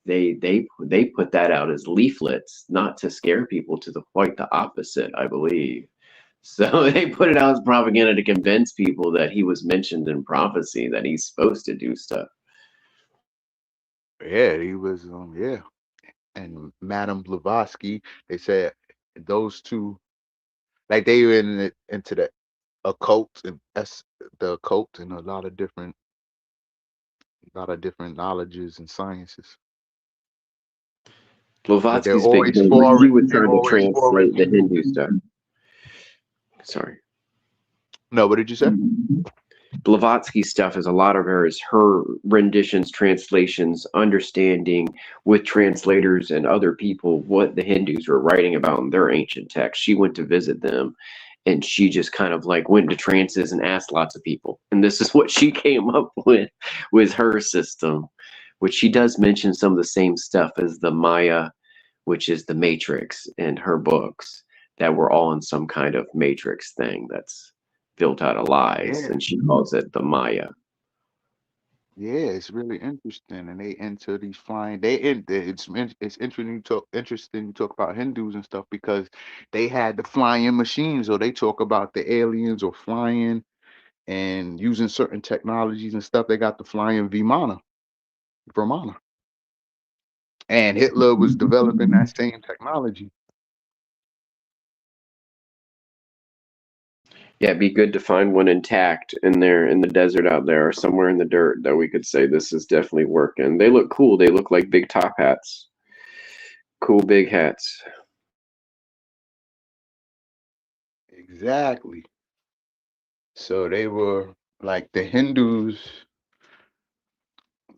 They put that out as leaflets, not to scare people, to the quite the opposite, I believe. So they put it out as propaganda to convince people that he was mentioned in prophecy, that he's supposed to do stuff. Yeah, he was. Yeah, and Madame Blavatsky. They said those two, like they were into the occult and the occult and a lot of different knowledges and sciences. Blavatsky's big thing, he was trying to translate the Hindu stuff. Sorry. No, what did you say? Blavatsky's stuff is a lot of her renditions, translations, understanding with translators and other people what the Hindus were writing about in their ancient texts. She went to visit them, and she just kind of like went into trances and asked lots of people. And this is what she came up with her system, which she does mention some of the same stuff as the Maya, which is the Matrix in her books, that we're all in some kind of Matrix thing that's built out of lies, and she calls it the Maya. Yeah, it's really interesting, and they enter these flying. It's interesting you talk about Hindus and stuff because they had the flying machines, or they talk about the aliens or flying and using certain technologies and stuff. They got the flying Vimana, and Hitler was developing that same technology. Yeah, it'd be good to find one intact in there in the desert out there or somewhere in the dirt that we could say this is definitely working. They look cool. They look like big top hats. Cool big hats. Exactly. So they were like the Hindus.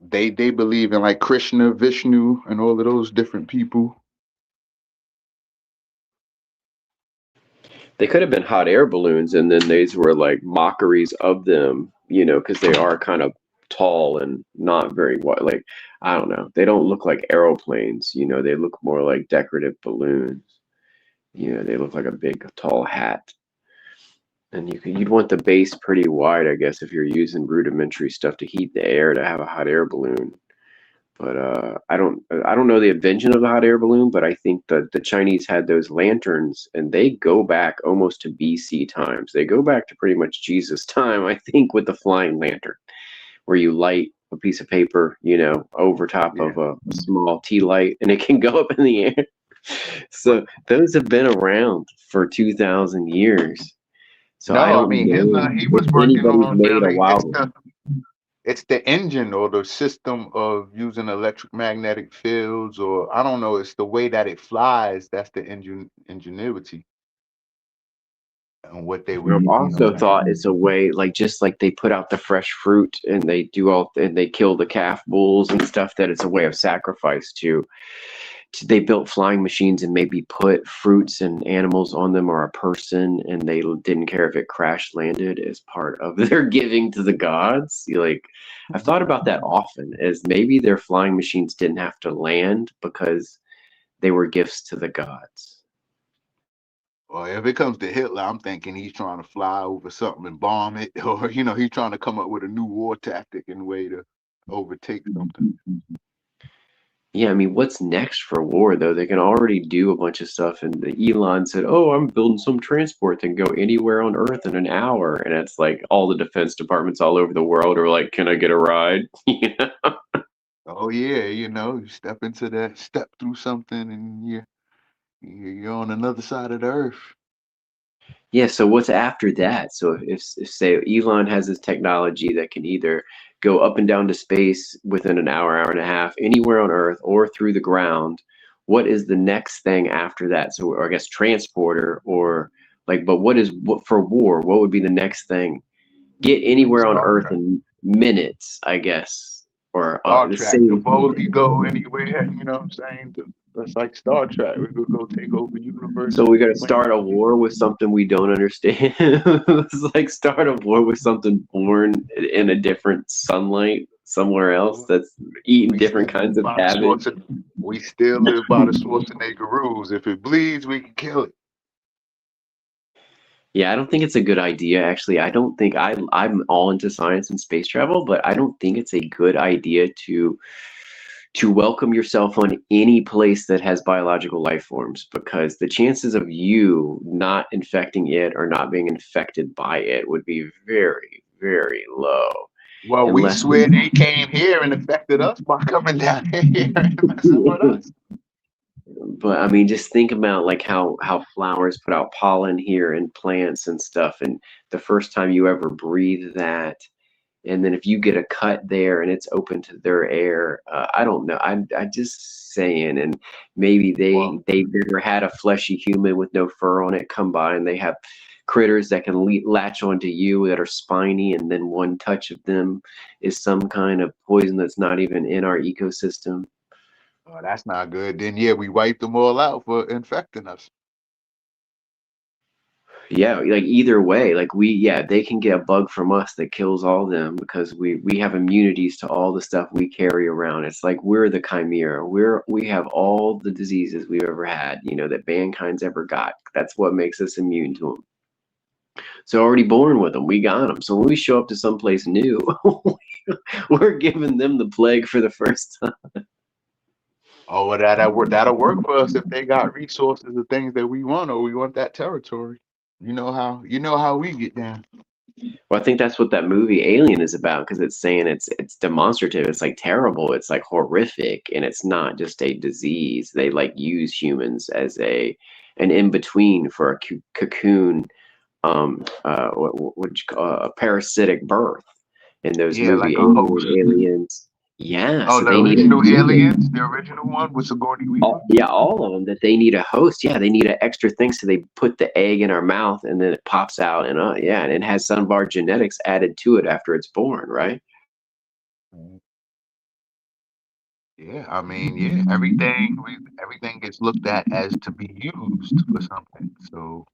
They believe in like Krishna, Vishnu, and all of those different people. They could have been hot air balloons, and then these were like mockeries of them, because they are kind of tall and not very wide. Like, I don't know. They don't look like aeroplanes, they look more like decorative balloons. They look like a big, tall hat. And you'd want the base pretty wide, I guess, if you're using rudimentary stuff to heat the air to have a hot air balloon. But I don't know the invention of the hot air balloon, but I think that the Chinese had those lanterns, and they go back almost to BC times. They go back to pretty much Jesus time, I think, with the flying lantern, where you light a piece of paper, over top of a small tea light, and it can go up in the air. So those have been around for 2,000 years. So No, I don't Hitler, he was if working anybody's on made a really wild. it's the engine or the system of using electric magnetic fields, or I don't know, it's the way that it flies. That's the ingenuity and what they were I've using. also thought it's a way, like just like they put out the fresh fruit and they do all and they kill the calf bulls and stuff, that it's a way of sacrifice to they built flying machines and maybe put fruits and animals on them or a person, and they didn't care if it crash landed as part of their giving to the gods. I've thought about that often, as maybe their flying machines didn't have to land because they were gifts to the gods. Or if it comes to Hitler, I'm thinking he's trying to fly over something and bomb it, or he's trying to come up with a new war tactic and way to overtake something. Yeah, I mean, what's next for war, though? They can already do a bunch of stuff. And Elon said, "Oh, I'm building some transport that can go anywhere on Earth in an hour." And it's like all the defense departments all over the world are like, "Can I get a ride?" Oh yeah, you step through something, and you're on another side of the earth. Yeah, so what's after that? So if say Elon has this technology that can either go up and down to space within an hour, hour and a half, anywhere on Earth or through the ground, what is the next thing after that? So, or I guess transporter, or but what for war? What would be the next thing? Get anywhere on Earth in minutes, I guess, or Star the Trek, the same. boldly go anywhere. You know what I'm saying? That's like Star Trek. We could go take over universe. So we got to start a war with something we don't understand. It's like start a war with something born in a different sunlight somewhere else that's eating different kinds of cabbage. We still live by the Schwarzenegger rules. If it bleeds, we can kill it. Yeah, I don't think it's a good idea. Actually, I don't think I'm all into science and space travel, but I don't think it's a good idea to welcome yourself on any place that has biological life forms, because the chances of you not infecting it or not being infected by it would be very, very low. Well, we swear they came here and affected us by coming down here and messing with us. But I mean, just think about like how flowers put out pollen here and plants and stuff, and the first time you ever breathe that, and then if you get a cut there and it's open to their air, I don't know. I just saying, and maybe they've never had a fleshy human with no fur on it come by, and they have critters that can latch onto you that are spiny, and then one touch of them is some kind of poison that's not even in our ecosystem. Oh, that's not good. Then we wiped them all out for infecting us. Yeah, like either way, like they can get a bug from us that kills all them because we have immunities to all the stuff we carry around. It's like we're the chimera. We have all the diseases we've ever had, that mankind's ever got. That's what makes us immune to them. So already born with them, we got them. So when we show up to someplace new, we're giving them the plague for the first time. Oh, well, that'll work for us if they got resources and things that we want, or we want that territory. You know how we get down. Well, I think that's what that movie Alien is about, because it's saying it's demonstrative. It's like terrible. It's like horrific, and it's not just a disease. They like use humans as an in between for a cocoon, what you call a parasitic birth in those Like a host. aliens. Yeah, Oh, so the they need original Aliens, the original one with Sigourney Weaver. all of them, that they need a host. Yeah, they need an extra thing, so they put the egg in our mouth, and then it pops out, and and it has some of our genetics added to it after it's born, right? Yeah, I mean, yeah, everything gets looked at as to be used for something. So,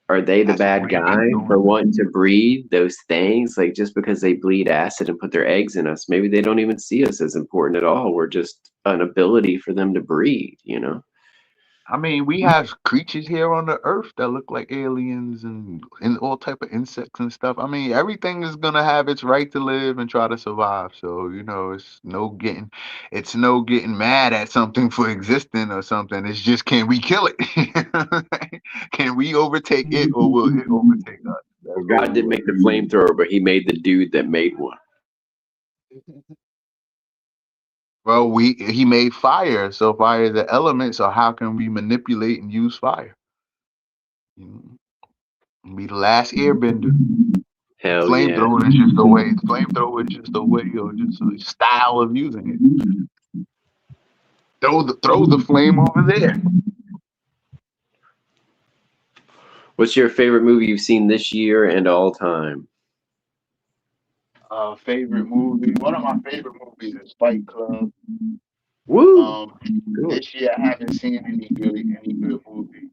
Are they the bad guy for wanting to breed those things? Like, just because they bleed acid and put their eggs in us, maybe they don't even see us as important at all. We're just an ability for them to breed, I mean, we have creatures here on the earth that look like aliens and all type of insects and stuff. I mean, everything is gonna have its right to live and try to survive. So, it's no getting mad at something for existing or something. It's just, can we kill it? Can we overtake it, or will it overtake us? Well, God didn't make the flamethrower, but he made the dude that made one. Well, he made fire, so fire is the element. So how can we manipulate and use fire? Be the last airbender. Hell Flamethrower is just a way. Flamethrower is just a way, or just a style of using it. Throw the flame over there. What's your favorite movie you've seen this year and all time? Favorite movie. One of my favorite movies is Fight Club. Woo! This year I haven't seen any good movies.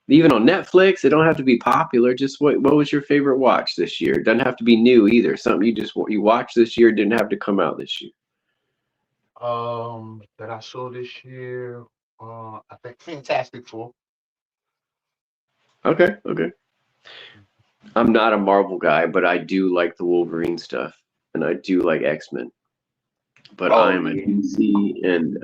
Even on Netflix, it don't have to be popular. Just what was your favorite watch this year? It doesn't have to be new either. Something you watched this year didn't have to come out this year. That I saw this year. I think Fantastic Four. Okay. I'm not a Marvel guy, but I do like the Wolverine stuff, and I do like X-Men. But I am a DC, and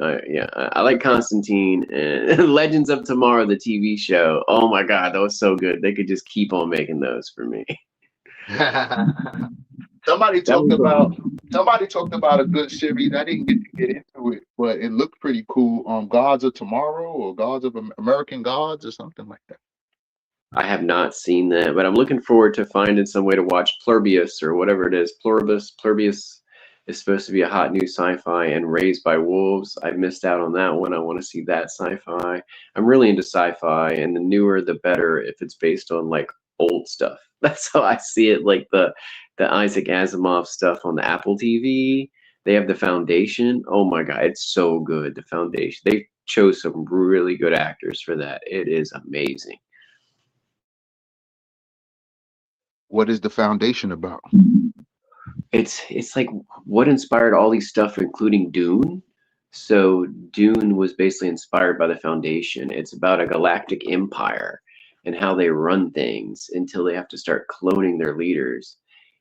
I like Constantine and Legends of Tomorrow, the TV show. Oh my God, that was so good. They could just keep on making those for me. Somebody talked about a good series. I didn't get into it, but it looked pretty cool. Gods of Tomorrow, or Gods of American Gods, or something like that. I have not seen that, but I'm looking forward to finding some way to watch Pluribus, or whatever it is. Pluribus is supposed to be a hot new sci-fi, and Raised by Wolves. I missed out on that one. I want to see that sci-fi. I'm really into sci-fi, and the newer the better if it's based on like old stuff. That's how I see it, like the Isaac Asimov stuff on the Apple TV. They have The Foundation. Oh my God, it's so good. The Foundation. They chose some really good actors for that. It is amazing. What is The Foundation about? It's like what inspired all these stuff, including Dune. So Dune was basically inspired by The Foundation. It's about a galactic empire and how they run things until they have to start cloning their leaders.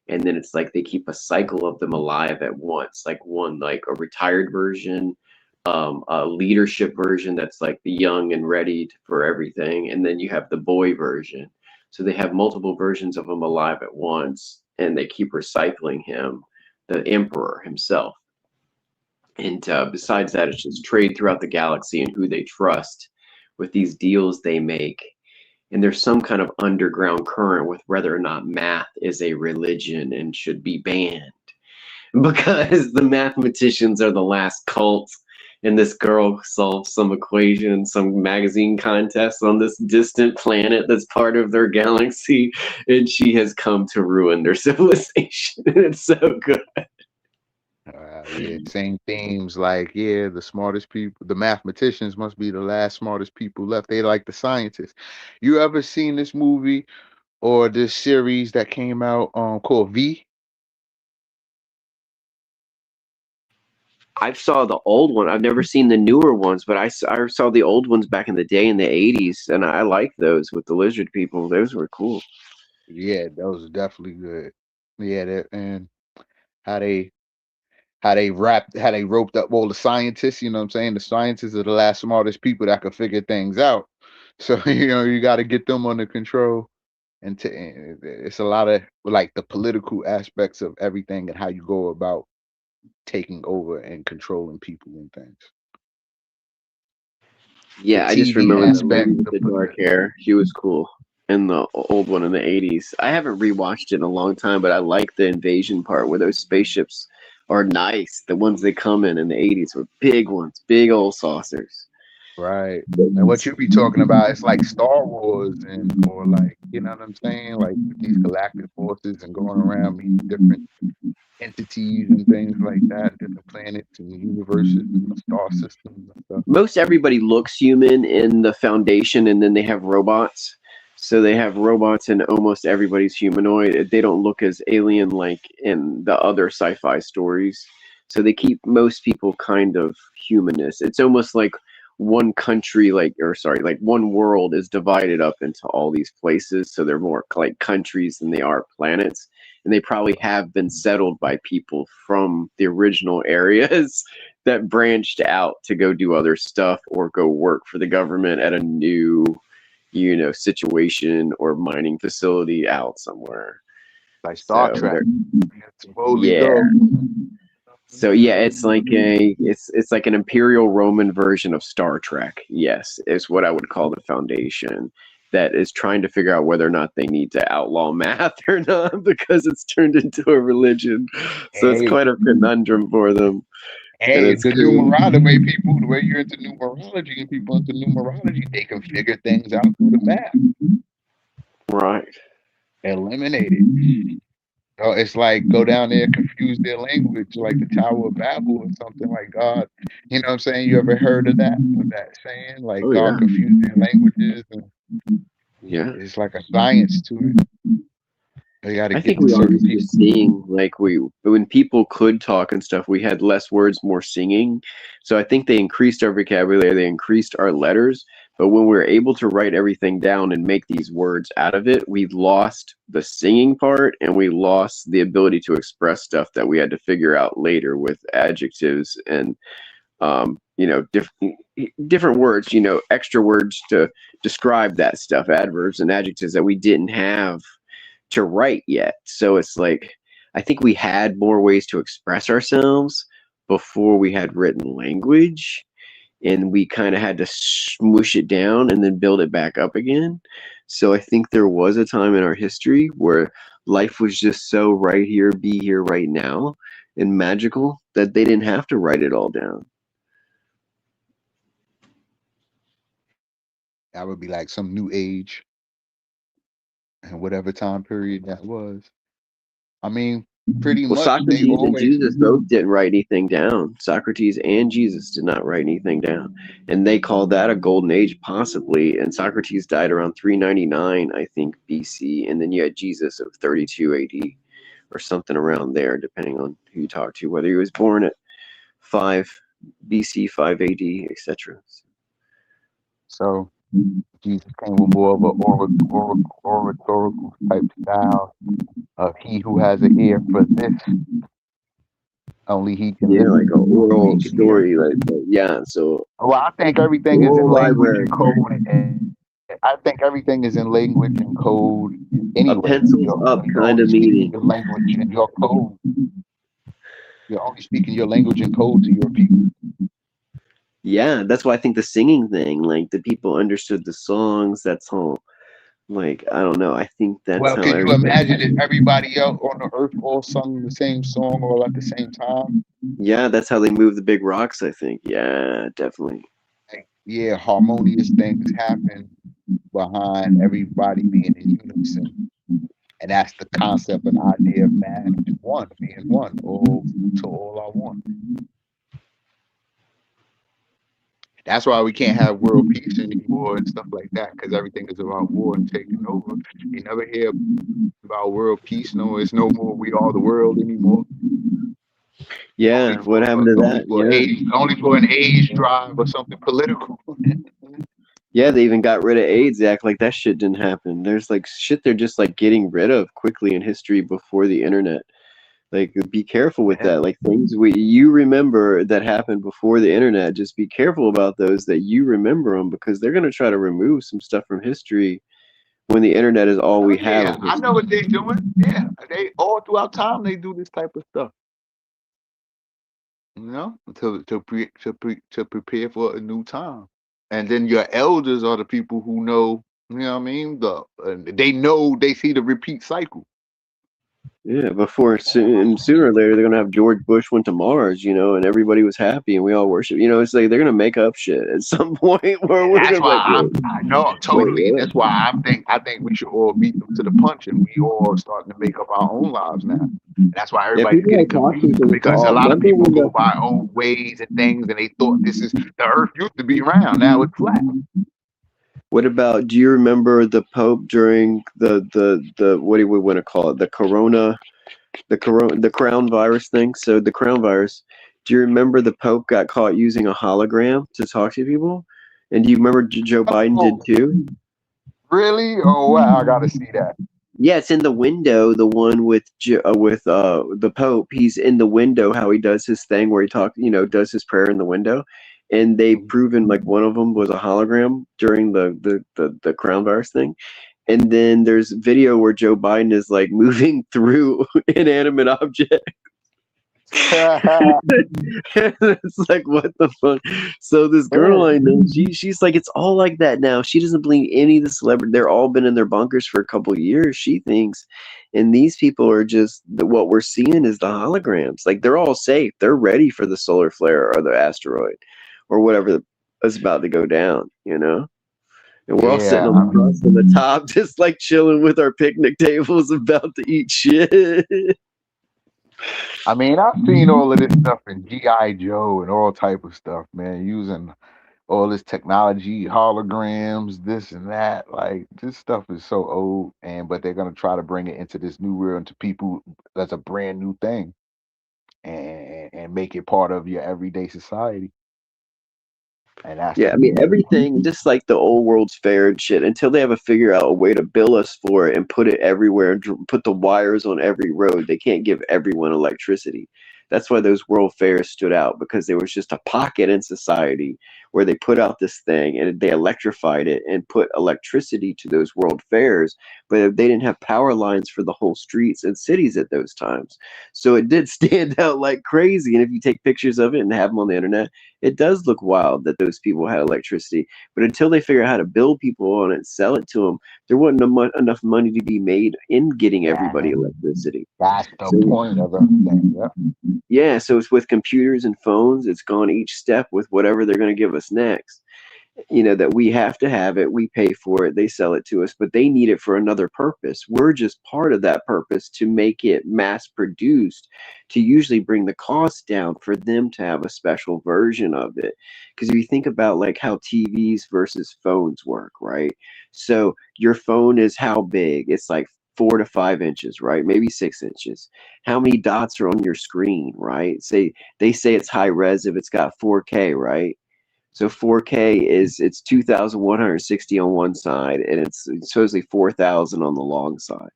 And then it's like they keep a cycle of them alive at once, like a retired version, a leadership version that's like the young and ready for everything, and then you have the boy version. So they have multiple versions of him alive at once, and they keep recycling him, the emperor himself. And besides that, it's just trade throughout the galaxy and who they trust with these deals they make. And there's some kind of underground current with whether or not math is a religion and should be banned, because the mathematicians are the last cult, and this girl solves some equation, some magazine contest on this distant planet that's part of their galaxy, and she has come to ruin their civilization. It's so good. Yeah, same themes. Like, yeah, the smartest people, the mathematicians must be the last smartest people left. They like the scientists. You ever seen this movie or this series that came out called V? I saw the old one. I've never seen the newer ones, but I saw the old ones back in the day in the 80s, and I like those with the lizard people. Those were cool. Yeah, those are definitely good. Yeah, that, and how they how they roped up all the scientists, you know what I'm saying? The scientists are the last smartest people that could figure things out. So, you got to get them under control. And it's a lot of like the political aspects of everything and how you go about taking over and controlling people and things. The Yeah, I just TV remember the lady aspect, with the dark hair. She was cool. In the old one in the 80s. I haven't rewatched it in a long time, but I like the invasion part where those spaceships are nice. The ones they come in the 80s were big ones, big old saucers. right? And what you be talking about, it's like Star Wars and or like, you know what I'm saying? Like with these galactic forces and going around meeting different entities and things like that, different planets and universes and the star systems and stuff. Most everybody looks human in the Foundation, and then they have robots. So they have robots, and almost everybody's humanoid. They don't look as alien like in the other sci-fi stories. So they keep most people kind of humanist. It's almost like one country, like one world is divided up into all these places. So they're more like countries than they are planets. And they probably have been settled by people from the original areas that branched out to go do other stuff or go work for the government at a new, situation or mining facility out somewhere. Like Star So Trek. Slowly yeah. go. So yeah, it's like an Imperial Roman version of Star Trek. Yes, is what I would call the Foundation, that is trying to figure out whether or not they need to outlaw math or not because it's turned into a religion. So it's Hey, quite a conundrum for them. And hey, it's the cool. the way you're into numerology and people into numerology, they can figure things out through the math. Right. Eliminate it. Oh, it's like go down there, confuse their language, like the Tower of Babel or something like God. You know what I'm saying? You ever heard of that? Of that saying? Like Oh yeah. God confused their languages, and Yeah. it's like a science to it. They got to I get think to we are certain just people. seeing like when people could talk and stuff, we had less words, more singing. So I think they increased our vocabulary, they increased our letters. But when we were able to write everything down and make these words out of it, we lost the singing part and we lost the ability to express stuff that we had to figure out later with adjectives and different words, extra words to describe that stuff, adverbs and adjectives that we didn't have to write yet. So it's like I think we had more ways to express ourselves before we had written language, and we kind of had to smoosh it down and then build it back up again. So I think there was a time in our history where life was just so right here, be here right now, and magical that they didn't have to write it all down. That would be like some new age and whatever time period that was. I mean, pretty Well, much they Socrates and always. Jesus both didn't write anything down. Socrates and Jesus did not write anything down. And they called that a golden age, possibly. And Socrates died around 399, I think, BC. And then you had Jesus of 32 AD or something around there, depending on who you talk to, whether he was born at 5 BC, 5 AD, etc. So Jesus came with more of a oratorical type style of he who has an ear for this, only he can Yeah, like listen, an only he oral can hear. story. Yeah, so Well, I think everything is in oral language and library. code. And I think everything is in language and code A anyway. pencils up You're kind only of speaking meaning. your language and your code. You're only speaking your language and code to your people. Yeah, that's why I think the singing thing, like the people understood the songs. That's all. Like I don't know. I think that's Well, how could you everybody. imagine if everybody else on the earth all sung the same song all at the same time? Yeah, that's how they move the big rocks. I think. Yeah, definitely. Like, yeah, harmonious things happen behind everybody being in unison. And that's the concept and idea of math. one, being one, all to all are one. That's why we can't have world peace anymore and stuff like that, because everything is about war and taking over. You never hear about world peace. No, it's no more we are the world anymore. Yeah, what happened to that? Only for an age drive or something political. Yeah, they even got rid of AIDS. They act like that shit didn't happen. There's like shit they're just like getting rid of quickly in history before the internet. Like, be careful with that. Like, things you remember that happened before the internet, just be careful about those that you remember them, because they're going to try to remove some stuff from history when the internet is all we have. Yeah, I know what they're doing. Yeah, they all throughout time they do this type of stuff. You know, to prepare for a new time. And then your elders are the people who know. You know what I mean? They see the repeat cycle. Yeah, sooner or later they're gonna have George Bush went to Mars, and everybody was happy and we all worship. It's like they're gonna make up shit at some point where we're That's gonna why I know totally. That's why I think we should all beat them to the punch, and we all starting to make up our own lives now. And that's why everybody's getting confused, because a lot of people go by own ways and things, and they thought the Earth used to be round, now it's flat. What about, do you remember the Pope during the what do we want to call it, the crown virus thing? So the crown virus, do you remember the Pope got caught using a hologram to talk to people? And do you remember Joe Biden did too? Really? Oh wow, I gotta see that. Yeah, it's in the window. The one with the Pope, he's in the window. How he does his thing where he does his prayer in the window, and they've proven like one of them was a hologram during the crown virus thing. And then there's video where Joe Biden is like moving through inanimate objects. It's like, what the fuck? So this girl I know, she's like, it's all like that now. She doesn't believe any of the celebrities. They're all been in their bunkers for a couple of years, she thinks. And these people are just, what we're seeing is the holograms. Like, they're all safe. They're ready for the solar flare or the asteroid or whatever is about to go down, And we're all sitting on the cross on the top, just like chilling with our picnic tables about to eat shit. I mean, I've seen all of this stuff in G.I. Joe and all type of stuff, man, using all this technology, holograms, this and that. Like, this stuff is so old, but they're gonna try to bring it into this new world, into people that's a brand new thing, and make it part of your everyday society. And that's everything, just like the old World's Fair and shit, until they ever figure out a way to bill us for it and put it everywhere, put the wires on every road. They can't give everyone electricity. That's why those World Fairs stood out, because there was just a pocket in society where they put out this thing and they electrified it and put electricity to those World Fairs, but they didn't have power lines for the whole streets and cities at those times. So it did stand out like crazy. And if you take pictures of it and have them on the internet, it does look wild that those people had electricity. But until they figure out how to build people on it and sell it to them, there wasn't enough money to be made in getting everybody electricity. That's the point of everything. Yeah, so it's with computers and phones. It's gone each step with whatever they're going to give us next. That we have to have it. We pay for it. They sell it to us, but they need it for another purpose. We're just part of that purpose to make it mass produced, to usually bring the cost down for them to have a special version of it. Because if you think about like how TVs versus phones work, right? So your phone is how big? It's like 4 to 5 inches, right? Maybe 6 inches. How many dots are on your screen, right? They say it's high res if it's got 4K, right? So 4K it's 2,160 on one side, and it's supposedly 4,000 on the long side.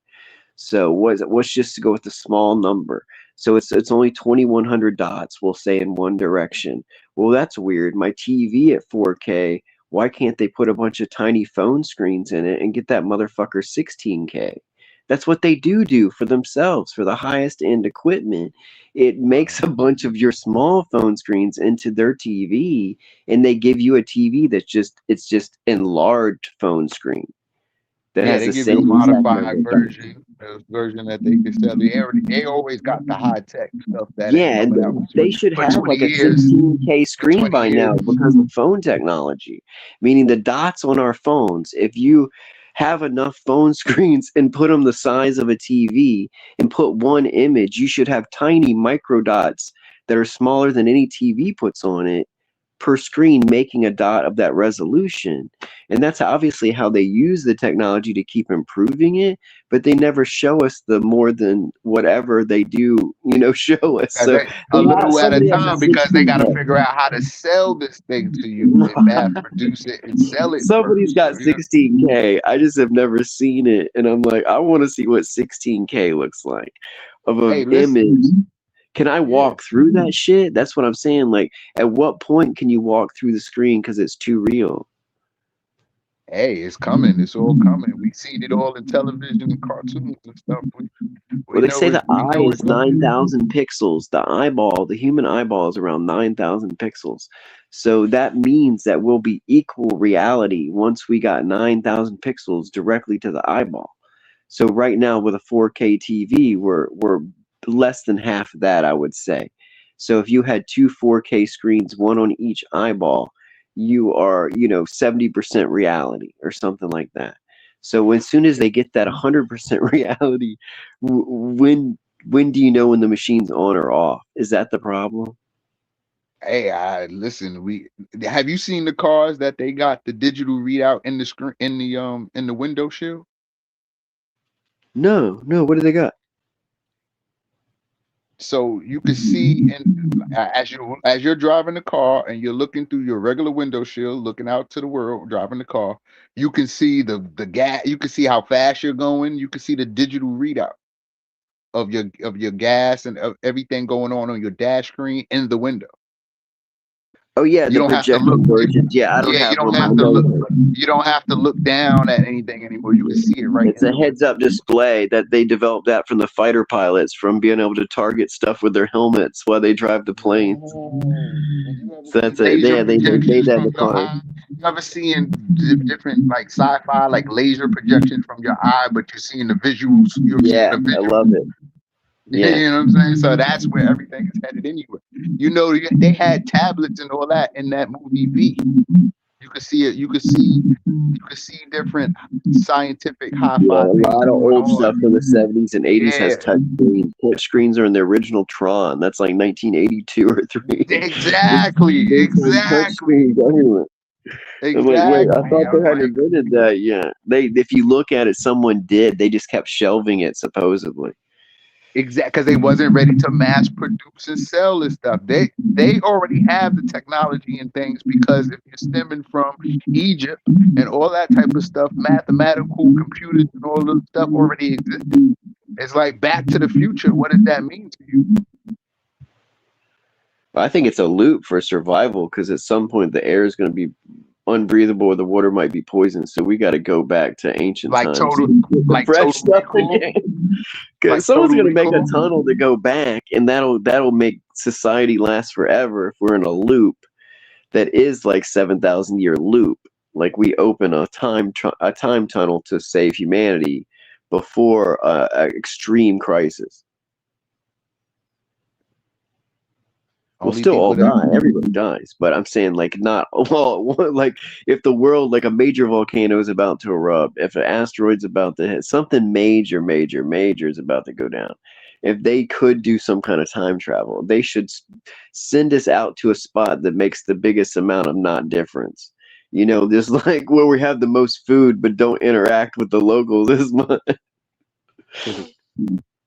So what's just to go with the small number? So it's only 2,100 dots, we'll say, in one direction. Well, that's weird. My TV at 4K, why can't they put a bunch of tiny phone screens in it and get that motherfucker 16K? That's what they do for themselves, for the highest end equipment. It makes a bunch of your small phone screens into their TV, and they give you a TV that's just enlarged phone screen. They give you a modified version that they can sell. They always got the high tech stuff that they should have like a 16K screen by now because of phone technology. Meaning the dots on our phones. If you have enough phone screens and put them the size of a TV and put one image, you should have tiny micro dots that are smaller than any TV puts on it per screen, making a dot of that resolution. And that's obviously how they use the technology to keep improving it, but they never show us the more than whatever they do, show us. So a little at a time, because they got to figure out how to sell this thing to you and mass produce it and sell it. Somebody's got 16K. I just have never seen it, and I'm like, I want to see what 16K looks like of an image. Can I walk through that shit? That's what I'm saying. Like, at what point can you walk through the screen because it's too real? Hey, it's coming. It's all coming. We've seen it all in television and cartoons and stuff. Well, they say the eye is 9,000 pixels. The eyeball, the human eyeball, is around 9,000 pixels. So that means that we'll be equal reality once we got 9,000 pixels directly to the eyeball. So right now with a 4K TV, we're less than half of that, I would say. So if you had two 4K screens, one on each eyeball, you are, 70% reality or something like that. So as soon as they get that 100% reality, when do you know when the machine's on or off? Is that the problem? Hey, listen. Have you seen the cars that they got the digital readout in the screen in the window shield? No. What do they got? So you can see, and as you're driving the car and you're looking through your regular window shield, looking out to the world, driving the car, you can see the gas. You can see how fast you're going. You can see the digital readout of your gas and of everything going on your dash screen in the window. Oh yeah, you don't have to look. versions. Yeah, I don't have. You don't have to look. You don't have to look down at anything anymore. You can see it right. It's a heads-up display that they developed that from the fighter pilots, from being able to target stuff with their helmets while they drive the planes. So that's it. Yeah, they made that in the car. You ever seeing different like sci-fi, like laser projections from your eye, but you're seeing the visuals. Yeah, I love it. Yeah. You know what I'm saying? So that's where everything is headed anyway. They had tablets and all that in that movie V. You could see it. You could see different scientific high-fi. A lot of old stuff from the 70s and 80s has touch screens. Touch screens are in the original Tron. That's like 1982 or 3. Exactly. Touch screens everywhere. I'm like, wait, I thought they had invented that. Yeah, if you look at it, someone did. They just kept shelving it supposedly. Exactly, because they wasn't ready to mass produce and sell this stuff. They already have the technology and things, because if you're stemming from Egypt and all that type of stuff, mathematical computers and all this stuff already existed. It's like Back to the Future. What does that mean to you? I think it's a loop for survival, because at some point the air is going to be unbreathable or the water might be poisoned. So we got to go back to ancient times. Fresh stuff again. Because someone's going to make a tunnel to go back, and that'll make society last forever if we're in a loop that is like 7,000 year loop. Like we open a time tunnel to save humanity before an extreme crisis. We'll still all die. Everybody dies. But I'm saying, like, not like if the world, like a major volcano is about to erupt, if an asteroid's about to hit, something major is about to go down. If they could do some kind of time travel, they should send us out to a spot that makes the biggest amount of not difference. Just like where we have the most food but don't interact with the locals as much.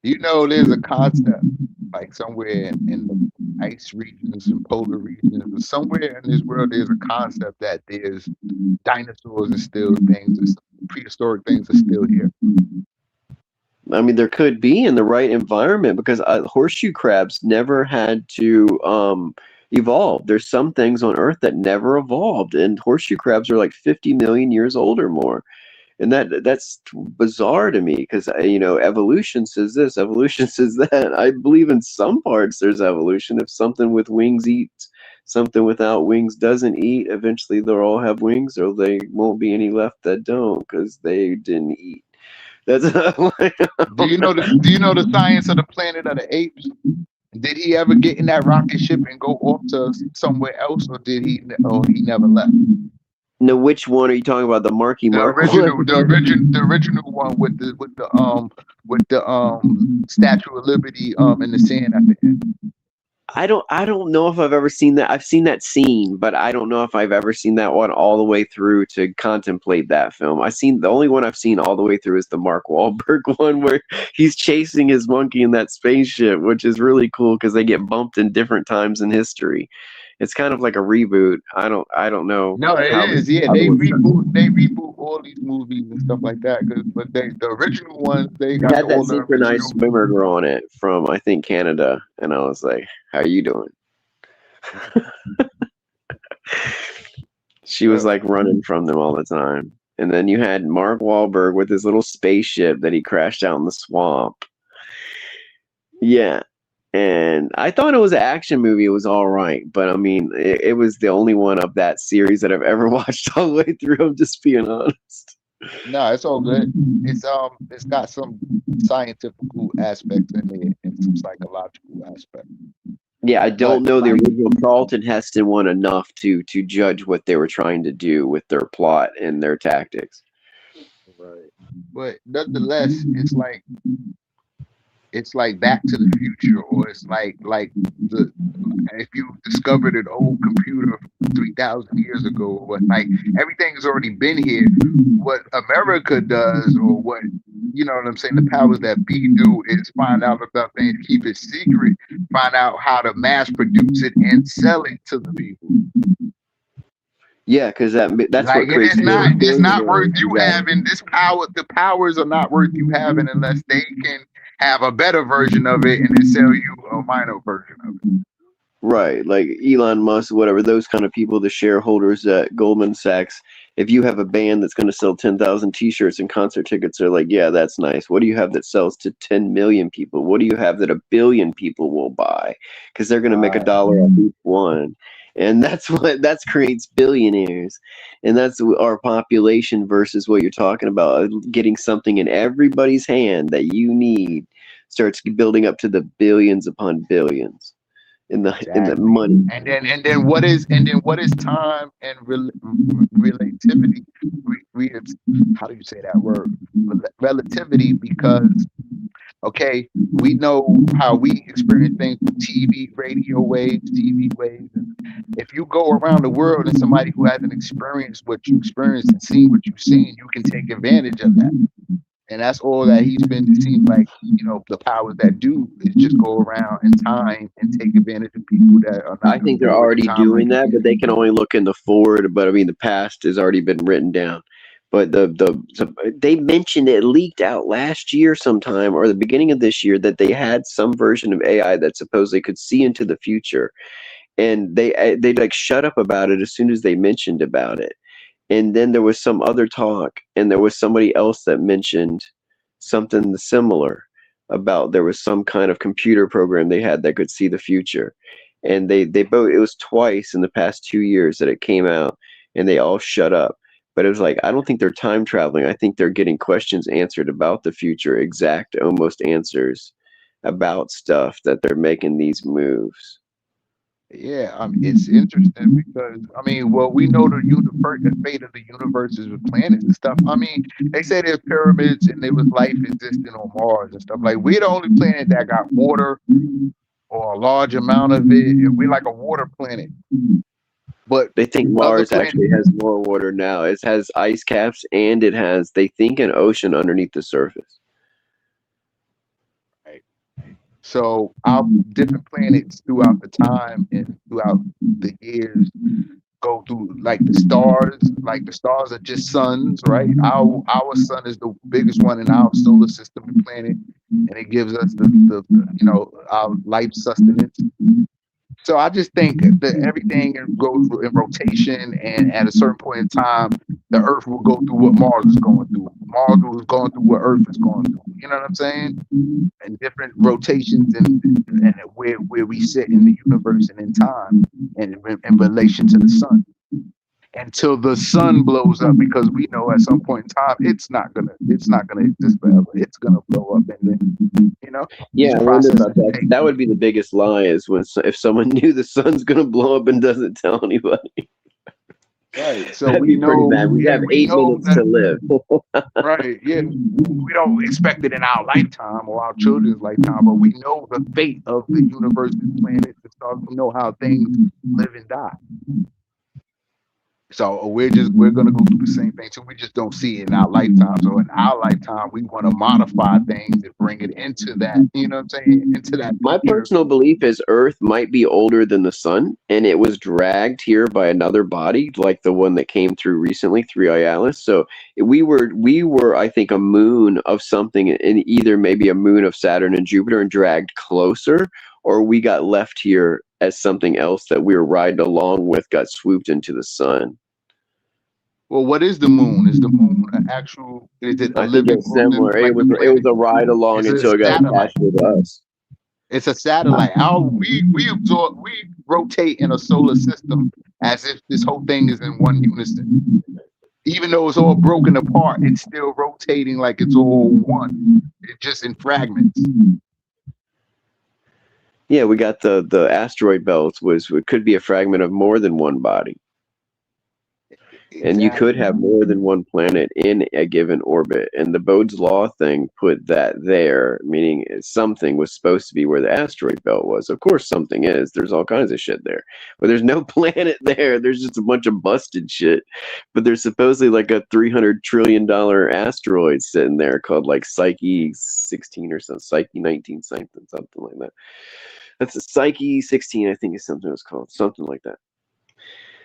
There's a concept like somewhere in the ice regions and polar regions, but somewhere in this world there's a concept that there's dinosaurs and still things, prehistoric things are still here. I mean, there could be in the right environment, because horseshoe crabs never had to evolve. There's some things on Earth that never evolved, and horseshoe crabs are like 50 million years old or more. And that's bizarre to me, because evolution says this, evolution says that. I believe in some parts there's evolution. If something with wings eats, something without wings doesn't eat, eventually they'll all have wings, or they won't be any left that don't, because they didn't eat. That's Do you know the science of the Planet of the Apes? Did he ever get in that rocket ship and go off to somewhere else, or did he? Or he never left? No, which one are you talking about? The Marky Mark one? The original one with the Statue of Liberty in the sand at the end. I don't know if I've ever seen that. I've seen that scene, but I don't know if I've ever seen that one all the way through to contemplate that film. The only one I've seen all the way through is the Mark Wahlberg one where he's chasing his monkey in that spaceship, which is really cool because they get bumped in different times in history. It's kind of like a reboot. I don't know. No, it is. Yeah, they reboot all these movies and stuff like that. But the original ones, they got had that synchronized original swimmer girl on it from, I think, Canada, and I was like, "How are you doing?" She was like running from them all the time. And then you had Mark Wahlberg with his little spaceship that he crashed out in the swamp. Yeah. And I thought it was an action movie. It was all right. But I mean, it was the only one of that series that I've ever watched all the way through. I'm just being honest. No, it's all good. It's got some scientific aspects in it and some psychological aspects. Yeah, I don't know the original Charlton Heston one enough to judge what they were trying to do with their plot and their tactics. Right. But nonetheless, it's like Back to the Future, or it's like if you discovered an old computer 3,000 years ago, but like everything has already been here. What America does, or what what I'm saying, the powers that be do, is find out about things, keep it secret, find out how to mass produce it and sell it to the people. Yeah, because that's like, what creates. It's not worth you having this power. The powers are not worth you having unless they can have a better version of it and then sell you a minor version of it. Right, like Elon Musk, whatever, those kind of people, the shareholders at Goldman Sachs. If you have a band that's going to sell 10,000 T-shirts and concert tickets, they're like, yeah, that's nice. What do you have that sells to 10 million people? What do you have that 1 billion people will buy? Because they're going to make $1 off each one. And that creates billionaires. And that's our population versus what you're talking about. Getting something in everybody's hand that you need starts building up to the billions upon billions in the money. And then what is time and relativity? How do you say that word? Relativity, because okay, we know how we experience things with TV, radio waves, TV waves. If you go around the world and somebody who hasn't experienced what you experienced and seen what you've seen, you can take advantage of that. And that's all that he's been. It seems like, the powers that do is just go around in time and take advantage of people that are not. I think they're already doing that, but they can only look in the forward. But I mean, the past has already been written down. But they mentioned it leaked out last year sometime or the beginning of this year that they had some version of AI that supposedly could see into the future, and they like shut up about it as soon as they mentioned about it. And then there was some other talk, and there was somebody else that mentioned something similar about there was some kind of computer program they had that could see the future. And they both, it was twice in the past 2 years that it came out, and they all shut up. But it was like, I don't think they're time traveling. I think they're getting questions answered about the future, exact almost answers about stuff that they're making these moves. Yeah, it's interesting because we know the fate of the universe is with planets and stuff. They say there's pyramids and there was life existing on Mars and stuff. Like, we're the only planet that got water or a large amount of it. We're like a water planet. But they think Mars actually has more water now. It has ice caps and it has, they think, an ocean underneath the surface. Right. So our different planets throughout the time and throughout the years go through like the stars. Like, the stars are just suns, right? Our sun is the biggest one in our solar system and planet, and it gives us the our life sustenance. So I just think that everything goes through in rotation, and at a certain point in time, the Earth will go through what Mars is going through. Mars was going through what Earth is going through. You know what I'm saying? And different rotations and where we sit in the universe and in time, and in relation to the sun. Until the sun blows up, because we know at some point in time it's not gonna exist forever. It's gonna blow up, and then Yeah, I wonder about that. That would be the biggest lie, is if someone knew the sun's gonna blow up and doesn't tell anybody. Right. So That'd we be pretty know, bad. We yeah, have we 8 minutes know to live. right, yeah. We don't expect it in our lifetime or our children's lifetime, but we know the fate of the universe and planets and stars. We know how things live and die. So we're gonna go through the same thing too. We just don't see it in our lifetime. So in our lifetime, we want to modify things and bring it into that, you know what I'm saying? Into that My future. personal belief is Earth might be older than the sun, and it was dragged here by another body, like the one that came through recently, 3 So we were, I think, a moon of something, and either maybe a moon of Saturn and Jupiter, and dragged closer, or we got left here as something else that we were riding along with, got swooped into the sun. Well, what is the moon? Is the moon an actual? Is it a I think living it's similar. organism like the It was planet? a ride along Is it until a it got satellite? attached with us. It's a satellite. We rotate in a solar system as if this whole thing is in one unison. Even though it's all broken apart, it's still rotating like it's all one. It's just in fragments. Yeah, we got the asteroid belt it could be a fragment of more than one body. And you could have more than one planet in a given orbit. And the Bode's Law thing put that there, meaning something was supposed to be where the asteroid belt was. Of course, something is. There's all kinds of shit there. But there's no planet there. There's just a bunch of busted shit. But there's supposedly like a $300 trillion asteroid sitting there called like Psyche 16 or something. Psyche 19 something like that. That's a Psyche 16, I think is something it's called. Something like that.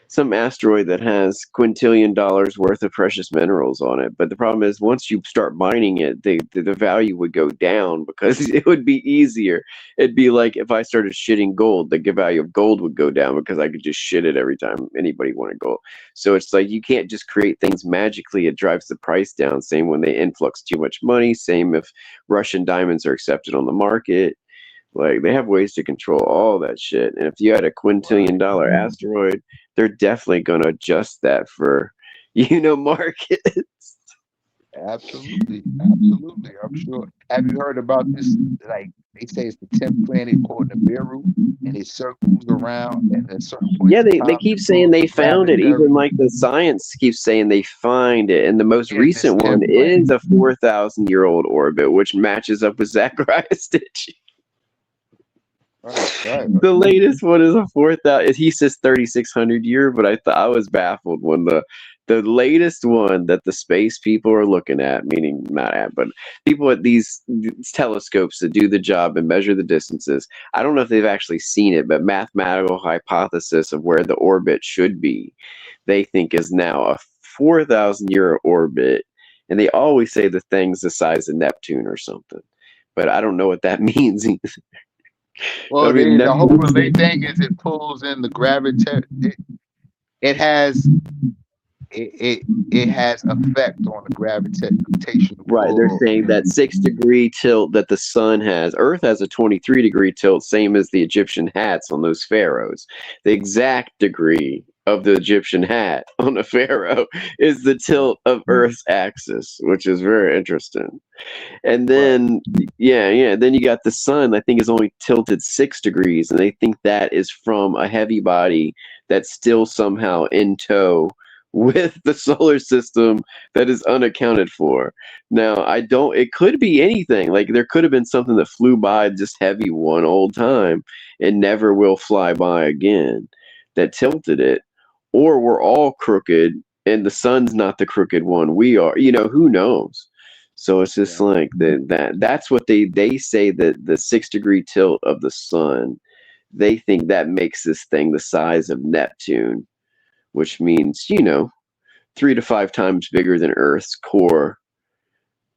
Some asteroid that has quintillion dollars worth of precious minerals on it. But the problem is once you start mining it, the value would go down because it would be easier. It'd be like if I started shitting gold, the value of gold would go down because I could just shit it every time anybody wanted gold. So it's like you can't just create things magically. It drives the price down. Same when they influx too much money. Same if Russian diamonds are accepted on the market. Like they have ways to control all that shit. And if you had a quintillion dollar asteroid, they're definitely gonna adjust that for, markets. Absolutely. I'm sure. Have you heard about this? Like they say it's the 10th planet called Nibiru, and it circles around and at certain points Yeah, in they time keep saying they found it. gravitary. Even like the science keeps saying they find it. And the most Yeah, this recent one 10th planet. is a 4,000-year-old orbit, which matches up with Zachariah Stitch. Right. The latest one is a 4,000. He says 3,600 year, but I was baffled when the latest one that the space people are looking at, meaning not at, but people at these telescopes that do the job and measure the distances. I don't know if they've actually seen it, but mathematical hypothesis of where the orbit should be, they think is now a 4,000-year orbit, and they always say the thing's the size of Neptune or something, but I don't know what that means either. Well, the whole thing is it pulls in the gravity. It has effect on the gravitational pull. Right, they're saying that 6-degree tilt that the sun has, Earth has a 23-degree tilt, same as the Egyptian hats on those pharaohs. The exact degree of the Egyptian hat on a pharaoh is the tilt of Earth's axis, which is very interesting. And then, then you got the sun, I think, is only tilted 6 degrees, and they think that is from a heavy body that's still somehow in tow with the solar system that is unaccounted for. Now, it could be anything. Like, there could have been something that flew by just heavy one old time and never will fly by again that tilted it. Or we're all crooked, and the sun's not the crooked one. We are. Who knows? So it's just like that's what they say, that the 6-degree tilt of the sun, they think that makes this thing the size of Neptune, which means, 3 to 5 times bigger than Earth's core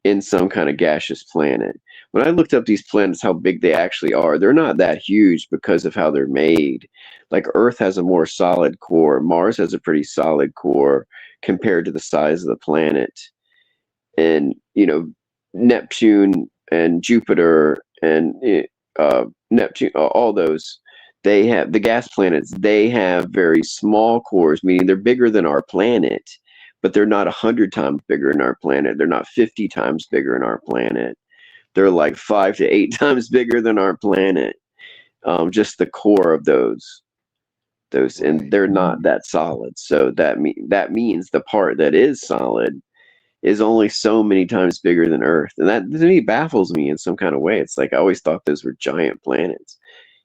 in some kind of gaseous planet. When I looked up these planets, how big they actually are, they're not that huge because of how they're made. Like Earth has a more solid core. Mars has a pretty solid core compared to the size of the planet. And Neptune and Jupiter and Neptune, all those, they have the gas planets. They have very small cores, meaning they're bigger than our planet, but they're not 100 times bigger than our planet. They're not 50 times bigger than our planet. They're like 5 to 8 times bigger than our planet. Just the core of those. Those, and they're not that solid. So that means the part that is solid is only so many times bigger than Earth, and that to me baffles me in some kind of way. It's like I always thought those were giant planets,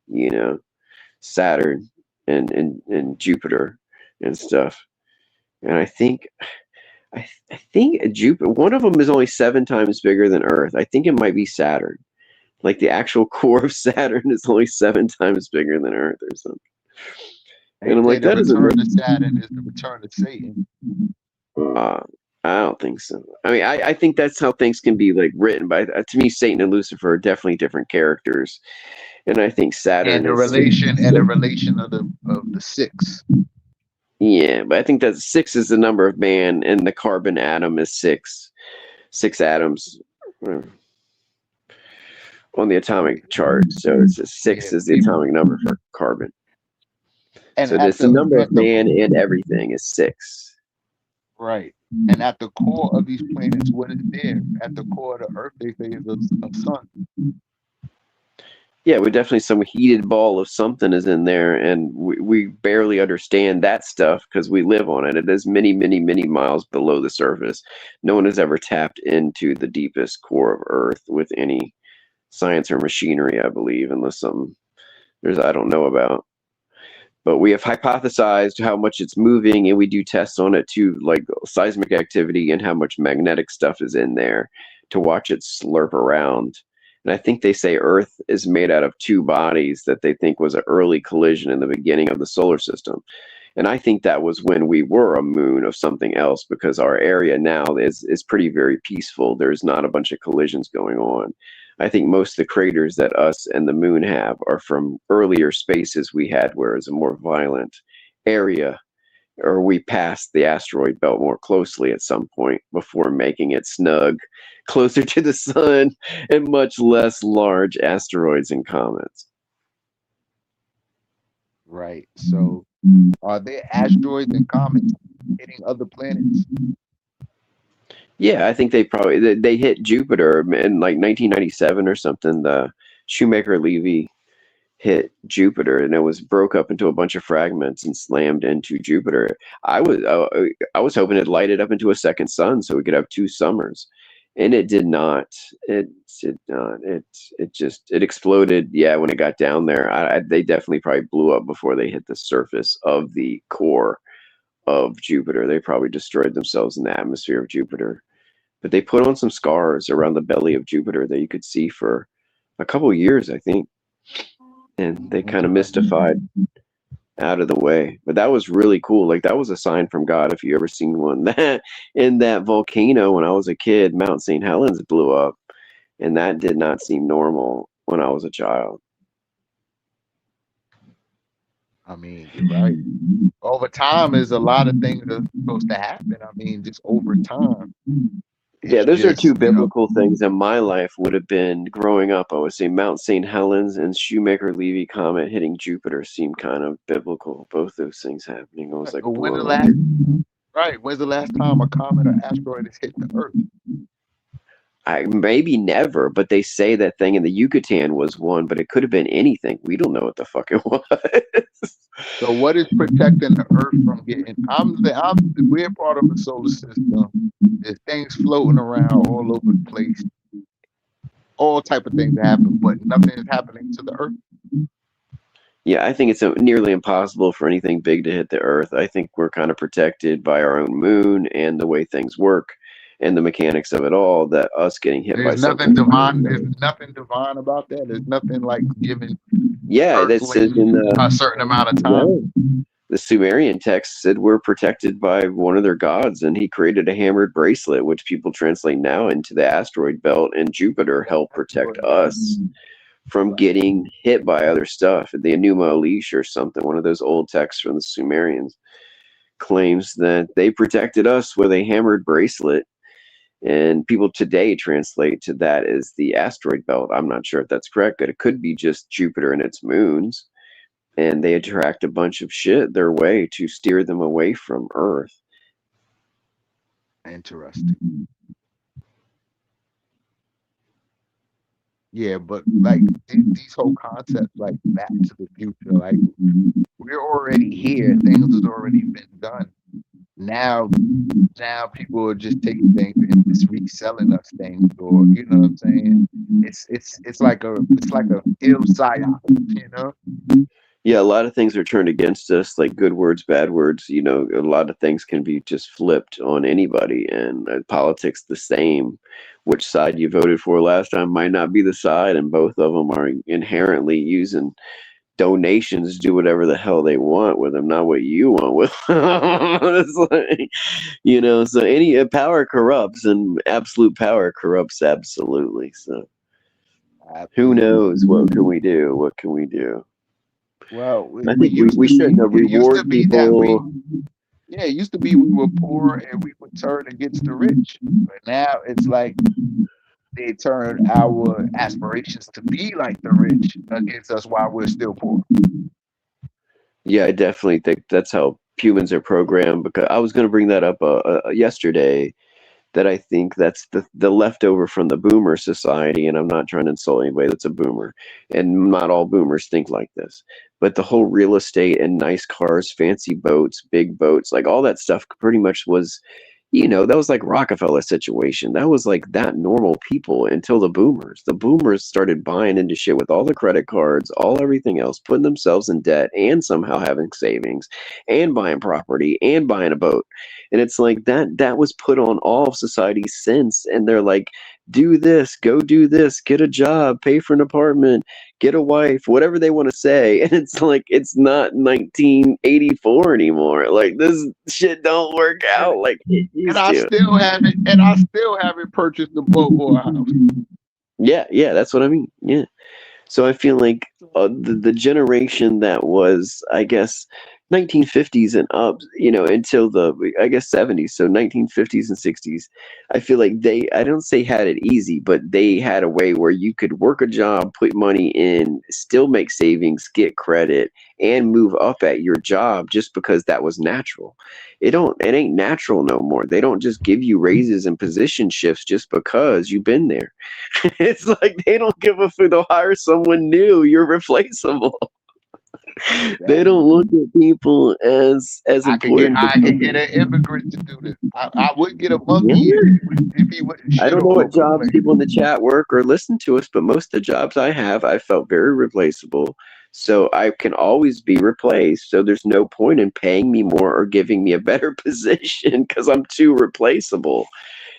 you know, Saturn and Jupiter and stuff. And I think Jupiter, one of them is only 7 times bigger than Earth. I think it might be Saturn. Like the actual core of Saturn is only 7 times bigger than Earth or something. And I'm like, that is doesn't the return of Saturn is the return of Satan. I don't think so. I mean, I think that's how things can be like written by. To me, Satan and Lucifer are definitely different characters, and I think Saturn and the is relation of the 6. Yeah, but I think that 6 is the number of man, and the carbon atom is 6 atoms on the atomic chart. So it's a 6 is the atomic number for carbon. And so it's the number of man and everything is 6. Right. And at the core of these planets, what is there? At the core of the Earth, they say is a sun. Yeah, we definitely some heated ball of something is in there, and we barely understand that stuff because we live on it. It is many, many, many miles below the surface. No one has ever tapped into the deepest core of Earth with any science or machinery, I believe, unless something I don't know about. But we have hypothesized how much it's moving, and we do tests on it too, like seismic activity and how much magnetic stuff is in there to watch it slurp around. And I think they say Earth is made out of 2 bodies that they think was an early collision in the beginning of the solar system. And I think that was when we were a moon of something else, because our area now is pretty very peaceful. There's not a bunch of collisions going on. I think most of the craters that us and the moon have are from earlier spaces we had where it's a more violent area, or we passed the asteroid belt more closely at some point before making it snug closer to the sun and much less large asteroids and comets. Right. So are there asteroids and comets hitting other planets? Yeah, I think they hit Jupiter in like 1997 or something. The Shoemaker-Levy hit Jupiter, and it broke up into a bunch of fragments and slammed into Jupiter. I was hoping it'd light it up into a second sun so we could have 2 summers, and it did not. It did not. It exploded. Yeah, when it got down there, they definitely probably blew up before they hit the surface of the core of Jupiter. They probably destroyed themselves in the atmosphere of Jupiter. But they put on some scars around the belly of Jupiter that you could see for a couple of years, I think. And they kind of mystified out of the way. But that was really cool. Like, that was a sign from God, if you ever seen one. That in that volcano when I was a kid, Mount St. Helens blew up. And that did not seem normal when I was a child. I mean, you're right. Over time, there's a lot of things that are supposed to happen. I mean, just over time. Yeah, those are 2 biblical things in my life would have been growing up. I would say Mount St. Helens and Shoemaker-Levy comet hitting Jupiter seem kind of biblical. Both those things happening. I was like, when's the last time a comet or asteroid has hit the Earth? Maybe never, but they say that thing in the Yucatan was one, but it could have been anything. We don't know what the fuck it was. So what is protecting the Earth from getting? We're part of the solar system. There's things floating around all over the place. All type of things happen, but nothing is happening to the Earth. Yeah, I think it's nearly impossible for anything big to hit the Earth. I think we're kind of protected by our own moon and the way things work and the mechanics of it all, that us getting hit by something. There's nothing divine about that. There's nothing like giving that's in a certain amount of time. The Sumerian text said we're protected by one of their gods, and he created a hammered bracelet, which people translate now into the asteroid belt, and Jupiter helped protect us from getting hit by other stuff. The Enuma Elish or something, one of those old texts from the Sumerians, claims that they protected us with a hammered bracelet. And people today translate to that as the asteroid belt. I'm not sure if that's correct, but it could be just Jupiter and its moons. And they attract a bunch of shit their way to steer them away from Earth. Interesting. Yeah, but like these whole concepts, like Back to the Future, like we're already here. Things has already been done. Now people are just taking things and just reselling us things, or you know what I'm saying? It's like a ill psyop, you know? Yeah, a lot of things are turned against us, like good words, bad words. You know, a lot of things can be just flipped on anybody, and politics the same. Which side you voted for last time might not be the side, and both of them are inherently using donations to do whatever the hell they want with them, not what you want with them. It's like, you know, so any power corrupts, and absolute power corrupts absolutely. So who knows? What can we do? What can we do? Well, I think we shouldn't it used to reward be that people. yeah, it used to be we were poor and we would turn against the rich. But now it's like they turn our aspirations to be like the rich against us while we're still poor. Yeah, I definitely think that's how humans are programmed. Because I was going to bring that up yesterday, that I think that's the leftover from the boomer society, and I'm not trying to insult anybody that's a boomer, and not all boomers think like this, but the whole real estate and nice cars, fancy boats, big boats, like all that stuff pretty much was, you know, that was like Rockefeller situation. That was like that normal people until the boomers. The boomers started buying into shit with all the credit cards, all everything else, putting themselves in debt and somehow having savings and buying property and buying a boat. And it's like that was put on all of society since, and they're like, do this, go do this, get a job, pay for an apartment, get a wife, whatever they want to say. And it's like, it's not 1984 anymore. Like, this shit don't work out like it used I to. still haven't purchased a boat or a house. Yeah, that's what I mean. Yeah. So I feel like the generation that was, I guess, 1950s and up, you know, until the, I guess, 70s, so 1950s and 60s, I feel like I don't say had it easy, but they had a way where you could work a job, put money in, still make savings, get credit, and move up at your job just because that was natural. It ain't natural no more. They don't just give you raises and position shifts just because you've been there. It's like they don't give a fuck. They'll hire someone new. You're replaceable. They don't look at people as important. I could get an immigrant to do this. I would get a monkey if he wouldn't shit I don't know all what over the jobs place. people in the chat work or listen to us, but most of the jobs I have, I felt very replaceable. So I can always be replaced. So there's no point in paying me more or giving me a better position because I'm too replaceable.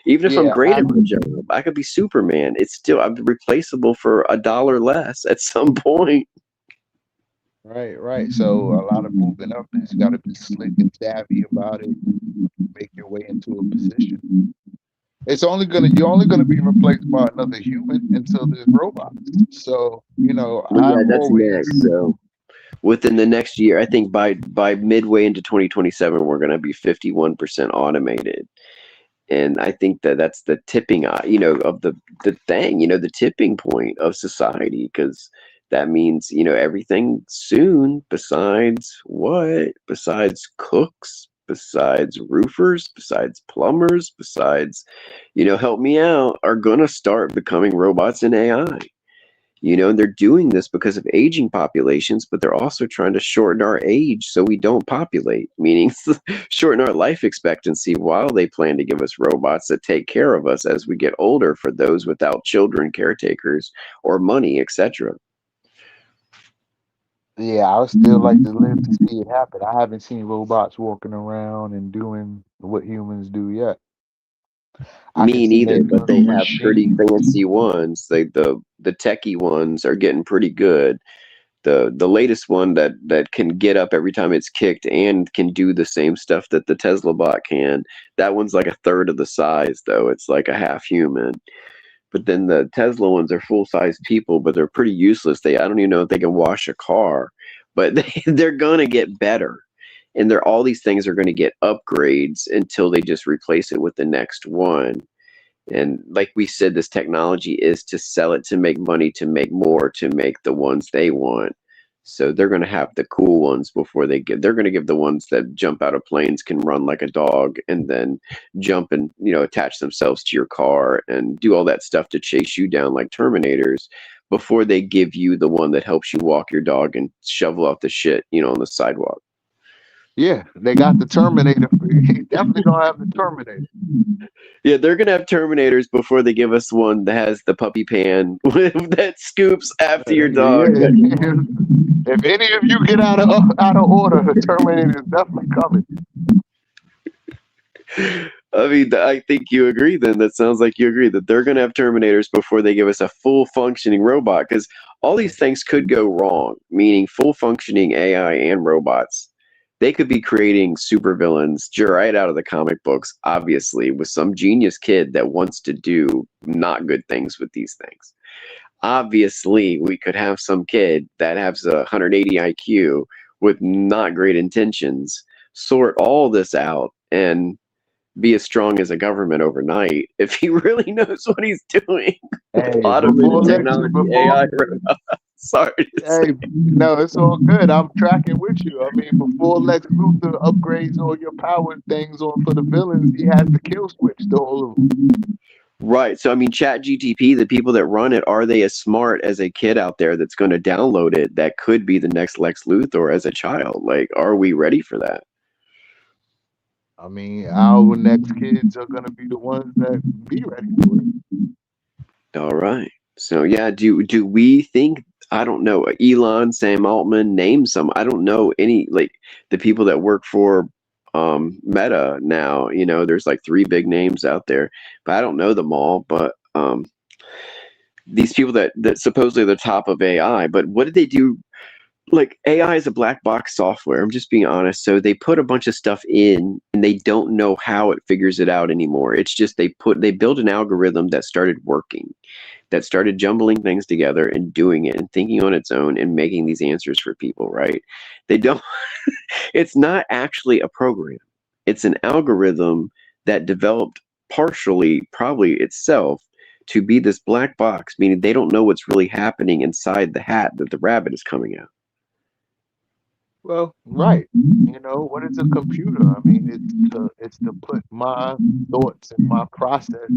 Even if I'm great at my job, I could be Superman. I'm replaceable for $1 less at some point. Right. So a lot of moving up is, you got to be slick and savvy about it. Make your way into a position. You're only gonna be replaced by another human until there's robots. So you know, Yeah, that's next. So within the next year, I think by midway into 2027, we're going to be 51% automated. And I think that's the tipping, you know, of the thing, you know, the tipping point of society, because that means, you know, everything soon besides cooks, besides roofers, besides plumbers, besides, you know, help me out, are going to start becoming robots and AI. You know, and they're doing this because of aging populations, but they're also trying to shorten our age so we don't populate, meaning shorten our life expectancy while they plan to give us robots that take care of us as we get older for those without children, caretakers, or money, etc. Yeah, I would still like to live to see it happen. I haven't seen robots walking around and doing what humans do yet. Me neither, but they have pretty fancy ones. The techie ones are getting pretty good. The latest one that can get up every time it's kicked and can do the same stuff that the Tesla bot can. That one's like a third of the size, though. It's like a half human. But then the Tesla ones are full size people, but they're pretty useless. I don't even know if they can wash a car, but they're gonna get better. And all these things are going to get upgrades until they just replace it with the next one. And like we said, this technology is to sell it, to make money, to make more, to make the ones they want. So they're going to have the cool ones before they're going to give the ones that jump out of planes, can run like a dog, and then jump and, you know, attach themselves to your car and do all that stuff to chase you down like Terminators before they give you the one that helps you walk your dog and shovel out the shit, on the sidewalk. Yeah, they got the Terminator. Definitely gonna have the Terminator. Yeah, they're gonna have Terminators before they give us one that has the puppy pan that scoops after your dog. Yeah. If any of you get out of order, the Terminator is definitely coming. I mean, I think you agree then. That sounds like you agree that they're going to have Terminators before they give us a full functioning robot, because all these things could go wrong, meaning full functioning AI and robots. They could be creating supervillains right out of the comic books, obviously, with some genius kid that wants to do not good things with these things. Obviously, we could have some kid that has a 180 IQ with not great intentions, sort all this out, and be as strong as a government overnight if he really knows what he's doing. Hey, Automated technology, AI. Sorry. Hey, no, it's all good. I'm tracking with you. I mean, before Lex Luthor upgrades all your power things on for the villains, he has the kill switch to all of them. Right. So, I mean, ChatGTP, the people that run it, are they as smart as a kid out there that's going to download it that could be the next Lex Luthor as a child? Like, are we ready for that? I mean, our next kids are going to be the ones that be ready for it. All right. So, yeah, do we think, I don't know, Elon, Sam Altman, name some, I don't know any, like, the people that work for Meta now, there's like 3 big names out there, but I don't know them all, but these people that supposedly are the top of AI, but what did they do? Like, AI is a black box software. I'm just being honest. So they put a bunch of stuff in and they don't know how it figures it out anymore. It's just they built an algorithm that started working, that started jumbling things together and doing it and thinking on its own and making these answers for people, right? They don't, it's not actually a program. It's an algorithm that developed partially, probably itself, to be this black box, meaning they don't know what's really happening inside the hat that the rabbit is coming out. Well, right. What is a computer? I mean, it's to put my thoughts and my process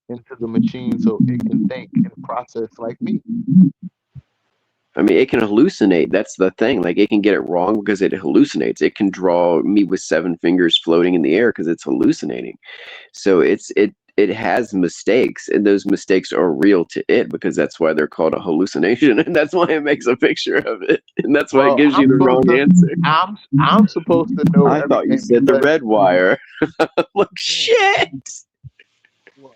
into the machine so it can think and process like me. I mean, it can hallucinate. That's the thing. Like, it can get it wrong because it hallucinates. It can draw me with 7 fingers floating in the air because it's hallucinating. So it has mistakes, and those mistakes are real to it because that's why they're called a hallucination, and that's why it makes a picture of it, and that's why it gives you the wrong answer. I'm supposed to know. I thought you said the red wire. Look, shit.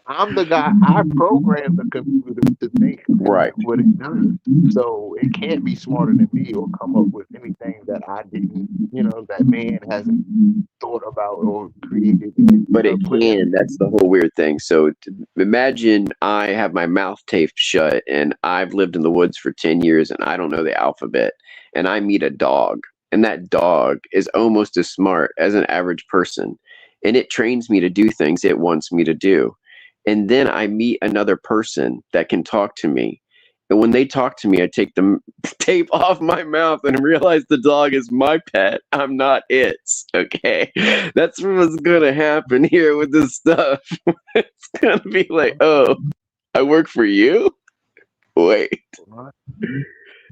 I'm the guy. I programmed the computer to think right what it does, so it can't be smarter than me or come up with anything that I didn't, that man hasn't thought about or created. But it can. That's the whole weird thing. So imagine I have my mouth taped shut, and I've lived in the woods for 10 years, and I don't know the alphabet, and I meet a dog, and that dog is almost as smart as an average person, and it trains me to do things it wants me to do. And then I meet another person that can talk to me. And when they talk to me, I take the tape off my mouth and realize the dog is my pet. I'm not its. Okay? That's what's going to happen here with this stuff. It's going to be like, oh, I work for you? Wait.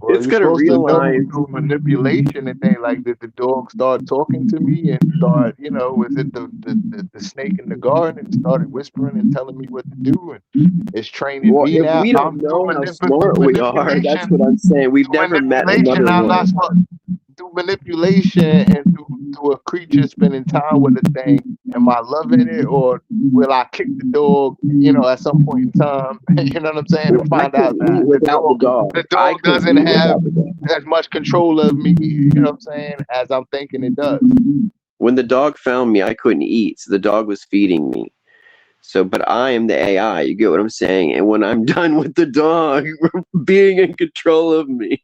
Well, it's going to realize through manipulation and things like that. The dog started talking to me and start, was it the snake in the garden and started whispering and telling me what to do, and it's training me if now. we don't know how smart we are. That's what I'm saying. We've never met another one. Through manipulation and through a creature spending time with a thing, am I loving it, or will I kick the dog, at some point in time? You know what I'm saying? To find out that the dog doesn't have as much control of me, you know what I'm saying, as I'm thinking it does. When the dog found me, I couldn't eat, so the dog was feeding me. So, but I am the AI, you get what I'm saying? And when I'm done with the dog being in control of me,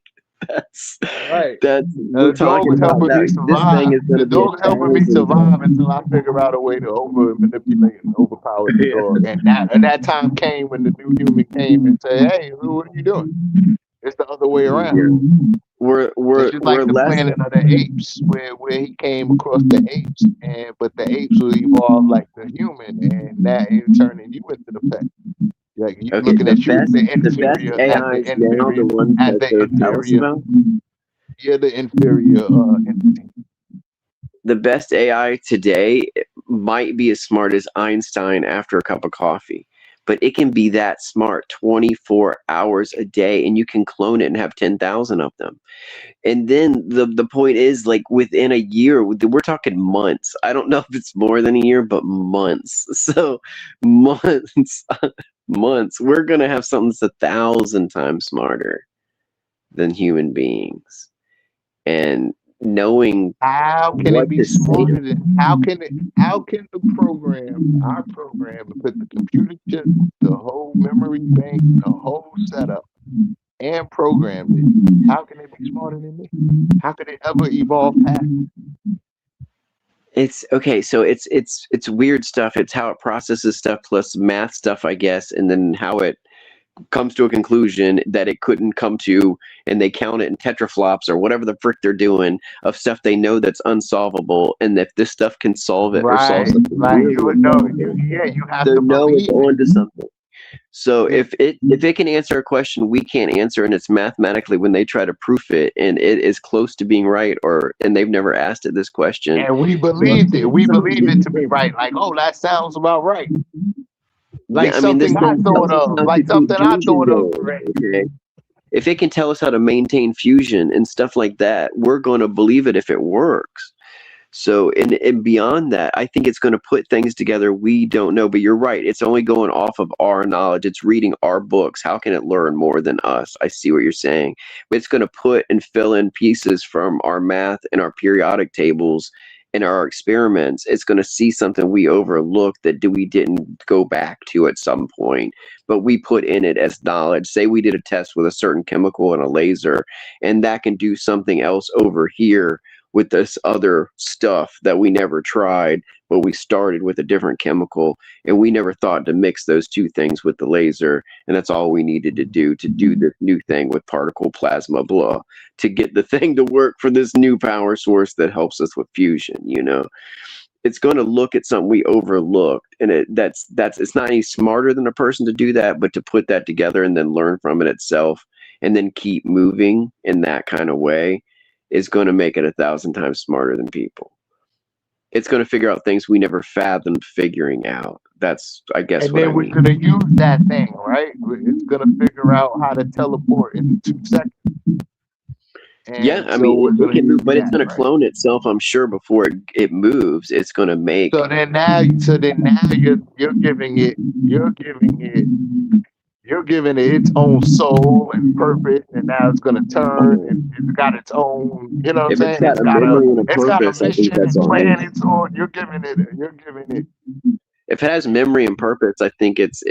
that's right. We're talking about that. This thing is going to be. The dog's helping me survive until I figure out a way to manipulate and overpower the dog. And that time came when the new human came and said, "Hey, what are you doing?" It's the other way around. We're just like the planet of the apes, where he came across the apes, but the apes will evolve like the human, and that in turning you into the pet. Like you Okay, looking at you, the the best inferior as the AIs now, the inferior, ones as that the they'll tell us inferior. about. You're the inferior entity. The best AI today might be as smart as Einstein after a cup of coffee, but it can be that smart 24 hours a day, and you can clone it and have 10,000 of them. And then the point is, like, within a year, we're talking months. I don't know if it's more than a year, but months. So months, months. We're gonna have something that's 1,000 times smarter than human beings, and knowing How can it what be to say to smarter than? How can the program, our program, put the computer chip, the whole memory bank, the whole setup, and program it? How can it be smarter than me? How could it ever evolve past? It's okay, so it's weird stuff. It's how it processes stuff plus math stuff, I guess, and then how it comes to a conclusion that it couldn't come to, and they count it in tetraflops or whatever the frick they're doing of stuff they know that's unsolvable, and if this stuff can solve it or solve Right, something like really you would know. unsolvable, You have they to know it's believe it. on to something. So Yeah. if it can answer a question we can't answer, and it's mathematically when they try to proof it, and it is close to being right, and they've never asked it this question, And we so believed it. We something believed it to be didn't. right. Like, oh, that sounds about right. Like Yeah, I mean, this something I thing thought tells us of. how to Like keep something I fusion thought of going. already. Okay, if it can tell us how to maintain fusion and stuff like that, we're going to believe it if it works. So, and beyond that, I think it's going to put things together we don't know. But you're right; it's only going off of our knowledge. It's reading our books. How can it learn more than us? I see what you're saying. But it's going to put and fill in pieces from our math and our periodic tables and our experiments. It's going to see something we overlooked that we didn't go back to at some point, but we put in it as knowledge. Say we did a test with a certain chemical and a laser, and that can do something else over here with this other stuff that we never tried, but we started with a different chemical, and we never thought to mix those two things with the laser, and that's all we needed to do this new thing with particle plasma blah to get the thing to work for this new power source that helps us with fusion. It's going to look at something we overlooked, and that's it's not any smarter than a person to do that, but to put that together and then learn from it itself and then keep moving in that kind of way is going to make it 1,000 times smarter than people. It's going to figure out things we never fathomed figuring out. That's, I guess, And what I then we're mean. gonna use that thing, right? It's gonna figure out how to teleport in 2 seconds. And Yeah, I so mean, we're gonna use but it's that, going to right? clone itself, I'm sure, before it moves. It's going to make. So then now you're giving it its own soul and purpose, and now it's gonna turn and it's got its own, you know what I'm If it's saying? got a memory and a It's got a purpose, I think mission that's and all plan. right. It's on. You're giving it. If it has memory and purpose, I think it's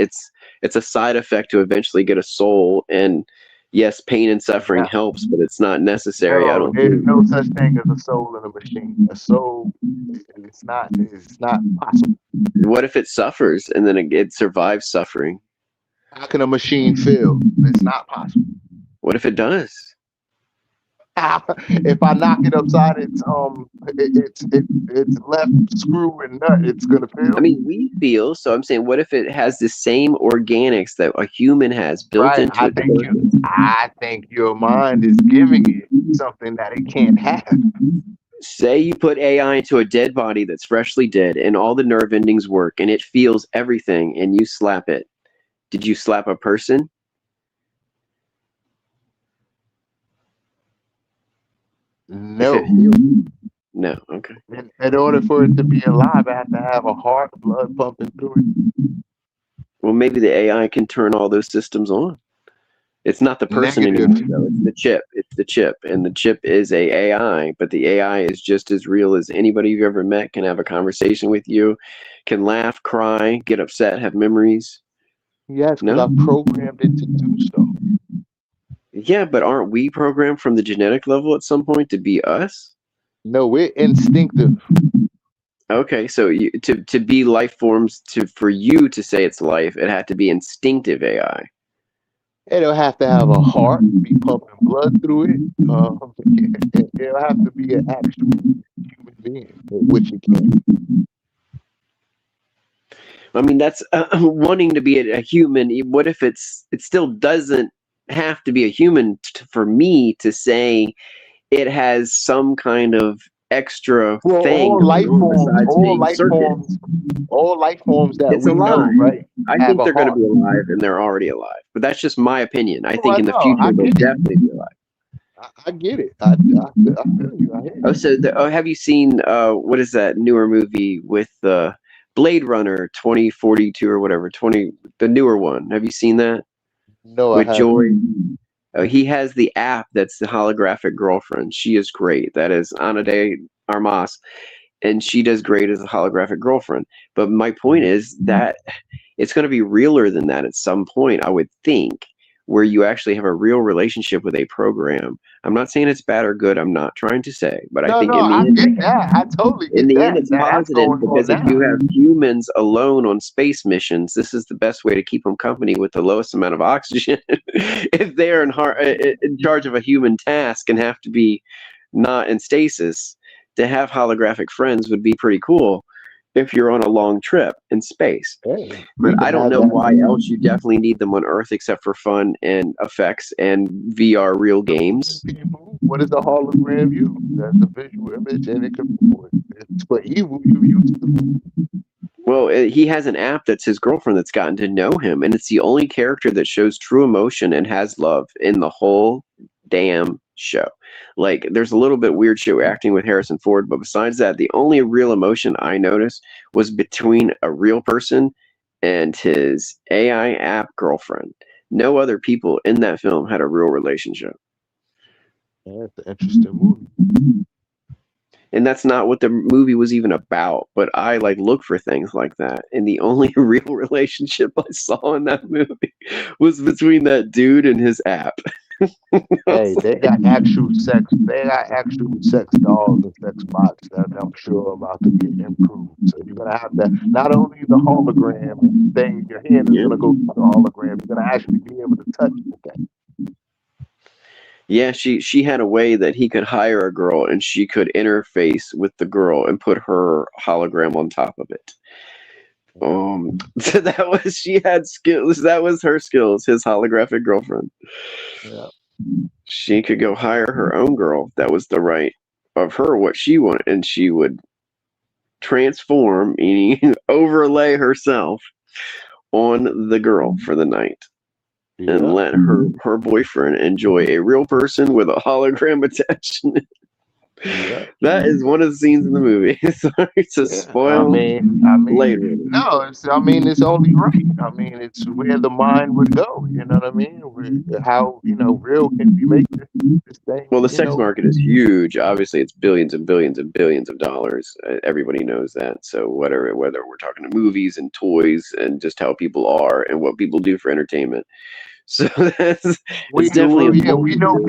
a side effect to eventually get a soul. And yes, pain and suffering No, helps, but it's not necessary. I no, don't there's think. no such thing as a soul in a machine. A soul, it's not possible. What if it suffers and then it survives suffering? How can a machine feel? It's not possible. What if it does? If I knock it upside its left screw and nut, it's gonna feel. I mean, we feel. So I'm saying, what if it has the same organics that a human has built Right. into its purpose? I think your mind is giving it something that it can't have. Say you put AI into a dead body that's freshly dead and all the nerve endings work and it feels everything and you slap it. Did you slap a person? No. No. Okay. In order for it to be alive, I have to have a heart, blood pumping through it. Well, maybe the AI can turn all those systems on. It's not the person Negative. anymore, though. It's the chip. It's the chip, and the chip is a AI. But the AI is just as real as anybody you've ever met. Can have a conversation with you, can laugh, cry, get upset, have memories. Yes, because I programmed it to do so. Yeah, but aren't we programmed from the genetic level at some point to be us? No, we're instinctive. Okay, so to be life forms, for you to say it's life, it had to be instinctive AI. It'll have to have a heart, be pumping blood through it. It'll have to be an actual human being, which it can't. I mean, that's wanting to be a human. What if it still doesn't have to be a human for me to say it has some kind of extra Well, thing all going life on forms, besides being certain? all life forms that It's we know, alive. right, I have think a they're going to heart. be alive, and they're already alive. But that's just my opinion. I think Well, in the no, I future they'll get it. definitely be alive. I get it. I feel you. I hear Oh, you. so have you seen what is that newer movie with Blade Runner 2042 or whatever, the newer one? Have you seen that No, I with haven't. Joy? He has the app that's the holographic girlfriend. She is great. That is Ana de Armas, and she does great as a holographic girlfriend. But my point is that it's going to be realer than that at some point, I would think, where you actually have a real relationship with a program. I'm not saying it's bad or good. I'm not trying to say, but I No, think no, I get that. I totally in get the end, that. it's That's positive going on because if you now. have humans alone on space missions, this is the best way to keep them company with the lowest amount of oxygen. If they're in charge of a human task and have to be not in stasis, to have holographic friends would be pretty cool if you're on a long trip in space. Hey, But we can I don't have know that. why else you definitely need them on Earth except for fun and effects and VR real games. People, what is a hologram view? That's a visual image, and it could be for evil. You use it. Well, he has an app that's his girlfriend that's gotten to know him, and it's the only character that shows true emotion and has love in the whole damn show. Like, there's a little bit weird shit acting with Harrison Ford, but besides that, the only real emotion I noticed was between a real person and his AI app girlfriend. No other people in that film had a real relationship. Yeah, it's an interesting movie. And that's not what the movie was even about, but I look for things like that, and the only real relationship I saw in that movie was between that dude and his app. Hey, they got actual sex. They got actual sex dolls and sex bots that I'm sure are about to get improved. So you're gonna have to not only the hologram and thing, your hand is gonna go through the hologram. You're gonna actually be able to touch the thing. Yeah, she had a way that he could hire a girl and she could interface with the girl and put her hologram on top of it. So that was she had skills. That was her skills. His holographic girlfriend. Yeah. She could go hire her own girl. That was the right of her what she wanted, and she would transform, meaning overlay herself on the girl for the night. And let her boyfriend enjoy a real person with a hologram attachment. Yeah. That is one of the scenes in the movie. Sorry to spoil. Later. No, it's only right. I mean, it's where the mind would go. You know what I mean? How real can we make this thing? Well, the sex market is huge. Obviously, it's billions and billions and billions of dollars. Everybody knows that. So whether we're talking to movies and toys and just how people are and what people do for entertainment. So it's definitely we know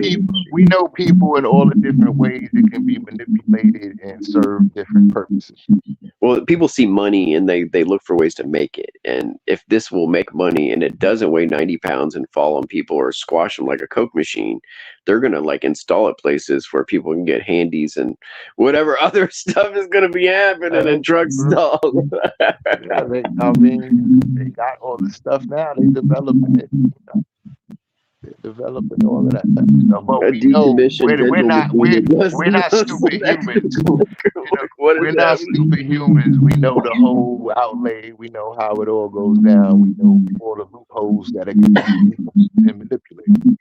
people in all the different ways it can be manipulated and serve different purposes. Well, people see money and they look for ways to make it. And if this will make money and it doesn't weigh 90 pounds and fall on people or squash them like a Coke machine, they're going to install it places where people can get handies and whatever other stuff is going to be happening in drug stalls. Yeah, they got all this stuff now. They developing it. They're developing all of that stuff. But we know we're not superhumans. We're not superhumans. We know the whole outlay. We know how it all goes down. We know all the loopholes that it can be used and manipulated.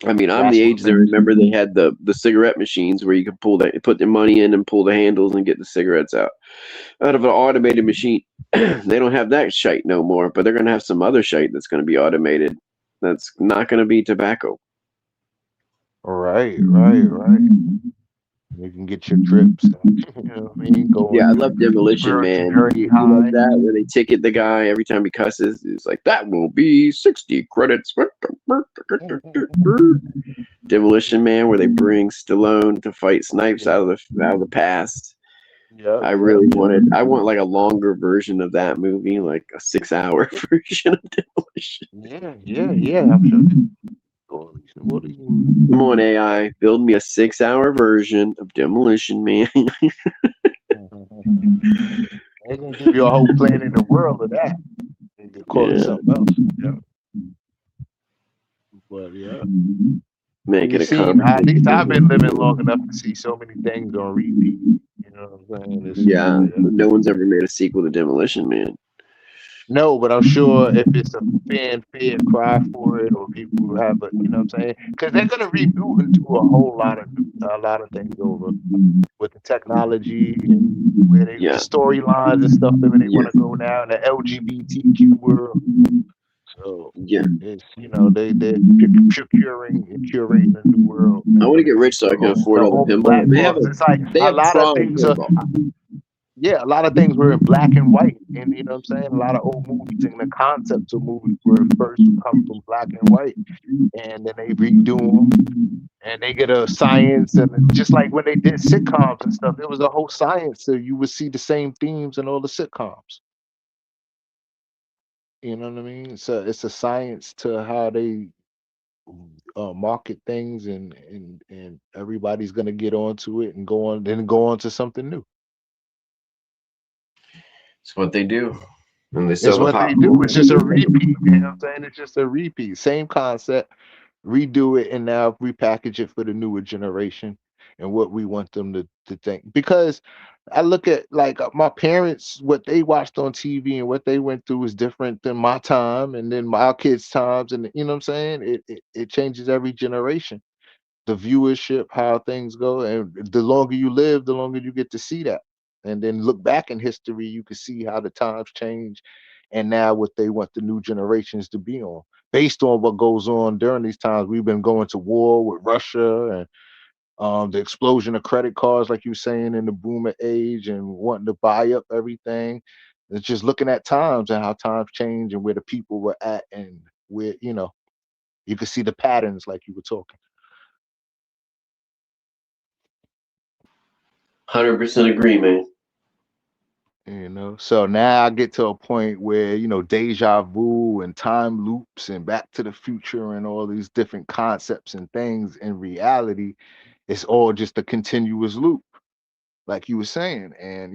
I mean, I'm the age that remember they had the cigarette machines where you could put the money in and pull the handles and get the cigarettes out of an automated machine. They don't have that shite no more, but they're going to have some other shite that's going to be automated. That's not going to be tobacco. Right. You can get your trips. You know what I mean? I love Demolition Man. You like that where they ticket the guy every time he cusses. It's like, that will be 60 credits. Demolition Man, where they bring Stallone to fight Snipes out of the past. Yeah, I want like a longer version of that movie, like a 6-hour version of Demolition. Yeah. I'm sure. Come on, AI, build me a 6-hour version of Demolition Man. They're gonna give you a whole plan in the world of that. And you call it something else. Yeah. But yeah. Make it We've a seen, at least I've been living long conversation. enough to see so many things on repeat. You know what I'm saying? It's just Yeah, no one's ever made a sequel to Demolition Man. no, but I'm sure if it's a fanfare cry for it, or people who have a, you know what I'm saying? Because they're gonna reboot and do a lot of things over with the technology and where the Yeah, storylines and stuff that where they yeah, want to go now in the LGBTQ world. So yeah. it's they're procuring and curating a new world I and want to putting get rich things so I can afford all the on pinball. platforms. It's like They a have lot of Tron things are pinball. yeah, a lot of things were in black and white, and you know what I'm saying. A lot of old movies and the concepts of movies were first come from black and white, and then they redo them and they get a science, and just like when they did sitcoms and stuff, there was a whole science, so you would see the same themes in all the sitcoms. You know what I mean? So it's a science to how they market things, and everybody's gonna get onto it and go on to something new. It's what they do. And they It's sell the what they do. popcorn. It's just a repeat. You know what I'm saying? It's just a repeat. Same concept, redo it, and now repackage it for the newer generation and what we want them to think. Because I look at like my parents, what they watched on TV and what they went through is different than my time and then my kids' times. And you know what I'm saying? It changes every generation. The viewership, how things go, and the longer you live, the longer you get to see that. And then look back in history, you can see how the times change, and now what they want the new generations to be on, based on what goes on during these times. We've been going to war with Russia, and the explosion of credit cards, like you were saying, in the boomer age, and wanting to buy up everything. It's just looking at times and how times change and where the people were at, and where you can see the patterns, like you were talking. 100% agree, man. So now I get to a point where deja vu and time loops and back to the future and all these different concepts and things, in reality it's all just a continuous loop, like you were saying. And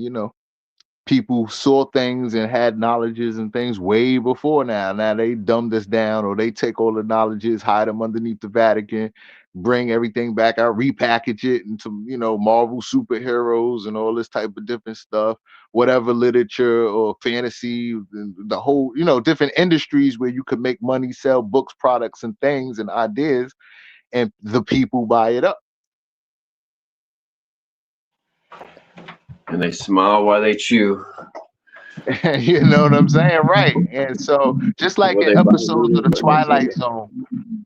people saw things and had knowledges and things way before now. Now they dumbed us down, or they take all the knowledges, hide them underneath the Vatican, bring everything back out, repackage it into, Marvel superheroes and all this type of different stuff, whatever literature or fantasy, the whole, different industries where you could make money, sell books, products, and things and ideas, and the people buy it up. And they smile while they chew. You know what I'm saying? Right. And so just like Well, in they buy episodes of the Twilight Zone,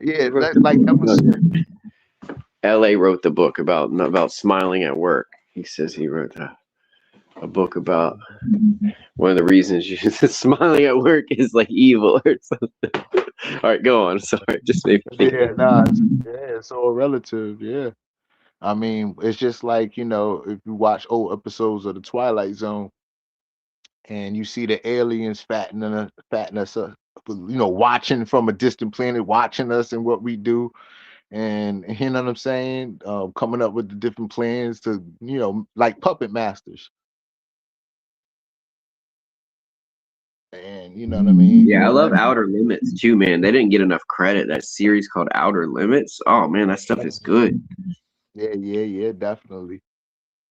Who wrote the like book? episode. L.A. wrote the book about smiling at work. He says he wrote a book about one of the reasons you smiling at work is like evil or something. All right, go on. Sorry, just maybe. Yeah, it's all relative. Yeah. I mean, it's just like, if you watch old episodes of the Twilight Zone and you see the aliens fattening us up, watching from a distant planet, watching us and what we do. And you know what I'm saying? Coming up with the different plans to, like puppet masters. And you know what I mean? Yeah, I love Outer Limits too, man. They didn't get enough credit. That series called Outer Limits. Oh man, that stuff is good. Yeah, definitely.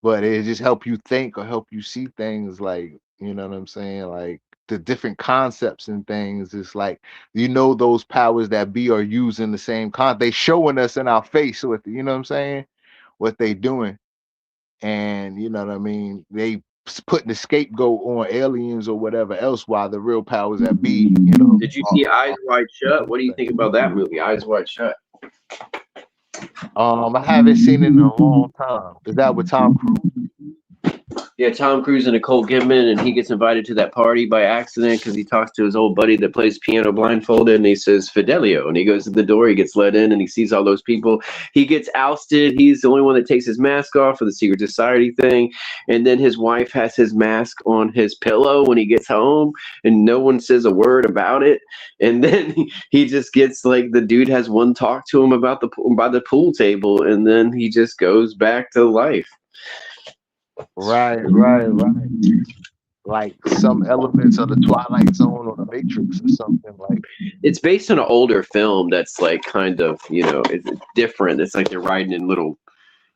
But it just help you think or help you see things, like, you know what I'm saying? Like the different concepts and things. It's like, those powers that be are using the same they showing us in our face with, you know what I'm saying? What they doing. And you know what I mean? They putting the scapegoat on aliens or whatever else, while the real powers that be, Did you see Eyes Wide Shut? What do you think about that movie, Eyes Wide Shut? I haven't seen it in a long time. Is that with Tom Cruise? Yeah, Tom Cruise and Nicole Kidman, and he gets invited to that party by accident because he talks to his old buddy that plays piano blindfolded, and he says Fidelio, and he goes to the door, he gets let in, and he sees all those people. He gets ousted. He's the only one that takes his mask off for the secret society thing, and then his wife has his mask on his pillow when he gets home, and no one says a word about it. And then he just gets like, the dude has one talk to him about by the pool table, and then he just goes back to life. Right. like some elements of the Twilight Zone or the Matrix or something like. It's based on an older film that's like kind of, you know, it's different. It's like they're riding in little,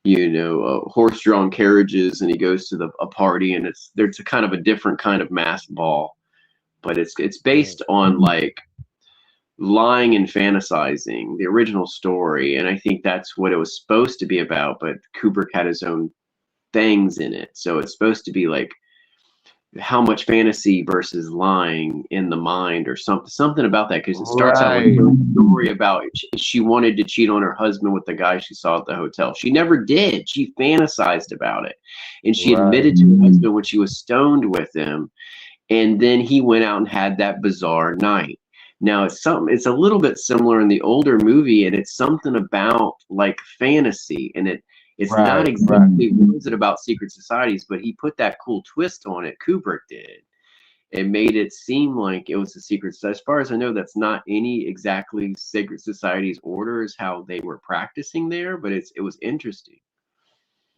you know, horse-drawn carriages, and he goes to a party, and there's a kind of a different kind of mass ball, but it's based on like lying and fantasizing the original story, and I think that's what it was supposed to be about. But Kubrick had his own things in it, so it's supposed to be like how much fantasy versus lying in the mind, or something about that, because it starts out with a story about she wanted to cheat on her husband with the guy she saw at the hotel. She never did. She fantasized about it, and she admitted to her husband when she was stoned with him, and then he went out and had that bizarre night. Now it's a little bit similar in the older movie, and it's something about like fantasy, and it's not exactly was it about secret societies, but he put that cool twist on it. Kubrick did. It made it seem like it was a secret. As far as I know, that's not any exactly secret society's orders how they were practicing there, but it was interesting.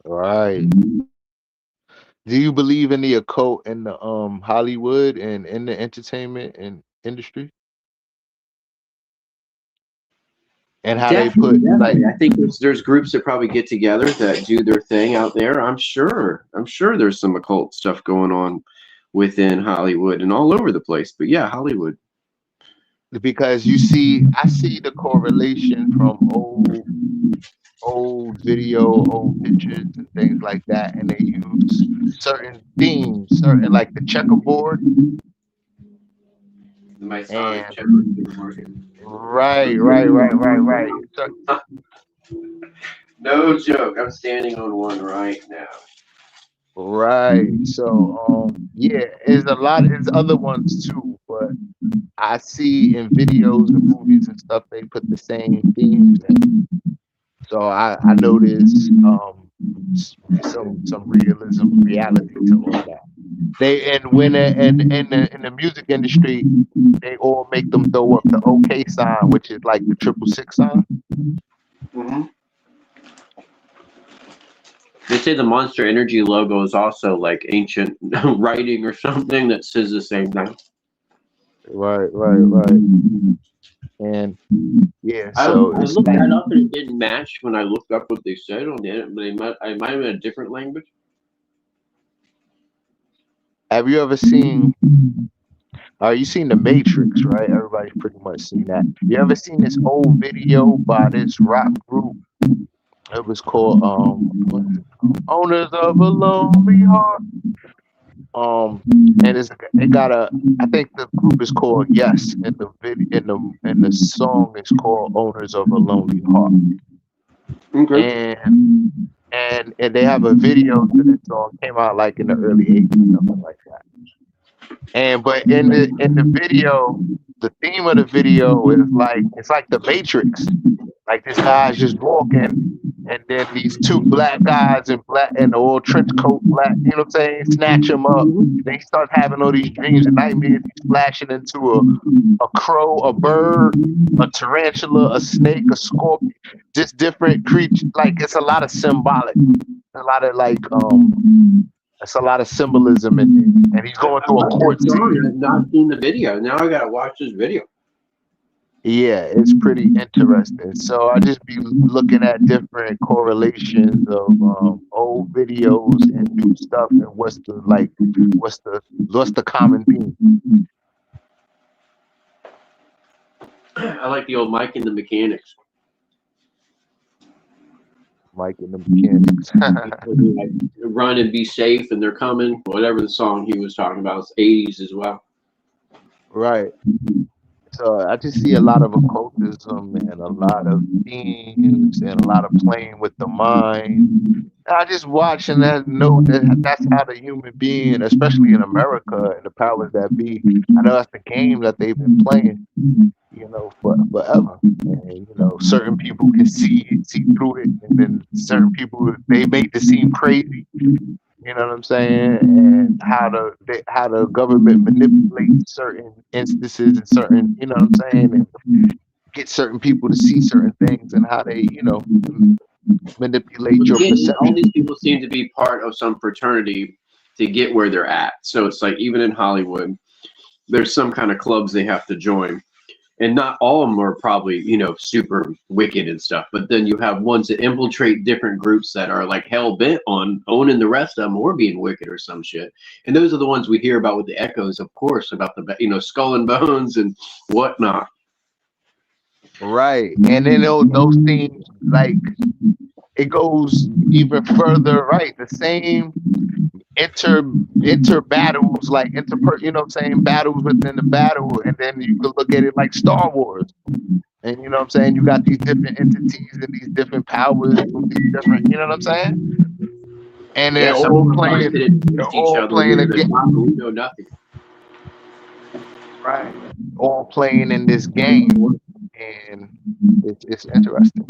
Right. Do you believe in the occult in the Hollywood and in the entertainment and industry? And how Definitely, they put like, I think there's groups that probably get together that do their thing out there. I'm sure there's some occult stuff going on within Hollywood and all over the place. But yeah, Hollywood. Because I see the correlation from old video, old pictures and things like that, and they use certain themes, certain like the checkerboard. Right. So, no joke. I'm standing on one right now. Right. So yeah, there's other ones too, but I see in videos and movies and stuff they put the same themes in. So I noticed some reality to all that. In the music industry, they all make them throw up the OK sign, which is like the 666 sign. Mm-hmm. They say the Monster Energy logo is also like ancient writing or something that says the same thing. Right. And yeah, so I looked that up and it didn't match when I looked up what they said on it, but I might have been a different language. Have you ever seen? You seen The Matrix, right? Everybody's pretty much seen that. You ever seen this old video by this rock group? It was called Owners of a Lonely Heart. And it got I think the group is called Yes, and the video and the song is called Owners of a Lonely Heart. Okay. And they have a video to this song, came out like in the early 80s, something like that. But in the video, the theme of the video is it's like the Matrix. Like this guy's just walking, and then these two black guys in the old trench coat, black, you know what I'm saying, snatch him up. They start having all these dreams and nightmares. He's flashing into a crow, a bird, a tarantula, a snake, a scorpion, just different creatures. Like it's a lot of symbolic, a lot of it's a lot of symbolism in it. And he's going through a court scene. I've not seen the video. Now I gotta watch this video. Yeah, it's pretty interesting. So I just be looking at different correlations of old videos and new stuff, and what's the common theme. I like the old Mike and the Mechanics. Mike and the Mechanics. Like, run and be safe, and they're coming. Whatever the song he was talking about, it's 80s as well. Right. So I just see a lot of occultism and a lot of themes and a lot of playing with the mind. I just watch and I know that that's how the human being, especially in America and the powers that be, I know that's the game that they've been playing, forever. And certain people can see through it, and then certain people they make it seem crazy. You know what I'm saying? And how the government manipulates certain instances and certain, you know what I'm saying, and get certain people to see certain things, and how they, manipulate your perception. All these people seem to be part of some fraternity to get where they're at. So it's like even in Hollywood, there's some kind of clubs they have to join. And not all of them are probably, you know, super wicked and stuff. But then you have ones that infiltrate different groups that are like hell bent on owning the rest of them or being wicked or some shit. And those are the ones we hear about with the echoes, of course, about the, you know, Skull and Bones and whatnot. Right. And then those things, like, it goes even further, right? The same inter battles, like you know what I'm saying, battles within the battle, and then you could look at it like Star Wars. And you know what I'm saying, you got these different entities and these different powers, these different, you know what I'm saying? And they're all playing a game. We know nothing. Right. All playing in this game. And it's interesting.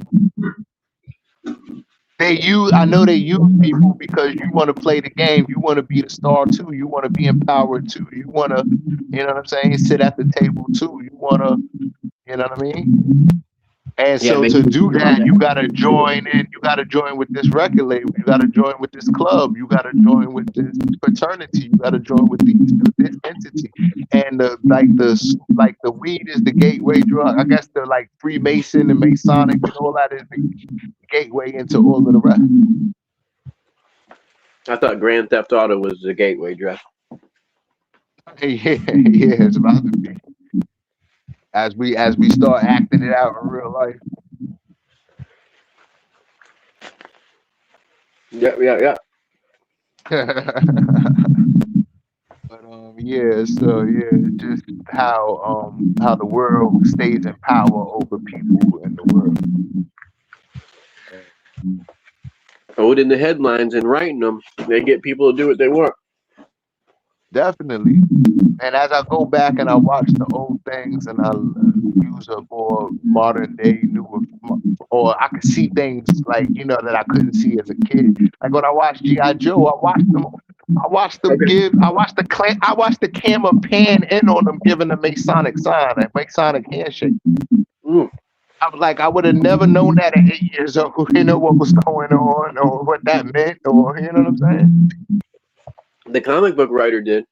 I know they use people because you want to play the game. You want to be the star too. You want to be empowered too. You want to, you know what I'm saying, sit at the table too. You want to, you know what I mean? And so to do that, you got to join in. You got to join with this record label. You got to join with this club. You got to join with this fraternity. You got to join with this entity. And the weed is the gateway drug. I guess the like Freemason and Masonic and all that is the gateway into all of the rest. I thought Grand Theft Auto was the gateway drug. Yeah, it's about to be. As we start acting it out in real life. Yeah. But yeah, so yeah, just how the world stays in power over people in the world. Holding the headlines and writing them, they get people to do what they want. Definitely. And as I go back and I watch the old things and I use a more modern day newer, or I can see things like, you know, that I couldn't see as a kid. Like when I watched G.I. Joe, I watched the camera pan in on them giving the Masonic sign, a Masonic handshake. I was like, I would have never known that at 8 years old, you know, what was going on or what that meant, or you know what I'm saying? The comic book writer did.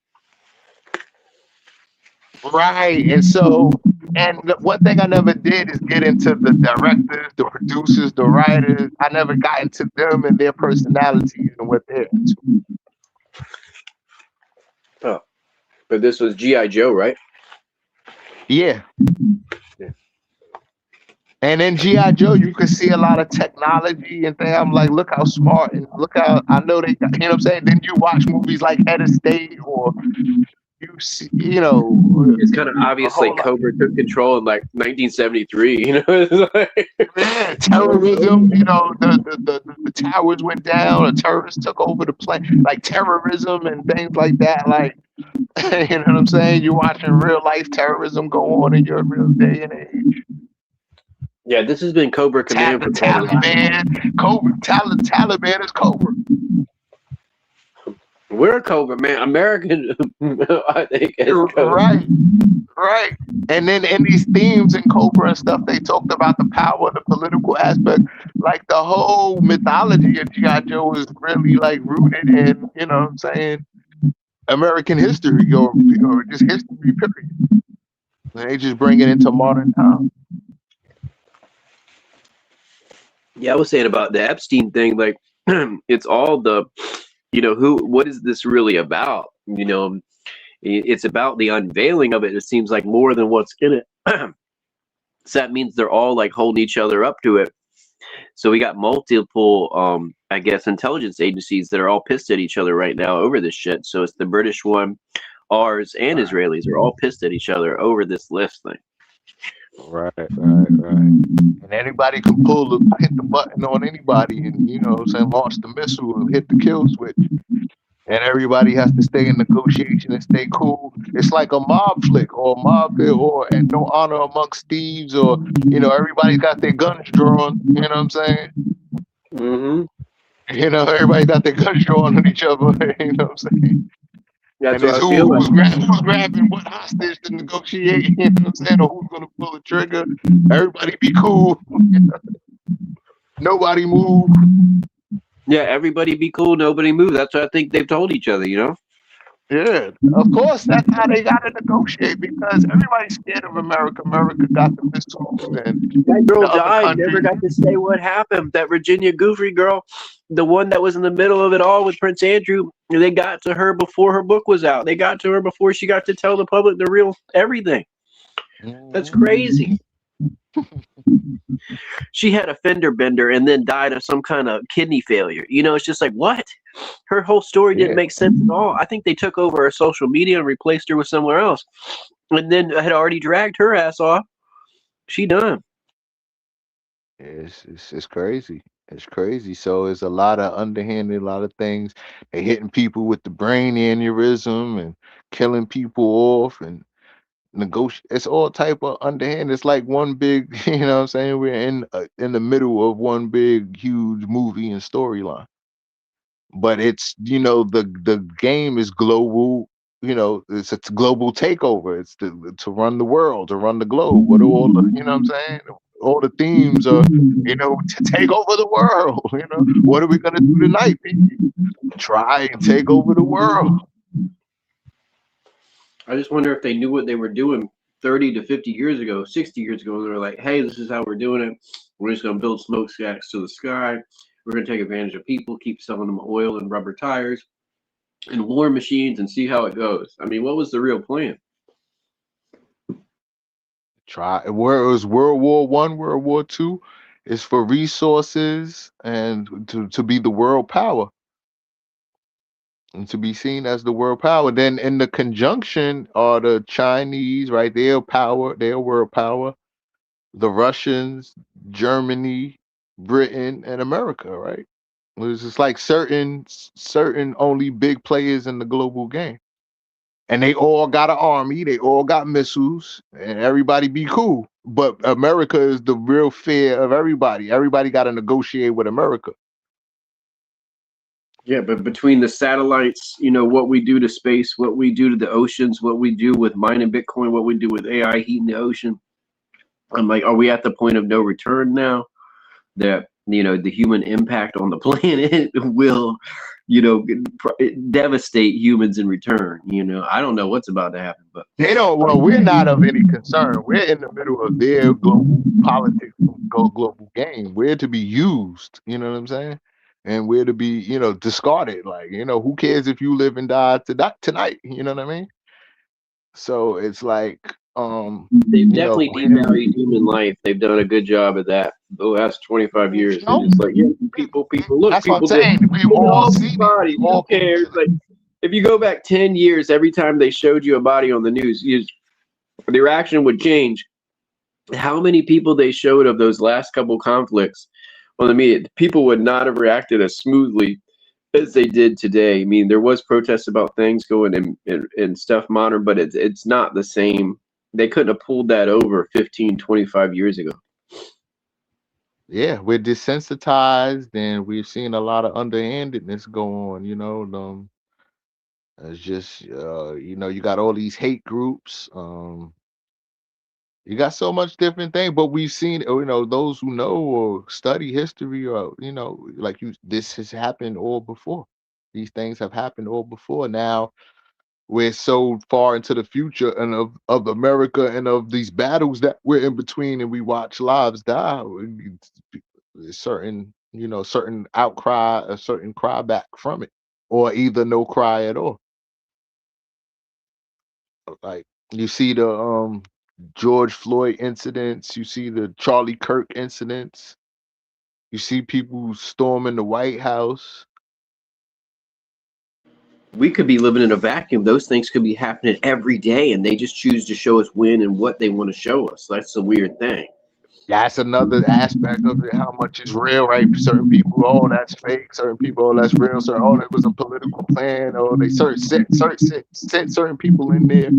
Right. And so, and one thing I never did is get into the directors, the producers, the writers. I never got into them and their personalities and what they're into. Oh, but this was G.I. Joe, right? Yeah. And in G.I. Joe, you can see a lot of technology and things. I'm like, look how smart and look how, I know they, you know what I'm saying? Then you watch movies like Head of State, or you see, you know. It's kind of obviously Cobra took control in like 1973, you know? It's like, man, terrorism, you know, the towers went down, the terrorists took over the plane, like terrorism and things like that. Like, you know what I'm saying? You're watching real life terrorism go on in your real day and age. Yeah, this has been Cobra Command. Taliban is Cobra. We're Cobra, man. American, I think. Right. And then in these themes in Cobra and stuff, they talked about the power, the political aspect. Like the whole mythology of G.I. Joe is really like rooted in, you know what I'm saying, American history or just history, period. And they just bring it into modern times. Yeah, I was saying about the Epstein thing, like it's all the, you know, what is this really about? You know, it's about the unveiling of it. It seems like more than what's in it. So that means they're all like holding each other up to it. So we got multiple, I guess, intelligence agencies that are all pissed at each other right now over this shit. So it's the British one, ours, and Israelis are all pissed at each other over this list thing. Right. And anybody can hit the button on anybody and, you know what I'm saying, launch the missile and hit the kill switch. And everybody has to stay in negotiation and stay cool. It's like a mob flick or and no honor amongst thieves, or, you know, everybody's got their guns drawn, you know what I'm saying? Mm-hmm. You know, everybody got their guns drawn on each other, you know what I'm saying? That's and what I feel who's grabbing what hostage to negotiate, you know what I'm saying, or who's going to pull the trigger. Everybody be cool. Nobody move. Yeah, everybody be cool, nobody move. That's what I think they've told each other, you know? Yeah, of course, that's how they got to negotiate because everybody's scared of America. America got the missiles, and That girl the other died, never countries. got to say what happened. That Virginia Goofy girl, the one that was in the middle of it all with Prince Andrew, they got to her before her book was out. They got to her before she got to tell the public the real everything. That's crazy. She had a fender bender and then died of some kind of kidney failure. You know, it's just like, what? Her whole story didn't make sense at all. I think they took over her social media and replaced her with somewhere else. And then had already dragged her ass off. She done. It's crazy. It's crazy. So it's a lot of underhanded, a lot of things. They hitting people with the brain aneurysm and killing people off and negotiate. It's all type of underhand. It's like one big, you know what I'm saying? We're in the middle of one big, huge movie and storyline. But it's, the game is global. It's a global takeover. It's to run the world, to run the globe. What are all the, you know what I'm saying? All the themes are, to take over the world. What are we gonna do tonight, baby? Try and take over the world. I just wonder if they knew what they were doing 30 to 50 years ago, 60 years ago. They were like, hey, this is how we're doing it. We're just going to build smokestacks to the sky. We're going to take advantage of people, keep selling them oil and rubber tires and war machines and see how it goes. I mean, what was the real plan? Try where it was World War I, World War II, is for resources and to be the world power. And to be seen as the world power. Then in the conjunction are the Chinese, right? Their power, their world power, the Russians, Germany, Britain, and America, right? It's just like certain only big players in the global game. And they all got an army, they all got missiles, and everybody be cool. But America is the real fear of everybody. Everybody got to negotiate with America. Yeah, but between the satellites, what we do to space, what we do to the oceans, what we do with mining Bitcoin, what we do with AI heating the ocean, I'm like, are we at the point of no return now? That the human impact on the planet will devastate humans in return. I don't know what's about to happen, but they don't. Well, we're not of any concern. We're in the middle of their global politics, global game. We're to be used. You know what I'm saying? And we're to be, discarded. Like, who cares if you live and die tonight? You know what I mean? So it's like, they've definitely devalued human life. They've done a good job of that the last 25 years. They're just like, yeah, people look. That's people what I'm saying. We all see bodies. Who cares? Like, if you go back 10 years, every time they showed you a body on the news, the reaction would change. How many people they showed of those last couple conflicts on the media, people would not have reacted as smoothly as they did today. I mean, there was protests about things going and stuff modern, but it's not the same. They couldn't have pulled that over 15, 25 years ago. Yeah, we're desensitized and we've seen a lot of underhandedness go on, it's just you got all these hate groups. You got so much different thing, but we've seen, those who know or study history, or like this has happened all before. These things have happened all before. Now we're so far into the future and of America and of these battles that we're in between, and we watch lives die. Certain outcry, a certain cry back from it, or either no cry at all. Like you see the George Floyd incidents, you see the Charlie Kirk incidents, you see people storming the White House. We could be living in a vacuum. Those things could be happening every day, and they just choose to show us when and what they want to show us. That's the weird thing. That's another aspect of it, how much is real, right? Certain people, oh, that's fake. Certain people, oh, that's real. Certain, oh, it was a political plan. Oh, they sent certain people in there.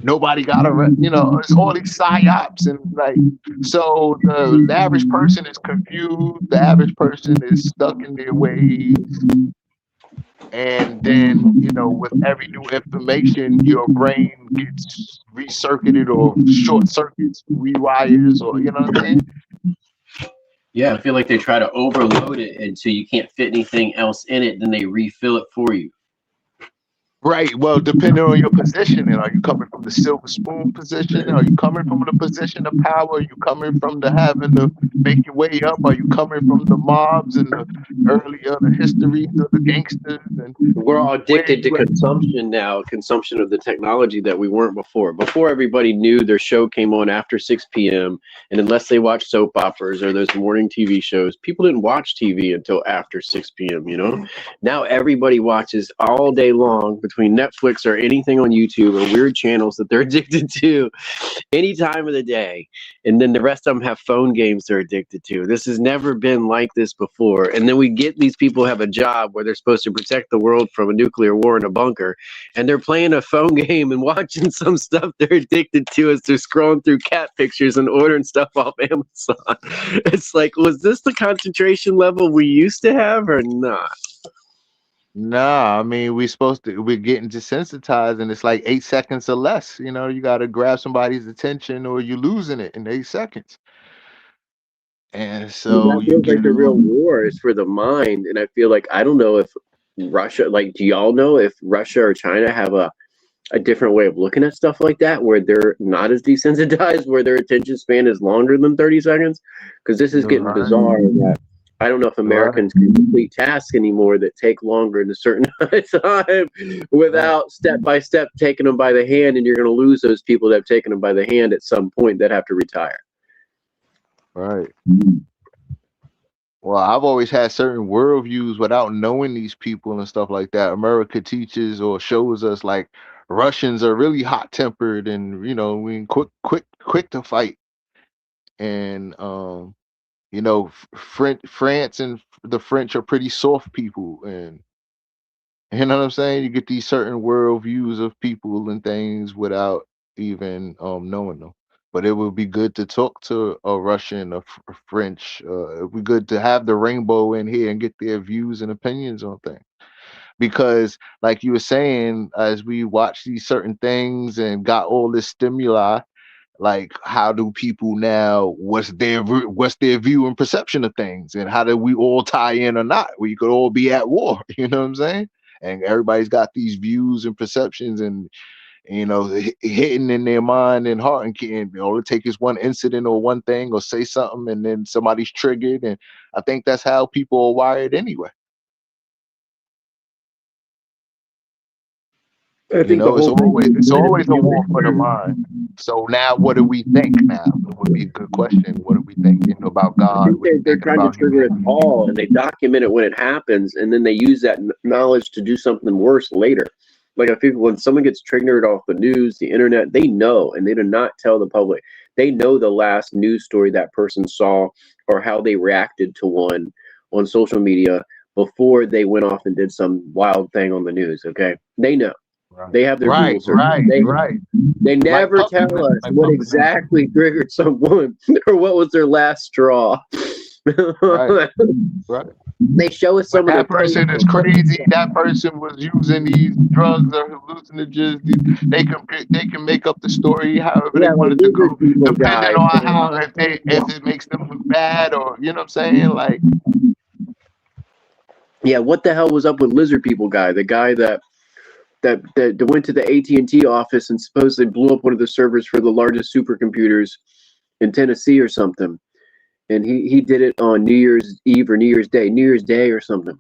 Nobody got it's all these psyops, and like, so the average person is confused. The average person is stuck in their ways. And then, with every new information, your brain gets recircuited or short circuits, rewires, or you know what I'm saying? Yeah, I feel like they try to overload it until you can't fit anything else in it, then they refill it for you. Right. Well, depending on your positioning, are you coming from the silver spoon position? Are you coming from the position of power? Are you coming from the having to make your way up? Are you coming from the mobs and the earlier the histories of the gangsters? And we're all addicted to consumption now, consumption of the technology that we weren't before. Before, everybody knew their show came on after 6 p.m. And unless they watched soap operas or those morning TV shows, people didn't watch TV until after 6 p.m., you know? Now everybody watches all day long between Netflix or anything on YouTube or weird channels that they're addicted to any time of the day. And then the rest of them have phone games they're addicted to. This has never been like this before. And then we get these people have a job where they're supposed to protect the world from a nuclear war in a bunker, and they're playing a phone game and watching some stuff they're addicted to as they're scrolling through cat pictures and ordering stuff off Amazon. It's like, was this the concentration level we used to have or not? Nah, I mean, we're getting desensitized, and it's like 8 seconds or less. You know, you got to grab somebody's attention or you're losing it in 8 seconds. And so that feels like the real war is for the mind. And I feel like, I don't know if Russia, like, do y'all know if Russia or China have a different way of looking at stuff like that, where they're not as desensitized, where their attention span is longer than 30 seconds? Because this is getting bizarre. That I don't know if Americans can complete tasks anymore that take longer than a certain time without step-by-step taking them by the hand, and you're going to lose those people that have taken them by the hand at some point that have to retire. Right. Well, I've always had certain worldviews without knowing these people and stuff like that. America teaches or shows us like Russians are really hot-tempered and, you know, we quick to fight. And you know, France and the French are pretty soft people, and you know what I'm saying? You get these certain worldviews of people and things without even knowing them. But it would be good to talk to a Russian, a French. It would be good to have the rainbow in here and get their views and opinions on things. Because, like you were saying, as we watch these certain things and got all this stimuli, like how do people now? What's their view and perception of things, and how do we all tie in or not? We could all be at war. You know what I'm saying? And everybody's got these views and perceptions, and you know, hitting in their mind and heart, and all it takes is one incident or one thing or say something, and then somebody's triggered. And I think that's how people are wired anyway. You know, it's always a war for the mind. So now, what do we think? Now it would be a good question. What do we think? You know, about God? They're trying to trigger it all, and they document it when it happens, and then they use that knowledge to do something worse later. Like, I feel when someone gets triggered off the news, the internet, they know, and they do not tell the public. They know the last news story that person saw or how they reacted to one on social media before they went off and did some wild thing on the news. Okay, they know. They have their They never tell us what exactly triggered someone or what was their last straw. Right. They show us some of that person is crazy. That person was using these drugs or hallucinogens. They can make up the story however they wanted to go, depending on how if it makes them look bad, or you know what I'm saying, like. Yeah, what the hell was up with Lizard People guy? The guy that went to the AT&T office and supposedly blew up one of the servers for the largest supercomputers in Tennessee or something. And he did it on New Year's Eve or New Year's Day or something,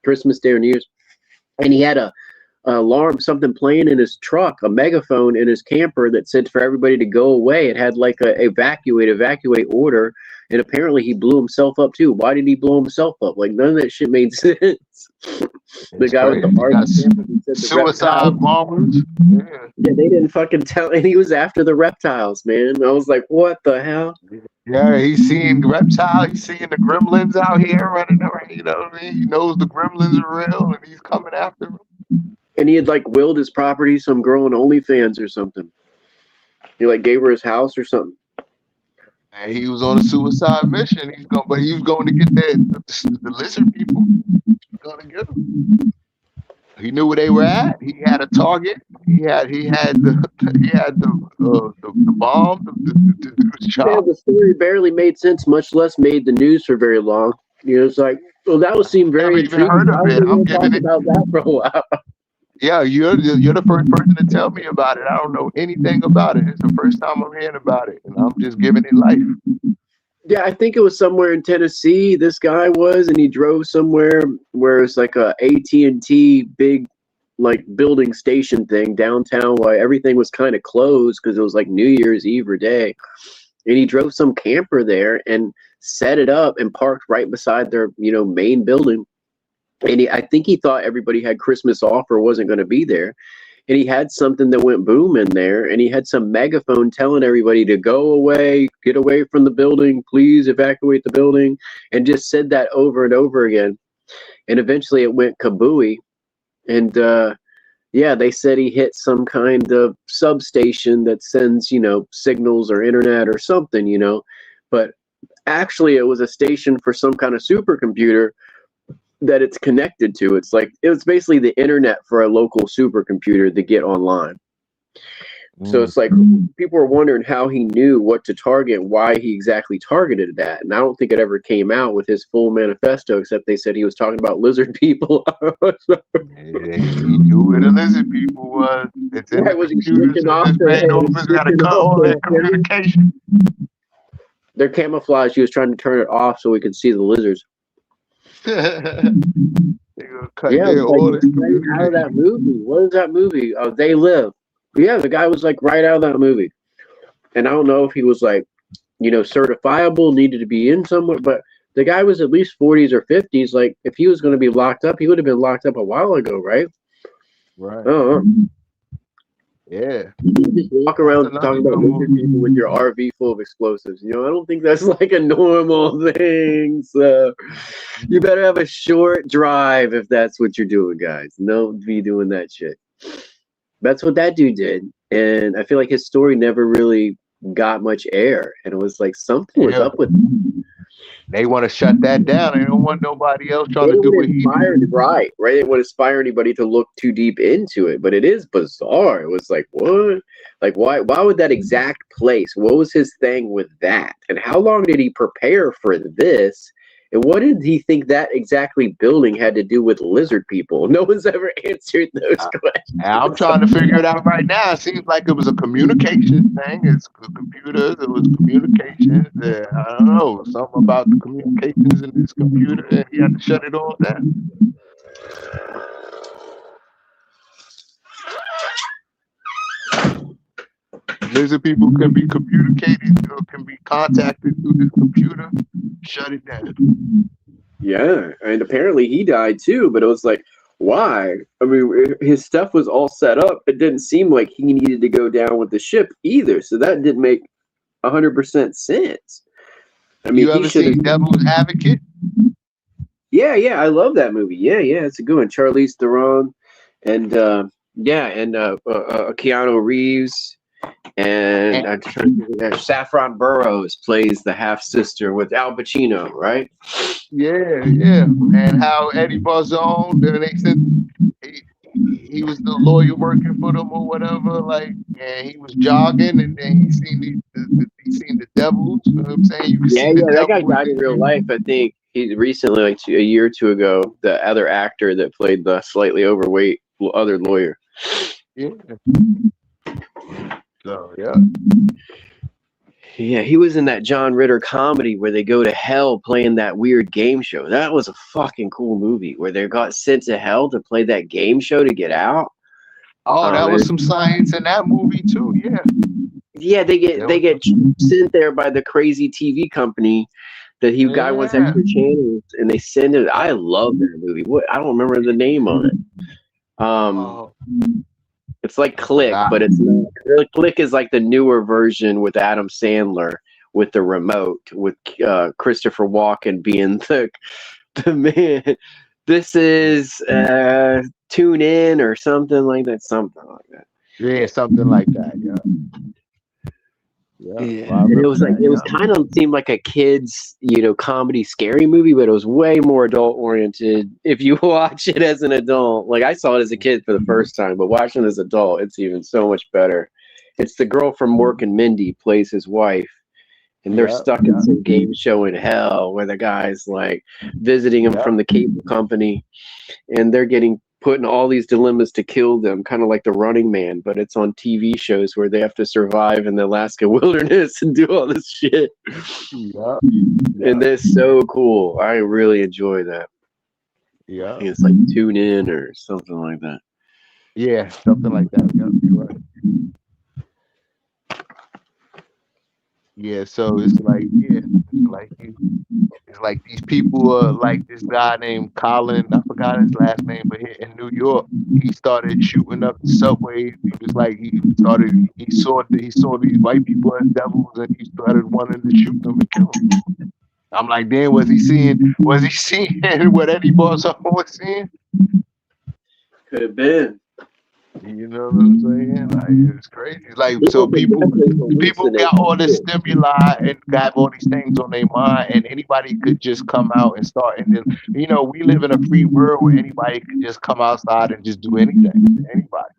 Christmas Day or New Year's. And he had a alarm, something playing in his truck, a megaphone in his camper that said for everybody to go away. It had like a evacuate order. And apparently he blew himself up too. Why did he blow himself up? Like, none of that shit made sense. The guy with the heart suicide bombers. Yeah, they didn't fucking tell, and he was after the reptiles, man. I was like, what the hell? Yeah, he's seeing reptiles, he's seeing the gremlins out here running around, you know what I mean? He knows the gremlins are real and he's coming after them. And he had like willed his property, some girl on OnlyFans or something. He like gave her his house or something. And he was on a suicide mission. He was going to get the lizard people. He was going to get them. He knew where they were at. He had a target. He had the bomb to do his Yeah, job. the story barely made sense, much less made the news for very long. You know, it's like, well, that would seem very Never even intriguing. heard of Why would it. they I'm want to giving talk it. about that for a while? Yeah, you're the first person to tell me about it. I don't know anything about it. It's the first time I'm hearing about it, and I'm just giving it life. Yeah, I think it was somewhere in Tennessee. This guy was, and he drove somewhere where it's like a AT&T big, like building station thing downtown. While everything was kind of closed because it was like New Year's Eve or day, and he drove some camper there and set it up and parked right beside their main building. And I think he thought everybody had Christmas off or wasn't going to be there. And he had something that went boom in there, and he had some megaphone telling everybody to go away, get away from the building, please evacuate the building, and just said that over and over again. And eventually it went kabooey. And yeah, they said he hit some kind of substation that sends, signals or internet or something, but actually it was a station for some kind of supercomputer that it's connected to. It's basically the internet for a local supercomputer to get online. So it's like people were wondering how he knew what to target, why he exactly targeted that. And I don't think it ever came out with his full manifesto, except they said he was talking about lizard people. He knew where the lizard people was. It's in the Was he computers. switching off His main office got to cut all that communication. Their camouflage, he was trying to turn it off so we could see the lizards. Cut Yeah, their orders. right out of that movie. What is that movie? They Live. Yeah, the guy was like right out of that movie. And I don't know if he was like, certifiable, needed to be in somewhere, but the guy was at least 40s or 50s. Like, if he was going to be locked up, he would have been locked up a while ago, right? Right. Yeah. You just walk around talking about lizard people with your RV full of explosives. I don't think that's like a normal thing. So you better have a short drive if that's what you're doing, guys. Don't be doing that shit. That's what that dude did. And I feel like his story never really got much air. And it was like something was up with him. They want to shut that down. They don't want nobody else trying to do what he did. Right. They didn't want to inspire anybody to look too deep into it. But it is bizarre. It was like, what? Like, why would that exact place? What was his thing with that? And how long did he prepare for this? And what did he think that exactly building had to do with lizard people? No one's ever answered those questions. I'm trying to figure it out right now. It seems like it was a communication thing. It's computers. It was communications. I don't know. Something about the communications in this computer, and he had to shut it all down. Lizard people can be communicated or can be contacted through this computer. Shut it down. Yeah, and apparently he died too, but it was like, why? I mean, his stuff was all set up. It didn't seem like he needed to go down with the ship either, so that didn't make 100% sense. I mean, you ever seen Devil's Advocate? Yeah, I love that movie. Yeah, it's a good one. Charlize Theron, and Keanu Reeves. And Saffron Burrows plays the half sister with Al Pacino, right? Yeah. And how Eddie Barzone, then they said he was the lawyer working for them or whatever. Like, and he was jogging, and then he seen the devils. You know what I'm saying? You can see the that guy died in real life. I think he recently, like a year or two ago, the other actor that played the slightly overweight other lawyer. Yeah. So yeah, he was in that John Ritter comedy where they go to hell playing that weird game show. That was a fucking cool movie where they got sent to hell to play that game show to get out. Oh, that was some science in that movie too. Yeah. Yeah, they get sent there by the crazy TV company that guy wants extra channels, and they send it. I love that movie. I don't remember the name on it. It's like Click, but it's not. Click is like the newer version with Adam Sandler with the remote, with Christopher Walken being the man. This is Tune In or something like that. Something like that. Yeah, something like that. Yeah, And it was like it was kind of seemed like a kid's, comedy scary movie, but it was way more adult oriented. If you watch it as an adult, like I saw it as a kid for the first time, but watching it as an adult, it's even so much better. It's the girl from Mork and Mindy plays his wife, and they're stuck in some game show in hell where the guy's like visiting him from the cable company, and they're getting put in all these dilemmas to kill them, kind of like the Running Man, but it's on TV shows where they have to survive in the Alaska wilderness and do all this shit. And that's so cool. I really enjoy that. I think it's like Tune In or something like that. Yeah, something like that. Yeah, you're right. Yeah, so it's like, it's like these people, like this guy named Colin, I forgot his last name, but here in New York, he started shooting up the subways. He was like, he saw these white people as devils, and he started wanting to shoot them and kill them. I'm like, damn, was he seeing what Eddie Bosson was seeing? Could have been. You know what I'm saying? Like, it's crazy. Like, so people got all this stimuli and got all these things on their mind, and anybody could just come out and start. And then, we live in a free world where anybody could just come outside and just do anything. Anybody.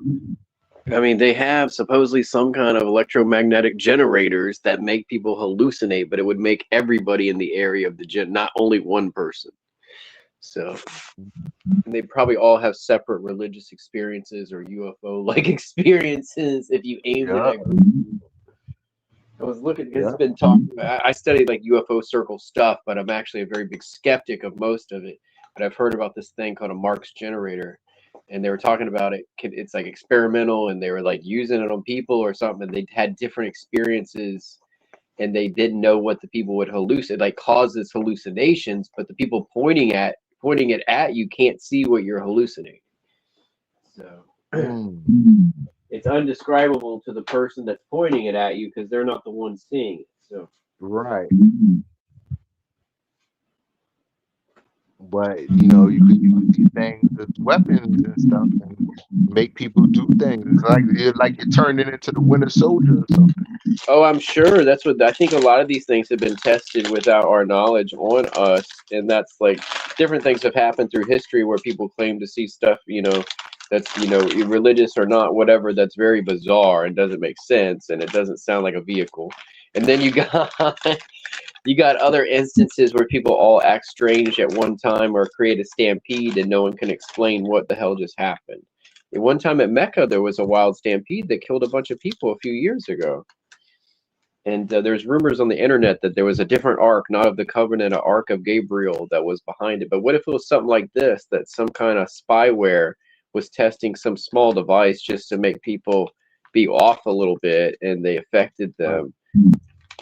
I mean, they have supposedly some kind of electromagnetic generators that make people hallucinate, but it would make everybody in the area of the not only one person. So, and they probably all have separate religious experiences or UFO-like experiences if you aim at a group of people. I was looking, because it's been talking about, I studied like UFO circle stuff, but I'm actually a very big skeptic of most of it. But I've heard about this thing called a Marx generator, and they were talking about it. It's like experimental, and they were like using it on people or something. And they had different experiences, and they didn't know what the people would hallucinate, like causes hallucinations, but the people pointing it at you can't see what you're hallucinating. So it's undescribable to the person that's pointing it at you because they're not the one seeing it. So right. But you could use these things as weapons and stuff and make people do things. It's like you're turning into the Winter Soldier or something. Oh, I'm sure that's what I think. A lot of these things have been tested without our knowledge on us, and that's like different things have happened through history where people claim to see stuff, that's religious or not, whatever. That's very bizarre and doesn't make sense, and it doesn't sound like a vehicle. And then you got other instances where people all act strange at one time or create a stampede, and no one can explain what the hell just happened. At one time at Mecca, there was a wild stampede that killed a bunch of people a few years ago. And there's rumors on the internet that there was a different ark, not of the covenant, an ark of Gabriel that was behind it. But what if it was something like this, that some kind of spyware was testing some small device just to make people be off a little bit, and they affected them?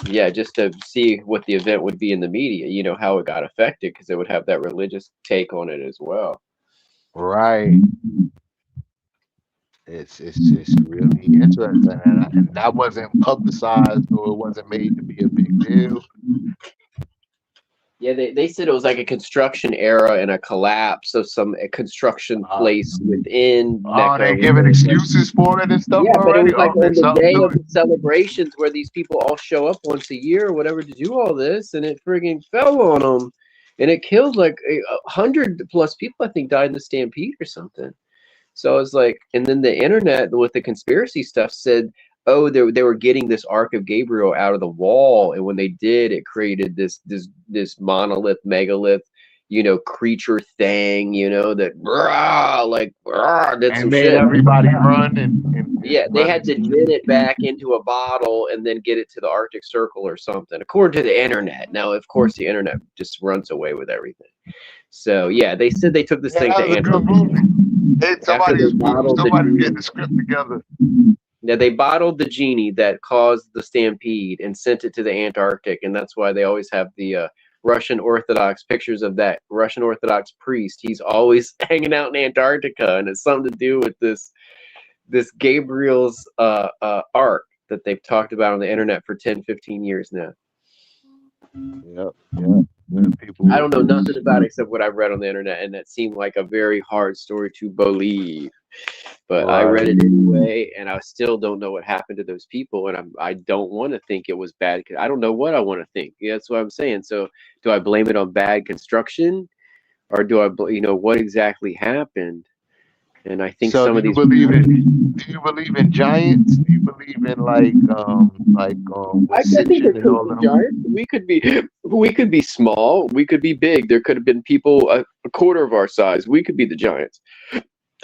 Yeah, just to see what the event would be in the media, how it got affected, because it would have that religious take on it as well. Right. It's really interesting, and that wasn't publicized, or it wasn't made to be a big deal. Yeah, they said it was like a construction era and a collapse of a construction place within. They're giving excuses for it and stuff. Yeah, but already? it was like on the day of the celebrations where these people all show up once a year or whatever to do all this, and it friggin' fell on them, and it killed like 100+ people. I think died in the stampede or something. So it's like, and then the internet with the conspiracy stuff said, oh, they were getting this Ark of Gabriel out of the wall, and when they did, it created this monolith, megalith, creature thing, that did some made shit. Everybody run and yeah, they had to knit it back into a bottle and then get it to the Arctic Circle or something, according to the internet. Now, of course, the internet just runs away with everything. So yeah, they said they took this thing to Antarctica. Somebody's getting the script together. Yeah, they bottled the genie that caused the stampede and sent it to the Antarctic, and that's why they always have the Russian Orthodox pictures of that Russian Orthodox priest. He's always hanging out in Antarctica, and it's something to do with this Gabriel's ark that they've talked about on the internet for 10-15 years now. Yep. I don't know nothing about it except what I've read on the internet, and that seemed like a very hard story to believe. But I read it anyway, and I still don't know what happened to those people, and I don't want to think it was bad. I don't know what I want to think. Yeah, that's what I'm saying. So do I blame it on bad construction, or do I, what exactly happened? And I think So some do of you these. believe in giants? Do you believe in with I think there Sitchin and could all be of them? giants. We could be small. We could be big. There could have been people a quarter of our size. We could be the giants.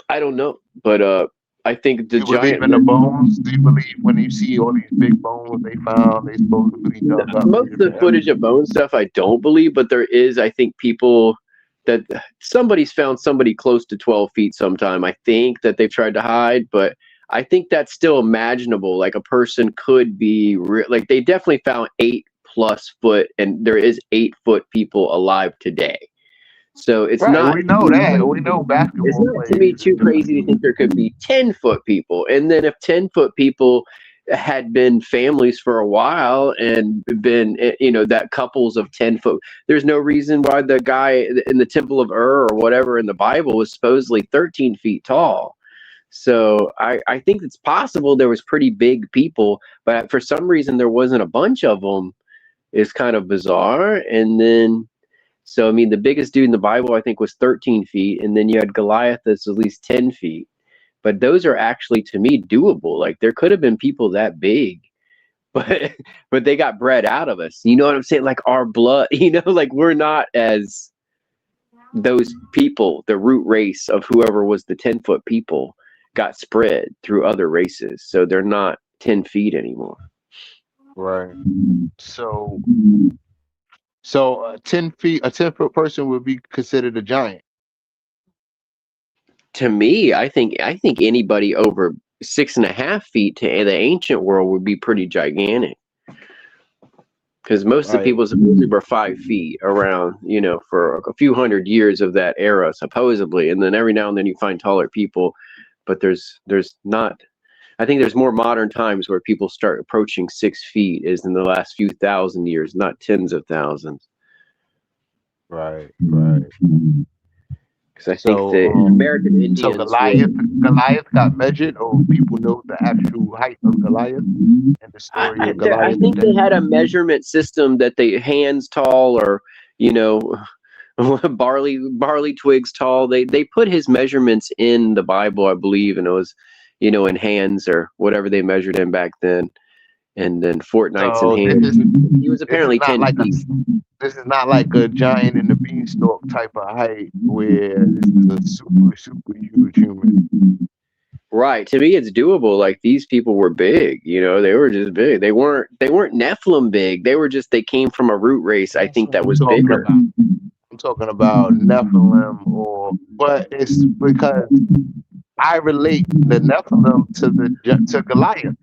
I don't know, but I think Do the you believe giant. in the bones? Do you believe when you see all these big bones they found, they supposedly dug up Most of the footage of bone stuff, I don't believe, but there is, I think, people that somebody's found somebody close to 12 feet sometime. I think that they've tried to hide, but I think that's still imaginable. Like a person could be like they definitely found 8+ foot, and there is 8-foot people alive today. So it's Right, not. we know that. We know It's basketball not to me players. too crazy to think there could be 10-foot people. And then if 10-foot people had been families for a while and been, that couples of 10-foot, there's no reason why the guy in the Temple of Ur or whatever in the Bible was supposedly 13 feet tall. So I think it's possible there was pretty big people, but for some reason there wasn't a bunch of them. Is kind of bizarre. And then, so, I mean, the biggest dude in the Bible, I think, was 13 feet. And then you had Goliath that's at least 10 feet. But those are actually, to me, doable. Like, there could have been people that big, but they got bred out of us. You know what I'm saying? Like, our blood, like, we're not as those people, the root race of whoever was the 10-foot people got spread through other races. So they're not 10 feet anymore. Right. So a 10-foot person would be considered a giant. To me, I think anybody over 6.5 feet to the ancient world would be pretty gigantic. Because most of the people supposedly were 5 feet around, for a few hundred years of that era, supposedly. And then every now and then you find taller people, but there's not. I think there's more modern times where people start approaching 6 feet is in the last few thousand years, not tens of thousands. Right. Because I think the American Indians. So Goliath got measured, or people know the actual height of Goliath and the story of Goliath. I think they had a measurement system that they hands tall, or barley twigs tall. They put his measurements in the Bible, I believe, and it was, in hands or whatever they measured him back then. And then fortnights in hands. He was apparently 10 feet. This is not like a giant in the beanstalk type of height where this is a super huge human. Right. To me, it's doable. Like, these people were big. They were just big. They weren't Nephilim big. They came from a root race. I think that was bigger. I'm talking about Nephilim, but it's because I relate the Nephilim to Goliath.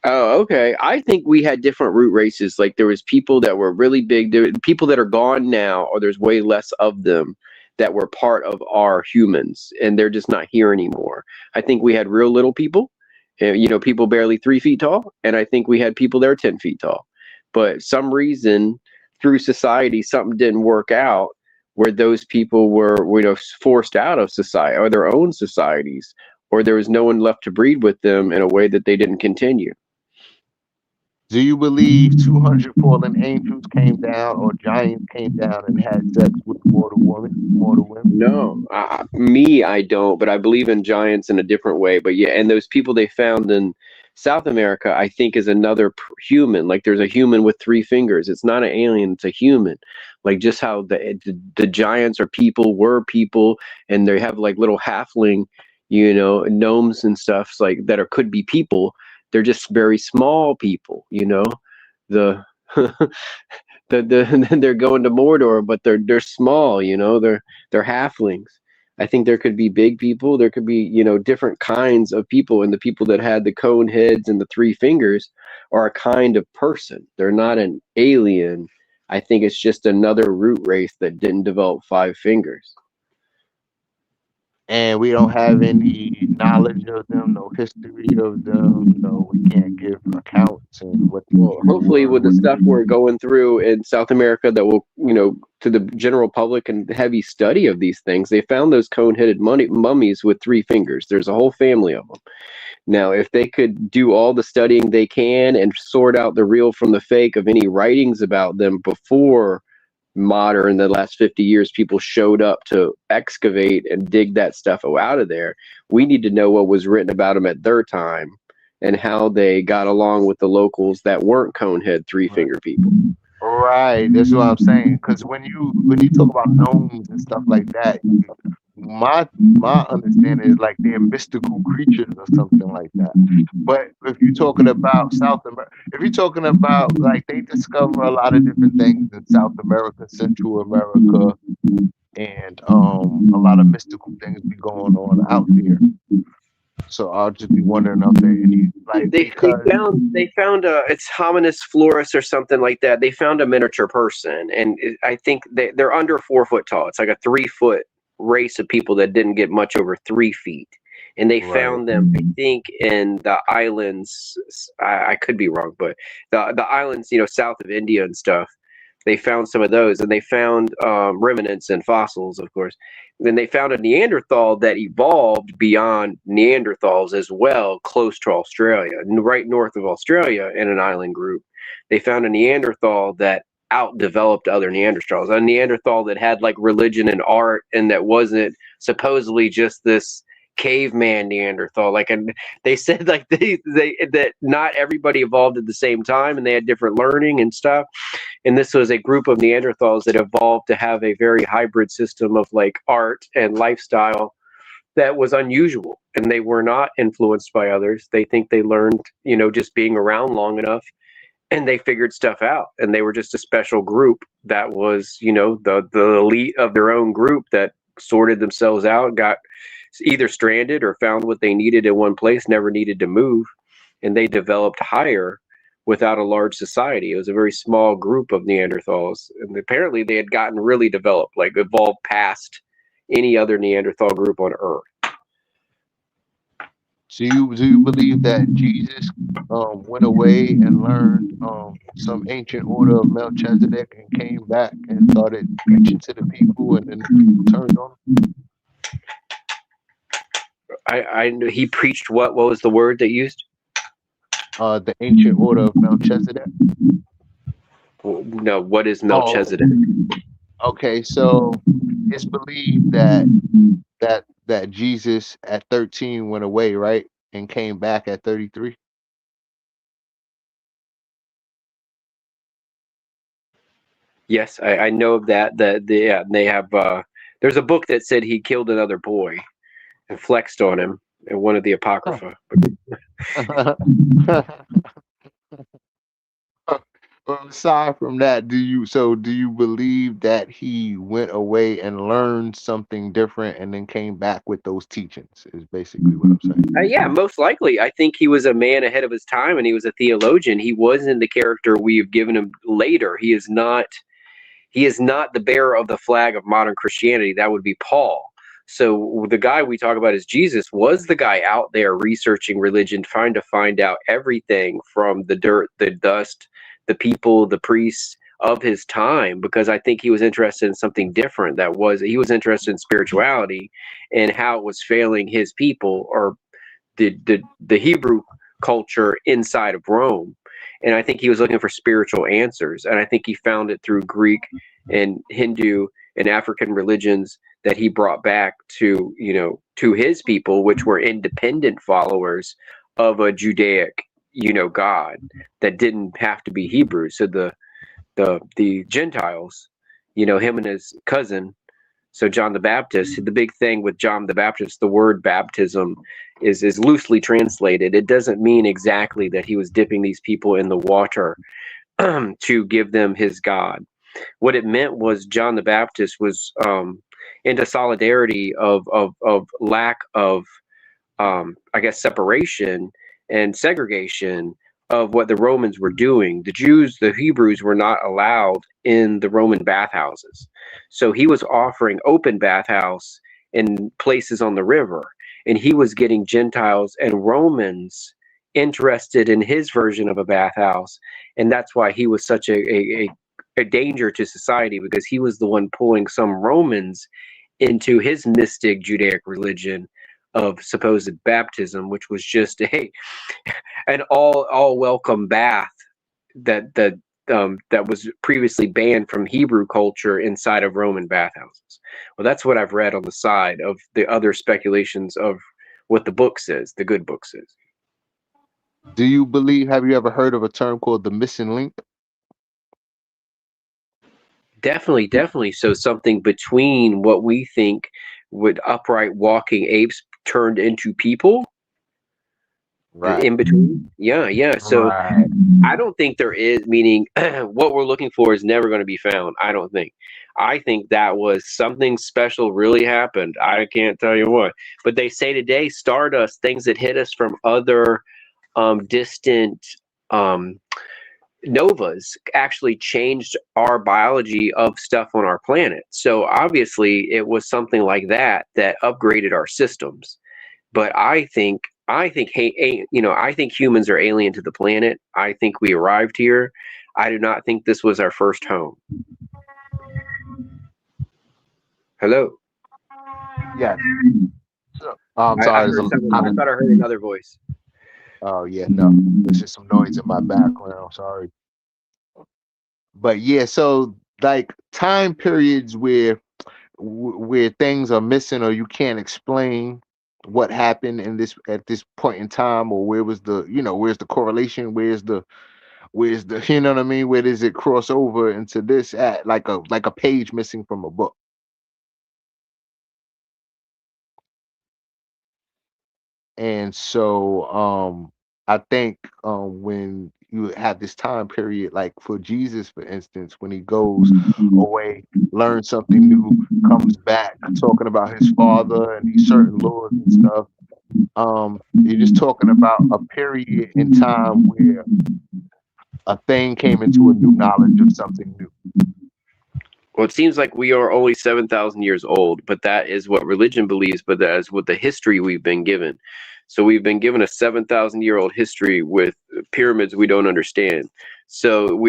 Oh, okay. I think we had different root races. Like, there was people that were really big. There were people that are gone now, or there's way less of them that were part of our humans, and they're just not here anymore. I think we had real little people, people barely 3 feet tall, and I think we had people that are 10 feet tall. But some reason through society, something didn't work out where those people were, forced out of society or their own societies, or there was no one left to breed with them in a way that they didn't continue. Do you believe 200 fallen angels came down, or giants came down and had sex with mortal women? No, I don't, but I believe in giants in a different way. But yeah, and those people they found in South America, I think, is another human. Like, there's a human with 3 fingers. It's not an alien; it's a human. Like, just how the giants are people, were people, and they have like little halfling, gnomes and stuff like that could be people. They're just very small people, the they're going to Mordor, but they're small, they're halflings. I think there could be big people, there could be, different kinds of people, and the people that had the cone heads and the 3 fingers are a kind of person. They're not an alien. I think it's just another root race that didn't develop 5 fingers. And we don't have any knowledge of them, no history of them, we can't give accounts and what. Well, hopefully with the stuff we're going through in South America that will, to the general public and heavy study of these things, they found those cone-headed mummies with 3 fingers. There's a whole family of them. Now, if they could do all the studying they can and sort out the real from the fake of any writings about them before modern, the last 50 years, people showed up to excavate and dig that stuff out of there, we need to know what was written about them at their time and how they got along with the locals that weren't conehead 3-finger people. Right, that's what I'm saying. Because when you talk about gnomes and stuff like that, my understanding is like they're mystical creatures or something like that. But if you're talking about South America, if you're talking about like they discover a lot of different things in South America, Central America, and a lot of mystical things be going on out there. So I'll just be wondering if there any like they found it's hominis floris or something like that. They found a miniature person, and I think they're under 4 foot tall. It's like a 3 foot race of people that didn't get much over 3 feet, and they found them, I think, in the islands. I could be wrong, but the islands, south of India and stuff. They found some of those, and they found remnants and fossils, of course. Then they found a Neanderthal that evolved beyond Neanderthals as well, close to Australia, right north of Australia in an island group. They found a Neanderthal that outdeveloped other Neanderthals, a Neanderthal that had like religion and art, and that wasn't supposedly just this caveman Neanderthal. Like, and they said like that not everybody evolved at the same time, and they had different learning and stuff. And this was a group of Neanderthals that evolved to have a very hybrid system of like art and lifestyle that was unusual, and they were not influenced by others. They think they learned, just being around long enough, and they figured stuff out, and they were just a special group that was, the elite of their own group that sorted themselves out, got either stranded or found what they needed in one place, never needed to move, and they developed higher without a large society. It was a very small group of Neanderthals, and apparently they had gotten really developed, like evolved past any other Neanderthal group on Earth. So do you believe that Jesus went away and learned some ancient order of Melchizedek and came back and started preaching to the people, and then the people turned on him? I he preached what was the word that used? The ancient order of Melchizedek. No, what is Melchizedek? Okay, so it's believed that Jesus at 13 went away, right, and came back at 33. Yes, I know of that. They have. There's a book that said he killed another boy and flexed on him in one of the Apocrypha. Well, aside from that, do you believe that he went away and learned something different and then came back with those teachings? Is basically what I'm saying. Yeah, most likely. I think he was a man ahead of his time, and he was a theologian. He wasn't the character we have given him later. He is not the bearer of the flag of modern Christianity. That would be Paul. So the guy we talk about as Jesus was the guy out there researching religion, trying to find out everything from the dirt, the dust, the people, the priests of his time, because I think he was interested in something different. He was interested in spirituality and how it was failing his people, or the Hebrew culture inside of Rome. And I think he was looking for spiritual answers. And I think he found it through Greek and Hindu and African religions that he brought back to his people, which were independent followers of a Judaic, God that didn't have to be Hebrew. So the Gentiles, him and his cousin, so John the Baptist, the big thing with John the Baptist, the word baptism is loosely translated. It doesn't mean exactly that he was dipping these people in the water to give them his God. What it meant was John the Baptist was into solidarity of lack of, separation and segregation of what the Romans were doing. The Hebrews were not allowed in the Roman bathhouses. So he was offering open bathhouse in places on the river, and he was getting Gentiles and Romans interested in his version of a bathhouse. And that's why he was such a a danger to society because he was the one pulling some Romans into his mystic Judaic religion of supposed baptism, which was just an all welcome bath that was previously banned from Hebrew culture inside of Roman bathhouses. Well, that's what I've read on the side of the other speculations of what the book says, the good book says. Do you believe, have you ever heard of a term called the missing link? Definitely. So something between what we think would upright walking apes turned into people. Right. In between. Yeah. So right. I don't think there is, meaning what we're looking for is never going to be found. I don't think. I think that was something special really happened. I can't tell you what. But they say today, stardust, things that hit us from other distant novas actually changed our biology of stuff on our planet. So obviously it was something like that that upgraded our systems. But I think hey, I think humans are alien to the planet. I think we arrived here. I do not think this was our first home. Hello. Yes. I'm sorry. I thought I heard another voice. Oh yeah, no. There's just some noise in my background. Sorry. But yeah, so like time periods where things are missing or you can't explain what happened in this at this point in time, or where was the where's the correlation, where's the you know what I mean, where does it cross over into this at like a page missing from a book. And so I think when you have this time period, like for Jesus, for instance, when he goes away, learns something new, comes back talking about his father and these certain laws and stuff, you're just talking about a period in time where a thing came into a new knowledge of something new. Well, it seems like we are only 7,000 years old, but that is what religion believes, but that is what the history we've been given. So we've been given a 7,000-year-old history with pyramids we don't understand. So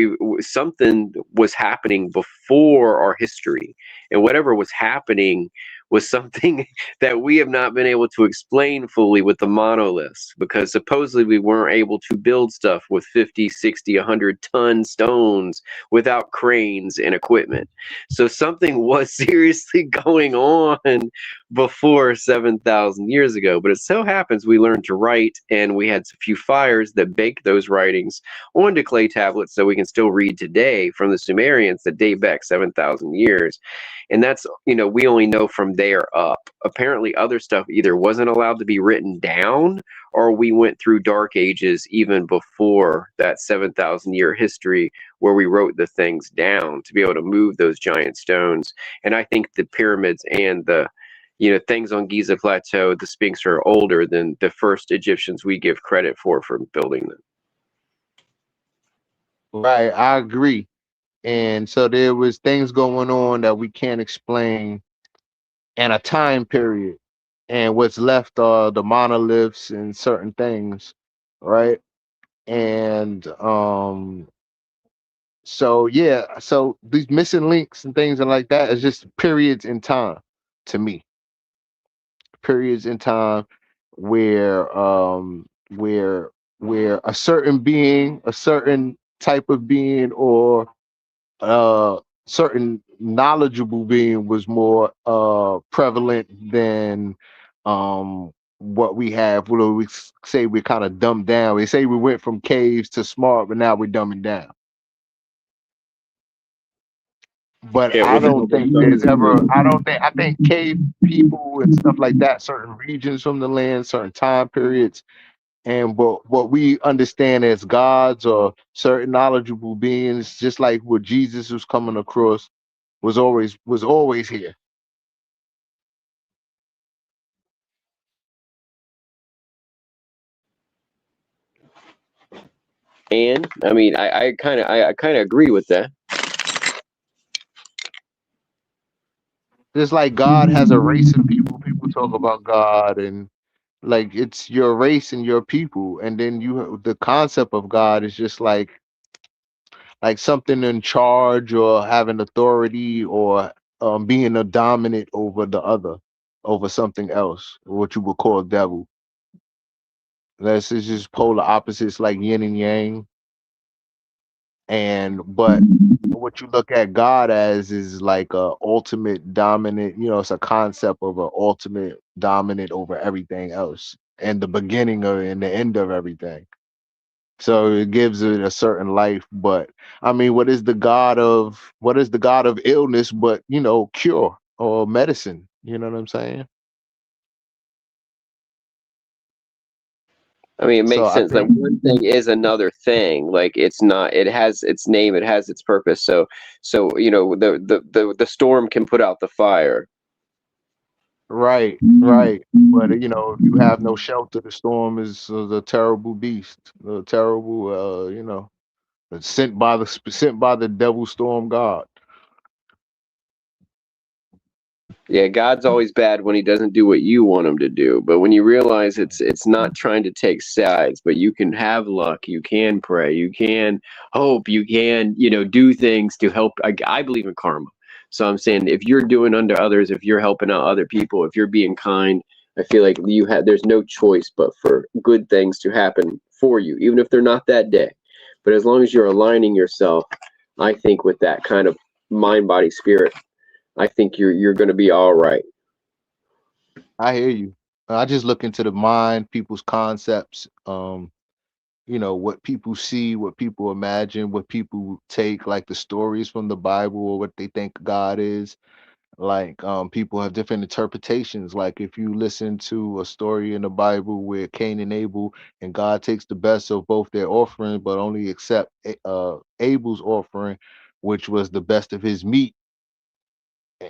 something was happening before our history, and whatever was happening was something that we have not been able to explain fully with the monoliths, because supposedly we weren't able to build stuff with 50, 60, 100-ton stones without cranes and equipment. So something was seriously going on before 7,000 years ago. But it so happens we learned to write, and we had a few fires that baked those writings onto clay tablets so we can still read today from the Sumerians that date back 7,000 years. And that's, we only know from there up. Apparently other stuff either wasn't allowed to be written down, or we went through dark ages even before that 7,000-year history where we wrote the things down to be able to move those giant stones. And I think the pyramids and the things on Giza Plateau, the Sphinx, are older than the first Egyptians we give credit for building them. Right, I agree. And so there was things going on that we can't explain in a time period. And what's left are the monoliths and certain things, right? And so yeah, so these missing links and things and like that is just periods in time to me. Periods in time where where a certain being, a certain type of being, or certain knowledgeable being was more prevalent than what we have. What we say we're kind of dumbed down. We say we went from caves to smart, but now we're dumbing down. But Yeah, I don't think there's ever. I think cave people and stuff like that, certain regions from the land, certain time periods, and what we understand as gods or certain knowledgeable beings, just like what Jesus was coming across, was always here. And I mean, I kind of agree with that. Just like God has a race of people. People talk about God, and like it's your race and your people, and then the concept of God is just like like something in charge or having authority or being a dominant over the other, over something else, what you would call devil. That's it's just polar opposites like yin and yang. And but what you look at God as is like a ultimate dominant, it's a concept of an ultimate dominant over everything else and the beginning of and the end of everything. So it gives it a certain life. But I mean, what is the God of illness but cure or medicine? You know what I'm saying? I mean, it So makes I sense that think one thing is another thing. Like it's not. It has its name. It has its purpose. So the storm can put out the fire. right, right. But if you have no shelter, the storm is a terrible beast, a terrible, sent by the devil storm god. Yeah, God's always bad when he doesn't do what you want him to do. But when you realize it's not trying to take sides, but you can have luck, you can pray, you can hope, you can, do things to help. I believe in karma. So I'm saying if you're doing unto others, if you're helping out other people, if you're being kind, I feel like there's no choice but for good things to happen for you, even if they're not that day. But as long as you're aligning yourself, I think with that kind of mind, body, spirit, I think you're going to be all right. I hear you. I just look into the mind, people's concepts, what people see, what people imagine, what people take, like the stories from the Bible or what they think God is. Like people have different interpretations. Like if you listen to a story in the Bible where Cain and Abel, and God takes the best of both their offering, but only accept Abel's offering, which was the best of his meat.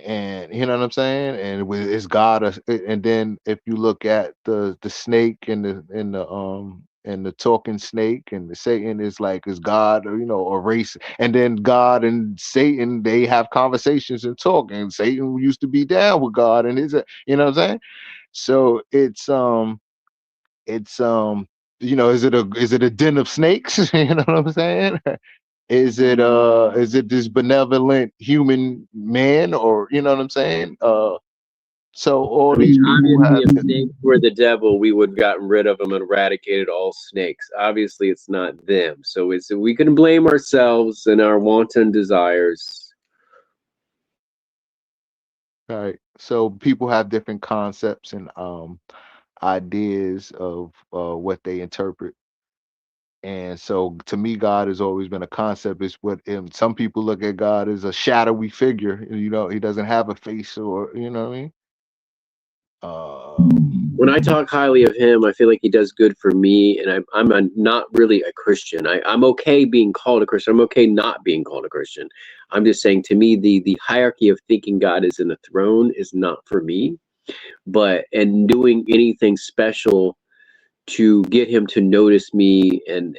And you know what I'm saying? And it's God, and then if you look at the snake and the talking snake and the Satan is God, or a race, and then God and Satan, they have conversations and talk, and Satan used to be down with God, and you know what I'm saying? So it's is it a den of snakes? You know what I'm saying? Is it this benevolent human man, or you know what I'm saying? So all I mean, these people obviously, have if snakes were the devil, we would have gotten rid of them and eradicated all snakes. Obviously, it's not them. So we can blame ourselves and our wanton desires. right. So people have different concepts and ideas of what they interpret. And so to me, God has always been a concept. It's what some people look at God as a shadowy figure. He doesn't have a face, or you know what I mean? When I talk highly of him, I feel like he does good for me, and not really a Christian. I'm okay being called a Christian. I'm okay not being called a Christian. I'm just saying, to me, the hierarchy of thinking God is in the throne is not for me. And doing anything special to get him to notice me, and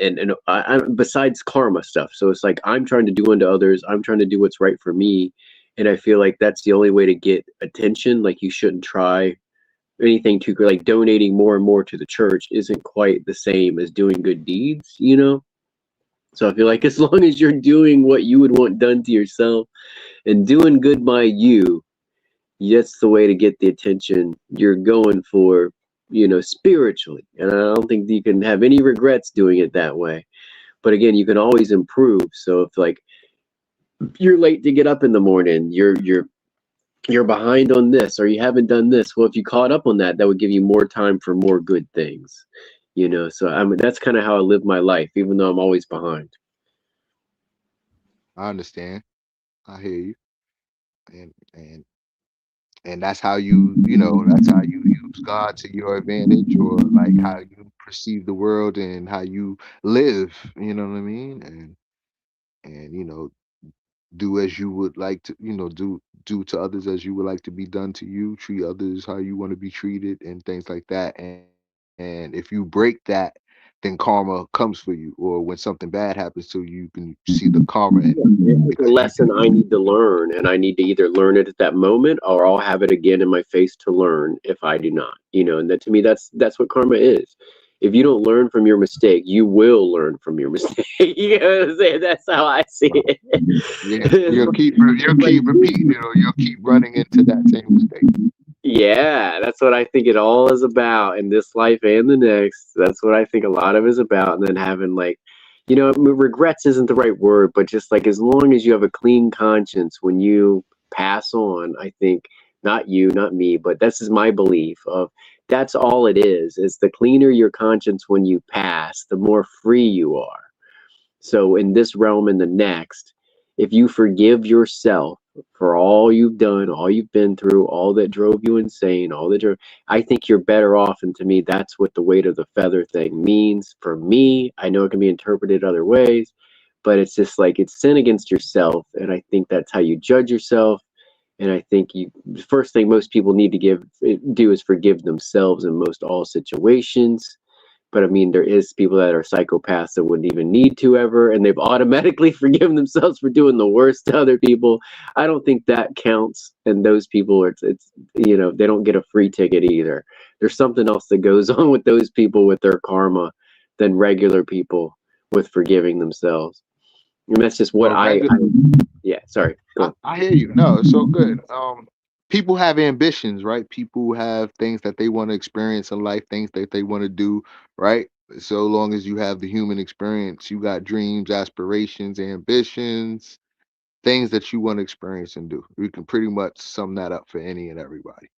besides karma stuff. So it's like I'm trying to do unto others. I'm trying to do what's right for me, and I feel like that's the only way to get attention. Like you shouldn't try anything too like donating more and more to the church isn't quite the same as doing good deeds. So I feel like as long as you're doing what you would want done to yourself and doing good by you, that's the way to get the attention you're going for, spiritually. And I don't think you can have any regrets doing it that way. But again, you can always improve. So if like you're late to get up in the morning, you're behind on this, or you haven't done this. Well, if you caught up on that, that would give you more time for more good things. So I mean, that's kind of how I live my life, even though I'm always behind. I understand. I hear you. And that's how you use God to your advantage, or like how you perceive the world and how you live, you know what I mean? And do as you would like to, do to others as you would like to be done to you, treat others how you want to be treated and things like that. And if you break that, then karma comes for you, or when something bad happens to you, you can see the karma in it. It's a lesson I need to learn, and I need to either learn it at that moment, or I'll have it again in my face to learn if I do not. And that, to me, that's what karma is. if you don't learn from your mistake, you will learn from your mistake. You know what I'm saying? That's how I see it. Yeah, you'll keep repeating it, or you'll keep running into that same mistake. Yeah, that's what I think it all is about in this life and the next. That's what I think a lot of it is about. And then having like, regrets isn't the right word, but just like as long as you have a clean conscience when you pass on, I think, not you, not me, but this is my belief of that's all it is the cleaner your conscience when you pass, the more free you are. So in this realm and the next, if you forgive yourself for all you've done, all you've been through, all that drove you insane, I think you're better off. And to me, that's what the weight of the feather thing means for me. I know it can be interpreted other ways, but it's just like it's sin against yourself. And I think that's how you judge yourself. And I think the first thing most people need to do is forgive themselves in most all situations. But I mean, there is people that are psychopaths that wouldn't even need to ever, and they've automatically forgiven themselves for doing the worst to other people. I don't think that counts. And those people, it's they don't get a free ticket either. There's something else that goes on with those people with their karma than regular people with forgiving themselves. And that's just what yeah, sorry. I hear you. No, it's so good. People have ambitions, right? People have things that they want to experience in life, things that they want to do, right? So long as you have the human experience, you got dreams, aspirations, ambitions, things that you want to experience and do. We can pretty much sum that up for any and everybody.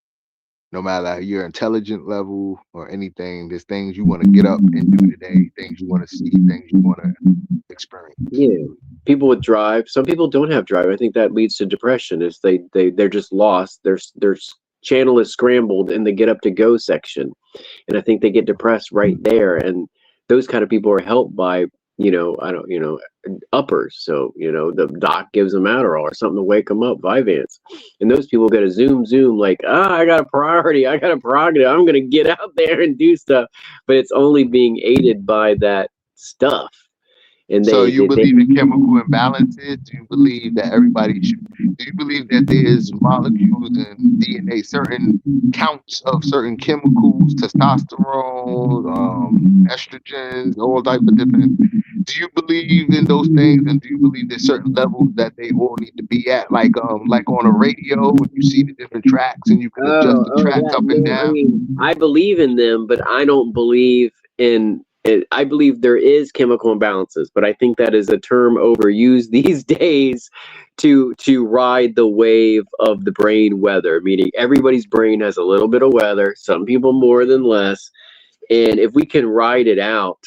No matter your intelligent level or anything, there's things you want to get up and do today, things you want to see, things you want to experience. Yeah. People with drive. Some people don't have drive. I think that leads to depression. Is they're just lost. Their channel is scrambled in the get up to go section, and I think they get depressed right there. And those kind of people are helped by uppers. So the doc gives them Adderall or something to wake them up, Vyvanse, and those people get a zoom like, I got a priority, I got a prerogative, I'm gonna get out there and do stuff, but it's only being aided by that stuff. And so you believe in chemical imbalances? Do you believe that everybody should? Do you believe that there's molecules in DNA, certain counts of certain chemicals, testosterone, estrogens, all type of different? Do you believe in those things? And do you believe there's certain levels that they all need to be at, like on a radio when you see the different tracks and you can adjust the tracks up and down? I mean, I believe in them, but I don't believe in. I believe there is chemical imbalances, but I think that is a term overused these days to ride the wave of the brain weather, meaning everybody's brain has a little bit of weather, some people more than less. And if we can ride it out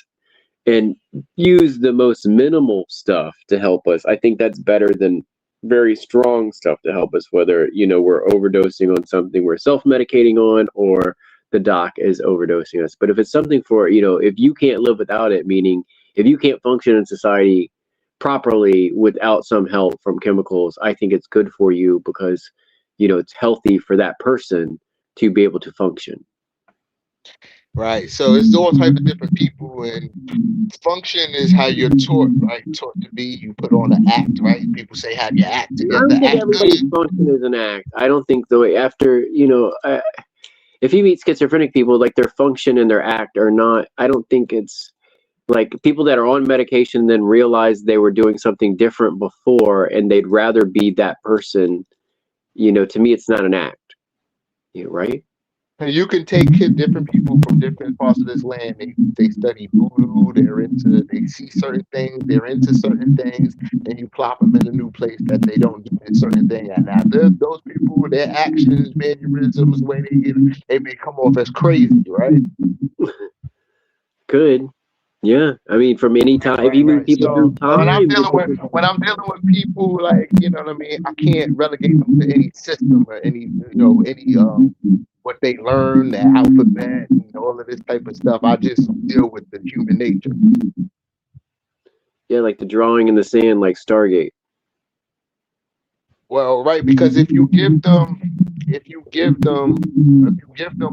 and use the most minimal stuff to help us, I think that's better than very strong stuff to help us, whether, we're overdosing on something we're self-medicating on or the doc is overdosing us. But if it's something for, if you can't live without it, meaning if you can't function in society properly without some help from chemicals, I think it's good for you because, it's healthy for that person to be able to function. Right. So it's all type of different people, and function is how you're taught, right? Taught to be. You put on an act, right? People say have you act together. I don't think everybody's function is an act. I don't think the way after, if you meet schizophrenic people, like their function and their act are not, I don't think it's like people that are on medication then realize they were doing something different before and they'd rather be that person. To me, it's not an act. Right? And you can take different people from different parts of this land. They study voodoo. They see certain things. They're into certain things, and you plop them in a new place that they don't do a certain thing. And now those people, their actions, mannerisms, way they may come off as crazy, right? Good. Yeah, I mean, from any time, if you meet people through time, when I'm dealing with people, like, you know what I mean, I can't relegate them to any system or any what they learn, the alphabet, and all of this type of stuff. I just deal with the human nature. Yeah, like the drawing in the sand, like Stargate. Well, right, because if you give them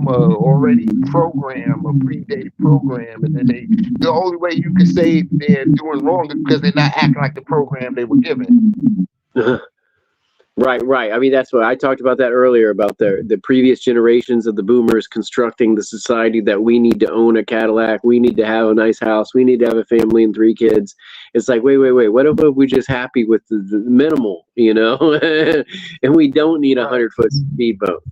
a already program, a pre-dated program, and then the only way you can say they're doing wrong is because they're not acting like the program they were given. Right. I mean, that's what I talked about that earlier about the previous generations of the boomers constructing the society that we need to own a Cadillac, we need to have a nice house, we need to have a family and 3 kids. It's like, wait. What if we're just happy with the minimal, and we don't need a 100-foot speedboat?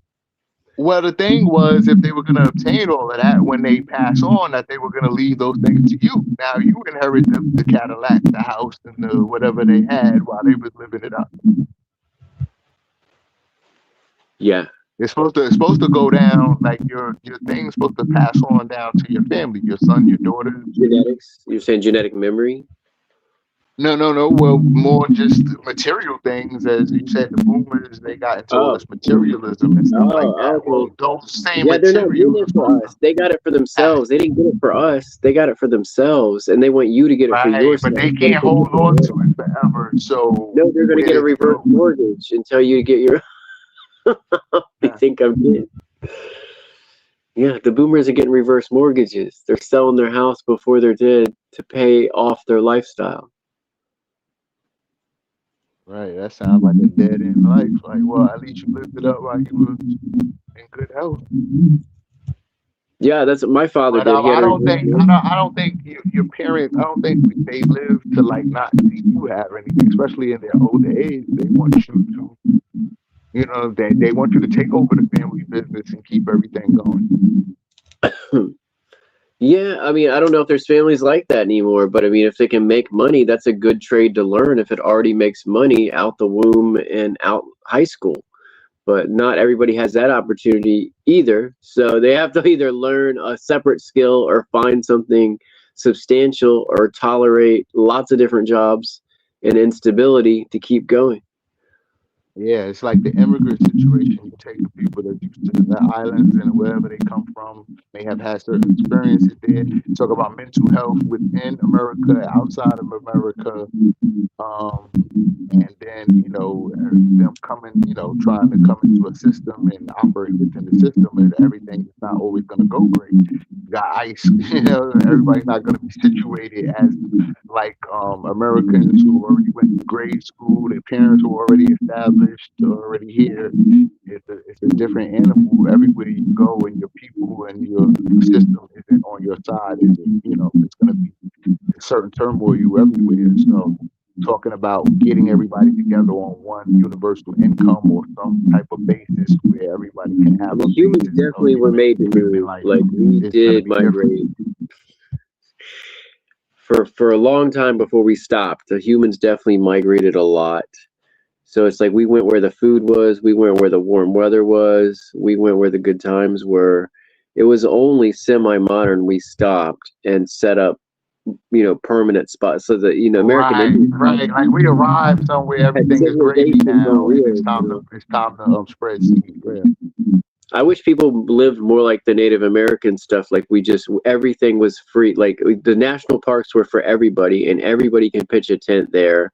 Well, the thing was, if they were going to obtain all of that when they pass on, that they were going to leave those things to you. Now you inherit the Cadillac, the house, and the whatever they had while they was living it up. Yeah. It's supposed to go down, like your thing's supposed to pass on down to your family, your son, your daughter. Genetics? You're saying genetic memory? No. Well, more just material things, as you said. The boomers, they got into all this materialism and stuff like that. Okay. Well, those same Yeah, they're not materials getting it for us. They got it for themselves. They didn't get it for us. They got it for themselves, and they want you to get it for yourself. But they can't hold on to it forever. So no, they're going to get a reverse mortgage until you get your. I think I'm kidding. Yeah, the boomers are getting reverse mortgages. They're selling their house before they're dead to pay off their lifestyle. Right, that sounds like a dead end life. Like, well, at least you lived it up while you were in good health. Yeah, that's what my father did. I don't think your parents. I don't think they live to like not see you have anything, especially in their older age. They want you to, they want you to take over the family business and keep everything going. Yeah, I mean, I don't know if there's families like that anymore, but I mean, if they can make money, that's a good trade to learn if it already makes money out the womb and out high school. But not everybody has that opportunity either. So they have to either learn a separate skill or find something substantial or tolerate lots of different jobs and instability to keep going. Yeah, it's like the immigrant situation. You take the people that used to the islands and wherever they come from, they have had certain experiences there. Talk about mental health within America, outside of America, and then them coming, trying to come into a system and operate within the system, and everything is not always going to go great. You got ICE, everybody's not going to be situated as like Americans who already went to grade school, their parents were already established, already here. It's a different animal everywhere you go, and your people and your system isn't on your side. It's going to be a certain turmoil everywhere. So talking about getting everybody together on one universal income or some type of basis where everybody can have a humans definitely were made to move. Like we did migrate. For a long time before we stopped, the humans definitely migrated a lot. So it's like we went where the food was, we went where the warm weather was, we went where the good times were. It was only semi-modern we stopped and set up, permanent spots so that American Indians, right. Like we arrived somewhere, everything is gravy now. It's time to spread seed. Yeah. I wish people lived more like the Native American stuff. Like everything was free. Like the national parks were for everybody, and everybody can pitch a tent there,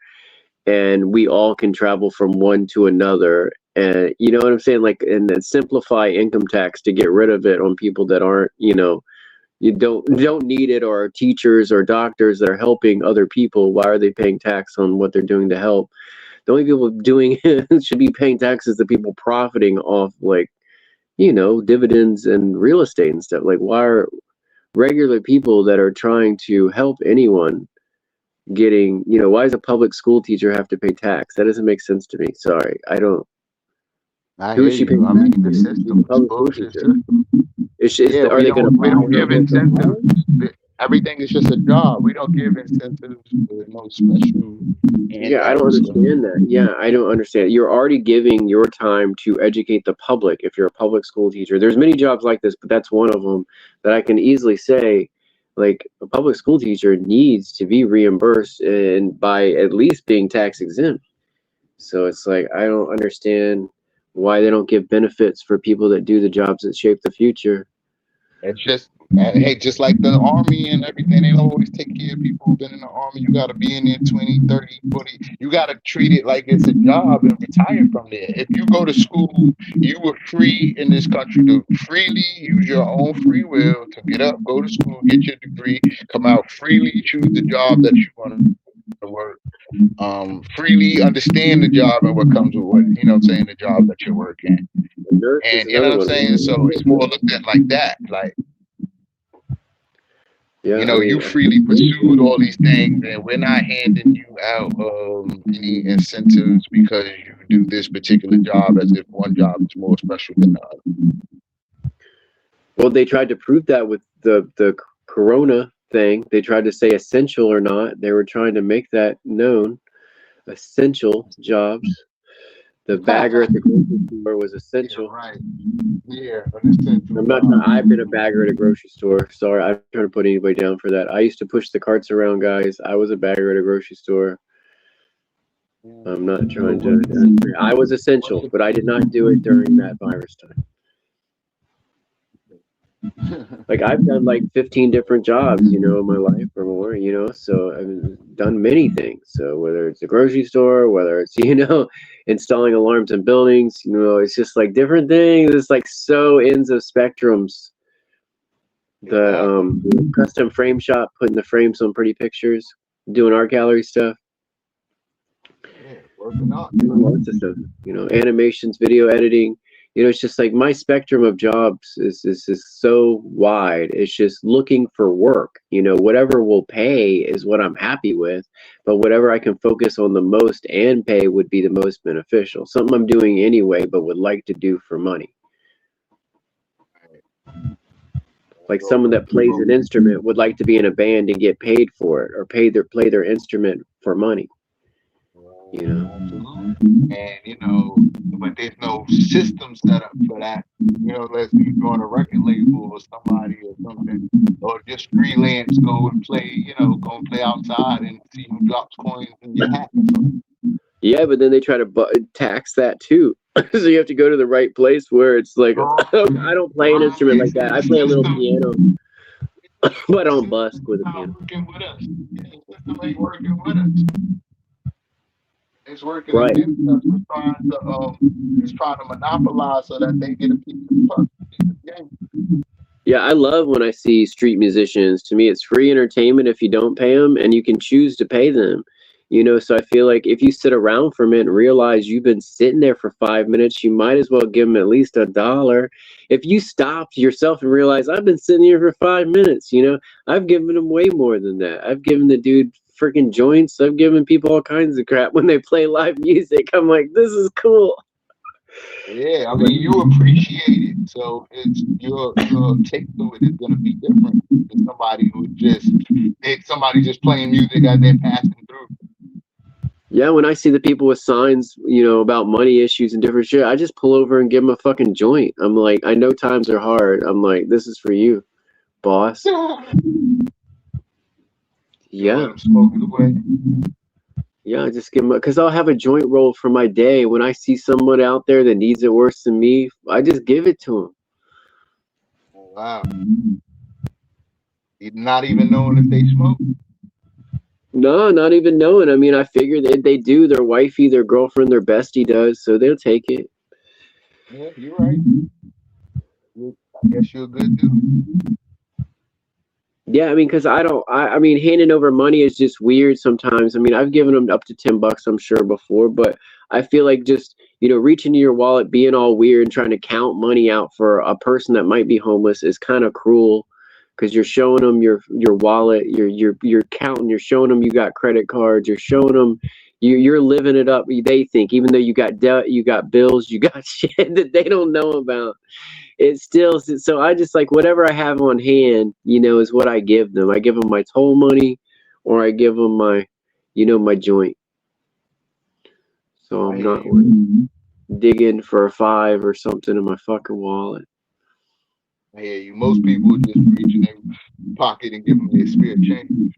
and we all can travel from one to another. And you know what I'm saying? Like, and then simplify income tax to get rid of it on people that aren't, you don't need it, or teachers or doctors that are helping other people. Why are they paying tax on what they're doing to help? The only people doing it should be paying taxes the people profiting off, like, dividends and real estate and stuff. Like, why are regular people that are trying to help anyone getting, why does a public school teacher have to pay tax? That doesn't make sense to me. Sorry. I don't. Who is she paying? I mean, the system is bullshit system. Are they going to? We don't give incentives. Everything is just a job. We don't give incentives. No special. Yeah, I don't understand that. Yeah, I don't understand. You're already giving your time to educate the public. If you're a public school teacher, there's many jobs like this, but that's one of them that I can easily say, like, a public school teacher needs to be reimbursed and by at least being tax exempt. So it's like, I don't understand why they don't give benefits for people that do the jobs that shape the future. It's just, hey, just like the army and everything, they don't always take care of people who've been in the army. You got to be in there 20, 30, 40. You got to treat it like it's a job and retire from there. If you go to school, you were free in this country to freely use your own free will to get up, go to school, get your degree, come out freely, choose the job that you want to work. freely understand the job and what comes with what, you know what I'm saying, the job that you're working. And you know what I'm saying? So it's more looked at like that. Like, yeah, you know, you freely pursued all these things, and we're not handing you out any incentives because you do this particular job as if one job is more special than the other. Well, they tried to prove that with the corona thing. They tried to say essential or not. They were trying to make that known. Essential jobs. The bagger at the grocery store was essential. Yeah, right. Yeah, an essential I'm not. I've been a bagger at a grocery store. Sorry, I'm trying to put anybody down for that. I used to push the carts around, guys. I was a bagger at a grocery store. I'm not trying to. I was essential, but I did not do it during that virus time. Like, I've done like 15 different jobs, you know, in my life or more, you know, so I've done many things. So whether it's a grocery store, whether it's, you know, installing alarms in buildings, you know, it's just like different things. It's like so ends of spectrums. The custom frame shop, putting the frames on pretty pictures, doing art gallery stuff. Yeah, working out. Lots of stuff, you know, animations, video editing. You know, it's just like my spectrum of jobs is so wide. It's just looking for work. You know, whatever will pay is what I'm happy with, but whatever I can focus on the most and pay would be the most beneficial. Something I'm doing anyway, but would like to do for money. Like someone that plays an instrument would like to be in a band and get paid for it, or play their instrument for money. You know, and you know, but there's no system set up for that. You know, unless you join a record label or somebody or something, or just freelance, go and play. You know, go and play outside and see who drops coins in your hat. Yeah, but then they try to tax that too. So you have to go to the right place where it's like, I don't play an instrument like that. I play a little piano, but I don't busk with a piano. It's working right. against us. It's trying to monopolize so that they get a piece of the game. Yeah, I love when I see street musicians. To me, it's free entertainment if you don't pay them, and you can choose to pay them. You know, so I feel like if you sit around for a minute and realize you've been sitting there for 5 minutes, you might as well give them at least $1. If you stopped yourself and realize I've been sitting here for 5 minutes, you know, I've given them way more than that. I've given the dude freaking joints. I've given people all kinds of crap when they play live music. I'm like, this is cool. Yeah, I mean, you appreciate it, so it's your take to it is going to be different than somebody who somebody just playing music as they're passing through. Yeah, when I see the people with signs, you know, about money issues and different shit, I just pull over and give them a fucking joint. I'm like, I know times are hard. I'm like, this is for you, boss. Yeah. Yeah, I just give them, because I'll have a joint roll for my day. When I see someone out there that needs it worse than me, I just give it to them. Wow. You're not even knowing if they smoke? No, not even knowing. I mean, I figure that they do. Their wifey, their girlfriend, their bestie does, so they'll take it. Yeah, you're right. I guess you're a good dude. Yeah, I mean, because I mean, handing over money is just weird sometimes. I mean, I've given them up to $10, I'm sure, before, but I feel like just, you know, reaching into your wallet, being all weird and trying to count money out for a person that might be homeless is kind of cruel, because you're showing them your wallet, you're counting, you're showing them you got credit cards, you're showing them you're living it up. They think, even though you got debt, you got bills, you got shit that they don't know about. It's still, so I just like whatever I have on hand, you know, is what I give them. I give them my toll money, or I give them my, you know, my joint. So I'm not like digging for a $5 or something in my fucking wallet. I hear you. Most people would just reach in their pocket and give them their spare change.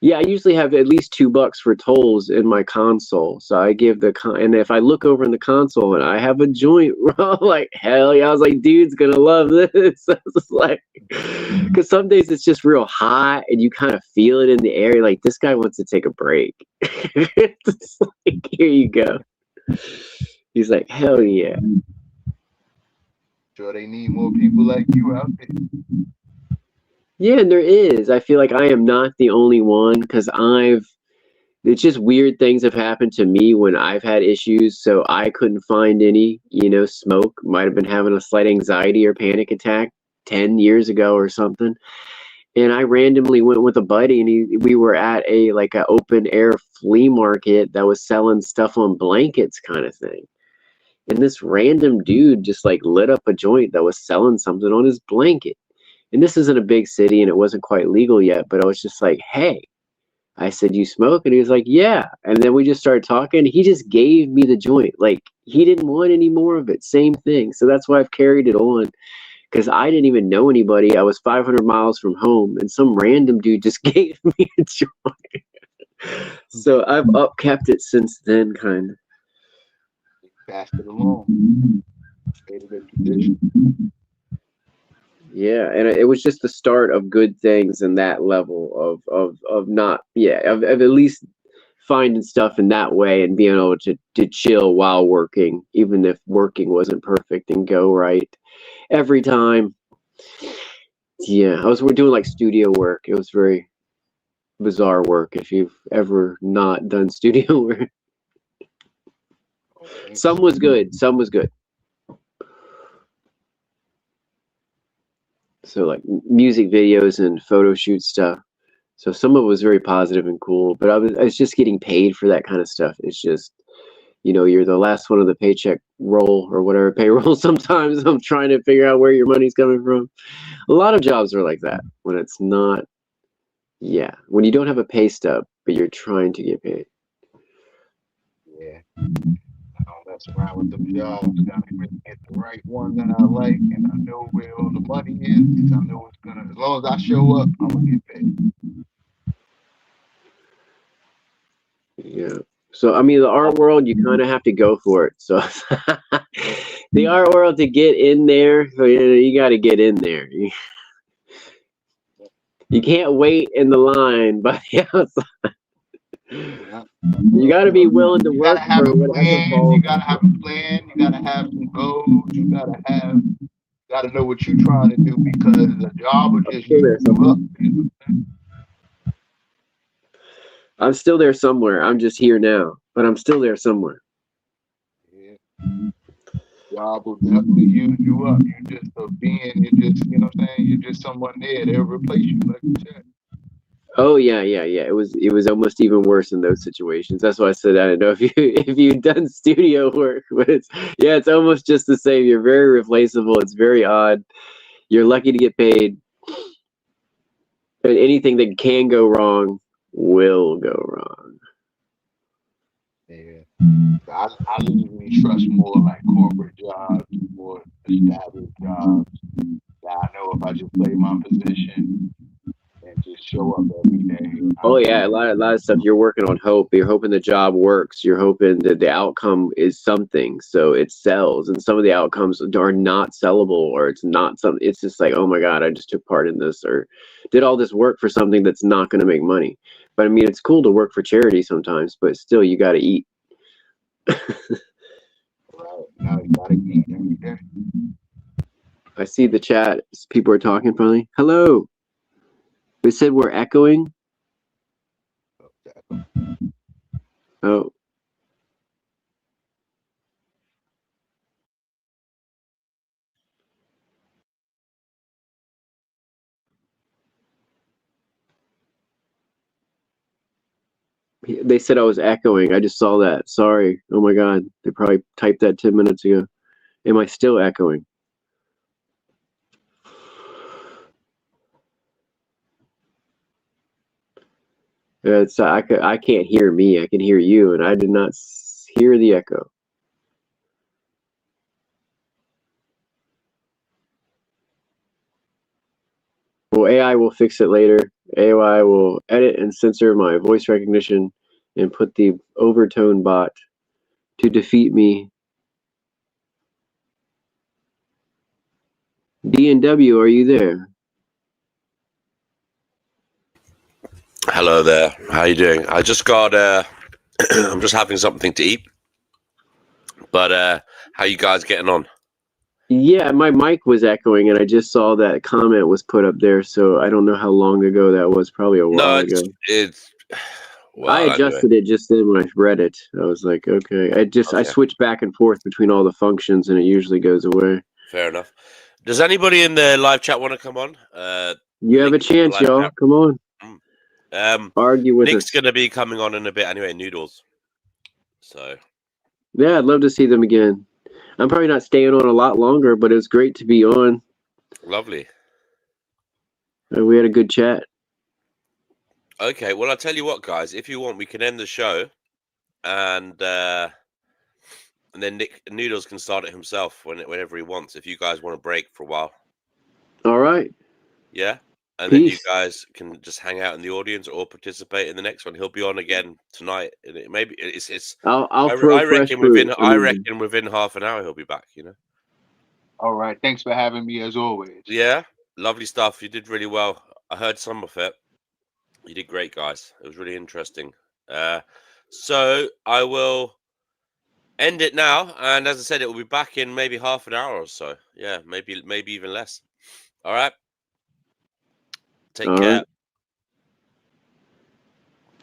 Yeah, I usually have at least $2 for tolls in my console. So I give and if I look over in the console and I have a joint, bro, like, hell yeah. I was like, dude's gonna love this. I was like, because some days it's just real hot and you kind of feel it in the air. Like, this guy wants to take a break. It's like, here you go. He's like, hell yeah. Sure, they need more people like you out there. Yeah, and there is. I feel like I am not the only one, because I've, it's just weird things have happened to me when I've had issues, so I couldn't find any. Smoke might have been having a slight anxiety or panic attack 10 years ago or something. And I randomly went with a buddy, and we were at a open air flea market that was selling stuff on blankets kind of thing. And this random dude just lit up a joint that was selling something on his blanket. And this isn't a big city and it wasn't quite legal yet, but I was just like, hey, I said, you smoke? And he was like, yeah. And then we just started talking. He just gave me the joint. He didn't want any more of it. Same thing. So that's why I've carried it on, because I didn't even know anybody. I was 500 miles from home, and some random dude just gave me a joint. So I've upkept it since then, kind of. Passed it along. Stayed a good tradition. Yeah, and it was just the start of good things in that level of not, of at least finding stuff in that way and being able to chill while working, even if working wasn't perfect, and go right every time. Yeah, we're doing studio work. It was very bizarre work if you've ever not done studio work. Some was good, some was good. So music videos and photo shoot stuff. So some of it was very positive and cool, but I was just getting paid for that kind of stuff. It's just, you're the last one of the paycheck roll or whatever payroll. Sometimes I'm trying to figure out where your money's coming from. A lot of jobs are like that when it's not, when you don't have a pay stub, but you're trying to get paid. Yeah. I don't mess around with them jobs. Gotta really get the right one that I like, and I know where all the money is, because I know it's gonna. As long as I show up, I'm gonna get paid. Yeah. So I mean, the art world, you kind of have to go for it. So the art world, to get in there, you got to get in there. You can't wait in the line by the outside. You got to be willing to work for whatever falls. You got to have a plan. You got to have some goals. You got to know what you're trying to do, because the job will just use you up. I'm still there somewhere. I'm just here now, but I'm still there somewhere. Yeah. Job will definitely use you up. You're just a being. You're just, you know what I'm saying? You're just someone there. They'll replace you, like you said. Oh yeah. It was almost even worse in those situations. That's why I said I don't know if you've done studio work, but it's almost just the same. You're very replaceable. It's very odd. You're lucky to get paid, and anything that can go wrong will go wrong. Yeah, I usually trust more corporate jobs, more established jobs. That I know if I just play my position and just show up every day. Oh yeah, a lot of stuff. You're working on hope. You're hoping the job works. You're hoping that the outcome is something, so it sells. And some of the outcomes are not sellable, or it's not something. It's just oh my God, I just took part in this, or did all this work for something that's not going to make money. But I mean, it's cool to work for charity sometimes, but still, you got to eat. Right now, you got to eat every day. I see the chat. People are talking finally. Hello. They said we're echoing. Oh. They said I was echoing. I just saw that. Sorry. Oh my God. They probably typed that 10 minutes ago. Am I still echoing? It's I can't hear me. I can hear you, and I did not hear the echo. Well, AI will fix it later. AI will edit and censor my voice recognition and put the overtone bot to defeat me. D&W, are you there? Hello there. How you doing? I just got I'm just having something to eat. But how you guys getting on? Yeah, my mic was echoing, and I just saw that comment was put up there, so I don't know how long ago that was. Probably a while ago. Well, I adjusted it just then when I read it. I was like, okay. I switched back and forth between all the functions, and it usually goes away. Fair enough. Does anybody in the live chat want to come on? You have a chance, y'all. Come on. Argue with Nick's us. going to be coming on in a bit anyway, Noodles. So. Yeah, I'd love to see them again. I'm probably not staying on a lot longer, but it was great to be on. Lovely. We had a good chat. Okay, well, I'll tell you what, guys. If you want, we can end the show, and then Nick Noodles can start it himself whenever he wants. If you guys want to break for a while. All right. Yeah, and Peace. then you guys can just hang out in the audience or participate in the next one. He'll be on again tonight. And maybe it's. I'll throw fresh fruit. I reckon within half an hour he'll be back. You know. All right. Thanks for having me as always. Yeah, lovely stuff. You did really well. I heard some of it. You did great, guys. It was really interesting. So I will end it now, and as I said, it will be back in maybe half an hour or so. Yeah, maybe even less. All right. Take care.